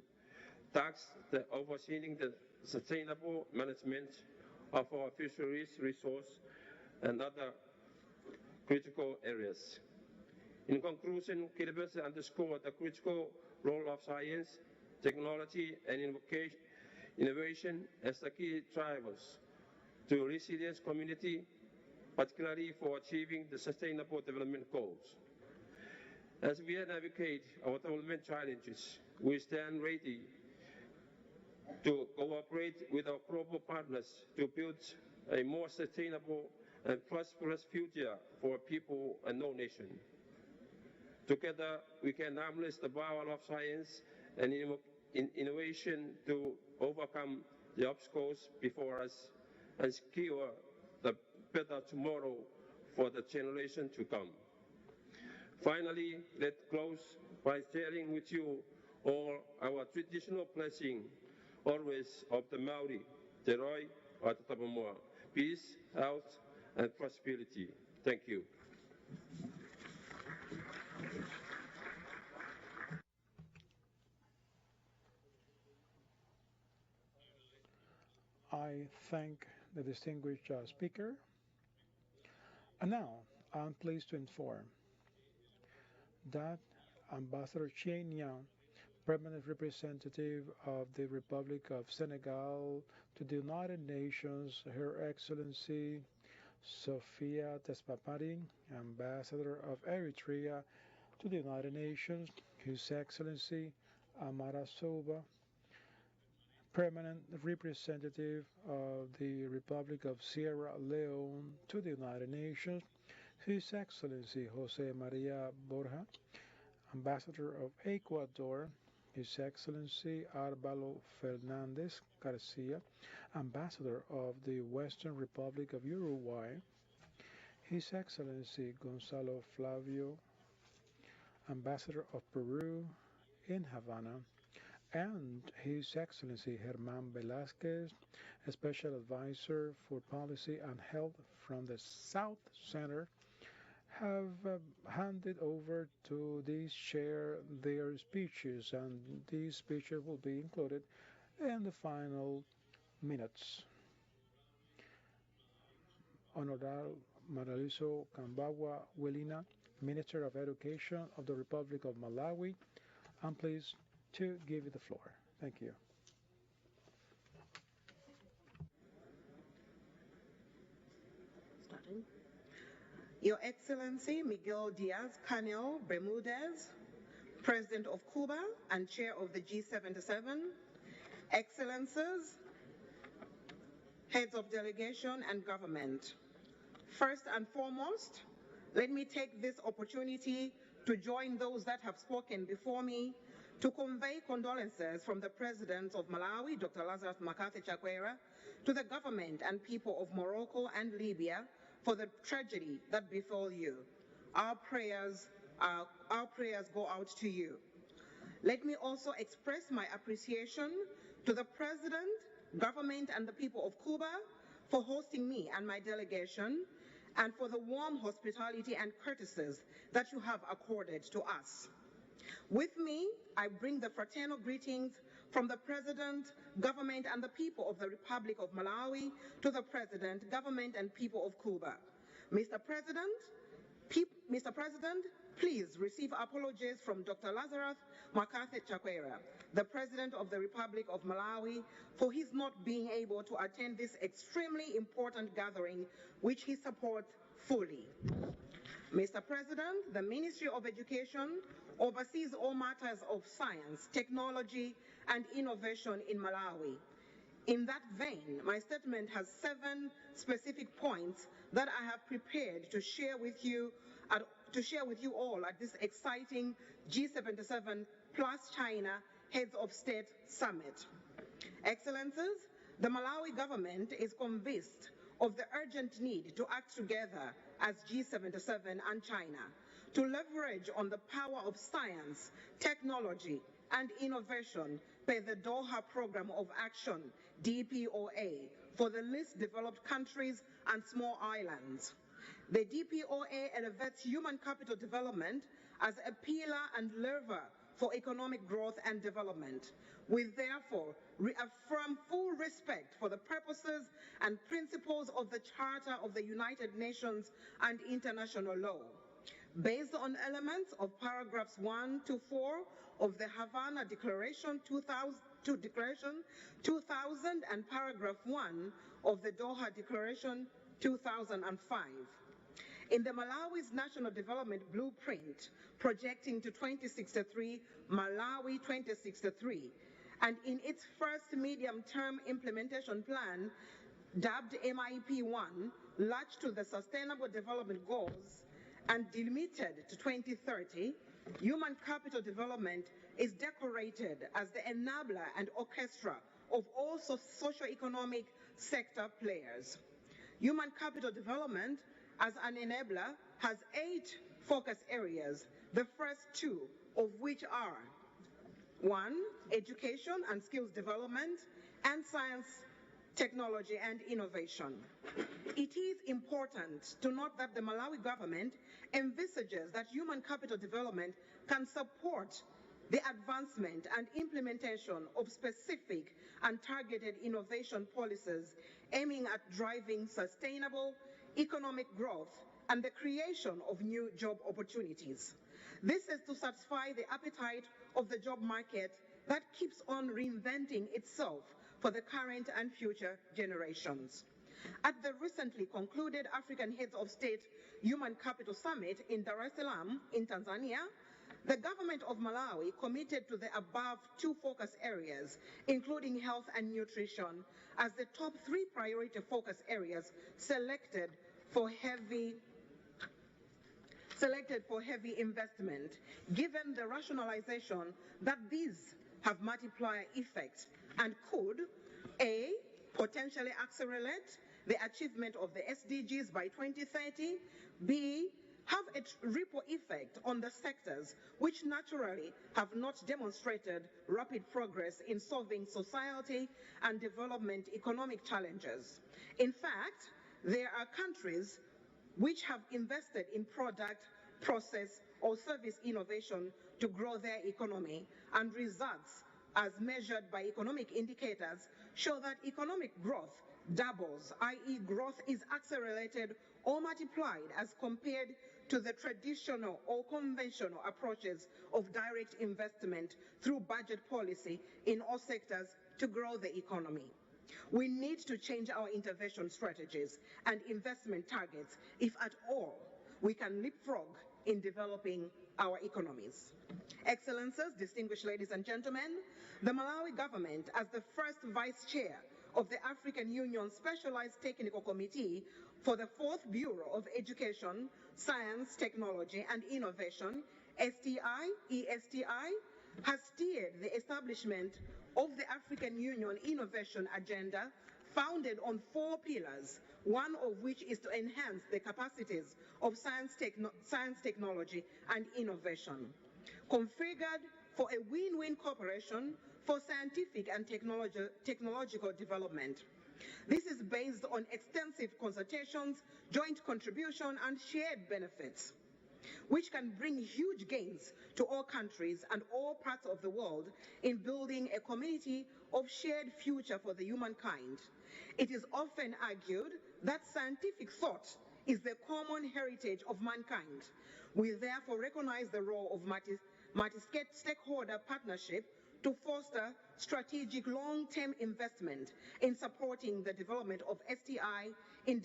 tasked with overseeing the sustainable management of our fisheries resource and other critical areas. In conclusion, Kiribati underscored the critical role of science, technology, and innovation as the key drivers to resilient community, particularly for achieving the Sustainable Development Goals. As we navigate our development challenges, we stand ready to cooperate with our global partners to build a more sustainable and prosperous future for people and no nation. Together, we can harness the power of science and innovation to overcome the obstacles before us and secure the better tomorrow for the generation to come. Finally, let's close by sharing with you all our traditional blessing, always of the Maori, Te Roi o Te Tapamoa. peace, health, and prosperity. Thank you. I thank the distinguished speaker. And now I'm pleased to inform that Ambassador Chen Yang, Permanent Representative of the Republic of Senegal to the United Nations, Her Excellency Sophia Tespapari, Ambassador of Eritrea to the United Nations, His Excellency Amara Soba, Permanent Representative of the Republic of Sierra Leone to the United Nations, His Excellency Jose Maria Borja, Ambassador of Ecuador, His Excellency Álvaro Fernández Garcia, Ambassador of the Western Republic of Uruguay, His Excellency Gonzalo Flavio, Ambassador of Peru in Havana, and His Excellency Germán Velázquez, a Special Advisor for Policy and Health from the South Center, have handed over to this chair their speeches, and these speeches will be included in the final minutes. Honorable Maraliso Kambagwa Welina, Minister of Education of the Republic of Malawi, I'm pleased to give you the floor. Thank you. Starting. Your Excellency Miguel Diaz-Canel Bermudez, President of Cuba and Chair of the G77, Excellencies, Heads of Delegation and Government. First and foremost, let me take this opportunity to join those that have spoken before me to convey condolences from the President of Malawi, Dr. Lazarus Makathi Chakwera, to the government and people of Morocco and Libya for the tragedy that befell you. Our prayers go out to you. Let me also express my appreciation to the President, government, and the people of Cuba for hosting me and my delegation, and for the warm hospitality and courtesies that you have accorded to us. With me, I bring the fraternal greetings from the President, government, and the people of the Republic of Malawi to the President, government, and people of Cuba. Mr. President, please receive apologies from Dr. Lazarus Makathi Chakwera, the President of the Republic of Malawi, for his not being able to attend this extremely important gathering, which he supports fully. Mr. President, the Ministry of Education oversees all matters of science, technology, and innovation in Malawi. In that vein, my statement has 7 specific points that I have prepared to share with you all at this exciting G77 plus China Heads of State Summit. Excellencies, the Malawi government is convinced of the urgent need to act together as G77 and China to leverage on the power of science, technology, and innovation per the Doha Programme of Action, DPOA, for the least developed countries and small islands. The DPOA elevates human capital development as a pillar and lever for economic growth and development. We therefore reaffirm full respect for the purposes and principles of the Charter of the United Nations and international law. Based on elements of paragraphs 1 to 4 of the Havana Declaration 2000 and paragraph 1 of the Doha Declaration 2005. In the Malawi's National Development Blueprint, projecting to 2063, Malawi 2063, and in its first medium-term implementation plan, dubbed MIP1, latched to the Sustainable Development Goals and delimited to 2030, human capital development is decorated as the enabler and orchestra of all socio-economic sector players. Human capital development as an enabler has 8 focus areas, the first 2 of which are 1. Education and skills development and technology, and innovation. It is important to note that the Malawi government envisages that human capital development can support the advancement and implementation of specific and targeted innovation policies aiming at driving sustainable economic growth and the creation of new job opportunities. This is to satisfy the appetite of the job market that keeps on reinventing itself for the current and future generations. At the recently concluded African Heads of State Human Capital Summit in Dar es Salaam in Tanzania, the government of Malawi committed to the above two focus areas, including health and nutrition, as the top 3 priority focus areas selected for heavy investment, given the rationalization that these have multiplier effects and could, A, potentially accelerate the achievement of the SDGs by 2030, B, have a ripple effect on the sectors which naturally have not demonstrated rapid progress in solving society and development economic challenges. In fact, there are countries which have invested in product, process, or service innovation to grow their economy, and results as measured by economic indicators show that economic growth doubles, i.e. growth is accelerated or multiplied as compared to the traditional or conventional approaches of direct investment through budget policy in all sectors to grow the economy. We need to change our intervention strategies and investment targets if at all we can leapfrog in developing our economies. Excellencies, distinguished ladies and gentlemen, the Malawi government, as the first vice chair of the African Union Specialized Technical Committee for the 4th Bureau of Education, Science, Technology and Innovation, ESTI, has steered the establishment of the African Union Innovation Agenda, founded on 4 pillars, one of which is to enhance the capacities of science, technology and innovation, configured for a win-win cooperation for scientific and technological development. This is based on extensive consultations, joint contribution and shared benefits, which can bring huge gains to all countries and all parts of the world in building a community of shared future for the humankind. It is often argued that scientific thought is the common heritage of mankind. We therefore recognize the role of multi-stakeholder partnership to foster strategic long-term investment in supporting the development of STI in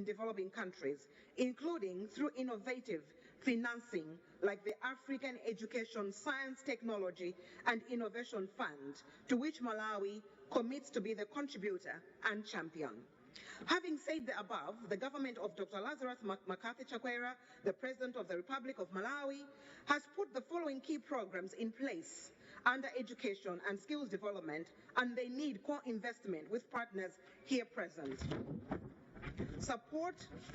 developing countries, including through innovative financing like the African Education, Science, Technology and Innovation Fund, to which Malawi commits to be the contributor and champion. Having said the above, the government of Dr. Lazarus Makathi Chakwera, the President of the Republic of Malawi, has put the following key programs in place under education and skills development, and they need co-investment with partners here present. Support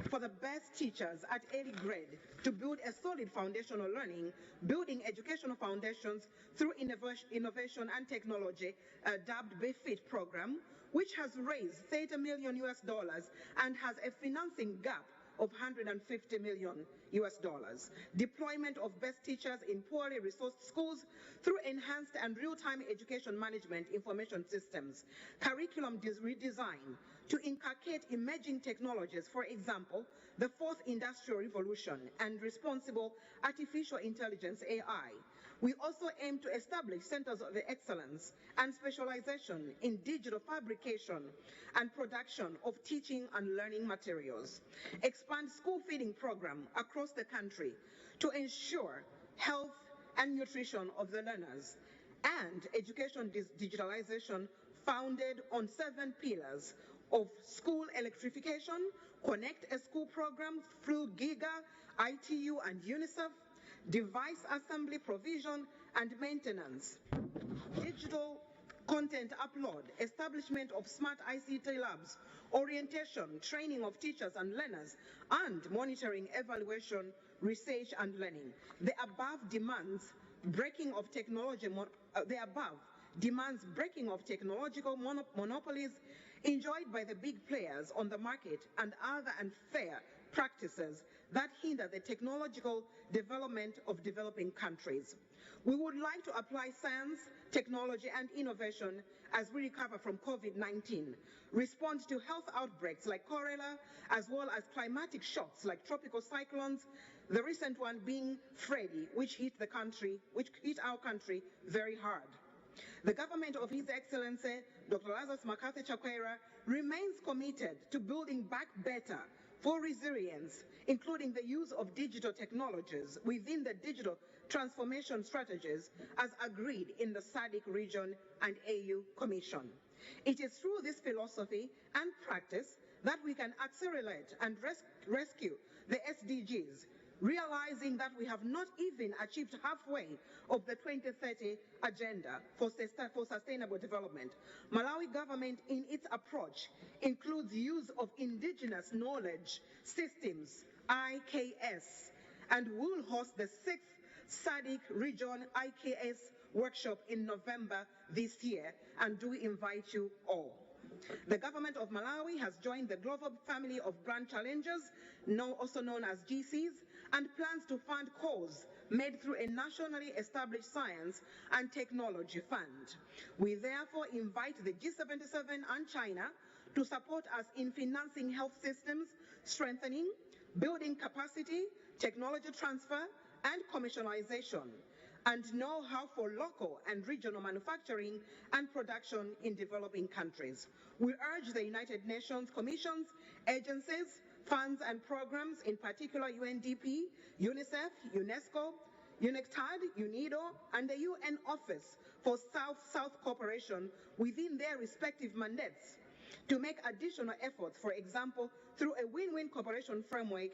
for the best teachers at early grade to build a solid foundational learning, building educational foundations through innovation and technology, dubbed BFIT program, which has raised $30 million and has a financing gap of $150 million. Deployment of best teachers in poorly resourced schools through enhanced and real-time education management information systems. Curriculum redesign to inculcate emerging technologies, for example, the 4th industrial revolution and responsible artificial intelligence, AI. We also aim to establish centers of excellence and specialization in digital fabrication and production of teaching and learning materials. Expand school feeding program across the country to ensure health and nutrition of the learners, and education digitalization founded on 7 pillars of school electrification, Connect a School program through GIGA, ITU and UNICEF, device assembly provision and maintenance, digital content upload, establishment of smart ICT labs, orientation, training of teachers and learners, and monitoring, evaluation, research and learning. The above demands breaking of technological monopolies enjoyed by the big players on the market and other unfair practices that hinder the technological development of developing countries. We would like to apply science, technology, and innovation as we recover from COVID-19, respond to health outbreaks like cholera, as well as climatic shocks like tropical cyclones, the recent one being Freddy, which hit our country very hard. The government of His Excellency, Dr. Lazarus Makathi Chakwera, remains committed to building back better for resilience, including the use of digital technologies within the digital transformation strategies as agreed in the SADC region and AU Commission. It is through this philosophy and practice that we can accelerate and rescue the SDGs, realizing that we have not even achieved halfway of the 2030 agenda for sustainable development. Malawi government in its approach includes use of indigenous knowledge systems, IKS, and will host the 6th SADC region IKS workshop in November this year, and do invite you all. The government of Malawi has joined the global family of Grand Challengers, also known as GCs, and plans to fund calls made through a nationally established science and technology fund. We therefore invite the G77 and China to support us in financing health systems, strengthening, building capacity, technology transfer, and commercialization, and know-how for local and regional manufacturing and production in developing countries. We urge the United Nations commissions, agencies, funds and programs, in particular UNDP, UNICEF, UNESCO, UNCTAD, UNIDO, and the UN Office for South-South Cooperation within their respective mandates to make additional efforts, for example, through a win-win cooperation framework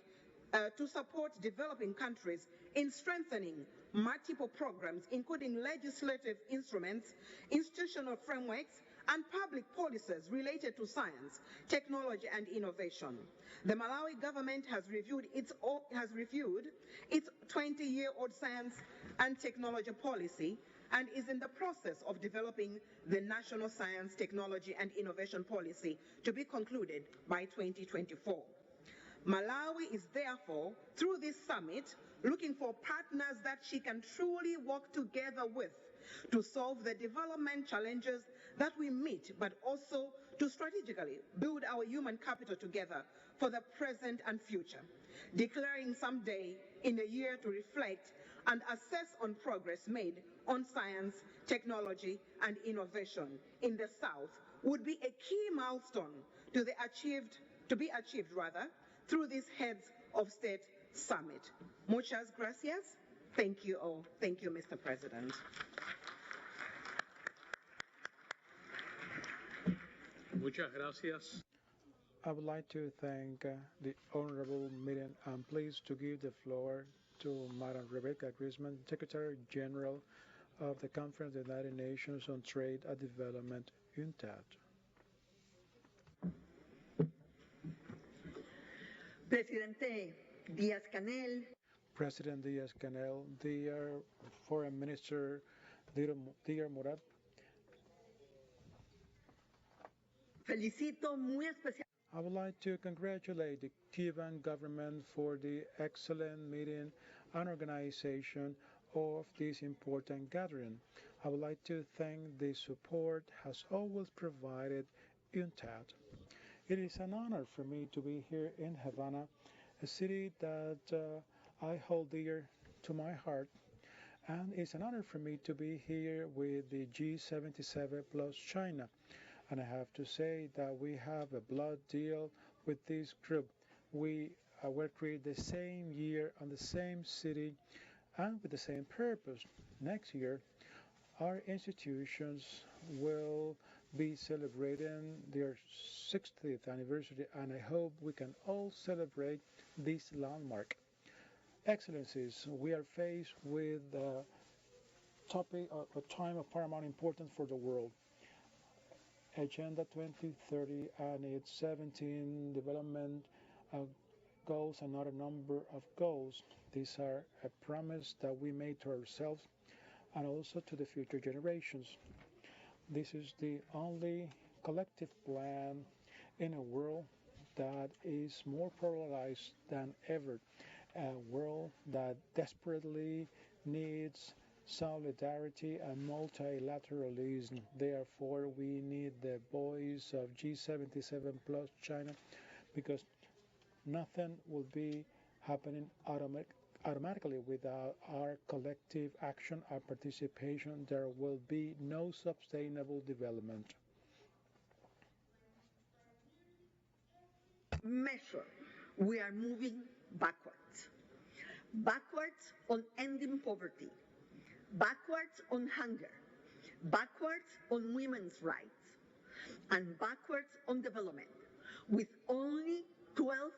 to support developing countries in strengthening multiple programs, including legislative instruments, institutional frameworks, and public policies related to science, technology, and innovation. The Malawi government has reviewed its 20-year-old science and technology policy and is in the process of developing the National Science, Technology, and Innovation Policy to be concluded by 2024. Malawi is therefore, through this summit, looking for partners that she can truly work together with to solve the development challenges that we meet, but also to strategically build our human capital together for the present and future. Declaring someday in a year to reflect and assess on progress made on science, technology, and innovation in the South would be a key milestone to be achieved through this Heads of State Summit. Muchas gracias. Thank you all. Thank you, Mr. President. Muchas gracias. I would like to thank the Honorable meeting. I'm pleased to give the floor to Madam Rebecca Grisman, Secretary General of the Conference of the United Nations on Trade and Development, UNCTAD. Presidente Díaz-Canel, President Díaz-Canel, dear Foreign Minister dear Murad, felicito muy especial. I would like to congratulate the Cuban government for the excellent meeting and organization of this important gathering. I would like to thank the support has always provided UNCTAD. It is an honor for me to be here in Havana, a city that I hold dear to my heart, and it's an honor for me to be here with the G77 plus China. And I have to say that we have a blood deal with this group. We were created the same year on the same city and with the same purpose. Next year, our institutions will be celebrating their 60th anniversary, and I hope we can all celebrate this landmark. Excellencies, we are faced with a time of paramount importance for the world. Agenda 2030 and its 17 development goals, another number of goals. These are a promise that we made to ourselves and also to the future generations. This is the only collective plan in a world that is more polarized than ever, a world that desperately needs solidarity and multilateralism. Therefore, we need the voice of G77 plus China because nothing will be happening automatically without our collective action and participation. There will be no sustainable development. Measure, we are moving backwards. Backwards on ending poverty, backwards on hunger, backwards on women's rights, and backwards on development, with only 12%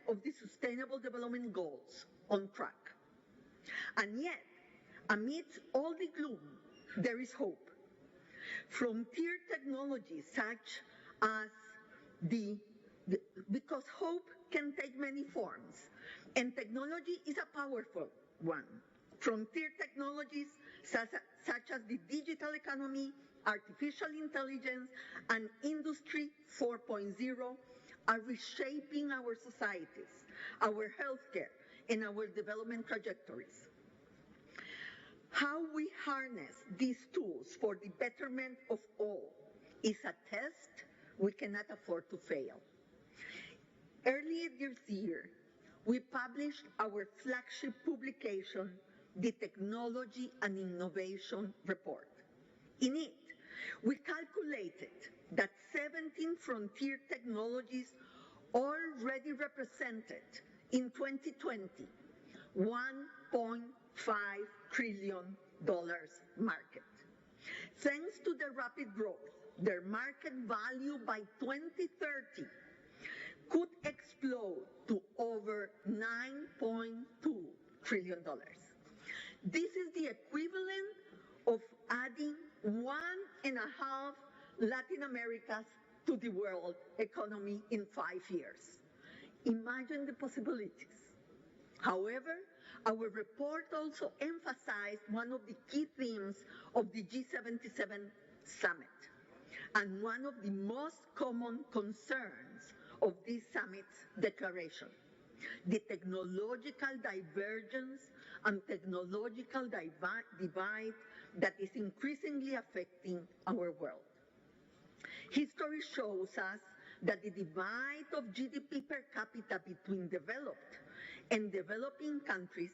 of the Sustainable Development Goals on track. And yet, amidst all the gloom, there is hope. Frontier technologies such as because hope can take many forms, and technology is a powerful one. Frontier technologies such as the digital economy, artificial intelligence, and Industry 4.0 are reshaping our societies, our healthcare, and our development trajectories. How we harness these tools for the betterment of all is a test we cannot afford to fail. Earlier this year, we published our flagship publication, the Technology and Innovation Report. In it, we calculated that 17 frontier technologies already represented in 2020 $1.5 trillion market. Thanks to their rapid growth, their market value by 2030 could explode to over $9.2 trillion. This is the equivalent of adding 1.5 Latin Americas to the world economy in 5 years. Imagine the possibilities. However, our report also emphasized one of the key themes of the G77 summit and one of the most common concerns of this summit's declaration: the technological divergence and technological divide that is increasingly affecting our world. History shows us that the divide of GDP per capita between developed and developing countries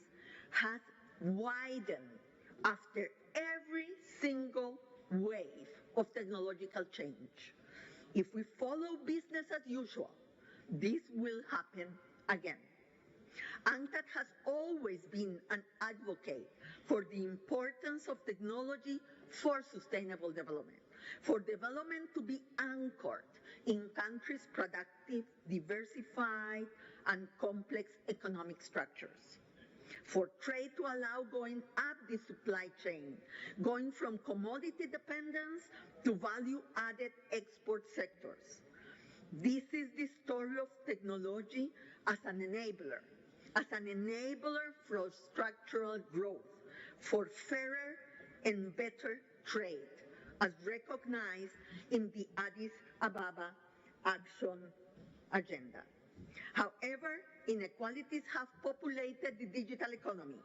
has widened after every single wave of technological change. If we follow business as usual, this will happen again. UNCTAD has always been an advocate for the importance of technology for sustainable development, for development to be anchored in countries' productive, diversified, and complex economic structures, for trade to allow going up the supply chain, going from commodity dependence to value-added export sectors. This is the story of technology as an enabler for structural growth, for fairer and better trade, as recognized in the Addis Ababa Action Agenda. However, inequalities have populated the digital economy.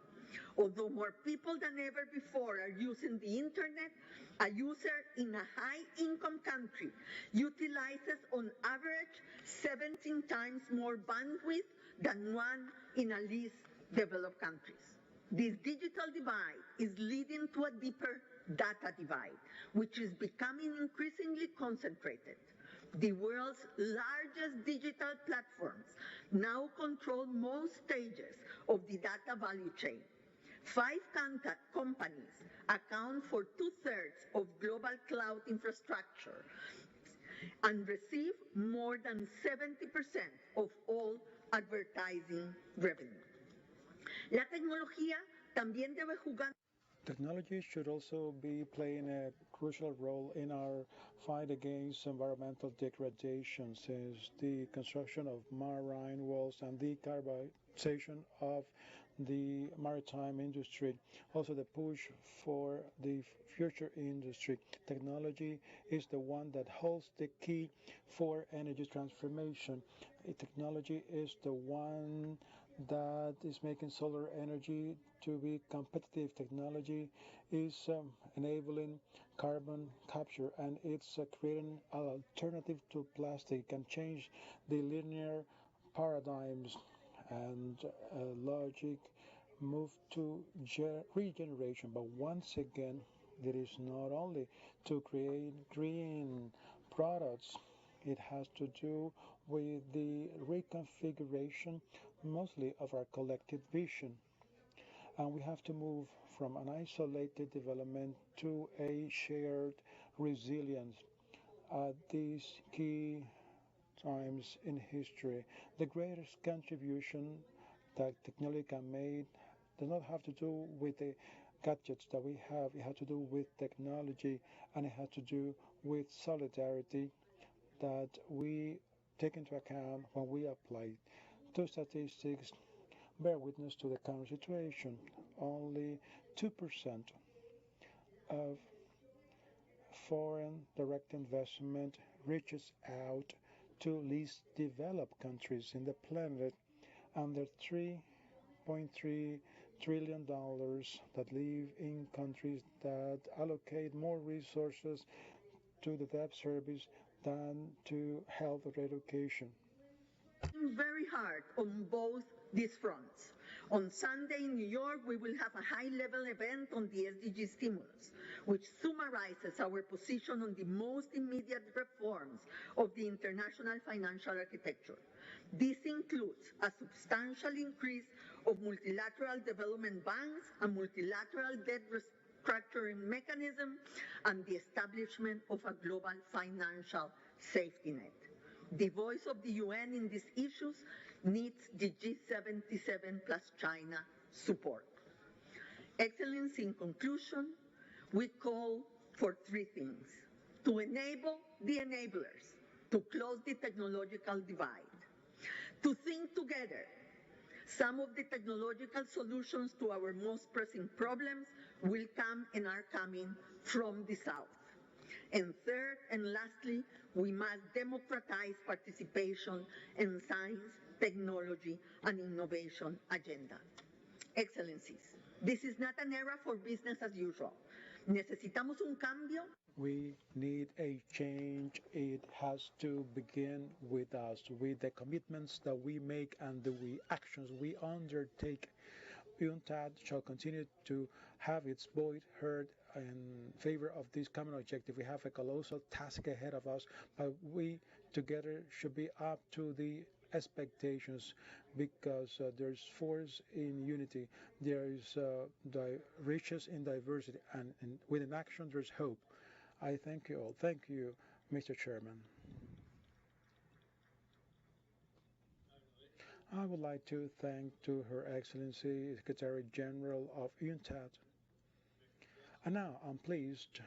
Although more people than ever before are using the internet, a user in a high-income country utilizes on average 17 times more bandwidth than one in a least developed countries. This digital divide is leading to a deeper data divide, which is becoming increasingly concentrated. The world's largest digital platforms now control most stages of the data value chain. 5 companies account for 2/3 of global cloud infrastructure and receive more than 70% of all advertising revenue. La tecnología también debe jugar. Technology should also be playing a crucial role in our fight against environmental degradation, since the construction of marine walls and decarbonization of the maritime industry, also the push for the future industry. Technology is the one that holds the key for energy transformation. Technology is the one that is making solar energy to be competitive. Technology is enabling carbon capture, and it's creating an alternative to plastic, and change the linear paradigms and logic move to regeneration. But once again, it is not only to create green products, it has to do with the reconfiguration mostly of our collective vision. And we have to move from an isolated development to a shared resilience. At these key times in history, the greatest contribution that technology can make does not have to do with the gadgets that we have. It has to do with technology, and it has to do with solidarity that we take into account when we apply. Two statistics bear witness to the current situation. Only 2% of foreign direct investment reaches out to least developed countries in the planet, and the $3.3 trillion that live in countries that allocate more resources to the debt service than to health or education. Very hard on both these fronts. On Sunday in New York, we will have a high-level event on the SDG stimulus, which summarizes our position on the most immediate reforms of the international financial architecture. This includes a substantial increase of multilateral development banks, a multilateral debt restructuring mechanism, and the establishment of a global financial safety net. The voice of the UN in these issues needs the G77 plus China support. Excellency, in conclusion, we call for three things: to enable the enablers, to close the technological divide, to think together. Some of the technological solutions to our most pressing problems will come and are coming from the South. And third and lastly, we must democratize participation in science, technology, and innovation agenda. Excellencies, this is not an era for business as usual. Necesitamos un cambio. We need a change. It has to begin with us, with the commitments that we make and the actions we undertake. UNCTAD shall continue to have its voice heard in favor of this common objective. We have a colossal task ahead of us, but we together should be up to the expectations, because there's force in unity, there is riches in diversity, and within action there's hope. I thank you all. Thank you, Mr. Chairman. I would like to thank to Her Excellency Secretary General of UNCTAD. And now I'm pleased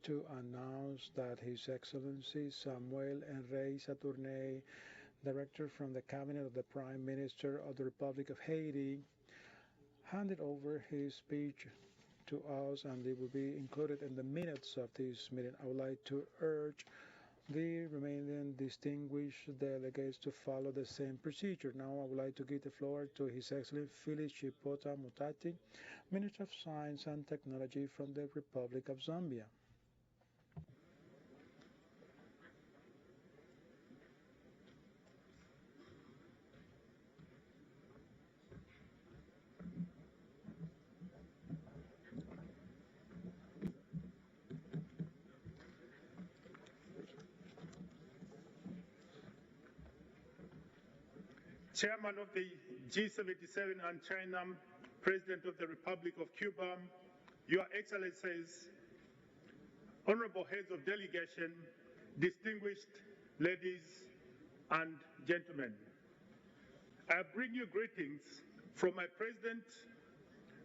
to announce that His Excellency Samuel Henry Saturne, Director from the Cabinet of the Prime Minister of the Republic of Haiti, handed over his speech to us, and it will be included in the minutes of this meeting. I would like to urge the remaining distinguished delegates to follow the same procedure. Now I would like to give the floor to His Excellency Felix Chipota Mutati, Minister of Science and Technology from the Republic of Zambia. Chairman of the G77 and China, President of the Republic of Cuba, Your Excellencies, Honorable Heads of Delegation, distinguished ladies and gentlemen. I bring you greetings from my President,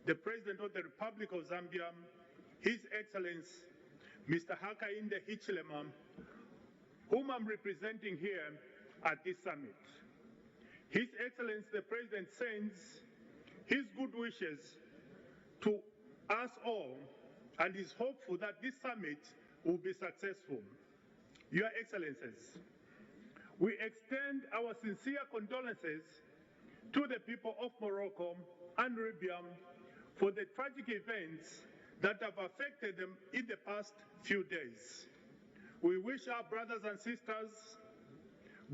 the President of the Republic of Zambia, His Excellency, Mr. Hakainde Hichilema, whom I'm representing here at this summit. His Excellency the President sends his good wishes to us all and is hopeful that this summit will be successful. Your Excellencies, we extend our sincere condolences to the people of Morocco and Libya for the tragic events that have affected them in the past few days. We wish our brothers and sisters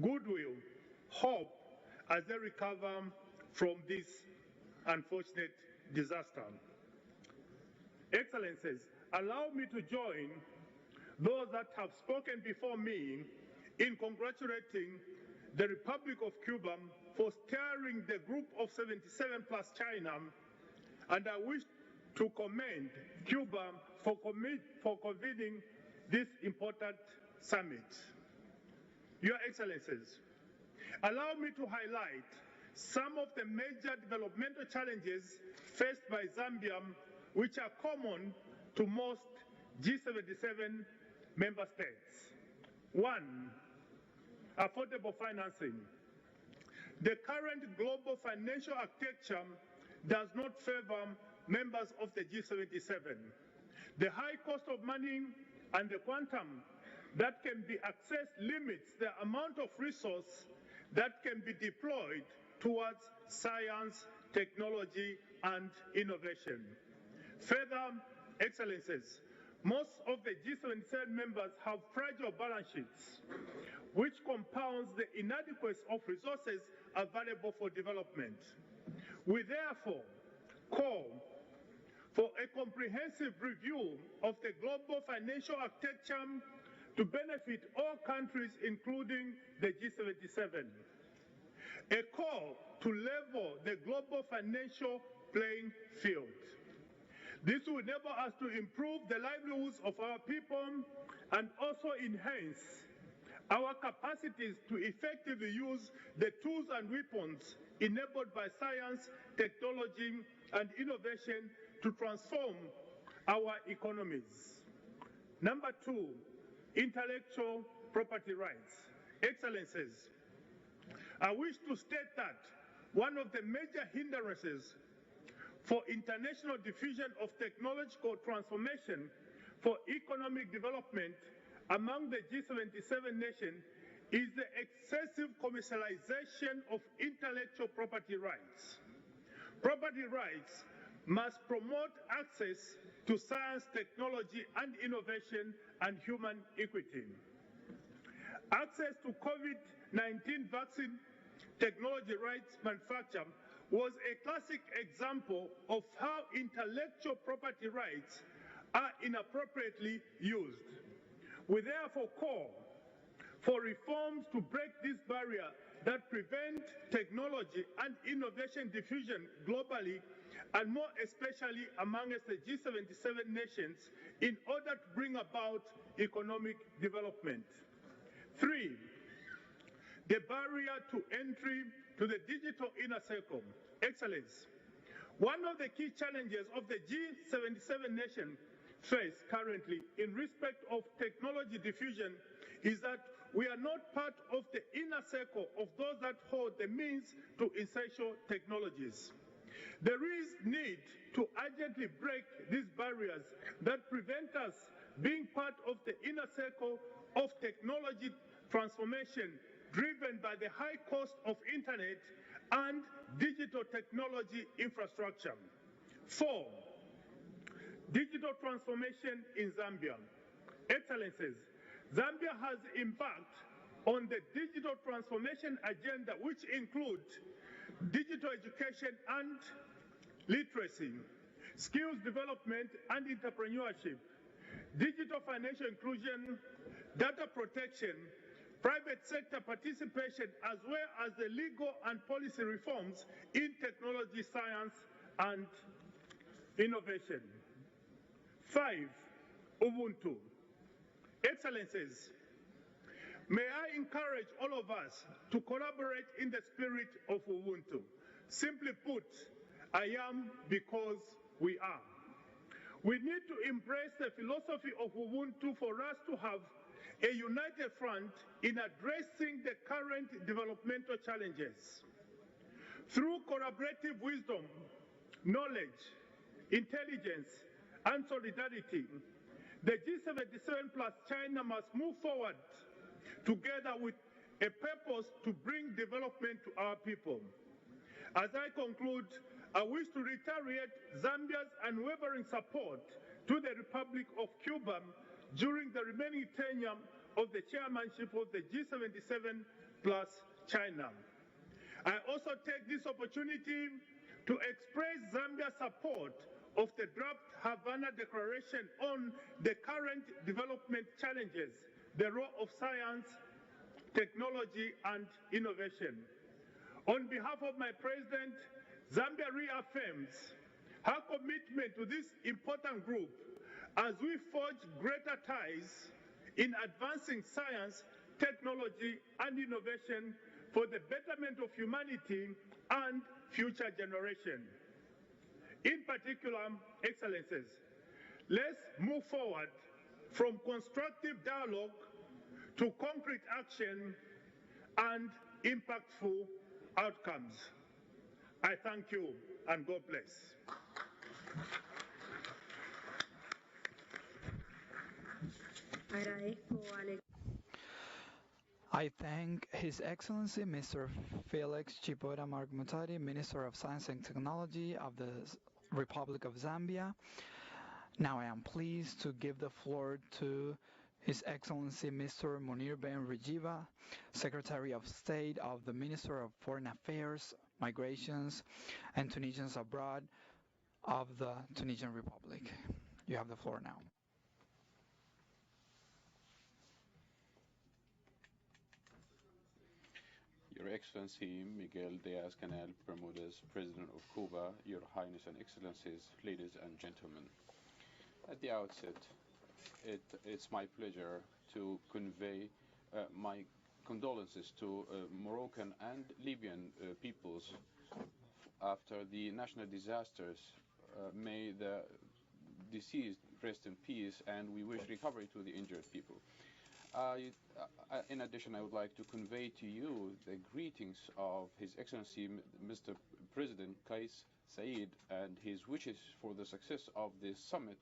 goodwill, hope as they recover from this unfortunate disaster. Excellencies, allow me to join those that have spoken before me in congratulating the Republic of Cuba for steering the group of 77 plus China, and I wish to commend Cuba for convening this important summit. Your Excellencies, allow me to highlight some of the major developmental challenges faced by Zambia, which are common to most G77 member states. 1. Affordable financing. The current global financial architecture does not favor members of the G77. The high cost of money and the quantum that can be accessed limits the amount of resource that can be deployed towards science, technology, and innovation. Further, Excellencies, most of the G77 members have fragile balance sheets, which compounds the inadequacy of resources available for development. We therefore call for a comprehensive review of the global financial architecture to benefit all countries, including the G77. A call to level the global financial playing field. This will enable us to improve the livelihoods of our people and also enhance our capacities to effectively use the tools and weapons enabled by science, technology, and innovation to transform our economies. Number 2, intellectual property rights. Excellencies, I wish to state that one of the major hindrances for international diffusion of technological transformation for economic development among the G77 nations is the excessive commercialization of intellectual property rights. Property rights must promote access to science, technology, and innovation and human equity. Access to COVID-19 vaccine technology rights manufacture was a classic example of how intellectual property rights are inappropriately used. We therefore call for reforms to break this barrier that prevent technology and innovation diffusion globally, and more especially amongst the G77 nations, in order to bring about economic development. 3. The barrier to entry to the digital inner circle. Excellence. One of the key challenges of the G77 nations face currently in respect of technology diffusion is that we are not part of the inner circle of those that hold the means to essential technologies. There is need to urgently break these barriers that prevent us being part of the inner circle of technology transformation driven by the high cost of internet and digital technology infrastructure. 4. Digital transformation in Zambia. Excellencies, Zambia has embarked on the digital transformation agenda, which includes digital education and literacy, skills development and entrepreneurship, digital financial inclusion, data protection, private sector participation, as well as the legal and policy reforms in technology, science, and innovation. 5. Ubuntu. Excellencies, may I encourage all of us to collaborate in the spirit of Ubuntu. Simply put, I am because we are. We need to embrace the philosophy of Ubuntu for us to have a united front in addressing the current developmental challenges. Through collaborative wisdom, knowledge, intelligence, and solidarity, the G77 plus China must move forward together with a purpose to bring development to our people. As I conclude, I wish to reiterate Zambia's unwavering support to the Republic of Cuba during the remaining tenure of the chairmanship of the G77 plus China. I also take this opportunity to express Zambia's support of the draft Havana Declaration on the current development challenges, the role of science, technology, and innovation. On behalf of my president, Zambia reaffirms her commitment to this important group as we forge greater ties in advancing science, technology, and innovation for the betterment of humanity and future generations. In particular, Excellencies, let's move forward from constructive dialogue to concrete action and impactful outcomes. I thank you and God bless. I thank His Excellency Mr. Felix Chipoda Mark-Mutari, Minister of Science and Technology of the Republic of Zambia. Now I am pleased to give the floor to His Excellency Mr. Munir Ben Rajiva, Secretary of State of the Minister of Foreign Affairs, Migrations, and Tunisians Abroad of the Tunisian Republic. You have the floor now. Your Excellency Miguel Diaz-Canel Bermudez, President of Cuba, Your Highness and Excellencies, ladies and gentlemen. At the outset, it's my pleasure to convey my condolences to Moroccan and Libyan peoples after the national disasters. May the deceased rest in peace, and we wish recovery to the injured people. In addition, I would like to convey to you the greetings of His Excellency Mr. President Kais Saied and his wishes for the success of this summit,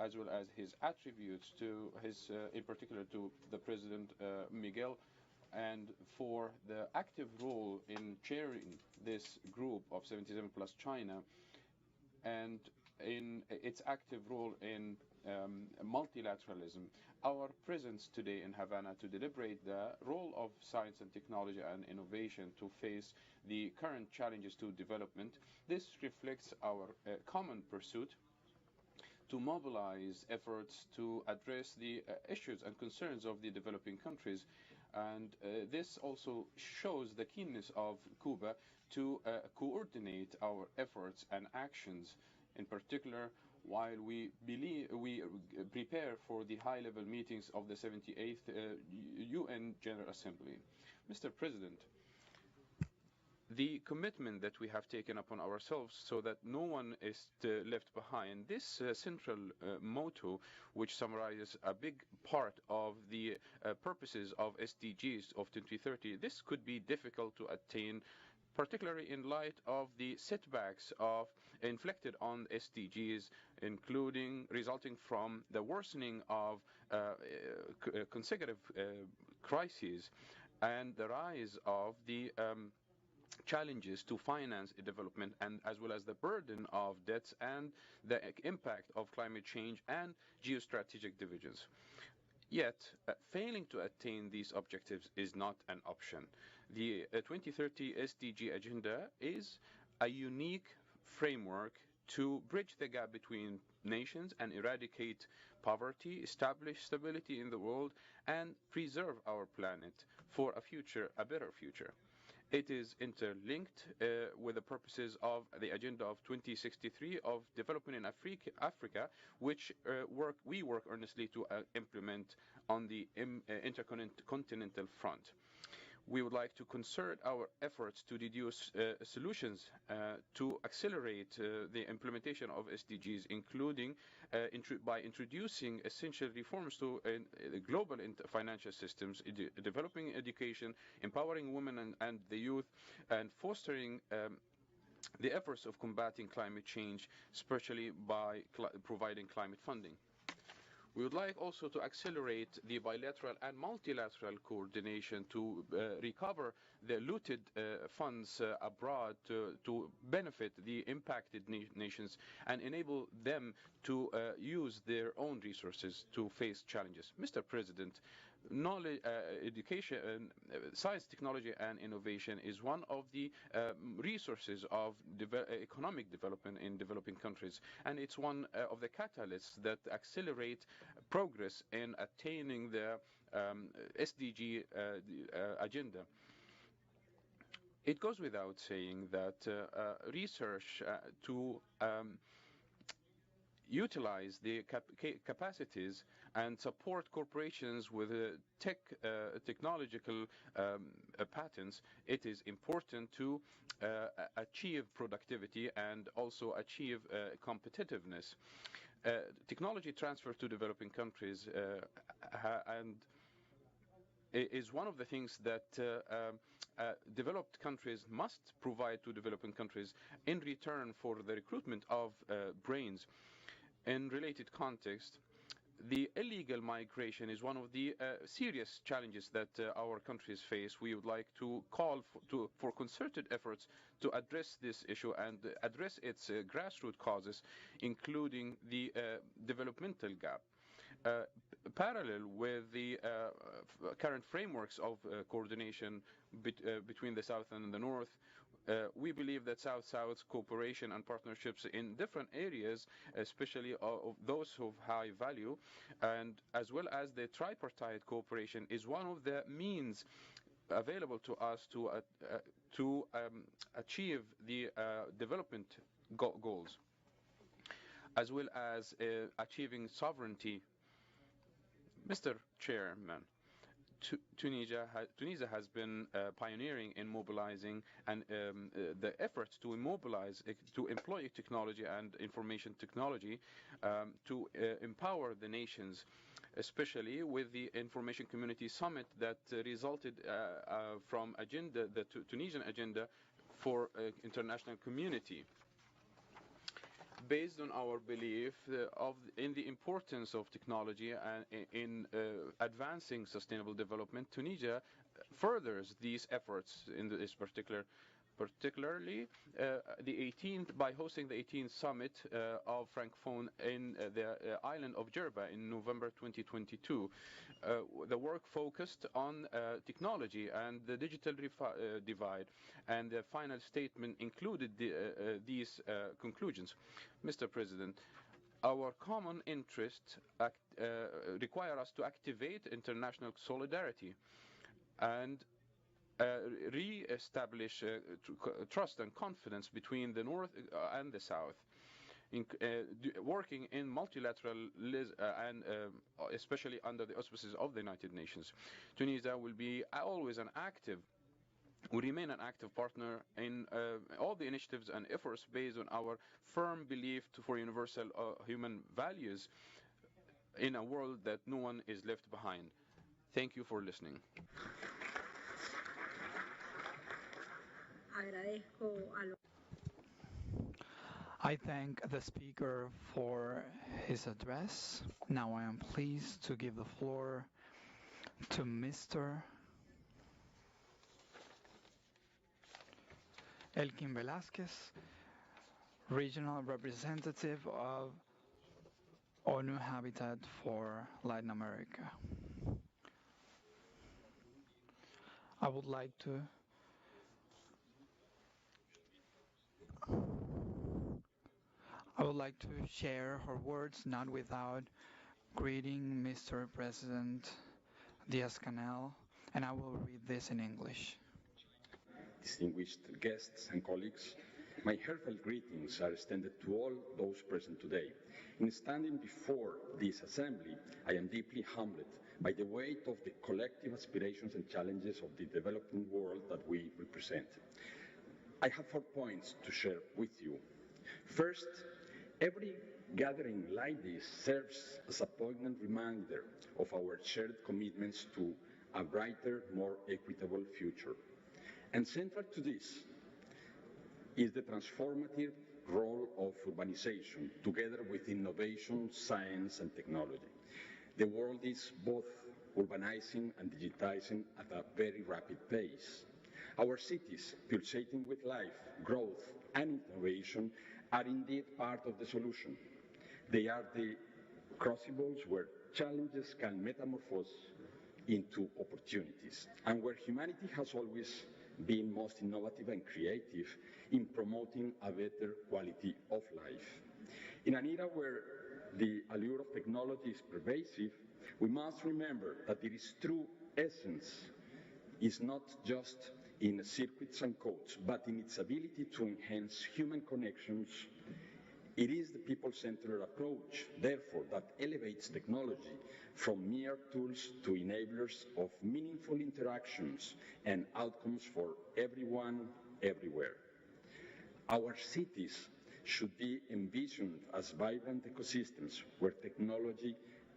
as well as his attributes to his, in particular to the President Miguel, and for the active role in chairing this group of 77 plus China, and in its active role in multilateralism. Our presence today in Havana to deliberate the role of science and technology and innovation to face the current challenges to development. This reflects our common pursuit to mobilize efforts to address the issues and concerns of the developing countries. And this also shows the keenness of Cuba to coordinate our efforts and actions, in particular while we prepare for the high-level meetings of the 78th UN General Assembly. Mr. President, the commitment that we have taken upon ourselves so that no one is left behind, this central motto, which summarizes a big part of the purposes of SDGs of 2030, this could be difficult to attain, particularly in light of the setbacks inflicted on SDGs, including resulting from the worsening of consecutive crises and the rise of the challenges to finance development, and as well as the burden of debts and the impact of climate change and geostrategic divisions. Yet, failing to attain these objectives is not an option. The 2030 SDG agenda is a unique framework to bridge the gap between nations and eradicate poverty, establish stability in the world, and preserve our planet for a better future. It is interlinked with the purposes of the Agenda of 2063 of Development in Africa, which we work earnestly to implement on the intercontinental front. We would like to concert our efforts to deduce solutions to accelerate the implementation of SDGs, including by introducing essential reforms to global financial systems, developing education, empowering women and the youth, and fostering the efforts of combating climate change, especially by providing climate funding. We would like also to accelerate the bilateral and multilateral coordination to recover the looted funds abroad to benefit the impacted nations and enable them to use their own resources to face challenges. Mr. President, knowledge, education, science, technology, and innovation is one of the resources of economic development in developing countries, and it's one of the catalysts that accelerate progress in attaining the SDG agenda. It goes without saying that research to utilize the capacities and support corporations with technological patents, it is important to achieve productivity and also achieve competitiveness. Technology transfer to developing countries and is one of the things that developed countries must provide to developing countries in return for the recruitment of brains. In related context, the illegal migration is one of the serious challenges that our countries face. We would like to call for concerted efforts to address this issue and address its grassroots causes, including the developmental gap. Parallel with the current frameworks of coordination between the South and the North, we believe that South-South cooperation and partnerships in different areas, especially of those of high value, and as well as the tripartite cooperation, is one of the means available to us to achieve the development goals, as well as achieving sovereignty. Mr. Chairman, Tunisia has been pioneering in mobilizing and the efforts to employ technology and information technology to empower the nations, especially with the Information Community Summit that resulted from the Tunisian agenda for international community. Based on our belief in the importance of technology and in advancing sustainable development, Tunisia furthers these efforts in this particularly by hosting the 18th summit of Francophone in the island of Jerba in November 2022. The work focused on technology and the digital divide, and the final statement included these conclusions. Mr. President, our common interests require us to activate international solidarity and re-establish trust and confidence between the North and the South, working in multilateral and especially under the auspices of the United Nations. Tunisia will be always will remain an active partner in all the initiatives and efforts based on our firm belief for universal human values in a world that no one is left behind. Thank you for listening. I thank the speaker for his address. Now I am pleased to give the floor to Mr. Elkin Velasquez, Regional Representative of ONU Habitat for Latin America. I would like to share her words, not without greeting Mr. President Diaz-Canel, and I will read this in English. Distinguished guests and colleagues, my heartfelt greetings are extended to all those present today. In standing before this assembly, I am deeply humbled by the weight of the collective aspirations and challenges of the developing world that we represent. I have 4 points to share with you. First, every gathering like this serves as a poignant reminder of our shared commitments to a brighter, more equitable future. And central to this is the transformative role of urbanization, together with innovation, science, and technology. The world is both urbanizing and digitizing at a very rapid pace. Our cities, pulsating with life, growth, and innovation, are indeed part of the solution. They are the crucibles where challenges can metamorphose into opportunities, and where humanity has always been most innovative and creative in promoting a better quality of life. In an era where the allure of technology is pervasive, we must remember that its true essence is not just in circuits and codes, but in its ability to enhance human connections. It is the people-centered approach, therefore, that elevates technology from mere tools to enablers of meaningful interactions and outcomes for everyone, everywhere. Our cities should be envisioned as vibrant ecosystems where technology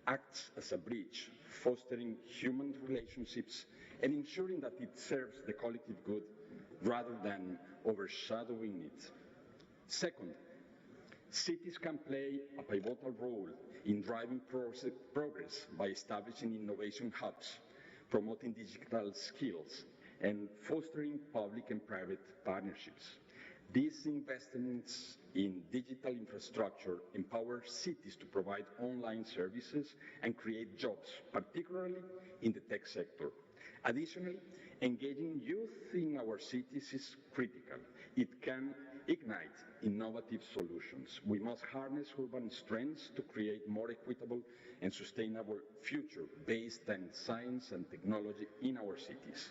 acts as a bridge, fostering human relationships and ensuring that it serves the collective good rather than overshadowing it. Second, cities can play a pivotal role in driving progress by establishing innovation hubs, promoting digital skills, and fostering public and private partnerships. These investments in digital infrastructure empower cities to provide online services and create jobs, particularly in the tech sector. Additionally, engaging youth in our cities is critical. It can ignite innovative solutions. We must harness urban strengths to create more equitable and sustainable future based on science and technology in our cities.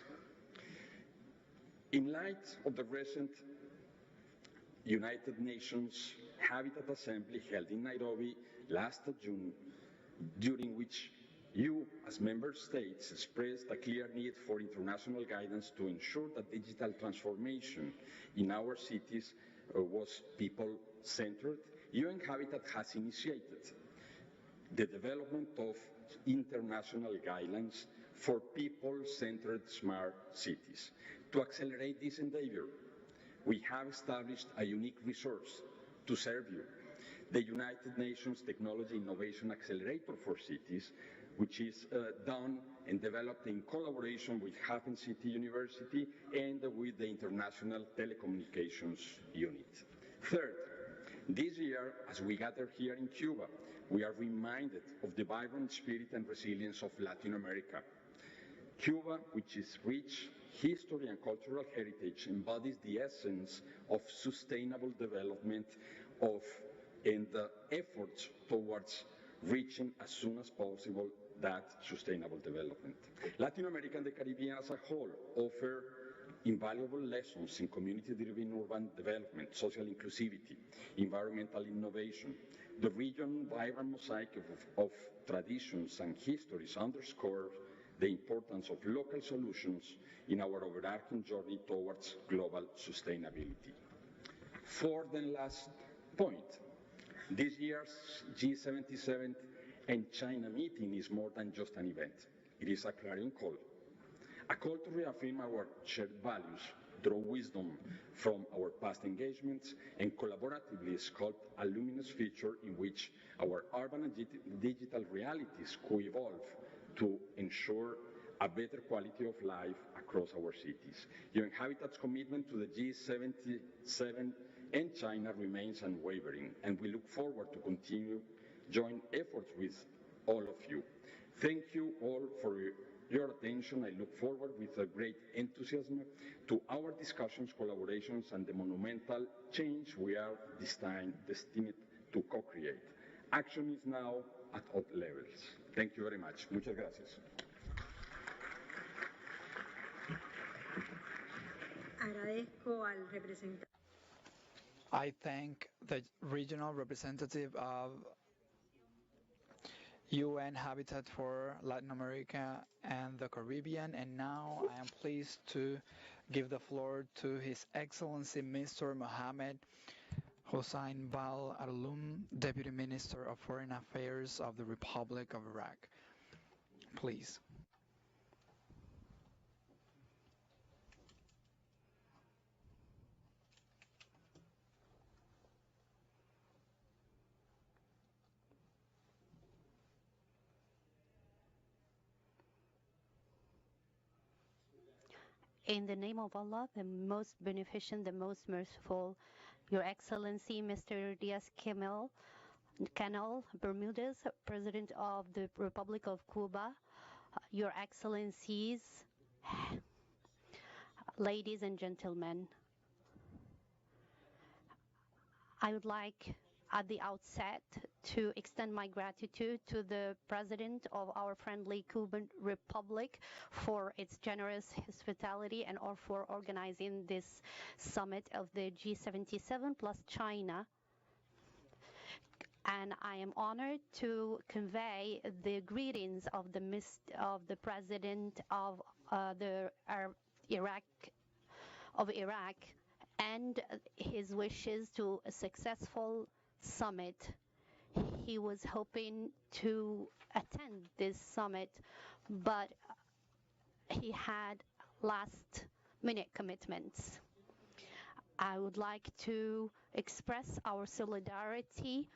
In light of the recent United Nations Habitat Assembly held in Nairobi last June, during which you, as member states, expressed a clear need for international guidance to ensure that digital transformation in our cities was people-centered, UN Habitat has initiated the development of international guidelines for people-centered smart cities. To accelerate this endeavor, we have established a unique resource to serve you, the United Nations Technology Innovation Accelerator for Cities, which is done and developed in collaboration with Hafen City University and with the International Telecommunications Unit. Third, this year, as we gather here in Cuba, we are reminded of the vibrant spirit and resilience of Latin America. Cuba, which is rich history and cultural heritage, embodies the essence of sustainable development and the efforts towards reaching as soon as possible that sustainable development. Latin America and the Caribbean as a whole offer invaluable lessons in community-driven urban development, social inclusivity, environmental innovation. The region's vibrant mosaic of traditions and histories underscore the importance of local solutions in our overarching journey towards global sustainability. Fourth and last point, this year's G77 and China meeting is more than just an event. It is a clarion call. A call to reaffirm our shared values, draw wisdom from our past engagements, and collaboratively sculpt a luminous future in which our urban and digital realities co-evolve to ensure a better quality of life across our cities. UN Habitat's commitment to the G77 and China remains unwavering, and we look forward to continue joint efforts with all of you. Thank you all for your attention. I look forward with a great enthusiasm to our discussions, collaborations, and the monumental change we are destined to co-create. Action is now at all levels. Thank you very much. Muchas gracias. I thank the regional representative of UN Habitat for Latin America and the Caribbean, and now I am pleased to give the floor to His Excellency Mr. Mohammed Hossein Bal Arloum, Deputy Minister of Foreign Affairs of the Republic of Iraq. Please. In the name of Allah, the most beneficent, the most merciful, Your Excellency, Mr. Canal Bermudez, President of the Republic of Cuba, Your Excellencies, ladies and gentlemen, I would like at the outset to extend my gratitude to the President of our friendly Cuban Republic for its generous hospitality and for organizing this summit of the G77 plus China. And I am honored to convey the greetings of the President of Iraq and his wishes to a successful summit. He was hoping to attend this summit, but he had last-minute commitments. I would like to express our solidarity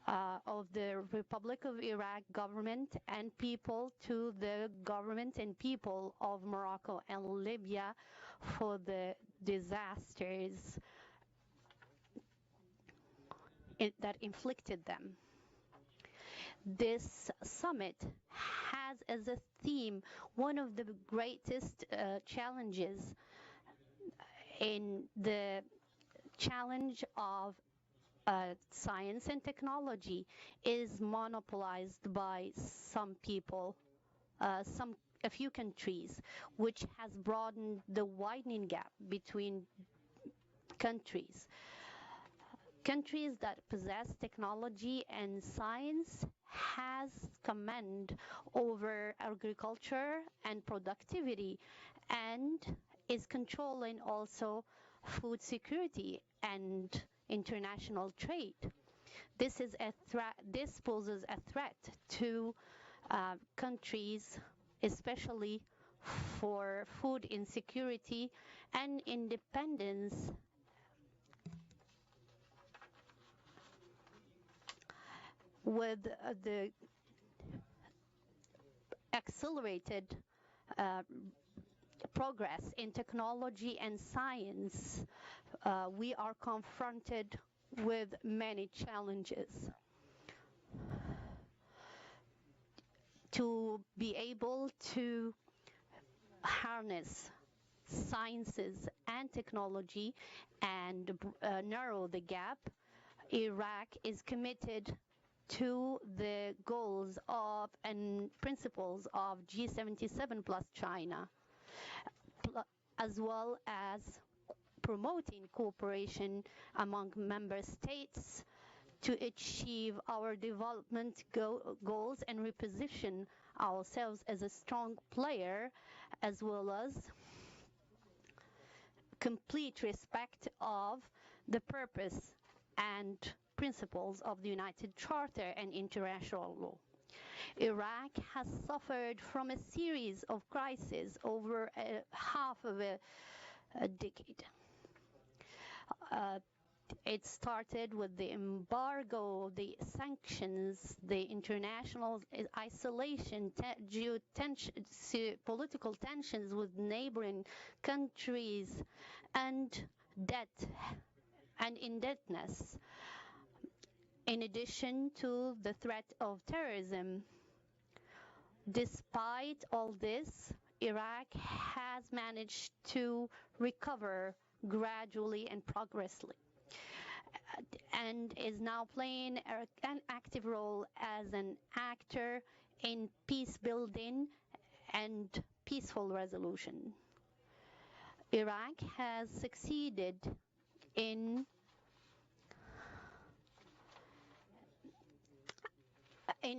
of the Republic of Iraq government and people to the government and people of Morocco and Libya for the disasters that inflicted them. This summit has as a theme one of the greatest challenges in the challenge of science and technology is monopolized by some people, a few countries, which has broadened the widening gap between countries. Countries that possess technology and science has command over agriculture and productivity and is controlling also food security and international trade. This is a threat. This poses a threat to countries, especially for food insecurity and independence. With the accelerated progress in technology and science, we are confronted with many challenges. To be able to harness sciences and technology and narrow the gap, Iraq is committed to the goals of and principles of G77 plus China, as well as promoting cooperation among member states to achieve our development goals and reposition ourselves as a strong player, as well as complete respect of the purpose and principles of the United Charter and international law. Iraq has suffered from a series of crises over half of a decade. It started with the embargo, the sanctions, the international isolation, political tensions with neighboring countries, and debt and indebtedness. In addition to the threat of terrorism. Despite all this, Iraq has managed to recover gradually and progressively, and is now playing an active role as an actor in peace building and peaceful resolution. Iraq has succeeded in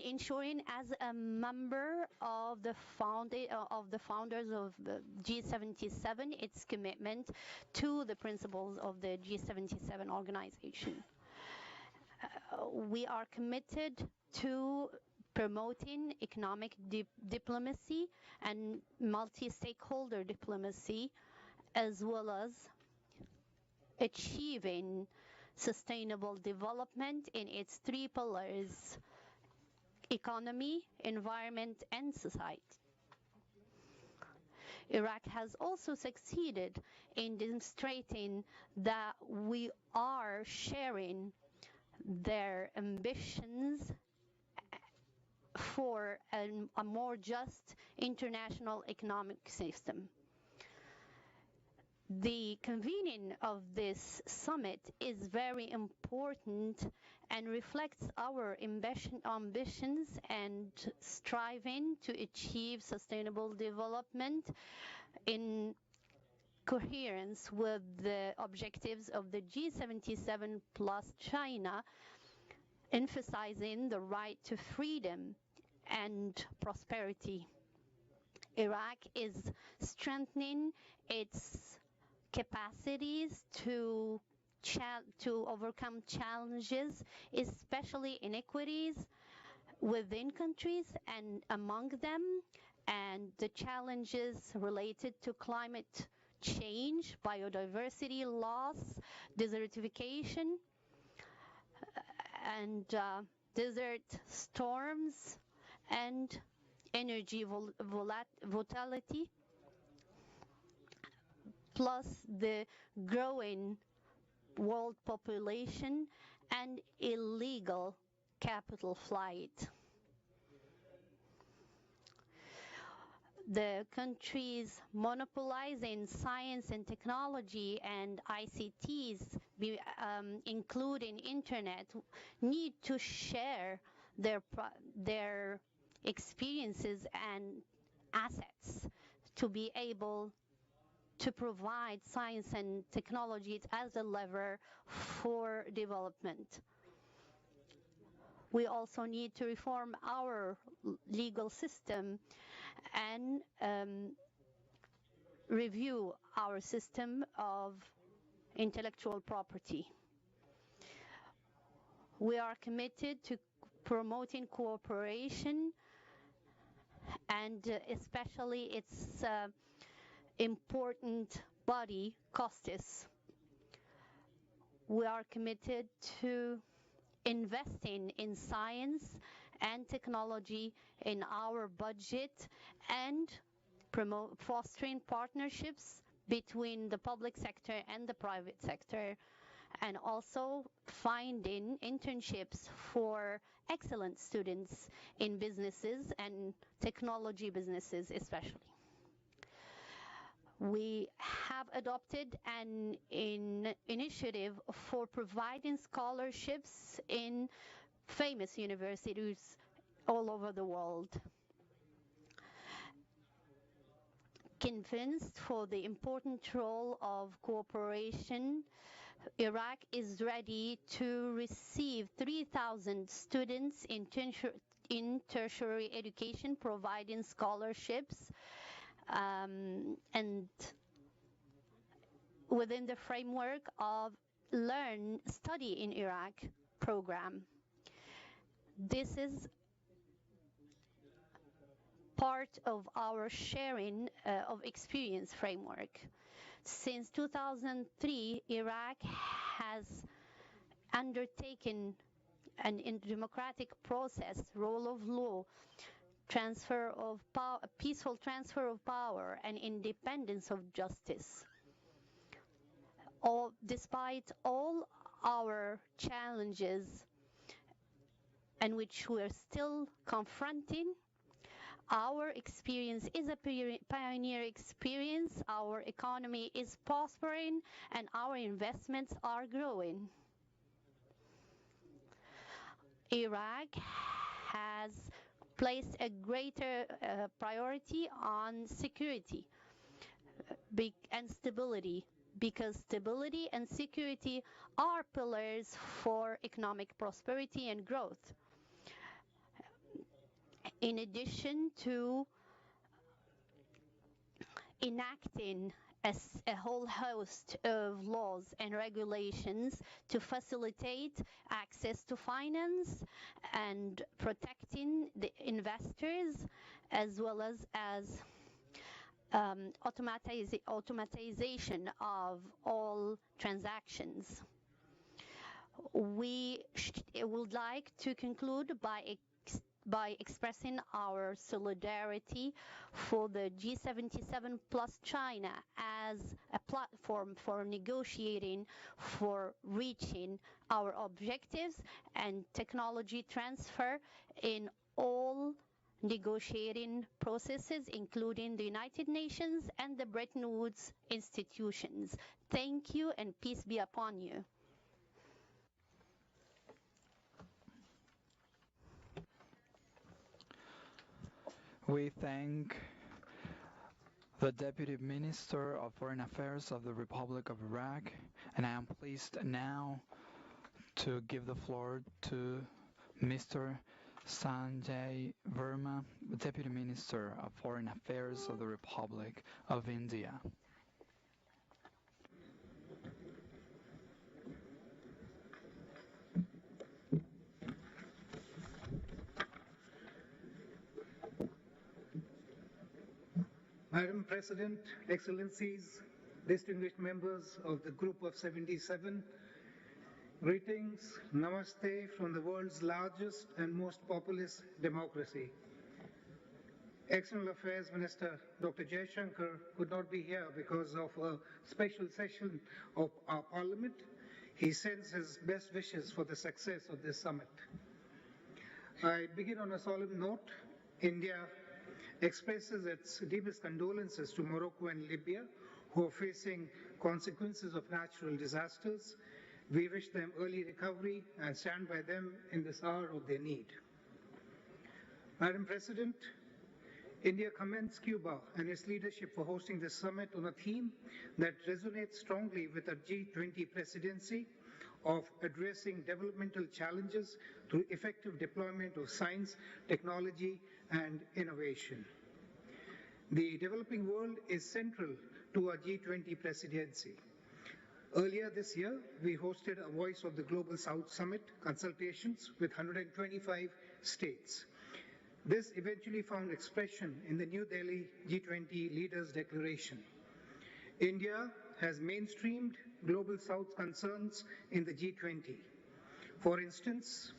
ensuring, as a member of the founders of the G77, its commitment to the principles of the G77 organization. We are committed to promoting economic diplomacy and multi-stakeholder diplomacy, as well as achieving sustainable development in its three pillars: economy, environment, and society. Iraq has also succeeded in demonstrating that we are sharing their ambitions for a more just international economic system. The convening of this summit is very important and reflects our ambitions and striving to achieve sustainable development in coherence with the objectives of the G77 plus China, emphasizing the right to freedom and prosperity. Iraq is strengthening its capacities to overcome challenges, especially inequities within countries and among them, and the challenges related to climate change, biodiversity loss, desertification, and desert storms, and energy volatility, plus the growing world population and illegal capital flight. The countries monopolizing science and technology and ICTs, including internet, need to share their experiences and assets to be able to provide science and technology as a lever for development. We also need to reform our legal system and review our system of intellectual property. We are committed to promoting cooperation and especially its important body, COSTIS. We are committed to investing in science and technology in our budget and fostering partnerships between the public sector and the private sector, and also finding internships for excellent students in businesses and technology businesses especially. We have adopted an initiative for providing scholarships in famous universities all over the world. Convinced for the important role of cooperation, Iraq is ready to receive 3,000 students in tertiary education, providing scholarships and within the framework of Learn, Study in Iraq program. This is part of our sharing of experience framework. Since 2003, Iraq has undertaken in democratic process, rule of law, transfer of power, peaceful transfer of power, and independence of justice. Despite all our challenges, and which we're still confronting, our experience is a pioneer experience, our economy is prospering, and our investments are growing. Iraq has placed a greater priority on security and stability, because stability and security are pillars for economic prosperity and growth. In addition to enacting a whole host of laws and regulations to facilitate access to finance and protecting the investors, as well as automatization of all transactions. We would like to conclude by by expressing our solidarity for the G77 plus China as a platform for negotiating, for reaching our objectives and technology transfer in all negotiating processes, including the United Nations and the Bretton Woods institutions. Thank you and peace be upon you. We thank the Deputy Minister of Foreign Affairs of the Republic of Iraq, and I am pleased now to give the floor to Mr. Sanjay Verma, the Deputy Minister of Foreign Affairs of the Republic of India. Madam President, Excellencies, distinguished members of the Group of 77, greetings, namaste from the world's largest and most populous democracy. External Affairs Minister Dr. Jaishankar could not be here because of a special session of our Parliament. He sends his best wishes for the success of this summit. I begin on a solemn note. India expresses its deepest condolences to Morocco and Libya, who are facing consequences of natural disasters. We wish them early recovery and stand by them in this hour of their need. Madam President, India commends Cuba and its leadership for hosting this summit on a theme that resonates strongly with our G20 presidency of addressing developmental challenges through effective deployment of science, technology, and innovation. The developing world is central to our G20 presidency. Earlier this year, we hosted a Voice of the Global South Summit consultations with 125 states. This eventually found expression in the New Delhi G20 Leaders Declaration. India has mainstreamed Global South concerns in the G20. For instance,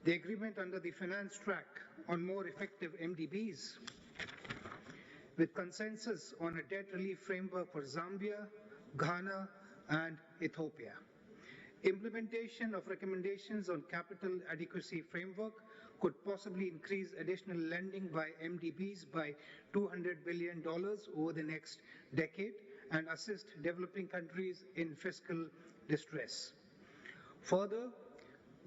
the agreement under the finance track on more effective MDBs, with consensus on a debt relief framework for Zambia, Ghana, and Ethiopia. Implementation of recommendations on capital adequacy framework could possibly increase additional lending by MDBs by $200 billion over the next decade and assist developing countries in fiscal distress. Further,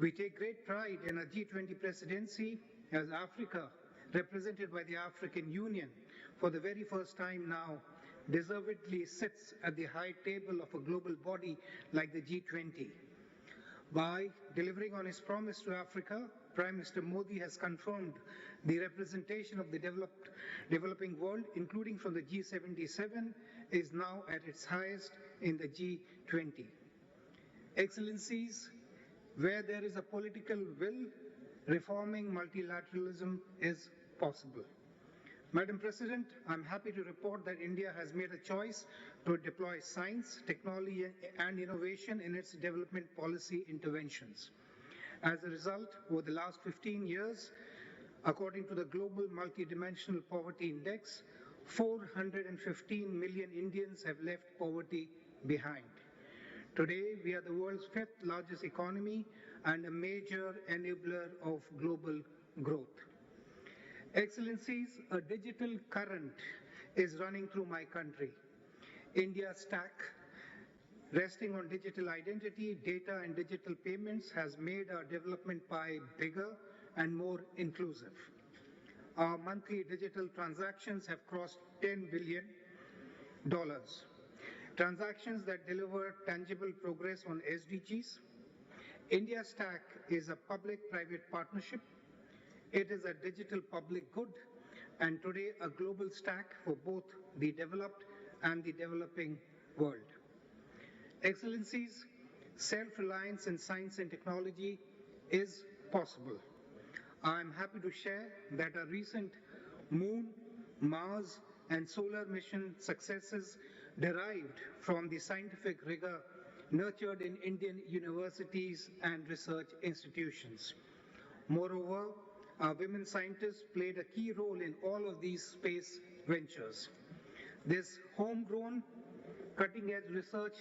we take great pride in our G20 presidency as Africa, represented by the African Union, for the very first time now, deservedly sits at the high table of a global body like the G20. By delivering on his promise to Africa, Prime Minister Modi has confirmed the representation of the developing world, including from the G77, is now at its highest in the G20. Excellencies, where there is a political will, reforming multilateralism is possible. Madam President, I'm happy to report that India has made a choice to deploy science, technology, and innovation in its development policy interventions. As a result, over the last 15 years, according to the Global Multidimensional Poverty Index, 415 million Indians have left poverty behind. Today, we are the world's 5th largest economy and a major enabler of global growth. Excellencies, a digital current is running through my country. India's stack, resting on digital identity, data, and digital payments, has made our development pie bigger and more inclusive. Our monthly digital transactions have crossed $10 billion. Transactions that deliver tangible progress on SDGs. India Stack is a public-private partnership. It is a digital public good, and today a global stack for both the developed and the developing world. Excellencies, self-reliance in science and technology is possible. I am happy to share that our recent Moon, Mars, and solar mission successes derived from the scientific rigor nurtured in Indian universities and research institutions. Moreover, Our women scientists played a key role in all of these space ventures. This homegrown, cutting-edge research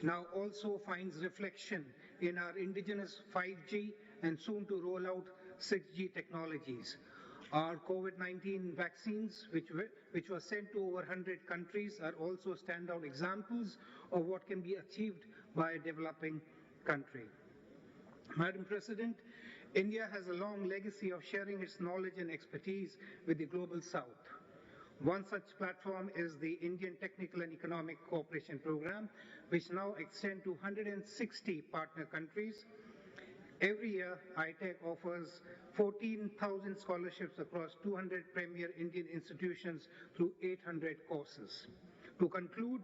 now also finds reflection in our indigenous 5G and soon to roll out 6G technologies. Our COVID-19 vaccines, which were sent to over 100 countries, are also standout examples of what can be achieved by a developing country. Madam President, India has a long legacy of sharing its knowledge and expertise with the Global South. One such platform is the Indian Technical and Economic Cooperation Program, which now extends to 160 partner countries. Every year, ITEC offers 14,000 scholarships across 200 premier Indian institutions through 800 courses. To conclude,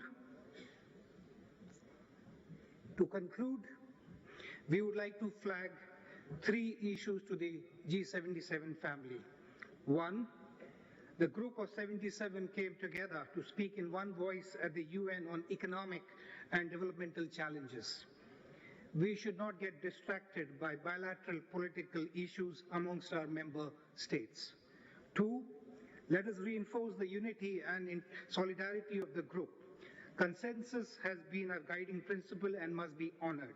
we would like to flag 3 issues to the G77 family. 1, the group of 77 came together to speak in one voice at the UN on economic and developmental challenges. We should not get distracted by bilateral political issues amongst our member states. 2, let us reinforce the unity and solidarity of the group. Consensus has been our guiding principle and must be honored.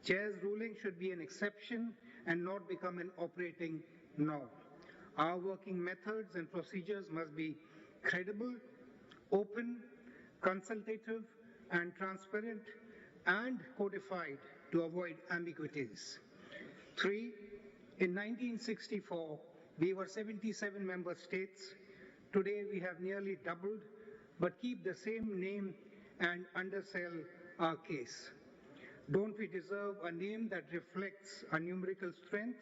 Chair's ruling should be an exception and not become an operating norm. Our working methods and procedures must be credible, open, consultative, and transparent, and codified to avoid ambiguities. 3, in 1964, we were 77 member states. Today, we have nearly doubled, but keep the same name and undersell our case. Don't we deserve a name that reflects our numerical strength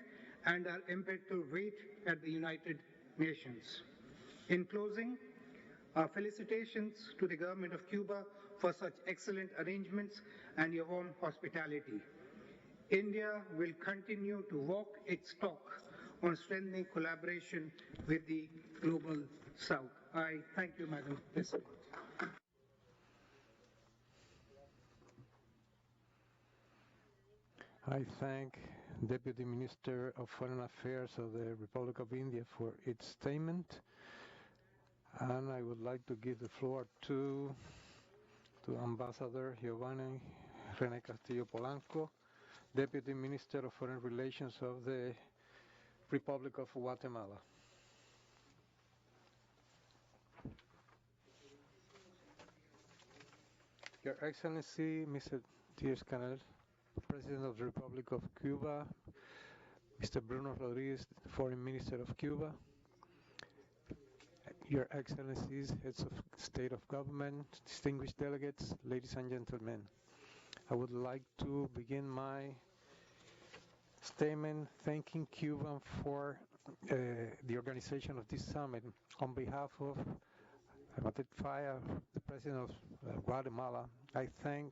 and our empirical weight at the United Nations? In closing, our felicitations to the government of Cuba for such excellent arrangements and your warm hospitality. India will continue to walk its talk on strengthening collaboration with the Global South. I thank you, Madam President. I thank Deputy Minister of Foreign Affairs of the Republic of India for its statement, and I would like to give the floor to Ambassador Giovanni René Castillo Polanco, Deputy Minister of Foreign Relations of the Republic of Guatemala. Your Excellency, Mr. Díaz-Canel, President of the Republic of Cuba, Mr. Bruno Rodriguez, Foreign Minister of Cuba, Your Excellencies, Heads of State of Government, distinguished delegates, ladies and gentlemen. I would like to begin my statement thanking Cuba for the organization of this summit. On behalf of Matej Faya, the President of Guatemala, I thank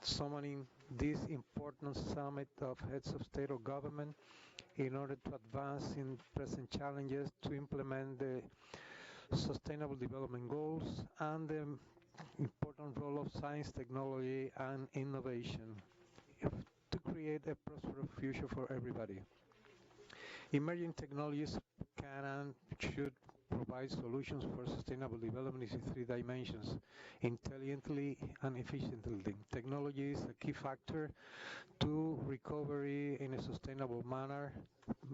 summoning this important summit of heads of state or government in order to advance in present challenges, to implement the Sustainable Development Goals and the important role of science, technology, and innovation to create a prosperous future for everybody. Emerging technologies can and should provide solutions for sustainable development in 3 dimensions: intelligently and efficiently. Technology is a key factor to recovery in a sustainable manner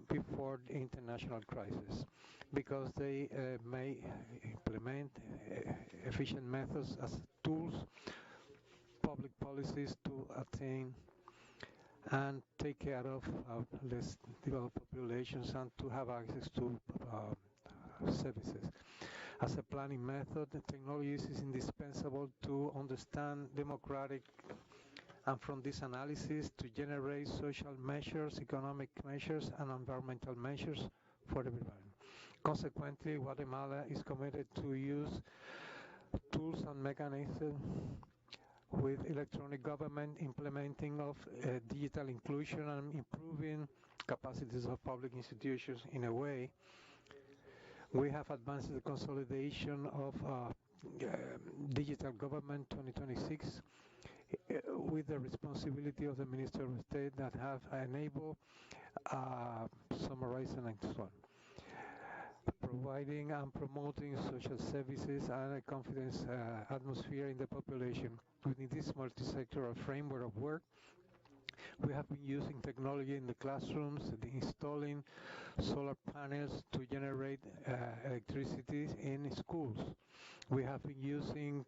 before the international crisis, because they may implement efficient methods as tools, public policies to attain and take care of less developed populations and to have access to services. As a planning method, technology is indispensable to understand democratic, and from this analysis to generate social measures, economic measures, and environmental measures for everyone. Consequently, Guatemala is committed to use tools and mechanisms with electronic government, implementing of digital inclusion and improving capacities of public institutions in a way. We have advanced the consolidation of Digital Government 2026 with the responsibility of the Minister of State that have enabled summarizing and so on. Providing and promoting social services and a confidence atmosphere in the population. Within this multi-sectoral framework of work, we have been using technology in the classrooms, installing solar panels to generate electricity in schools. We have been using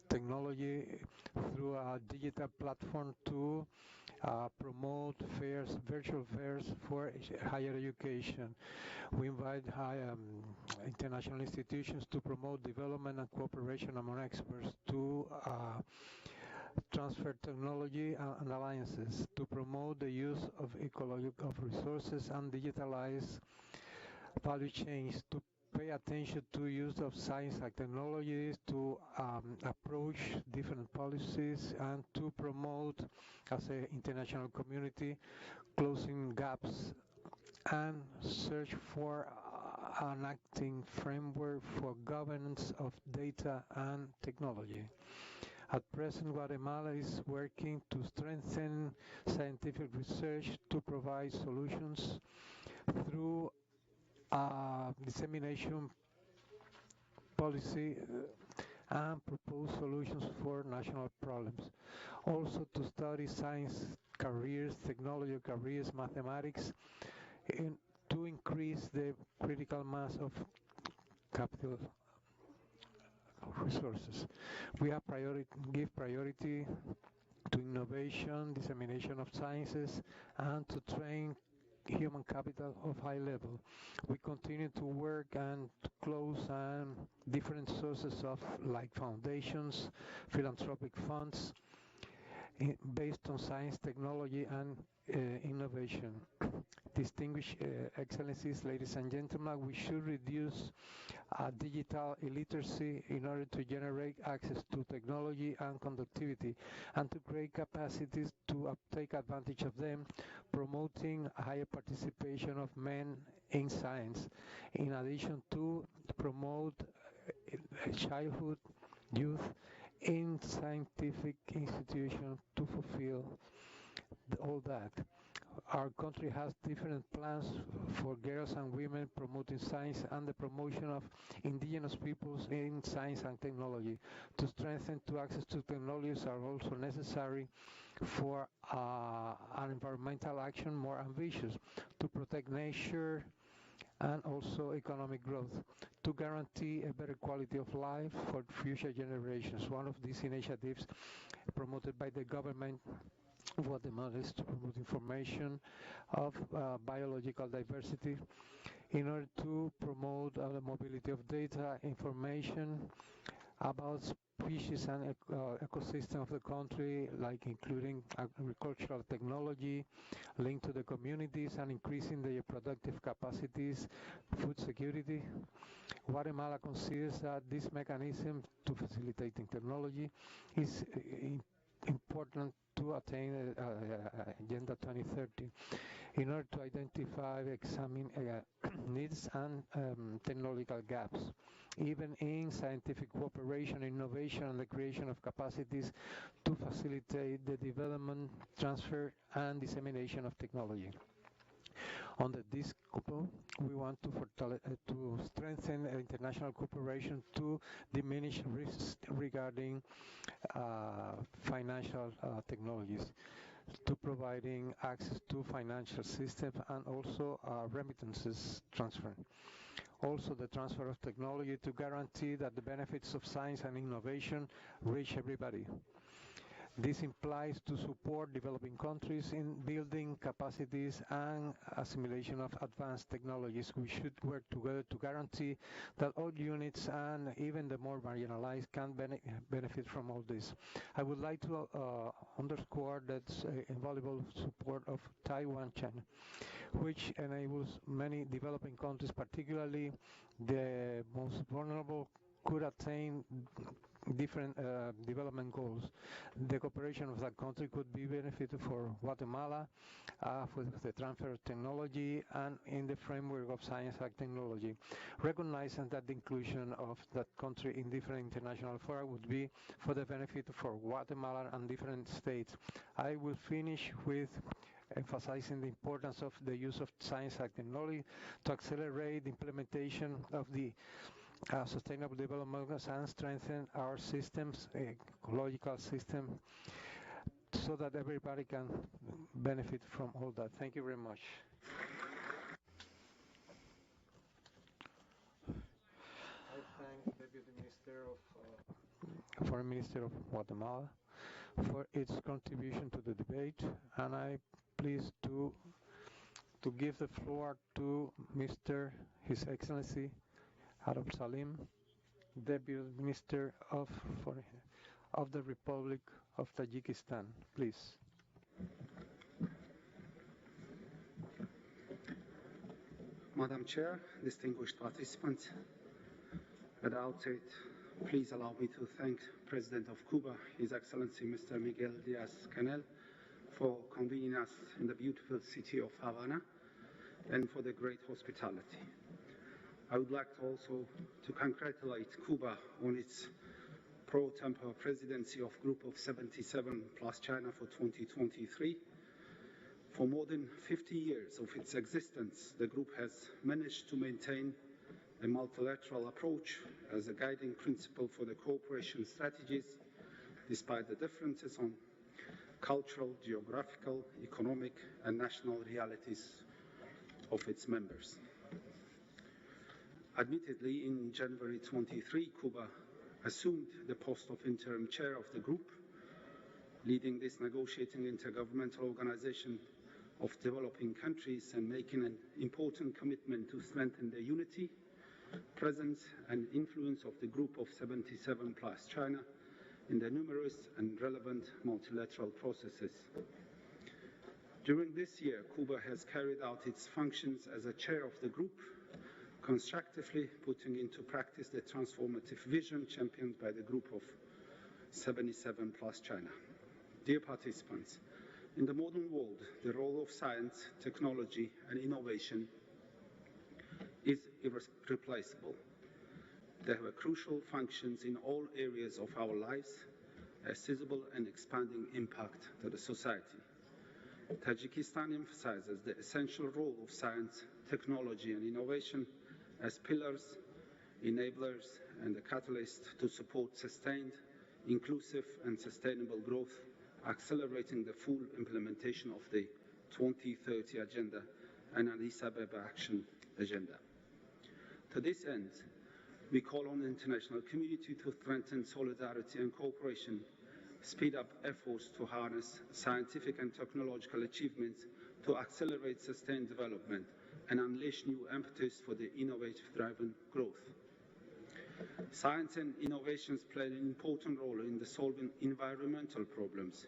technology through a digital platform to promote fairs, virtual fairs for higher education. We invite international institutions to promote development and cooperation among experts, to transfer technology and alliances, to promote the use of ecological resources and digitalize value chains, to pay attention to use of science and technologies, to approach different policies, and to promote, as an international community, closing gaps and search for an acting framework for governance of data and technology. At present, Guatemala is working to strengthen scientific research to provide solutions through dissemination policy and propose solutions for national problems. Also to study science careers, technology careers, mathematics, to increase the critical mass of capital resources. We have give priority to innovation, dissemination of sciences, and to train human capital of high level. We continue to work and to close different sources of like foundations, philanthropic funds, based on science, technology, and innovation. Distinguished Excellencies, ladies and gentlemen, we should reduce digital illiteracy in order to generate access to technology and conductivity, and to create capacities to take advantage of them, promoting higher participation of men in science, in addition to promote childhood, youth in scientific institutions to fulfill all that. Our country has different plans for girls and women promoting science and the promotion of indigenous peoples in science and technology. To strengthen access to technologies are also necessary for an environmental action more ambitious, to protect nature and also economic growth, to guarantee a better quality of life for future generations. One of these initiatives promoted by the government Guatemala is to promote information of biological diversity in order to promote the mobility of data, information about species and ecosystem of the country, like including agricultural technology linked to the communities and increasing their productive capacities, food security. Guatemala considers that this mechanism to facilitating technology is important to attain Agenda 2030 in order to identify, examine needs and technological gaps, even in scientific cooperation, innovation, and the creation of capacities to facilitate the development, transfer, and dissemination of technology. Under this scope, we want to strengthen international cooperation to diminish risks regarding financial technologies, to providing access to financial systems and also remittances transfer. Also the transfer of technology to guarantee that the benefits of science and innovation reach everybody. This implies to support developing countries in building capacities and assimilation of advanced technologies. We should work together to guarantee that all units and even the more marginalized can benefit from all this. I would like to underscore that invaluable support of Taiwan China, which enables many developing countries, particularly the most vulnerable, could attain different development goals. The cooperation of that country could be beneficial for Guatemala with the transfer of technology and in the framework of science and technology, recognizing that the inclusion of that country in different international fora would be for the benefit for Guatemala and different states. I will finish with emphasizing the importance of the use of science and technology to accelerate the implementation of the sustainable development goals and strengthen our systems, ecological system, so that everybody can benefit from all that. Thank you very much. I thank Deputy Minister of Foreign Minister of Guatemala for its contribution to the debate, and I please to give the floor to His Excellency Arab Salim, Deputy Minister of the Republic of Tajikistan. Please. Madam Chair, distinguished participants, at the outset, please allow me to thank President of Cuba, His Excellency Mr. Miguel Diaz-Canel, for convening us in the beautiful city of Havana and for the great hospitality. I would like to also to congratulate Cuba on its pro-tempore presidency of Group of 77 plus China for 2023. For more than 50 years of its existence, the group has managed to maintain a multilateral approach as a guiding principle for the cooperation strategies, despite the differences on cultural, geographical, economic, and national realities of its members. Admittedly, in January 23, Cuba assumed the post of interim chair of the group, leading this negotiating intergovernmental organization of developing countries and making an important commitment to strengthen the unity, presence, and influence of the Group of 77 plus China in the numerous and relevant multilateral processes. During this year, Cuba has carried out its functions as a chair of the group, constructively putting into practice the transformative vision championed by the Group of 77 plus China. Dear participants, in the modern world, the role of science, technology, and innovation is irreplaceable. They have crucial functions in all areas of our lives, a sizable and expanding impact to the society. Tajikistan emphasizes the essential role of science, technology, and innovation as pillars, enablers, and a catalyst to support sustained, inclusive, and sustainable growth, accelerating the full implementation of the 2030 Agenda and Addis Ababa Action Agenda. To this end, we call on the international community to strengthen solidarity and cooperation, speed up efforts to harness scientific and technological achievements to accelerate sustained development and unleash new impetus for the innovative-driven growth. Science and innovations play an important role in solving environmental problems.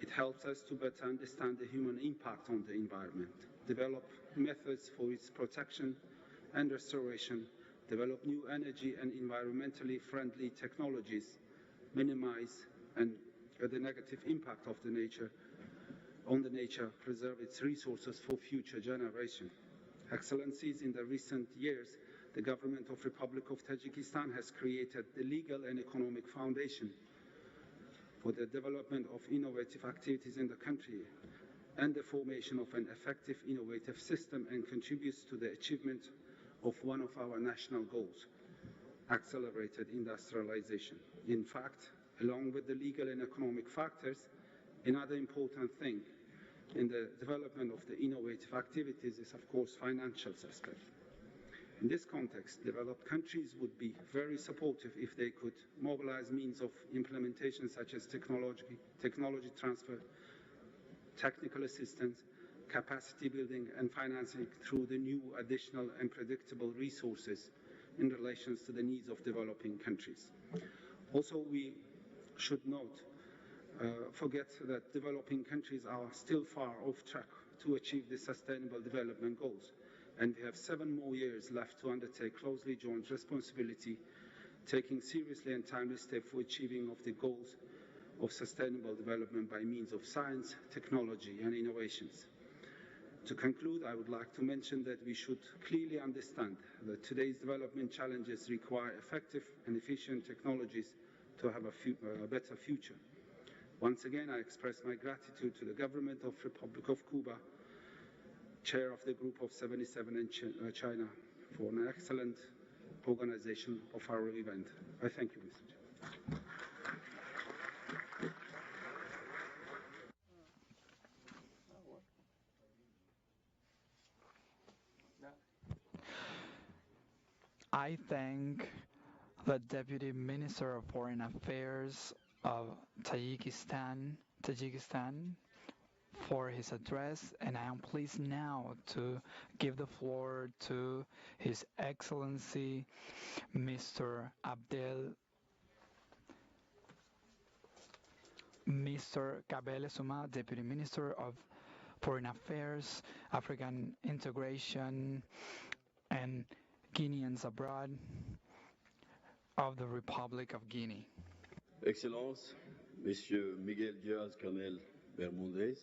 It helps us to better understand the human impact on the environment, develop methods for its protection and restoration, develop new energy and environmentally friendly technologies, minimize the negative impact of the nature, preserve its resources for future generations. Excellencies, in the recent years, the government of Republic of Tajikistan has created the legal and economic foundation for the development of innovative activities in the country and the formation of an effective innovative system, and contributes to the achievement of one of our national goals, accelerated industrialization. In fact, along with the legal and economic factors, another important thing in the development of the innovative activities is, of course, financial aspect. In this context, developed countries would be very supportive if they could mobilize means of implementation such as technology transfer, technical assistance, capacity building, and financing through the new additional and predictable resources in relation to the needs of developing countries. Also, we should not forget that developing countries are still far off track to achieve the Sustainable Development Goals, and we have 7 more years left to undertake closely joint responsibility, taking seriously and timely steps for achieving of the goals of sustainable development by means of science, technology, and innovations. To conclude, I would like to mention that we should clearly understand that today's development challenges require effective and efficient technologies to have a better future. Once again, I express my gratitude to the government of Republic of Cuba, chair of the Group of 77 in China, for an excellent organization of our event. I thank you, Mr. Chair. I thank the Deputy Minister of Foreign Affairs of Tajikistan for his address, and I am pleased now to give the floor to His Excellency Mr. Kabele Souma, Deputy Minister of Foreign Affairs, African Integration, and Guineans abroad of the Republic of Guinea. Excellences, Messieurs Miguel Díaz-Canel Bermúdez,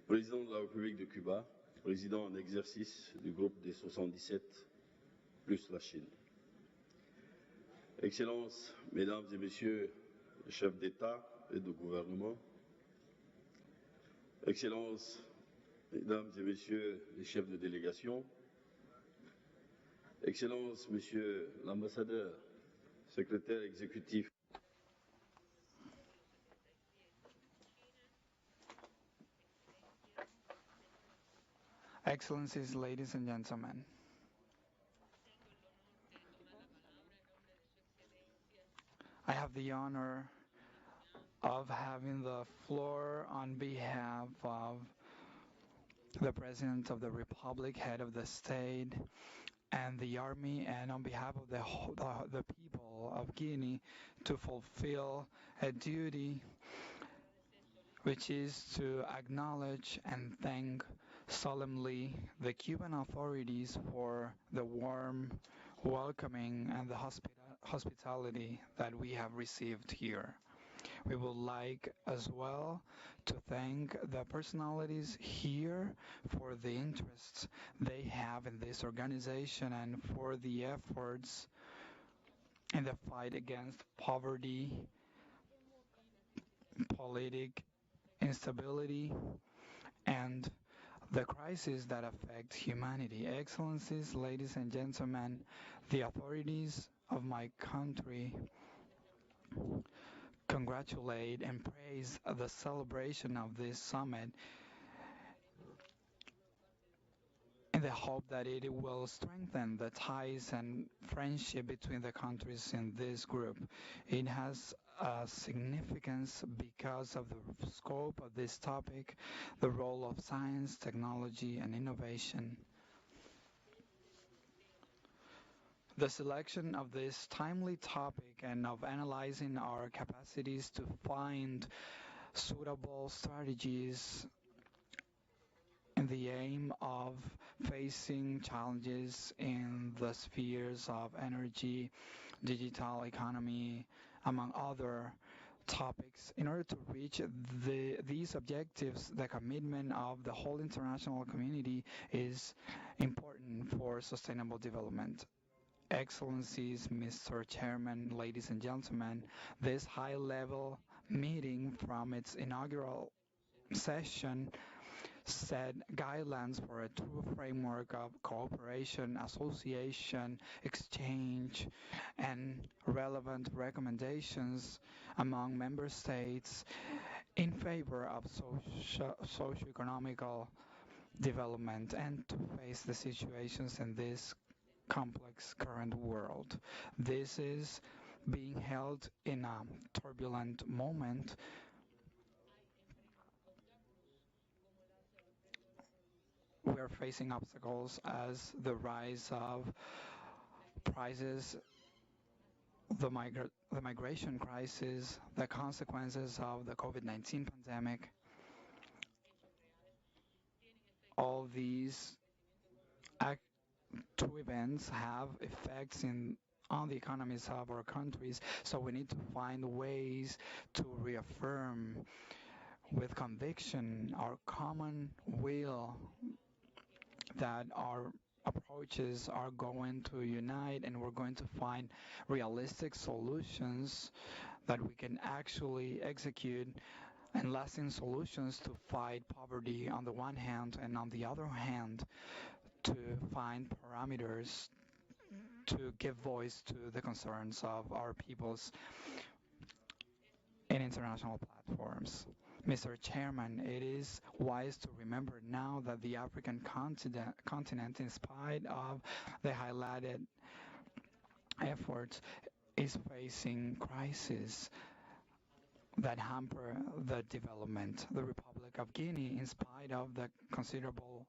Président de la République de Cuba, Président en exercice du groupe des 77 plus la Chine. Excellences, Mesdames et Messieurs les chefs d'État et de gouvernement, Excellences, Mesdames et Messieurs les chefs de délégation, Excellences, Monsieur l'ambassadeur, secrétaire exécutif. Excellencies, ladies and gentlemen, I have the honor of having the floor on behalf of the President of the Republic, head of the state, and the army, and on behalf of the people of Guinea, to fulfill a duty which is to acknowledge and thank solemnly the Cuban authorities for the warm welcoming and the hospitality that we have received here. We would like as well to thank the personalities here for the interests they have in this organization and for the efforts in the fight against poverty, political instability, and the crises that affect humanity. Excellencies, ladies and gentlemen, the authorities of my country congratulate and praise the celebration of this summit in the hope that it will strengthen the ties and friendship between the countries in this group. It has a significance because of the scope of this topic, the role of science, technology, and innovation. The selection of this timely topic and of analyzing our capacities to find suitable strategies in the aim of facing challenges in the spheres of energy, digital economy, among other topics. In order to reach these objectives, the commitment of the whole international community is important for sustainable development. Excellencies, Mr. Chairman, ladies and gentlemen, this high-level meeting from its inaugural session set guidelines for a true framework of cooperation, association, exchange, and relevant recommendations among member states in favor of socio-economical development and to face the situations in this complex current world. This is being held in a turbulent moment. We are facing obstacles as the rise of prices, the migration crisis, the consequences of the COVID-19 pandemic. All these two events have effects on the economies of our countries, so we need to find ways to reaffirm with conviction our common will that our approaches are going to unite and we're going to find realistic solutions that we can actually execute and lasting solutions to fight poverty on the one hand, and on the other hand, to find parameters to give voice to the concerns of our peoples in international platforms. Mr. Chairman, it is wise to remember now that the African continent, in spite of the highlighted efforts, is facing crises that hamper the development. The Republic of Guinea, in spite of the considerable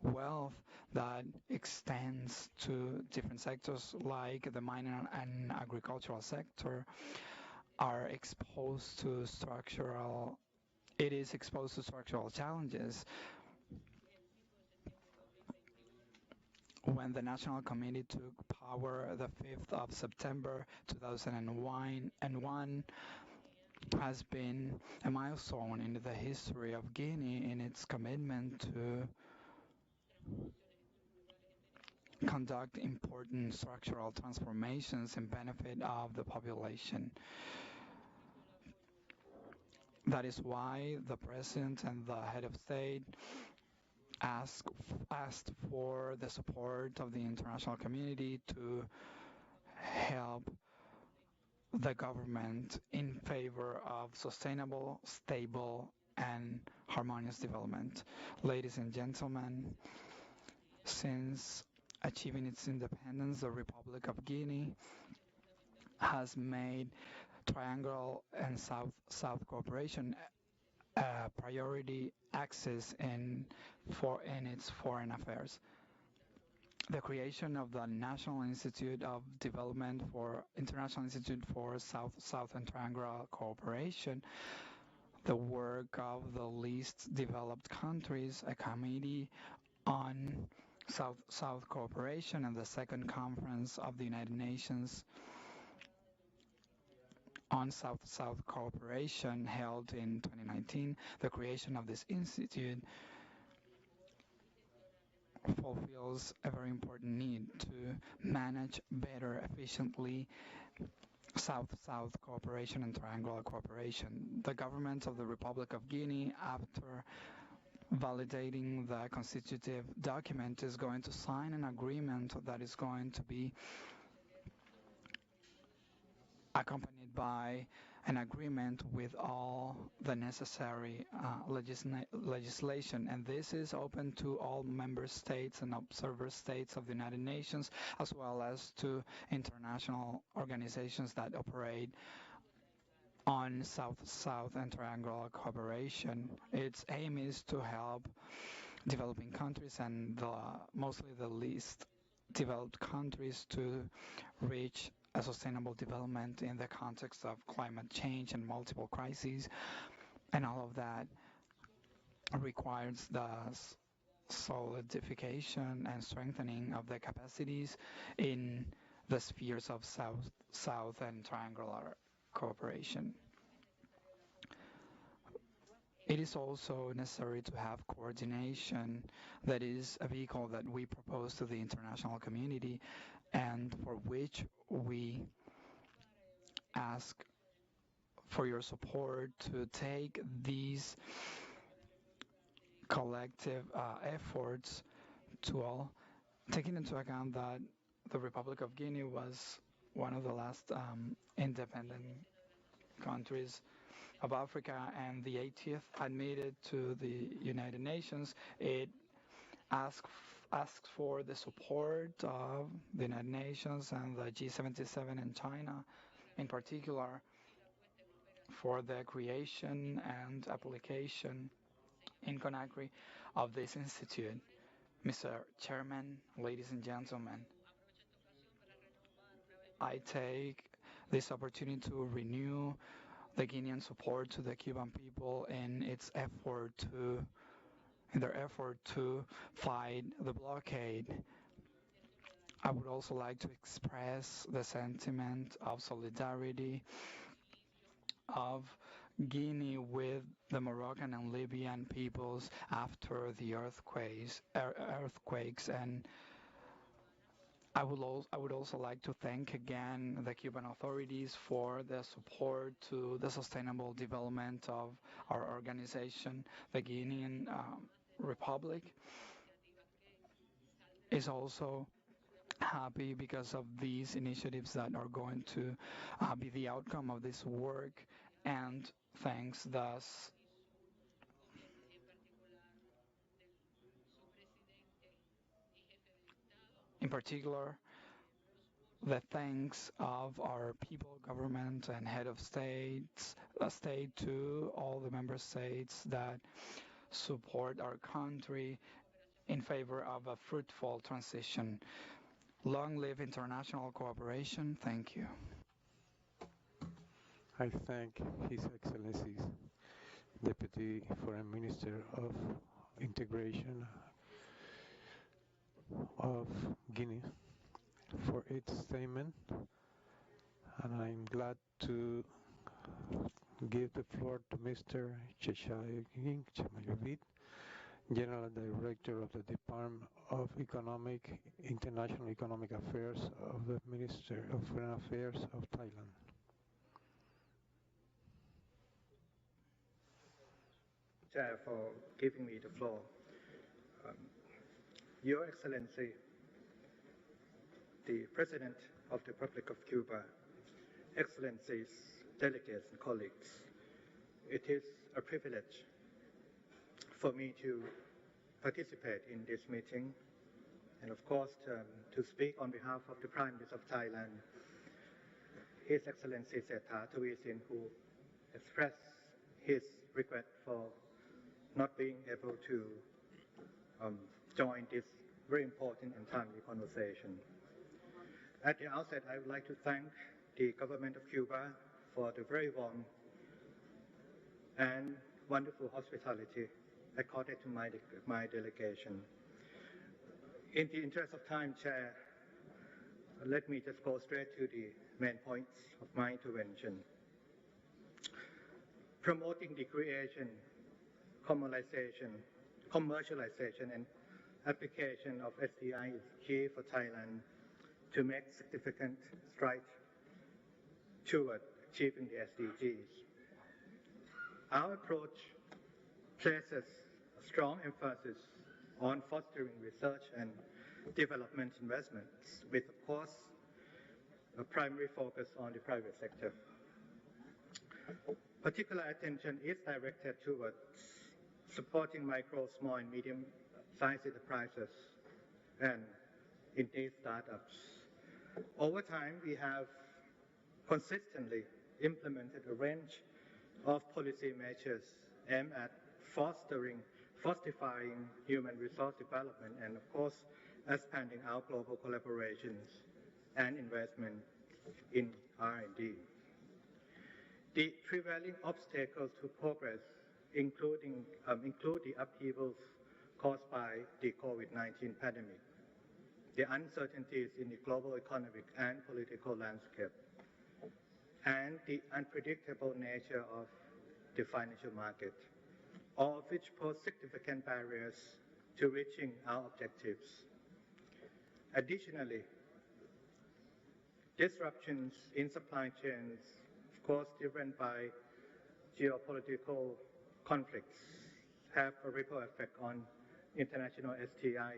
wealth that extends to different sectors like the mining and agricultural sector, are exposed to structural challenges. When the National Committee took power the 5th of September 2001, has been a milestone in the history of Guinea in its commitment to conduct important structural transformations in benefit of the population. That is why the President and the Head of State asked for the support of the international community to help the government in favor of sustainable, stable, and harmonious development. Ladies and gentlemen, since achieving its independence, the Republic of Guinea has made triangle and south cooperation a priority axis in its foreign affairs. The creation of the National Institute of Development for International Institute for South and Triangular Cooperation, the work of the least developed countries, a committee on South cooperation, and the second conference of the United Nations on South cooperation held in 2019. The creation of this institute fulfills a very important need to manage better, efficiently South cooperation and triangular cooperation. The government of the Republic of Guinea, after validating the constitutive document, is going to sign an agreement that is going to be accompanied by an agreement with all the necessary legislation, and this is open to all member states and observer states of the United Nations, as well as to international organizations that operate on South and triangular cooperation. Its aim is to help developing countries and mostly the least developed countries to reach a sustainable development in the context of climate change and multiple crises, and all of that requires the solidification and strengthening of the capacities in the spheres of South and triangular cooperation. It is also necessary to have coordination. That is a vehicle that we propose to the international community, and for which we ask for your support to take these collective efforts to all, taking into account that the Republic of Guinea was one of the last independent countries of Africa and the 80th admitted to the United Nations. It asks for the support of the United Nations and the G77 and China in particular for the creation and application in Conakry of this institute. Mr. Chairman, ladies and gentlemen, I take this opportunity to renew the Guinean support to the Cuban people in their effort to fight the blockade. I would also like to express the sentiment of solidarity of Guinea with the Moroccan and Libyan peoples after the earthquakes, and I would also like to thank again the Cuban authorities for their support to the sustainable development of our organization. The Guinean Republic is also happy because of these initiatives that are going to be the outcome of this work, and thanks thus in particular the thanks of our people, government, and head of state to all the member states that support our country in favor of a fruitful transition. Long live international cooperation. Thank you. I thank His Excellencies Deputy Foreign Minister of Integration of Guinea for its statement, and I'm glad to give the floor to Mr. Cheshaying Chemayobit, General Director of the Department of International Economic Affairs of the Ministry of Foreign Affairs of Thailand. Chair, for giving me the floor. Your Excellency, the President of the Republic of Cuba, Excellencies, delegates and colleagues, it is a privilege for me to participate in this meeting and of course to speak on behalf of the Prime Minister of Thailand, His Excellency Sethar Thavisin, who expressed his regret for not being able to join this very important and timely conversation. At the outset, I would like to thank the government of Cuba for the very warm and wonderful hospitality accorded to my delegation. In the interest of time, Chair, let me just go straight to the main points of my intervention. Promoting the creation, commercialization, and application of SDI is key for Thailand to make significant strides toward achieving the SDGs. Our approach places a strong emphasis on fostering research and development investments, with, of course, a primary focus on the private sector. Particular attention is directed towards supporting micro, small, and medium-sized enterprises and indeed startups. Over time, we have consistently implemented a range of policy measures aimed at fortifying human resource development and, of course, expanding our global collaborations and investment in R&D. The prevailing obstacles to progress include the upheavals caused by the COVID-19 pandemic, the uncertainties in the global economic and political landscape, and the unpredictable nature of the financial market, all of which pose significant barriers to reaching our objectives. Additionally, disruptions in supply chains, of course driven by geopolitical conflicts, have a ripple effect on international STI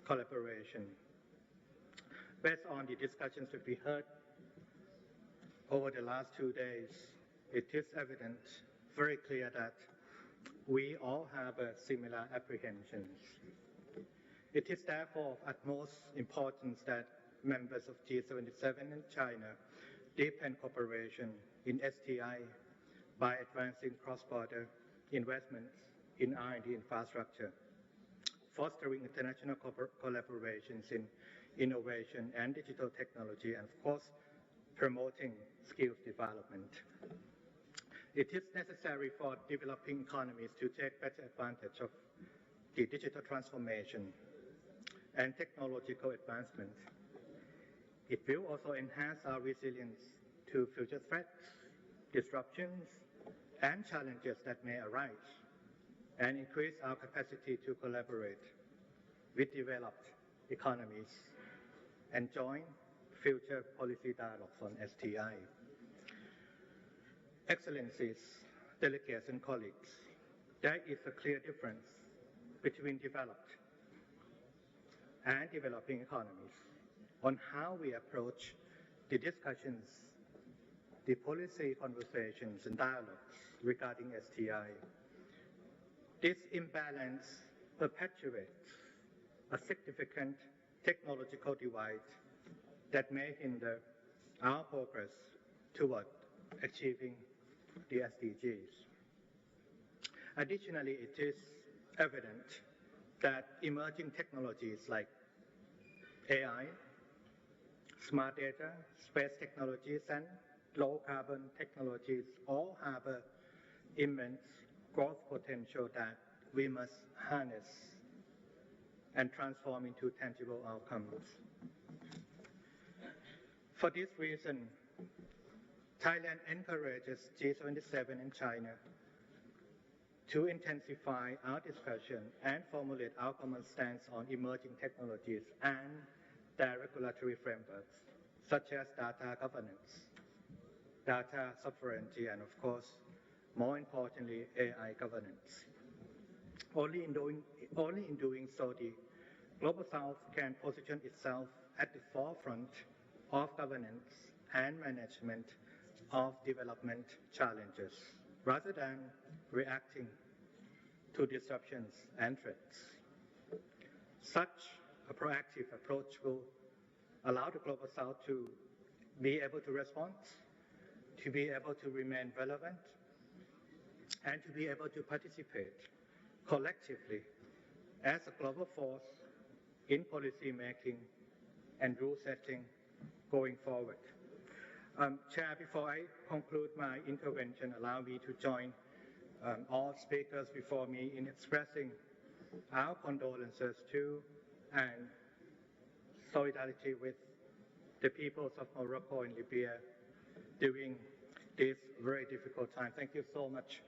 collaboration. Based on the discussions that we heard over the last 2 days, it is evident, very clear that we all have similar apprehensions. It is therefore of utmost importance that members of G77 and China deepen cooperation in STI by advancing cross-border investments in R&D infrastructure, fostering international collaborations in innovation and digital technology, and of course, promoting skills development. It is necessary for developing economies to take better advantage of the digital transformation and technological advancement. It will also enhance our resilience to future threats, disruptions, and challenges that may arise, and increase our capacity to collaborate with developed economies and join future policy dialogues on STI. Excellencies, delegates and colleagues, there is a clear difference between developed and developing economies on how we approach the discussions, the policy conversations and dialogues regarding STI. This imbalance perpetuates a significant technological divide that may hinder our progress toward achieving the SDGs. Additionally, it is evident that emerging technologies like AI, smart data, space technologies, and low-carbon technologies all have an immense growth potential that we must harness and transform into tangible outcomes. For this reason, Thailand encourages G77 and China to intensify our discussion and formulate our common stance on emerging technologies and their regulatory frameworks, such as data governance, data sovereignty, and of course, more importantly, AI governance. Only in doing so, the Global South can position itself at the forefront of governance and management of development challenges, rather than reacting to disruptions and threats. Such a proactive approach will allow the Global South to be able to respond, to be able to remain relevant, and to be able to participate collectively as a global force in policy making and rule setting going forward. Chair, before I conclude my intervention, allow me to join all speakers before me in expressing our condolences to and solidarity with the peoples of Morocco and Libya during this very difficult time. Thank you so much,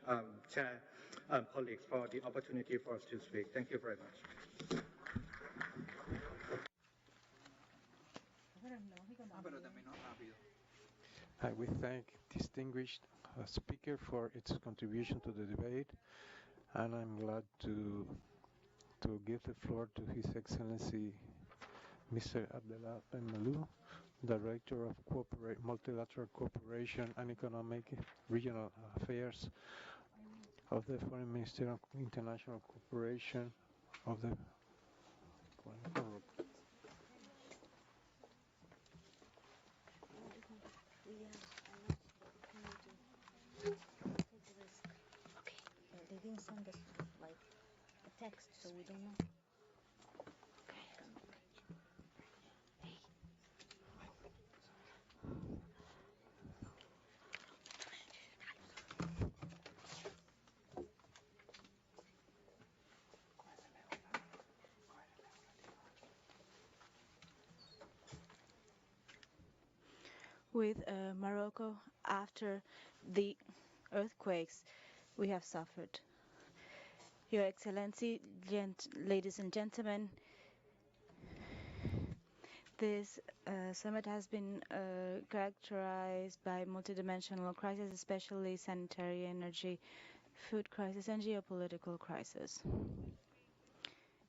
Chair, colleagues, for the opportunity for us to speak. Thank you very much. We thank distinguished speaker for its contribution to the debate, and I'm glad to give the floor to His Excellency Mr. Abdellah Ben Malou, Director of Multilateral Cooperation and Economic Regional Affairs of the Foreign Ministry of International Cooperation of the They didn't send us like a text, so we don't know. With Morocco, after the earthquakes we have suffered. Your Excellency, ladies and gentlemen, this summit has been characterized by multidimensional crises, especially sanitary, energy, food crisis, and geopolitical crisis.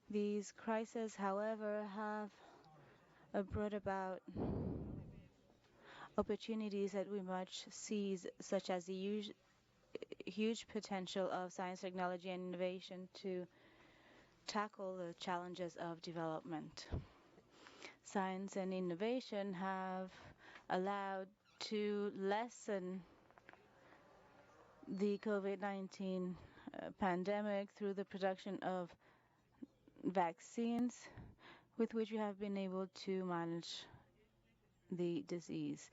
These crises, however, have brought about opportunities that we must seize, such as the huge potential of science, technology, and innovation to tackle the challenges of development. Science and innovation have allowed to lessen the COVID-19 pandemic through the production of vaccines with which we have been able to manage the disease.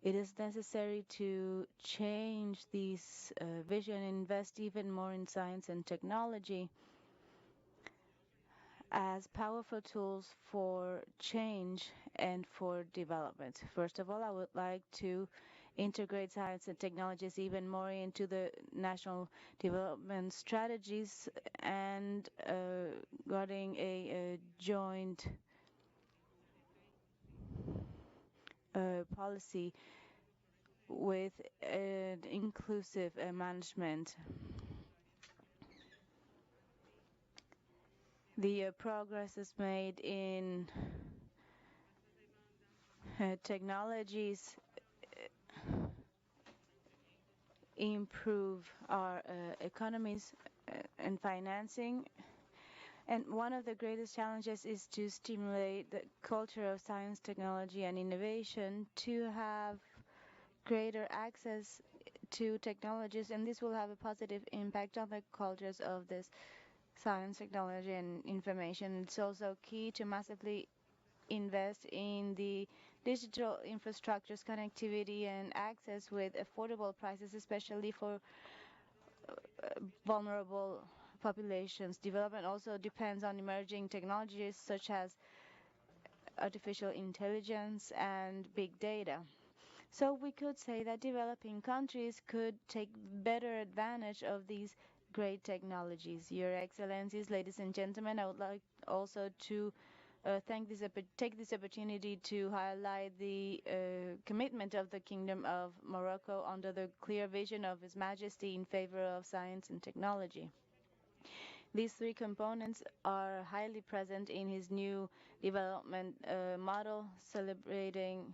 It is necessary to change this vision, invest even more in science and technology as powerful tools for change and for development. First of all, I would like to integrate science and technologies even more into the national development strategies and regarding a joint policy with an inclusive management. The progress is made in technologies improve our economies and financing. And one of the greatest challenges is to stimulate the culture of science, technology, and innovation to have greater access to technologies, and this will have a positive impact on the cultures of this science, technology, and information. It's also key to massively invest in the digital infrastructures, connectivity, and access with affordable prices, especially for vulnerable populations. Development also depends on emerging technologies such as artificial intelligence and big data. So we could say that developing countries could take better advantage of these great technologies. Your Excellencies, ladies and gentlemen, I would like also to take this opportunity to highlight the commitment of the Kingdom of Morocco under the clear vision of His Majesty in favor of science and technology. These three components are highly present in his new development model, celebrating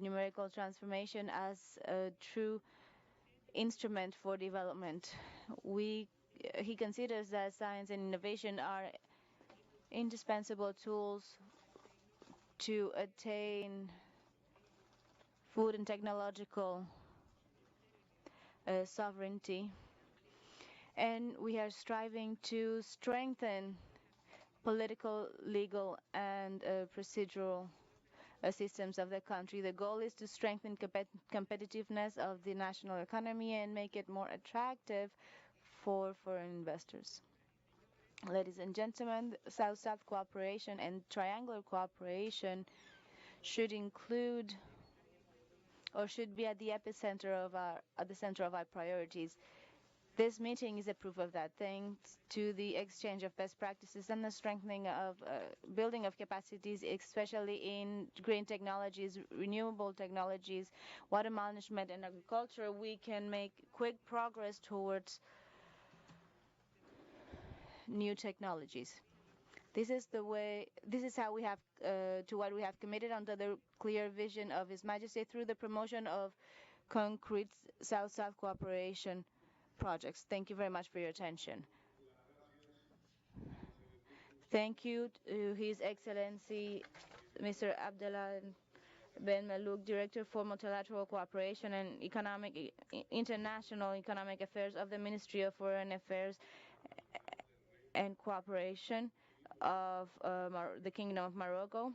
numerical transformation as a true instrument for development. He considers that science and innovation are indispensable tools to attain food and technological sovereignty. And we are striving to strengthen political, legal, and procedural systems of the country. The goal is to strengthen competitiveness of the national economy and make it more attractive for foreign investors. Ladies and gentlemen, South-South cooperation and triangular cooperation should include or should be at the center of our priorities. This meeting is a proof of that, thanks to the exchange of best practices and the strengthening of building of capacities, especially in green technologies, renewable technologies, water management, and agriculture. We can make quick progress towards new technologies. This is how we have to what we have committed under the clear vision of His Majesty through the promotion of concrete South-South cooperation projects. Thank you very much for your attention. Thank you to His Excellency Mr. Abdallah Ben Malouk, Director for Multilateral Cooperation and International Economic Affairs of the Ministry of Foreign Affairs and Cooperation of the Kingdom of Morocco.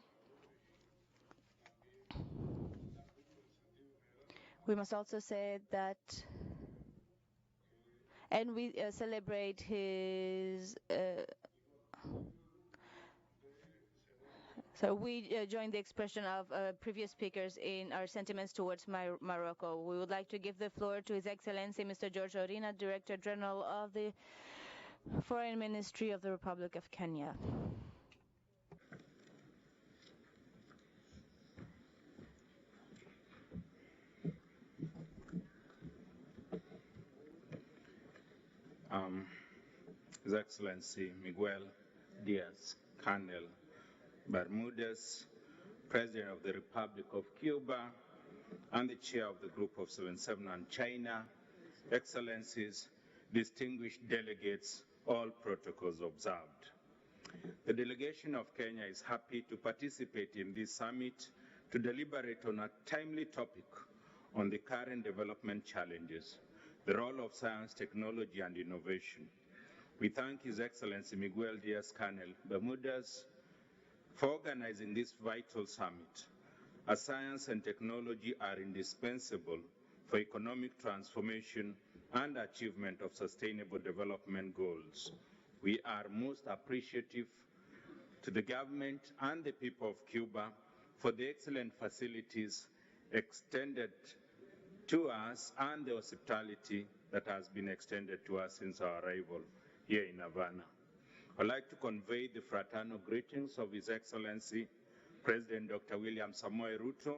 We must also say that, and we celebrate his. So we join the expression of previous speakers in our sentiments towards Morocco. We would like to give the floor to His Excellency Mr. George Orina, Director General of the Foreign Ministry of the Republic of Kenya. His Excellency Miguel Diaz-Canel Bermudez, President of the Republic of Cuba and the Chair of the Group of 77 on China, Excellencies, distinguished delegates, all protocols observed. The delegation of Kenya is happy to participate in this summit to deliberate on a timely topic on the current development challenges, the role of science, technology, and innovation. We thank His Excellency Miguel Diaz-Canel Bermudez for organizing this vital summit, as science and technology are indispensable for economic transformation and achievement of sustainable development goals. We are most appreciative to the government and the people of Cuba for the excellent facilities extended to us and the hospitality that has been extended to us since our arrival here in Havana. I'd like to convey the fraternal greetings of His Excellency President Dr. William Samoei Ruto,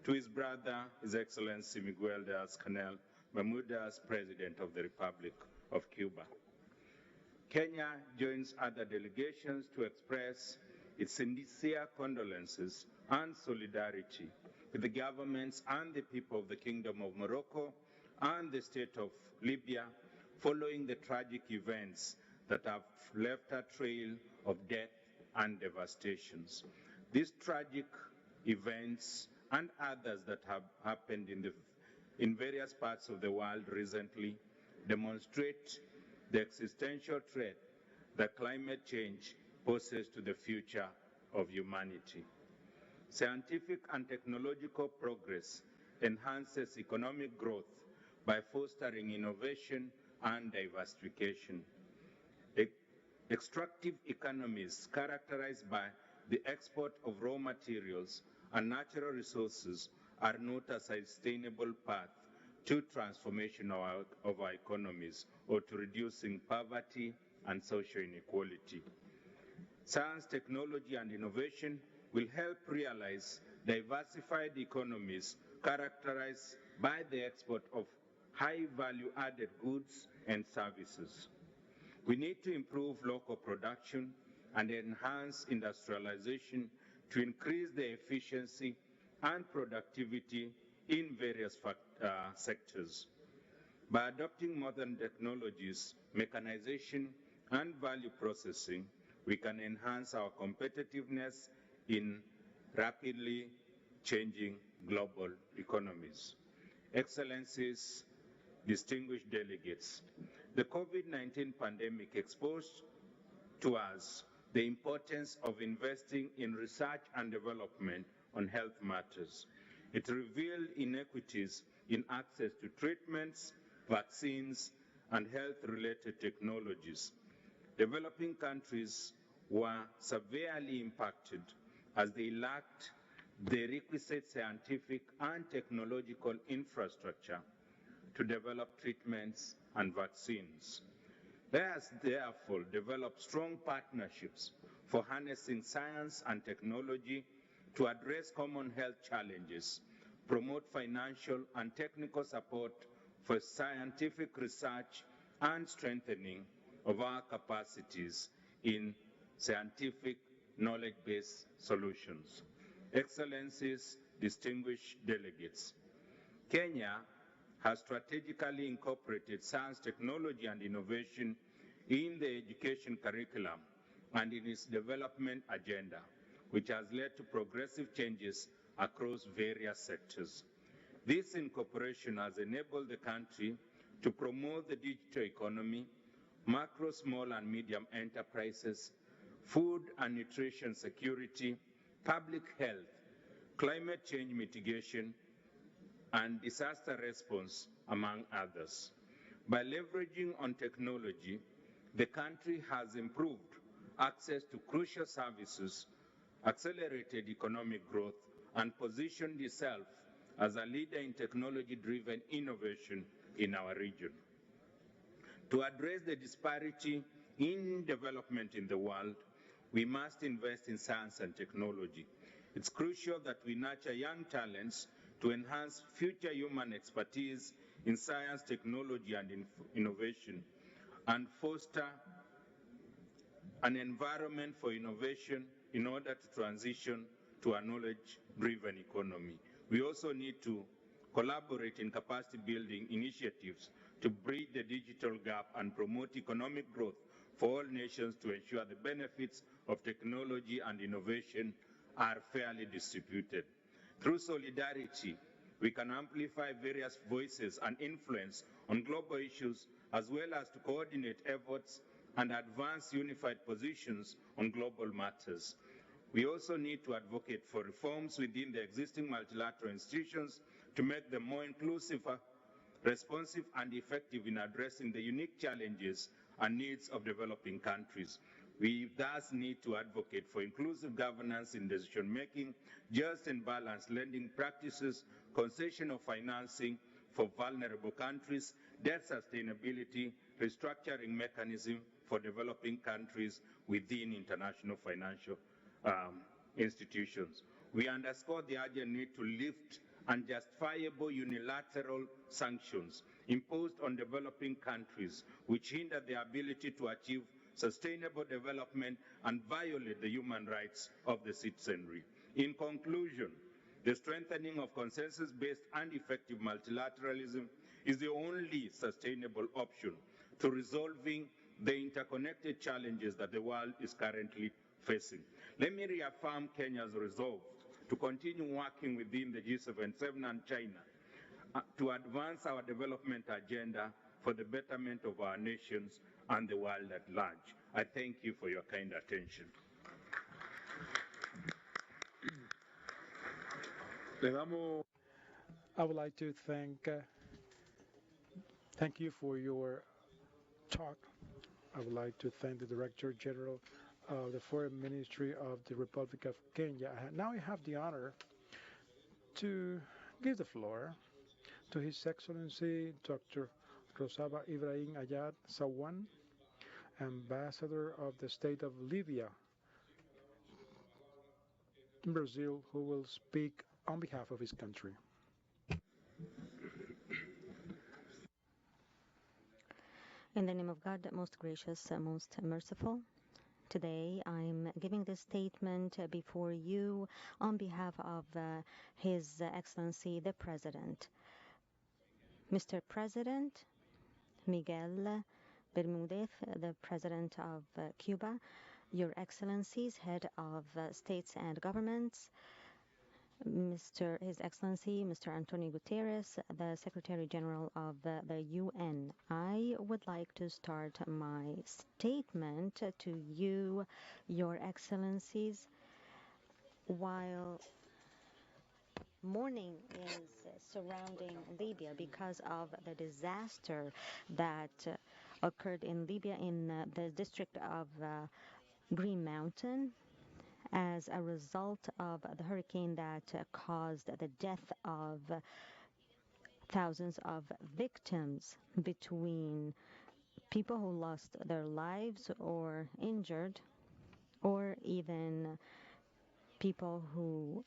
to his brother, His Excellency Miguel Diaz-Canel Bermudez, President of the Republic of Cuba. Kenya joins other delegations to express its sincere condolences and solidarity with the governments and the people of the Kingdom of Morocco and the state of Libya following the tragic events that have left a trail of death and devastations. These tragic events and others that have happened in various parts of the world recently demonstrate the existential threat that climate change poses to the future of humanity. Scientific and technological progress enhances economic growth by fostering innovation and diversification. Extractive economies characterized by the export of raw materials and natural resources are not a sustainable path to transformation of our economies or to reducing poverty and social inequality. Science, technology, and innovation will help realize diversified economies characterized by the export of high value-added goods and services. We need to improve local production and enhance industrialization to increase the efficiency and productivity in various sectors. By adopting modern technologies, mechanization, and value processing, we can enhance our competitiveness in rapidly changing global economies. Excellencies, distinguished delegates, the COVID-19 pandemic exposed to us the importance of investing in research and development on health matters. It revealed inequities in access to treatments, vaccines, and health-related technologies. Developing countries were severely impacted as they lacked the requisite scientific and technological infrastructure to develop treatments and vaccines. Let us therefore develop strong partnerships for harnessing science and technology to address common health challenges, promote financial and technical support for scientific research and strengthening of our capacities in scientific knowledge-based solutions. Excellencies, distinguished delegates, Kenya has strategically incorporated science, technology, and innovation in the education curriculum and in its development agenda, which has led to progressive changes across various sectors. This incorporation has enabled the country to promote the digital economy, macro, small, and medium enterprises, food and nutrition security, public health, climate change mitigation, and disaster response, among others. By leveraging on technology, the country has improved access to crucial services, accelerated economic growth, and positioned itself as a leader in technology-driven innovation in our region. To address the disparity in development in the world, we must invest in science and technology. It's crucial that we nurture young talents to enhance future human expertise in science, technology, and innovation, and foster an environment for innovation in order to transition to a knowledge-driven economy. We also need to collaborate in capacity building initiatives to bridge the digital gap and promote economic growth for all nations to ensure the benefits of technology and innovation are fairly distributed. Through solidarity, we can amplify various voices and influence on global issues, as well as to coordinate efforts and advance unified positions on global matters. We also need to advocate for reforms within the existing multilateral institutions to make them more inclusive, responsive, and effective in addressing the unique challenges and needs of developing countries. We thus need to advocate for inclusive governance in decision-making, just and balanced lending practices, concession of financing for vulnerable countries, debt sustainability, restructuring mechanism for developing countries within international financial institutions. We underscore the urgent need to lift unjustifiable unilateral sanctions imposed on developing countries which hinder their ability to achieve sustainable development and violate the human rights of the citizenry. In conclusion, the strengthening of consensus-based and effective multilateralism is the only sustainable option to resolving the interconnected challenges that the world is currently facing. Let me reaffirm Kenya's resolve to continue working within the G77 and China to advance our development agenda for the betterment of our nations and the world at large. I thank you for your kind attention. I would like to thank you for your talk. I would like to thank the Director General of the Foreign Ministry of the Republic of Kenya. Now I have the honor to give the floor to His Excellency Dr. Rosaba Ibrahim Ayad Sawan, Ambassador of the State of Libya in Brazil, who will speak on behalf of his country. In the name of God, most gracious, most merciful, today I'm giving this statement before you on behalf of His Excellency the President. Mr. President Miguel Bermudez, the President of Cuba, Your Excellencies, Head of States and Governments, His Excellency Mr. Antonio Guterres, the Secretary General of the UN. I would like to start my statement to you, Your Excellencies, while mourning is surrounding Libya because of the disaster that occurred in Libya in the district of Green Mountain as a result of the hurricane that caused the death of thousands of victims, between people who lost their lives or injured, or even people who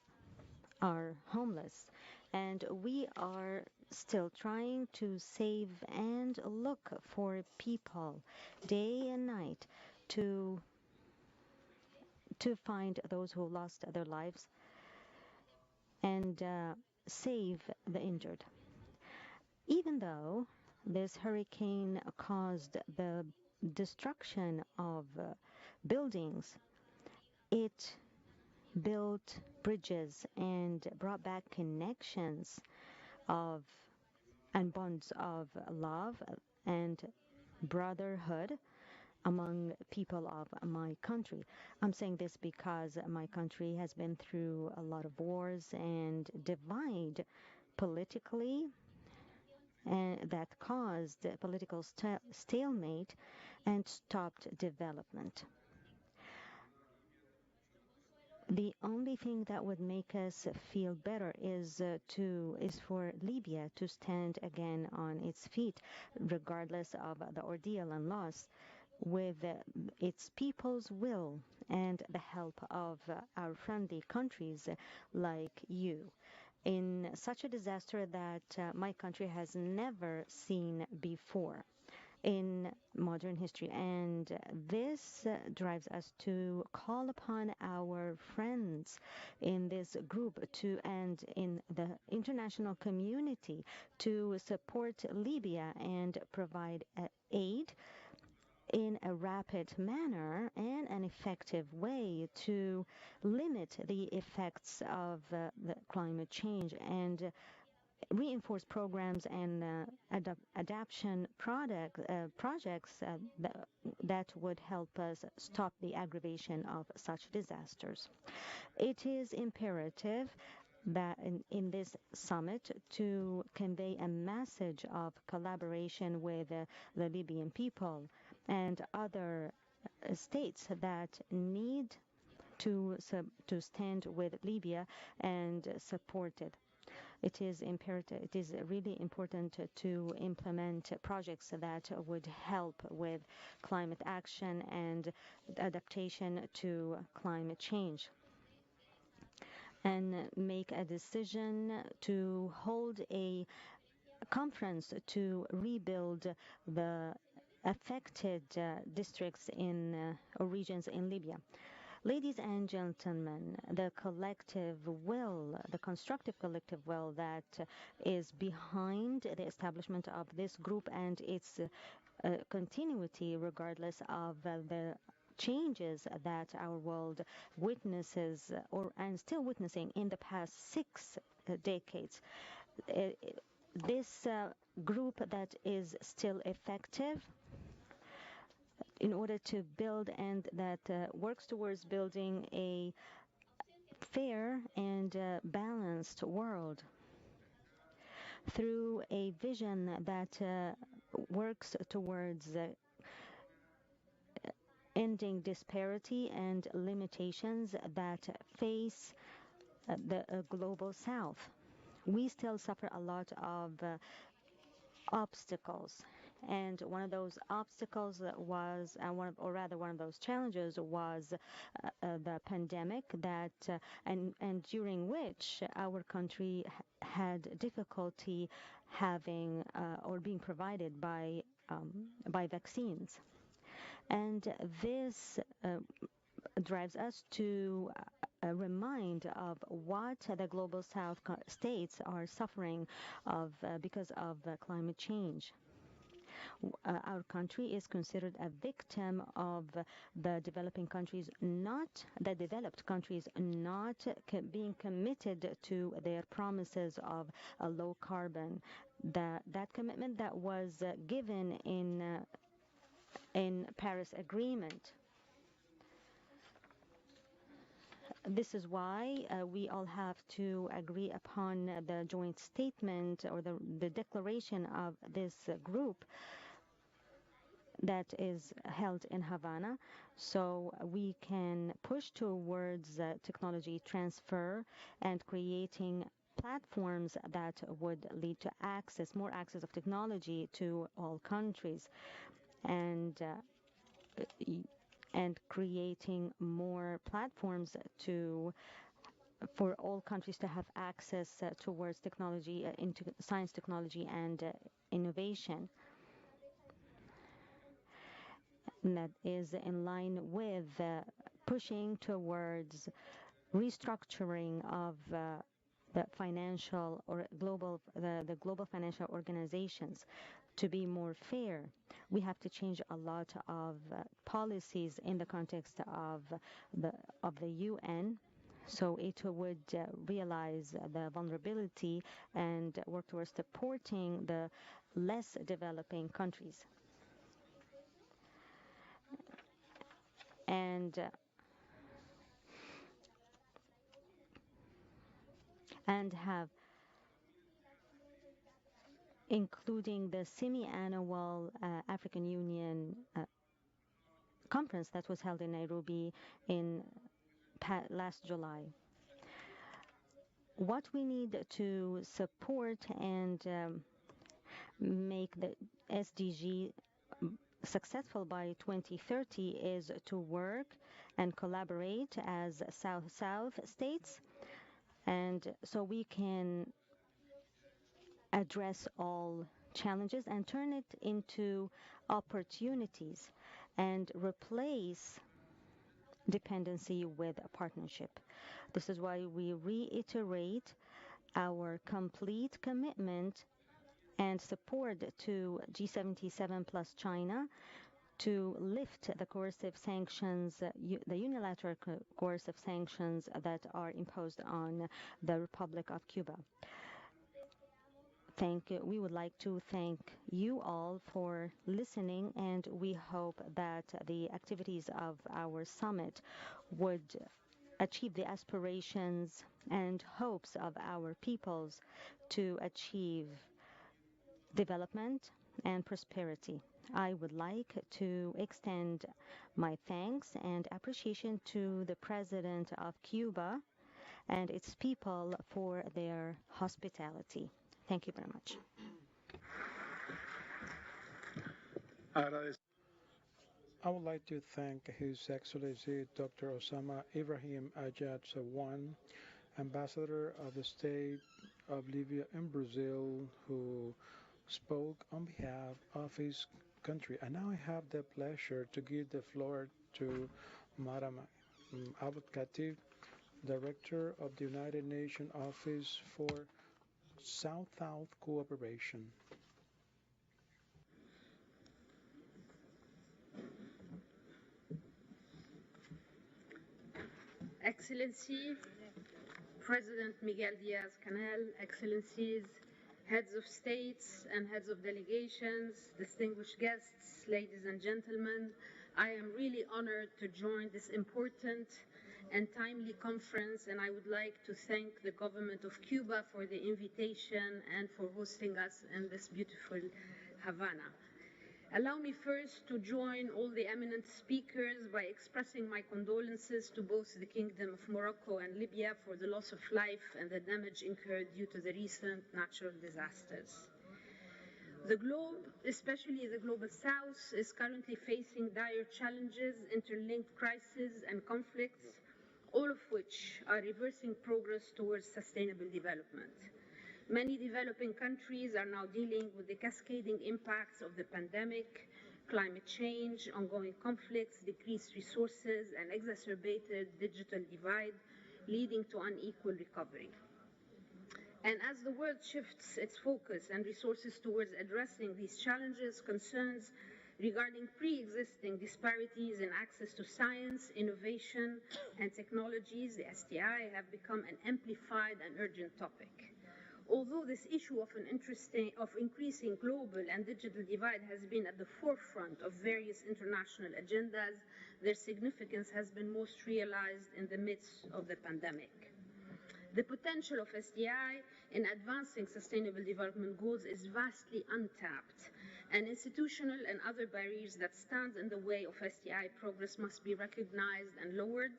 are homeless. And we are still trying to save and look for people day and night to find those who lost their lives and save the injured. Even though this hurricane caused the destruction of buildings, it built bridges and brought back connections and bonds of love and brotherhood among people of my country. I'm saying this because my country has been through a lot of wars and divide politically, and that caused political stalemate and stopped development. The only thing that would make us feel better is for Libya to stand again on its feet, regardless of the ordeal and loss, with its people's will and the help of our friendly countries like you, in such a disaster that my country has never seen before in modern history. And this drives us to call upon our friends in this group and in the international community to support Libya and provide aid in a rapid manner and an effective way to limit the effects of the climate change, and reinforce programs and adaptation projects that would help us stop the aggravation of such disasters. It is imperative that in this summit to convey a message of collaboration with the Libyan people and other states that need to stand with Libya and support it. It is imperative. It is really important to implement projects that would help with climate action and adaptation to climate change. and make a decision to hold a conference to rebuild the affected districts in or regions in Libya. Ladies and gentlemen, the collective will, the constructive collective will that is behind the establishment of this group and its continuity, regardless of the changes that our world witnesses and still witnessing in the past 6 decades. This group that is still effective in order to build and that works towards building a fair and balanced world through a vision that works towards ending disparity and limitations that face the global south. We still suffer a lot of obstacles. And one of those obstacles was, one of those challenges was the pandemic that, and during which our country had difficulty having or being provided by vaccines. And this drives us to remind of what the global south states are suffering of because of climate change. Our country is considered a victim of the developing countries, not the developed countries, not being committed to their promises of a low carbon. That commitment that was given in Paris Agreement. This is why we all have to agree upon the joint statement or the declaration of this group that is held in Havana, so we can push towards technology transfer and creating platforms that would lead to more access of technology to all countries, and creating more platforms for all countries to have access towards technology, into science, technology, and innovation. And that is in line with pushing towards restructuring of the financial or the global financial organizations to be more fair. We have to change a lot of policies in the context of the UN, so it would realize the vulnerability and work towards supporting the less developing countries. And have including the semi-annual African Union conference that was held in Nairobi in last July. What we need to support and make the SDG successful by 2030 is to work and collaborate as South-South states, and so we can address all challenges and turn it into opportunities and replace dependency with a partnership. This is why we reiterate our complete commitment and support to G77 plus China to lift the coercive sanctions, the unilateral coercive sanctions that are imposed on the Republic of Cuba. We would like to thank you all for listening, and we hope that the activities of our summit would achieve the aspirations and hopes of our peoples to achieve development and prosperity. I would like to extend my thanks and appreciation to the President of Cuba and its people for their hospitality. Thank you very much. I would like to thank His Excellency Dr. Osama Ibrahim Ajad Sawan, ambassador of the state of Libya in Brazil, who spoke on behalf of his country. And now I have the pleasure to give the floor to Madam Abou Khatib, Director of the United Nations Office for South-South Cooperation. Excellency, President Miguel Diaz-Canel, Excellencies, Heads of States and Heads of Delegations, distinguished guests, ladies and gentlemen, I am really honored to join this important and timely conference, and I would like to thank the government of Cuba for the invitation and for hosting us in this beautiful Havana. Allow me first to join all the eminent speakers by expressing my condolences to both the Kingdom of Morocco and Libya for the loss of life and the damage incurred due to the recent natural disasters. The globe, especially the Global South, is currently facing dire challenges, interlinked crises and conflicts, all of which are reversing progress towards sustainable development. Many developing countries are now dealing with the cascading impacts of the pandemic, climate change, ongoing conflicts, decreased resources, and exacerbated digital divide, leading to unequal recovery. And as the world shifts its focus and resources towards addressing these challenges, concerns regarding pre-existing disparities in access to science, innovation, and technologies, the STI, have become an amplified and urgent topic. Although this issue of increasing global and digital divide has been at the forefront of various international agendas, their significance has been most realized in the midst of the pandemic. The potential of SDI in advancing sustainable development goals is vastly untapped, and institutional and other barriers that stand in the way of SDI progress must be recognized and lowered.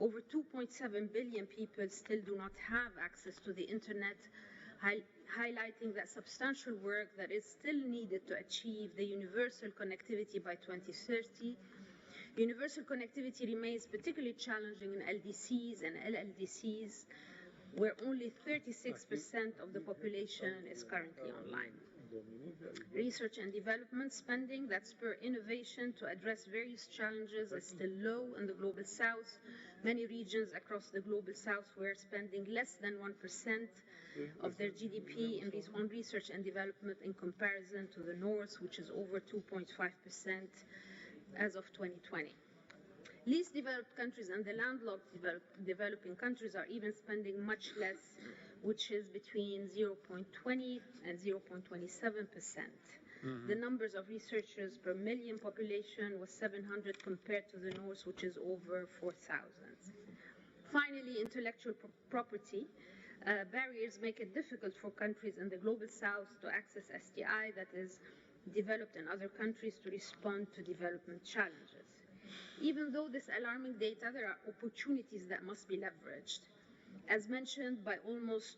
Over 2.7 billion people still do not have access to the internet, highlighting that substantial work that is still needed to achieve the universal connectivity by 2030. Universal connectivity remains particularly challenging in LDCs and LLDCs, where only 36% of the population is currently online. Research and development spending that spur innovation to address various challenges is still low in the Global South. Many regions across the Global South were spending less than 1% of their GDP on research and development in comparison to the North, which is over 2.5% as of 2020. Least developed countries and the landlocked developing countries are even spending much less, which is between 0.20 and 0.27%. The numbers of researchers per million population was 700 compared to the North, which is over 4,000. Finally, intellectual property barriers make it difficult for countries in the Global South to access STI that is developed in other countries to respond to development challenges. Even though this alarming data, there are opportunities that must be leveraged. As mentioned by almost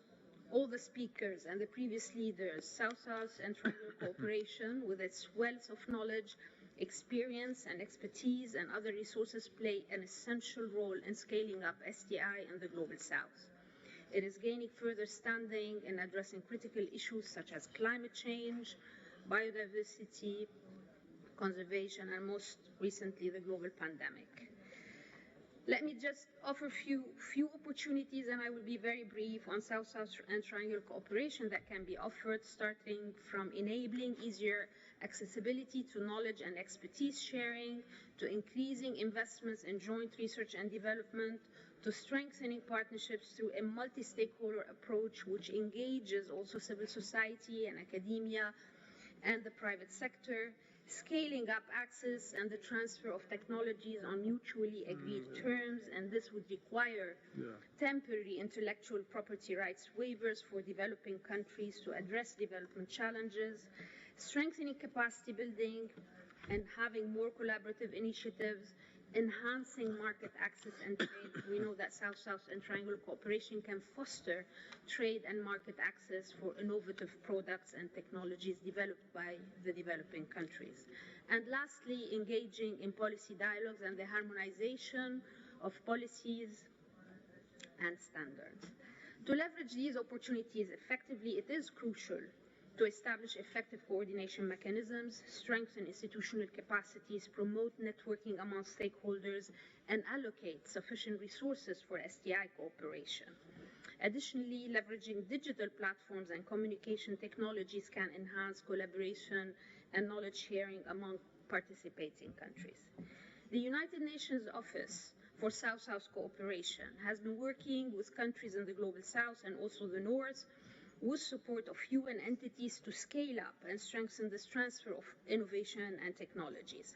all the speakers and the previous leaders, South-South and Triangular cooperation, with its wealth of knowledge, experience, and expertise and other resources, play an essential role in scaling up STI in the Global South. It is gaining further standing in addressing critical issues such as climate change, biodiversity, conservation, and most recently the global pandemic. Let me just offer few opportunities, and I will be very brief, on South-South and Triangular cooperation that can be offered, starting from enabling easier accessibility to knowledge and expertise sharing, to increasing investments in joint research and development, to strengthening partnerships through a multi-stakeholder approach which engages also civil society and academia and the private sector, scaling up access and the transfer of technologies on mutually agreed terms, and this would require temporary intellectual property rights waivers for developing countries to address development challenges, strengthening capacity building and having more collaborative initiatives, enhancing market access and trade. We know that South-South and Triangular cooperation can foster trade and market access for innovative products and technologies developed by the developing countries. And lastly, engaging in policy dialogues and the harmonization of policies and standards. To leverage these opportunities effectively, it is crucial to establish effective coordination mechanisms, strengthen institutional capacities, promote networking among stakeholders, and allocate sufficient resources for STI cooperation. Additionally, leveraging digital platforms and communication technologies can enhance collaboration and knowledge sharing among participating countries. The United Nations Office for South-South Cooperation has been working with countries in the Global South and also the North with support of UN entities to scale up and strengthen this transfer of innovation and technologies.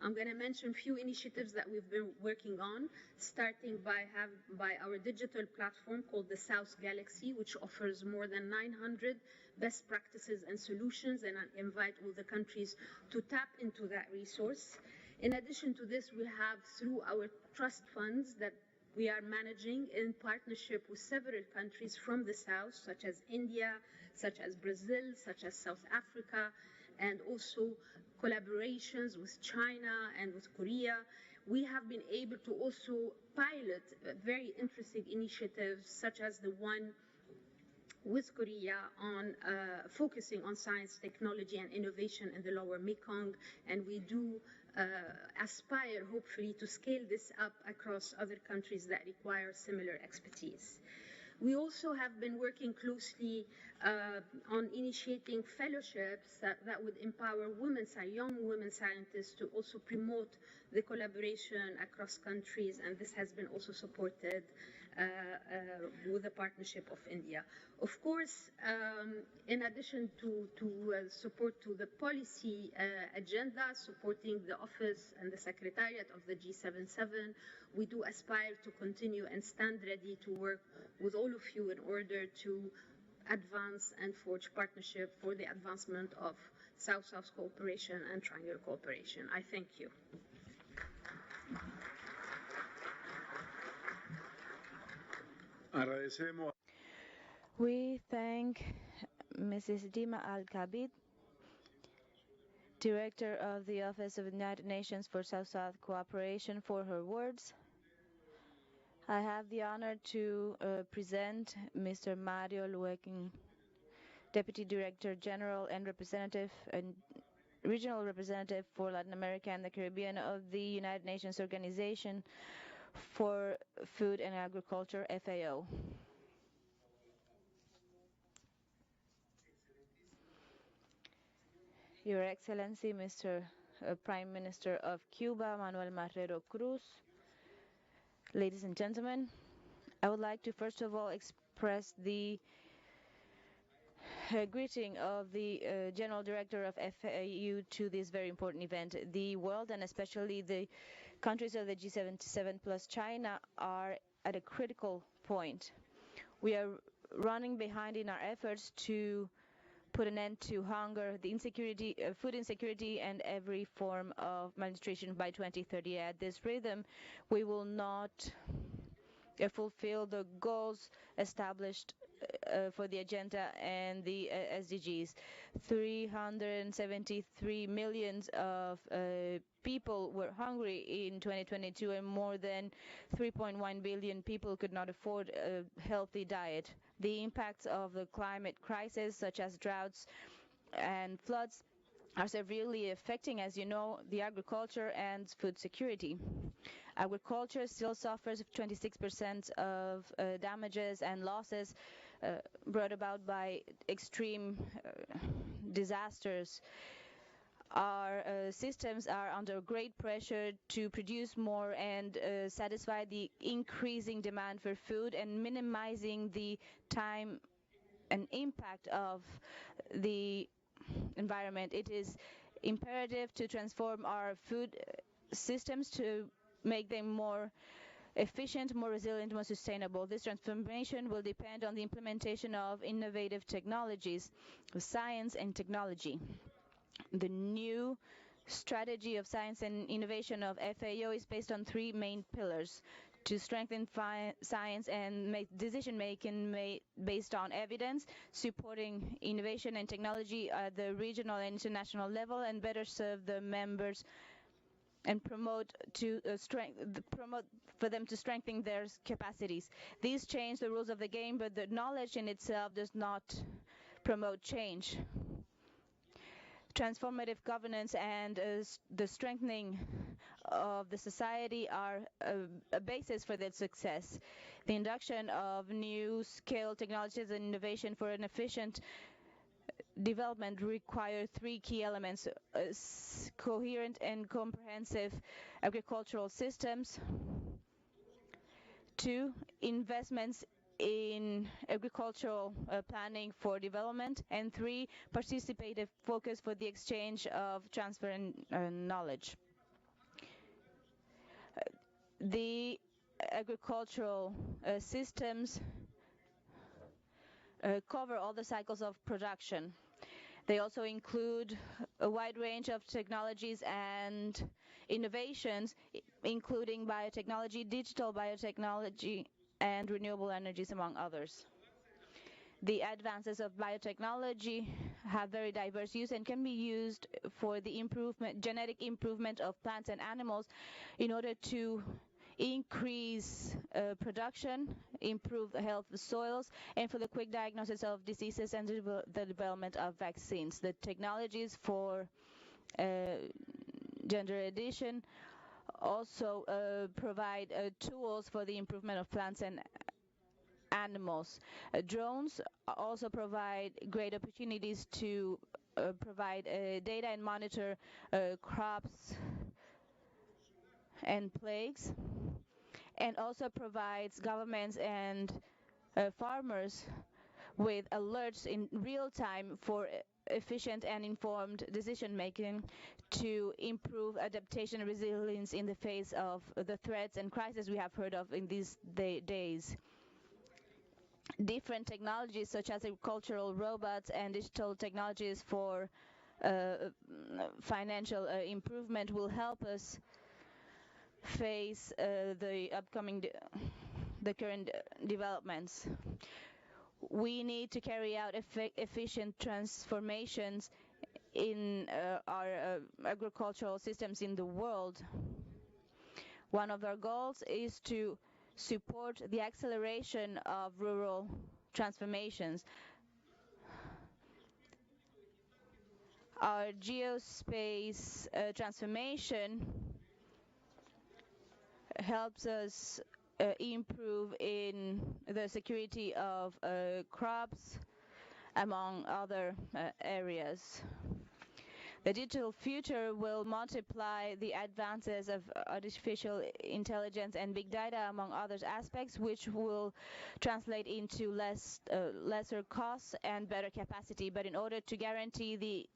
I'm going to mention a few initiatives that we've been working on, starting by our digital platform called the South Galaxy, which offers more than 900 best practices and solutions, and I invite all the countries to tap into that resource. In addition to this, we have, through our trust funds that we are managing in partnership with several countries from the South, such as India, such as Brazil, such as South Africa, and also collaborations with China and with Korea. We have been able to also pilot very interesting initiatives, such as the one with Korea on focusing on science, technology, and innovation in the lower Mekong, and we do aspire, hopefully, to scale this up across other countries that require similar expertise. We also have been working closely on initiating fellowships that would empower young women scientists to also promote the collaboration across countries, and this has been also supported with the partnership of India. Of course, in addition to support to the policy agenda, supporting the office and the secretariat of the G77, we do aspire to continue and stand ready to work with all of you in order to advance and forge partnership for the advancement of South-South cooperation and triangular cooperation. I thank you. We thank Mrs. Dima Al-Kabid, Director of the Office of the United Nations for South-South Cooperation, for her words. I have the honor to present Mr. Mario Lueking, Deputy Director General and Regional Representative for Latin America and the Caribbean of the United Nations Organization for Food and Agriculture, FAO. Your Excellency, Mr. Prime Minister of Cuba, Manuel Marrero Cruz, ladies and gentlemen, I would like to first of all express the greeting of the General Director of FAO to this very important event. The world, and especially the countries of the G77 plus China, are at a critical point. We are running behind in our efforts to put an end to hunger, the insecurity, food insecurity, and every form of malnutrition by 2030. At this rhythm, we will not fulfill the goals established for the agenda and the SDGs. 373 million of people were hungry in 2022, and more than 3.1 billion people could not afford a healthy diet. The impacts of the climate crisis, such as droughts and floods, are severely affecting, as you know, the agriculture and food security. Agriculture still suffers 26% of damages and losses brought about by extreme disasters. Our systems are under great pressure to produce more and satisfy the increasing demand for food, and minimizing the time and impact of the environment. It is imperative to transform our food systems to make them more efficient, more resilient, more sustainable. This transformation will depend on the implementation of innovative technologies, science and technology. The new strategy of science and innovation of FAO is based on three main pillars: to strengthen science and make decision-making based on evidence, supporting innovation and technology at the regional and international level, and better serve the members and promote for them to strengthen their capacities. These change the rules of the game, but the knowledge in itself does not promote change. Transformative governance and the strengthening of the society are a basis for their success. The induction of new scale technologies and innovation for an efficient development require three key elements: coherent and comprehensive agricultural systems, 2, investments in agricultural planning for development, and 3, participative focus for the exchange of transfer and knowledge. The agricultural systems cover all the cycles of production. They also include a wide range of technologies and innovations, including biotechnology, digital biotechnology, and renewable energies, among others. The advances of biotechnology have very diverse use and can be used for the genetic improvement of plants and animals in order to increase production, improve the health of the soils, and for the quick diagnosis of diseases and the development of vaccines. The technologies for gender addition also provide tools for the improvement of plants and animals. Drones also provide great opportunities to provide data and monitor crops and plagues, and also provides governments and farmers with alerts in real time for efficient and informed decision making to improve adaptation and resilience in the face of the threats and crises we have heard of in these days. Different technologies such as agricultural robots and digital technologies for financial improvement will help us face the current developments. We need to carry out efficient transformations in our agricultural systems in the world. One of our goals is to support the acceleration of rural transformations. Our geospace transformation helps us improve in the security of crops, among other areas. The digital future will multiply the advances of artificial intelligence and big data, among other aspects, which will translate into lesser costs and better capacity. But in order to guarantee the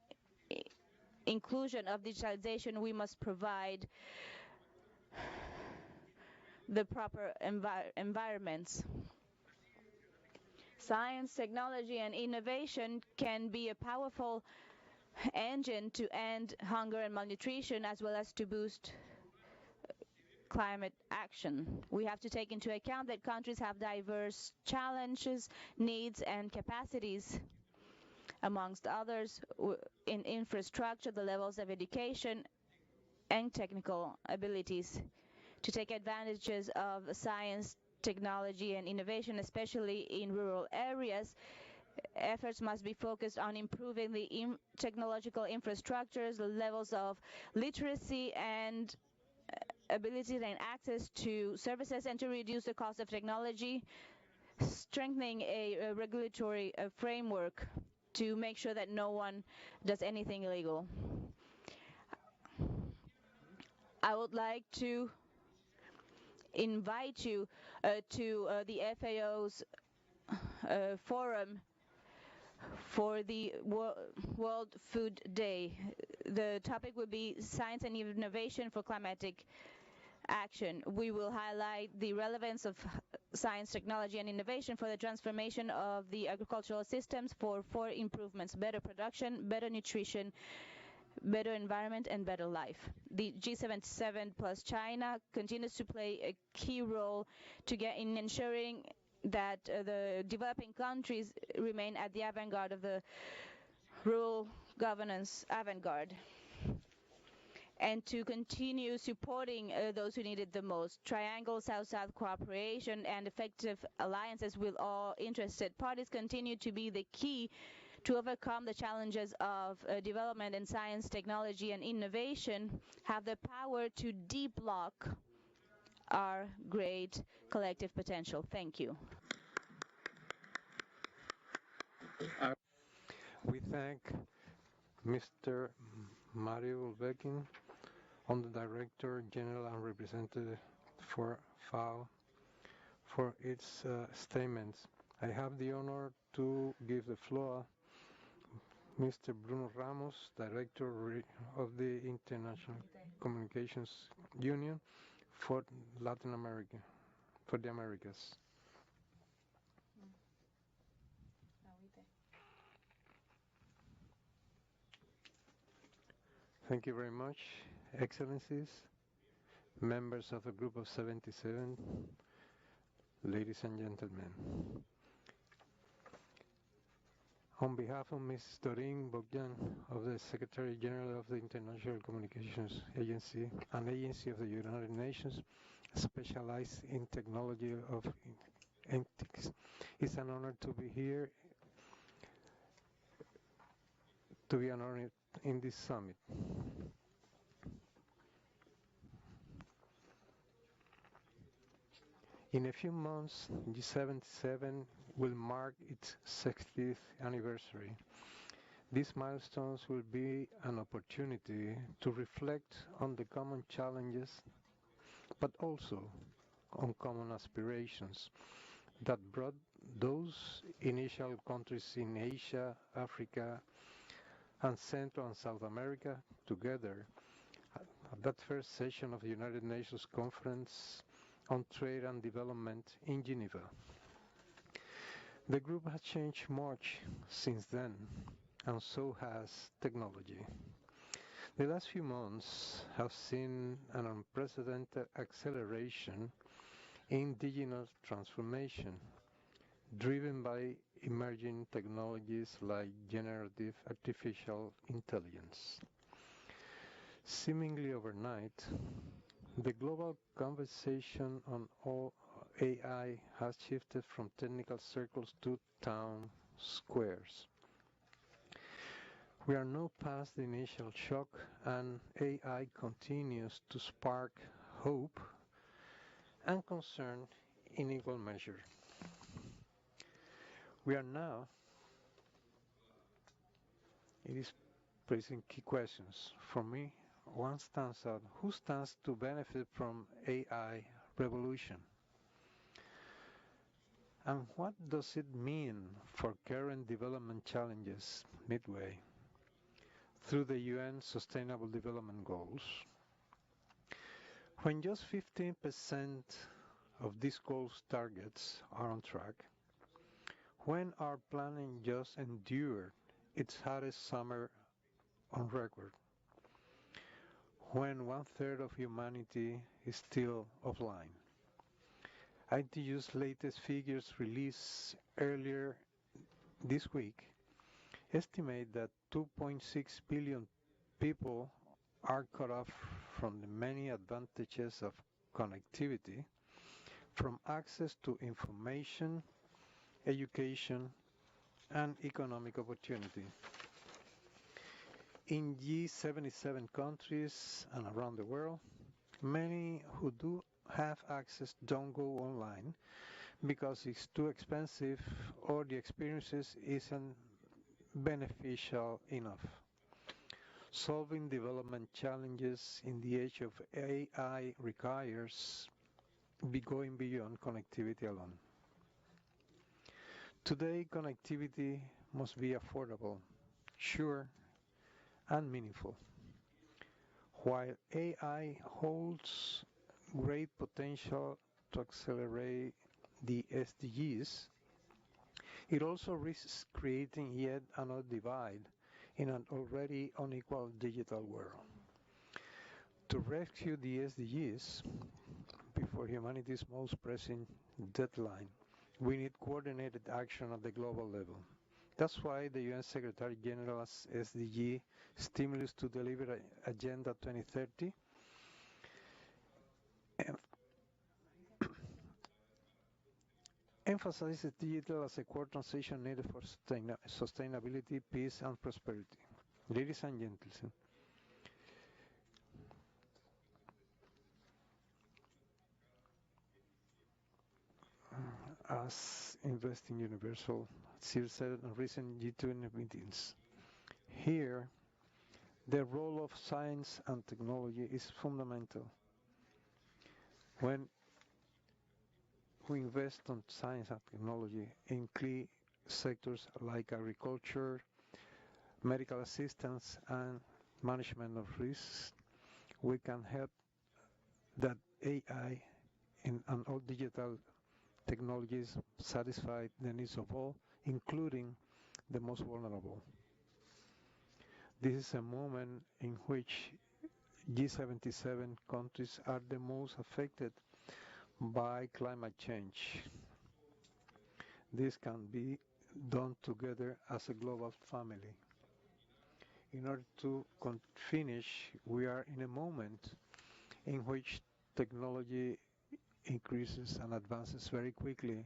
inclusion of digitalization, we must provide the proper environments. Science, technology, and innovation can be a powerful engine to end hunger and malnutrition, as well as to boost climate action. We have to take into account that countries have diverse challenges, needs, and capacities. Amongst others, in infrastructure, the levels of education, and technical abilities. To take advantages of science, technology, and innovation, especially in rural areas, efforts must be focused on improving the technological infrastructures, the levels of literacy and ability and access to services, and to reduce the cost of technology, strengthening a regulatory framework to make sure that no one does anything illegal. I would like to invite you to the FAO's forum for the World Food Day. The topic will be Science and Innovation for Climatic Action. We will highlight the relevance of science, technology, and innovation for the transformation of the agricultural systems for 4 improvements: better production, better nutrition, better environment, and better life. The G77 plus China continues to play a key role in ensuring that the developing countries remain at the avant-garde of the rural governance avant-garde. and to continue supporting those who need it the most. Triangle South-South cooperation and effective alliances with all interested parties continue to be the key to overcome the challenges of development in science, technology, and innovation, have the power to deblock our great collective potential. Thank you. We thank Mr. Mario Ulbekin, Director General and Representative for FAO, for its statements. I have the honor to give the floor Mr. Bruno Ramos, Director of the International Communications Union for Latin America, for the Americas. Thank you very much, Excellencies, members of the Group of 77, ladies and gentlemen. On behalf of Ms. Doreen Bogdan, of the Secretary General of the International Communications Agency, an agency of the United Nations specialized in technology of ethics, it's an honor to be here, to be honored in this summit. In a few months, G77 will mark its 60th anniversary. These milestones will be an opportunity to reflect on the common challenges, but also on common aspirations that brought those initial countries in Asia, Africa, and Central and South America together at that first session of the United Nations Conference on Trade and Development in Geneva. The group has changed much since then, and so has technology. The last few months have seen an unprecedented acceleration in digital transformation, driven by emerging technologies like generative artificial intelligence. Seemingly overnight, the global conversation on AI has shifted from technical circles to town squares. We are now past the initial shock, and AI continues to spark hope and concern in equal measure. We are now, it is raising key questions. For me, one stands out: who stands to benefit from AI revolution? And what does it mean for current development challenges midway through the UN Sustainable Development Goals? When just 15% of these goals targets are on track, when our planet just endured its hottest summer on record, when 1/3 of humanity is still offline. ITU's latest figures released earlier this week estimate that 2.6 billion people are cut off from the many advantages of connectivity, from access to information, education, and economic opportunity. In G77 countries and around the world, many who do have access don't go online because it's too expensive or the experiences isn't beneficial enough. Solving development challenges in the age of AI requires going beyond connectivity alone. Today, connectivity must be affordable, sure, and meaningful. While AI holds great potential to accelerate the SDGs, it also risks creating yet another divide in an already unequal digital world. To rescue the SDGs before humanity's most pressing deadline, we need coordinated action at the global level. That's why the UN Secretary General's SDG Stimulus to Deliver Agenda 2030 emphasizes digital as a core transition needed for sustainability, peace, and prosperity. Ladies and gentlemen, as investing universal, Sir said in recent G20 meetings, here the role of science and technology is fundamental. When we invest on science and technology in key sectors like agriculture, medical assistance, and management of risks, we can help that AI and all digital technologies satisfy the needs of all, including the most vulnerable. This is a moment in which G77 countries are the most affected by climate change. This can be done together as a global family. In order to finish, we are in a moment in which technology increases and advances very quickly.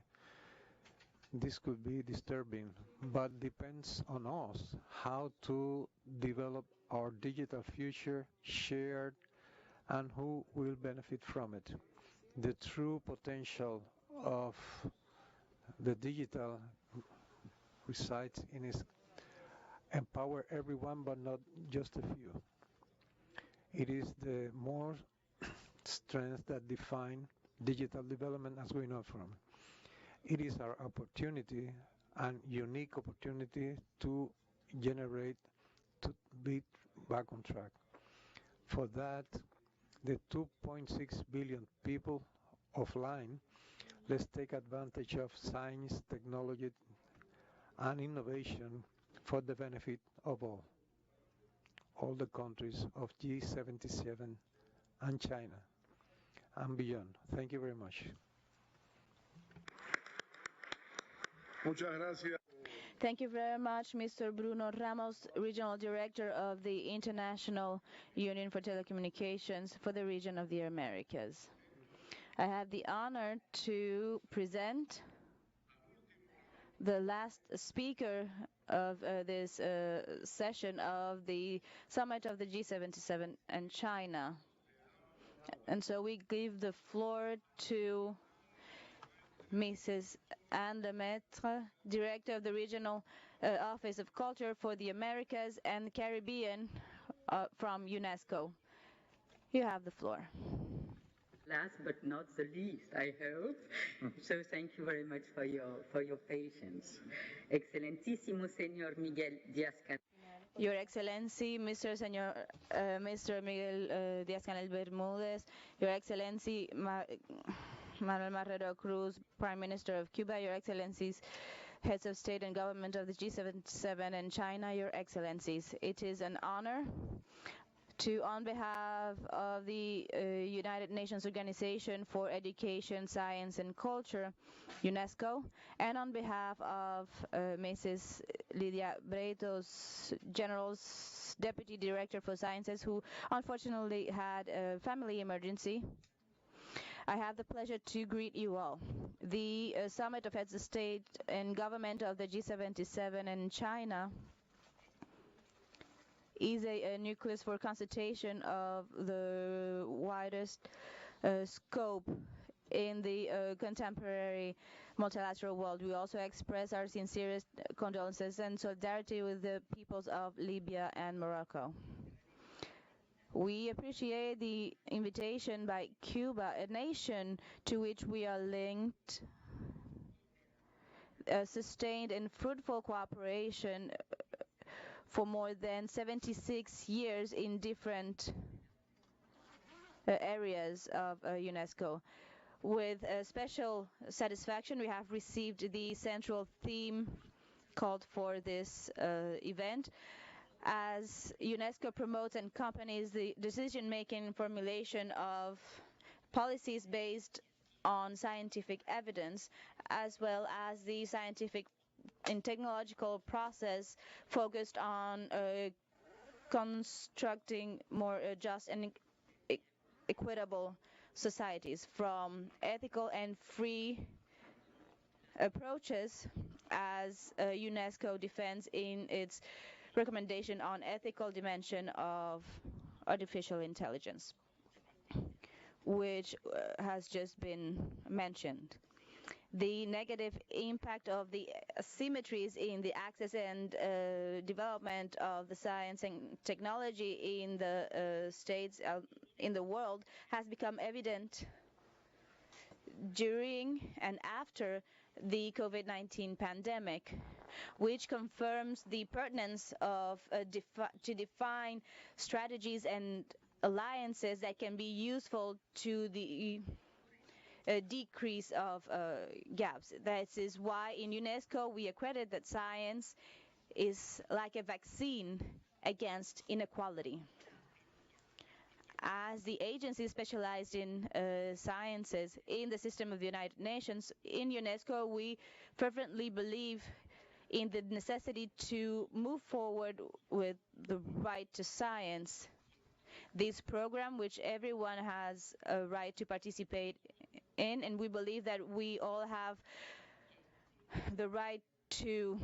This could be disturbing, but depends on us how to develop our digital future, shared, and who will benefit from it. The true potential of the digital resides in its empower everyone, but not just a few. It is the more strengths that define digital development as we know from. It is our opportunity and unique opportunity to generate, to be back on track. For that, the 2.6 billion people offline, let's take advantage of science, technology, and innovation for the benefit of all the countries of G77 and China and beyond. Thank you very much. Muchas gracias. Thank you very much, Mr. Bruno Ramos, Regional Director of the International Union for Telecommunications for the region of the Americas. I have the honor to present the last speaker of this session of the Summit of the G77 and China. And so we give the floor to Mrs. Anne Lemaitre, Director of the Regional Office of Culture for the Americas and Caribbean from UNESCO. You have the floor. Last but not the least, I hope. So thank you very much for your patience. Excelentísimo Señor Miguel Díaz-Canel. Your Excellency, Mr. Miguel Díaz-Canel Bermúdez, Your Excellency Manuel Marrero Cruz, Prime Minister of Cuba, Your Excellencies, Heads of State and Government of the G77 and China, Your Excellencies. It is an honor to, on behalf of the United Nations Organization for Education, Science and Culture, UNESCO, and on behalf of Mrs. Lidia Breitos, Deputy Director for Sciences, who unfortunately had a family emergency, I have the pleasure to greet you all. The Summit of Heads of State and Government of the G77 and China is a nucleus for consultation of the widest scope in the contemporary multilateral world. We also express our sincerest condolences and solidarity with the peoples of Libya and Morocco. We appreciate the invitation by Cuba, a nation to which we are linked, sustained and fruitful cooperation for more than 76 years in different areas of UNESCO. With special satisfaction, we have received the central theme called for this event. As UNESCO promotes and accompanies the decision-making and formulation of policies based on scientific evidence, as well as the scientific in technological process focused on constructing more just and equitable societies, from ethical and free approaches as UNESCO defends in its recommendation on ethical dimension of artificial intelligence, which has just been mentioned. The negative impact of the asymmetries in the access and development of the science and technology in the states in the world has become evident during and after the COVID-19 pandemic, which confirms the pertinence of to define strategies and alliances that can be useful to the decrease of gaps. That is why in UNESCO we accredit that science is like a vaccine against inequality. As the agency specialized in sciences in the system of the United Nations, in UNESCO we fervently believe in the necessity to move forward with the right to science. This program, which everyone has a right to participate in, and we believe that we all have the right to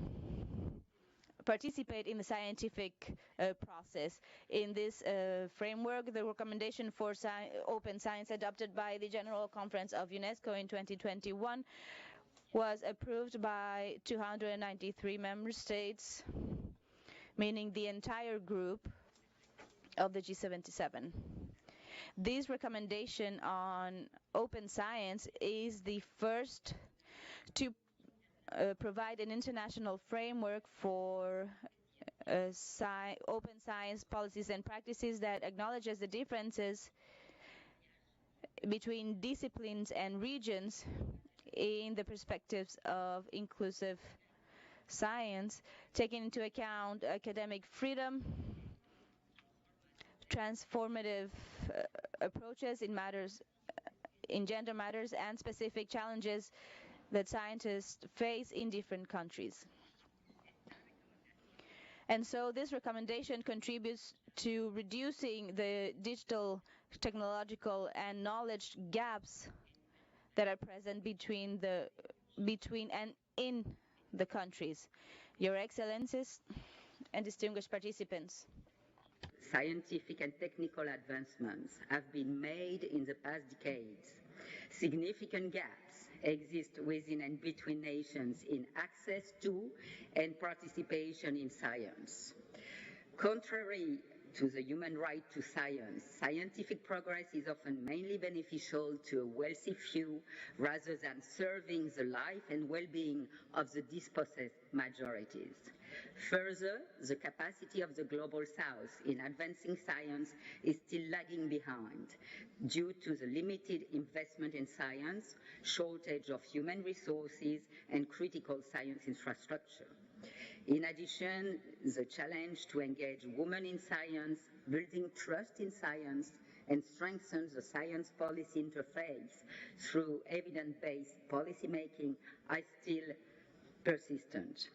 participate in the scientific process. In this framework, the recommendation for open science adopted by the General Conference of UNESCO in 2021 was approved by 293 member states, meaning the entire group of the G77. This recommendation on open science is the first to provide an international framework for open science policies and practices that acknowledges the differences between disciplines and regions in the perspectives of inclusive science, taking into account academic freedom, transformative approaches in gender matters, and specific challenges that scientists face in different countries. And so this recommendation contributes to reducing the digital, technological, and knowledge gaps that are present between and in the countries. Your Excellencies and distinguished participants. Scientific and technical advancements have been made in the past decades. Significant gaps exist within and between nations in access to and participation in science. Contrary to the human right to science, scientific progress is often mainly beneficial to a wealthy few rather than serving the life and well-being of the dispossessed majorities. Further, the capacity of the Global South in advancing science is still lagging behind due to the limited investment in science, shortage of human resources, and critical science infrastructure. In addition, the challenge to engage women in science, building trust in science, and strengthen the science policy interface through evidence-based policymaking are still persistent.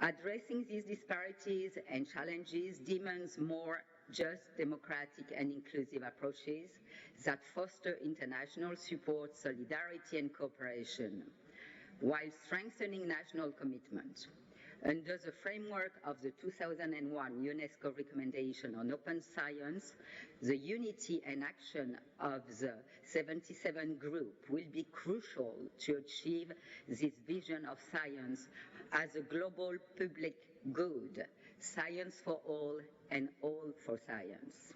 Addressing these disparities and challenges demands more just, democratic, and inclusive approaches that foster international support, solidarity, and cooperation, while strengthening national commitment. Under the framework of the 2001 UNESCO recommendation on open science, the unity and action of the 77 group will be crucial to achieve this vision of science as a global public good, science for all and all for science.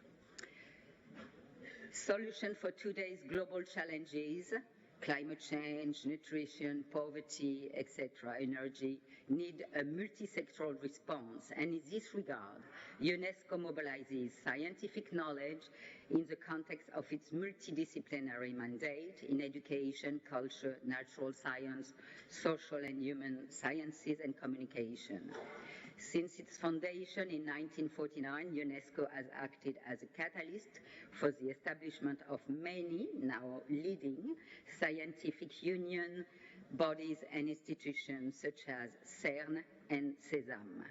Solution for today's global challenges, climate change, nutrition, poverty, etc., energy, need a multi-sectoral response, and in this regard, UNESCO mobilizes scientific knowledge in the context of its multidisciplinary mandate in education, culture, natural science, social and human sciences, and communication. Since its foundation in 1949, UNESCO has acted as a catalyst for the establishment of many, now leading, scientific unions bodies and institutions such as CERN and CESAM.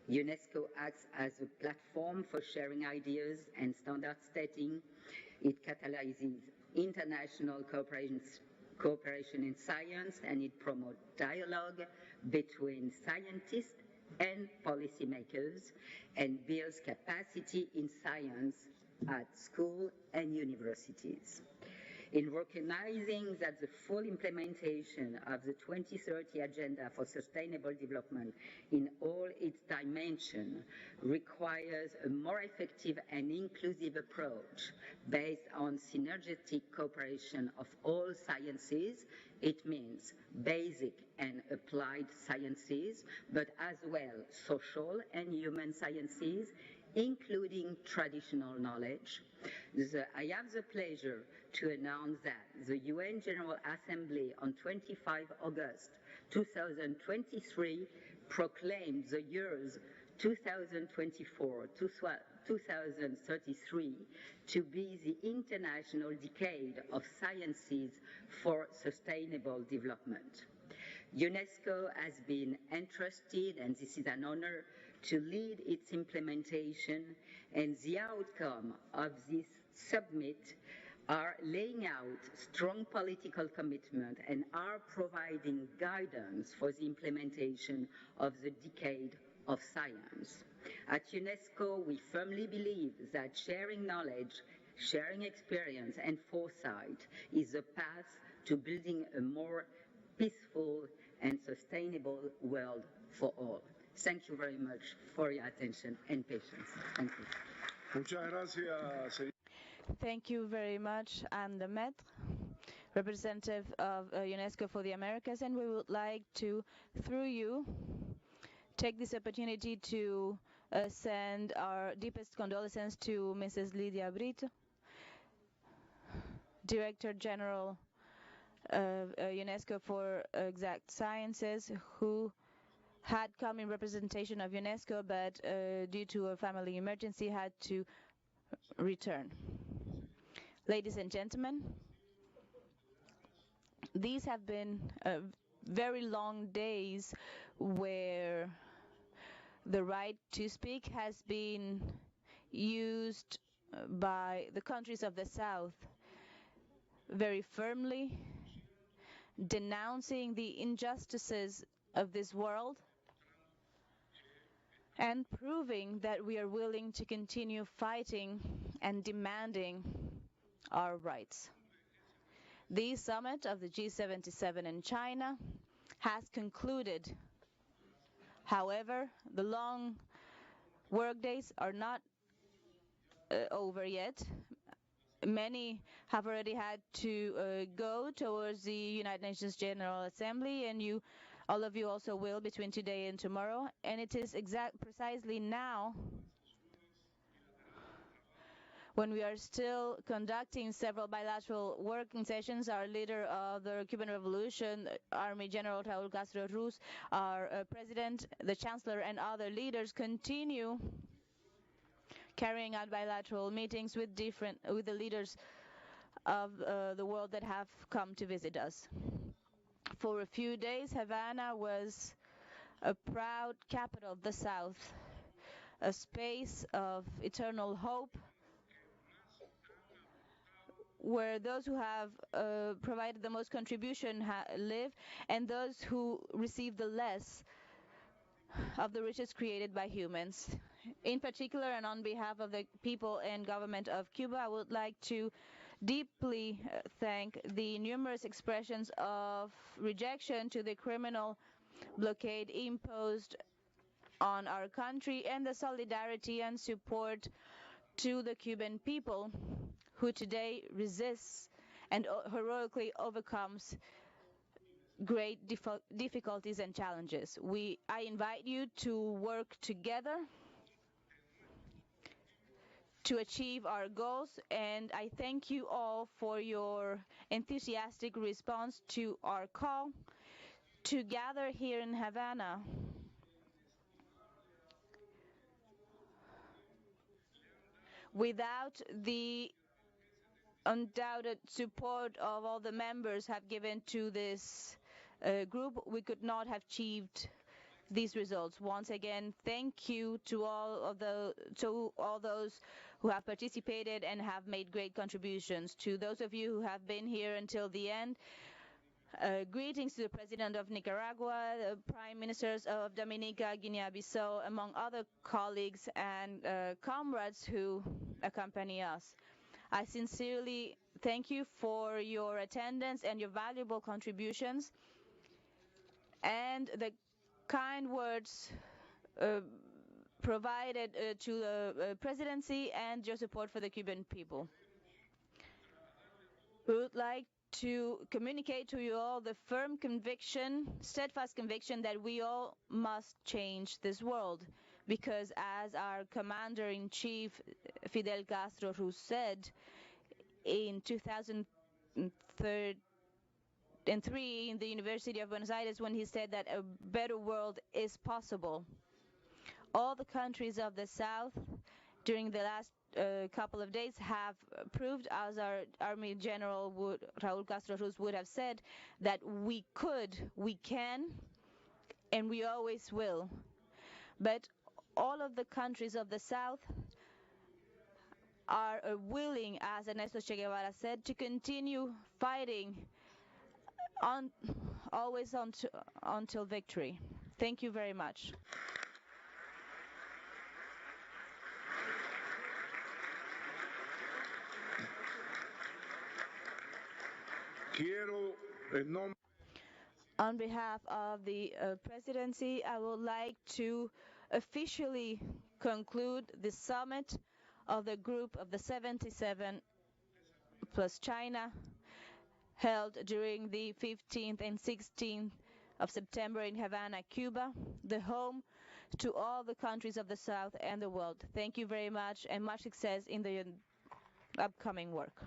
UNESCO acts as a platform for sharing ideas and standard setting. It catalyzes international cooperation in science, and it promotes dialogue between scientists and policymakers and builds capacity in science at school and universities. In recognizing that the full implementation of the 2030 Agenda for Sustainable Development in all its dimensions requires a more effective and inclusive approach based on synergetic cooperation of all sciences. It means basic and applied sciences, but as well social and human sciences, including traditional knowledge. I have the pleasure to announce that the UN General Assembly on 25 August 2023 proclaimed the years 2024 to 2033 to be the International Decade of Sciences for Sustainable Development. UNESCO has been entrusted, and this is an honor, to lead its implementation, and the outcome of this summit are laying out strong political commitment and are providing guidance for the implementation of the Decade of Science. At UNESCO, we firmly believe that sharing knowledge, sharing experience and foresight is a path to building a more peaceful and sustainable world for all. Thank you very much for your attention and patience. Thank you. Muchas gracias. Thank you very much, Anne Lemaitre, representative of UNESCO for the Americas, and we would like to, through you, take this opportunity to send our deepest condolences to Mrs. Lydia Brito, Director General of UNESCO for Exact Sciences, who had come in representation of UNESCO, but due to a family emergency had to return. Ladies and gentlemen, these have been very long days where the right to speak has been used by the countries of the South very firmly, denouncing the injustices of this world and proving that we are willing to continue fighting and demanding our rights. The summit of the G77 in China has concluded. However, the long workdays are not over yet. Many have already had to go towards the United Nations General Assembly, and all of you also will between today and tomorrow. And it is precisely now, when we are still conducting several bilateral working sessions, our leader of the Cuban Revolution, Army General Raúl Castro Ruz, our president, the chancellor, and other leaders continue carrying out bilateral meetings with the leaders of the world that have come to visit us. For a few days, Havana was a proud capital of the South, a space of eternal hope, where those who have provided the most contribution live, and those who receive the less of the riches created by humans. In particular, and on behalf of the people and government of Cuba, I would like to deeply thank the numerous expressions of rejection to the criminal blockade imposed on our country, and the solidarity and support to the Cuban people, who today resists and heroically overcomes great difficulties and challenges. I invite you to work together to achieve our goals, and I thank you all for your enthusiastic response to our call to gather here in Havana without the undoubted support of all the members have given to this group, we could not have achieved these results. Once again, thank you to all those who have participated and have made great contributions. To those of you who have been here until the end, greetings to the President of Nicaragua, the Prime Ministers of Dominica, Guinea-Bissau, among other colleagues and comrades who accompany us. I sincerely thank you for your attendance and your valuable contributions and the kind words provided to the presidency and your support for the Cuban people. We would like to communicate to you all the firm conviction, steadfast conviction that we all must change this world, because as our Commander-in-Chief Fidel Castro Ruz said in 2003 in the University of Buenos Aires, when he said that a better world is possible. All the countries of the South during the last couple of days have proved, as our Army General Raúl Castro Ruz would have said, that we could, we can, and we always will. But all of the countries of the South are willing, as Ernesto Che Guevara said, to continue fighting always until victory. Thank you very much. On behalf of the presidency, I would like to officially conclude the summit of the Group of the 77 plus China, held during the 15th and 16th of September in Havana, Cuba, the home to all the countries of the South and the world. Thank you very much, and much success in the upcoming work.